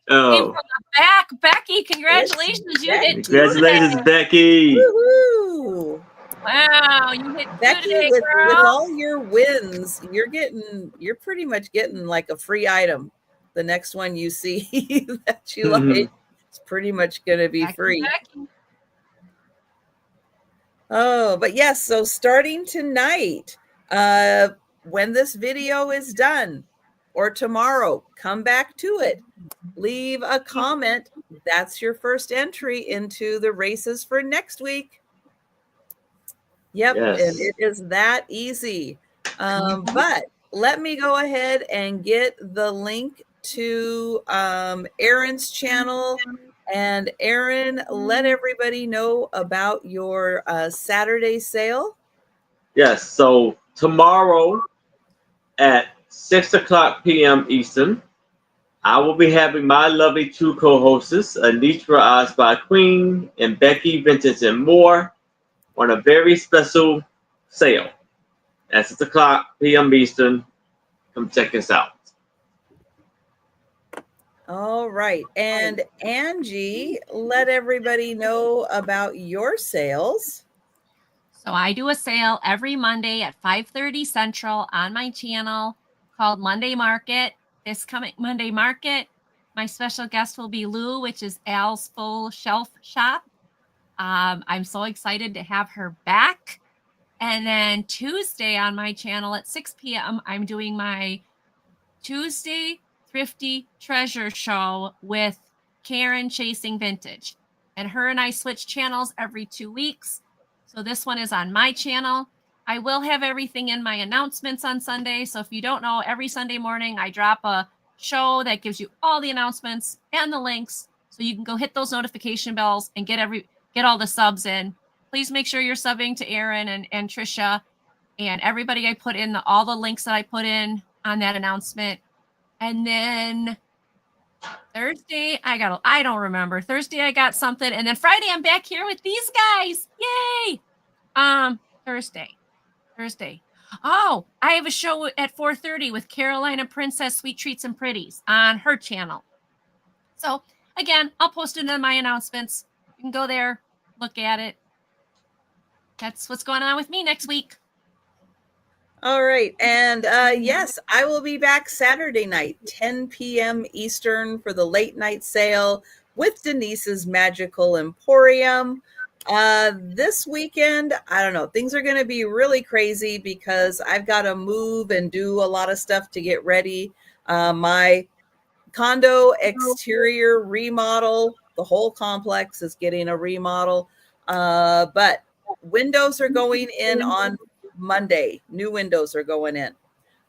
Came from the back. Becky, congratulations. You hit 2 Congratulations, today. Becky. Woohoo. Wow, you hit 2 Becky, today, with girl. all your wins, you're pretty much getting like a free item. The next one you see that you like, it's pretty much going to be free. Becky. Oh, but yes, so starting tonight, when this video is done or tomorrow, come back to it. Leave a comment. That's your first entry into the races for next week. Yep, Yes. and it is that easy. But let me go ahead and get the link to Erin's channel. And Erin, let everybody know about your Saturday sale. Yes, so tomorrow at 6:00 p.m. Eastern, I will be having my lovely 2 co-hosts, Anitra Oz by Queen and Becky Vintage and More, on a very special sale at 6:00 p.m. Eastern. Come check us out. All right. And Angie, let everybody know about your sales. So I do a sale every Monday at 5:30 Central on my channel called Monday Market. This coming Monday Market, my special guest will be Lou, which is Al's Full Shelf Shop. I'm so excited to have her back. And then Tuesday on my channel at 6 p.m., I'm doing my Tuesday Thrifty Treasure Show with Karen Chasing Vintage. And her and I switch channels every 2 weeks. So this one is on my channel. I will have everything in my announcements on Sunday. So if you don't know, every Sunday morning I drop a show that gives you all the announcements and the links. So you can go hit those notification bells and get all the subs in. Please make sure you're subbing to Erin and Trisha and everybody I put in, all the links that I put in on that announcement. And then Thursday, I don't remember. Thursday, I got something. And then Friday, I'm back here with these guys. Yay. Thursday. Oh, I have a show at 4:30 with Carolina Princess Sweet Treats and Pretties on her channel. So again, I'll post it in my announcements. You can go there, look at it. That's what's going on with me next week. All right. And yes, I will be back Saturday night, 10 p.m. Eastern for the late night sale with Denise's Magical Emporium. This weekend, I don't know, things are going to be really crazy because I've got to move and do a lot of stuff to get ready. My condo exterior remodel, the whole complex is getting a remodel. But windows are going in on Monday. New windows are going in.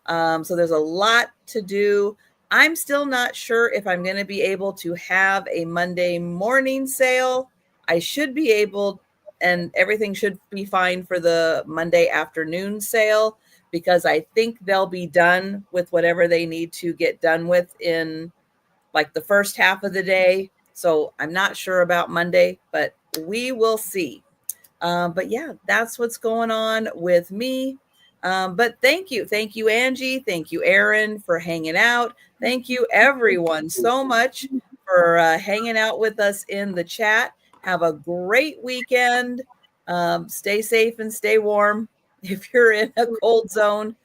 So there's a lot to do. I'm still not sure if I'm going to be able to have a Monday morning sale. I should be able, and everything should be fine for the Monday afternoon sale, because I think they'll be done with whatever they need to get done with in like the first half of the day. So I'm not sure about Monday, but we will see. But yeah, that's what's going on with me. But thank you, Angie. Thank you, Aaron, for hanging out. Thank you, everyone, so much for hanging out with us in the chat. Have a great weekend. Stay safe and stay warm if you're in a cold zone.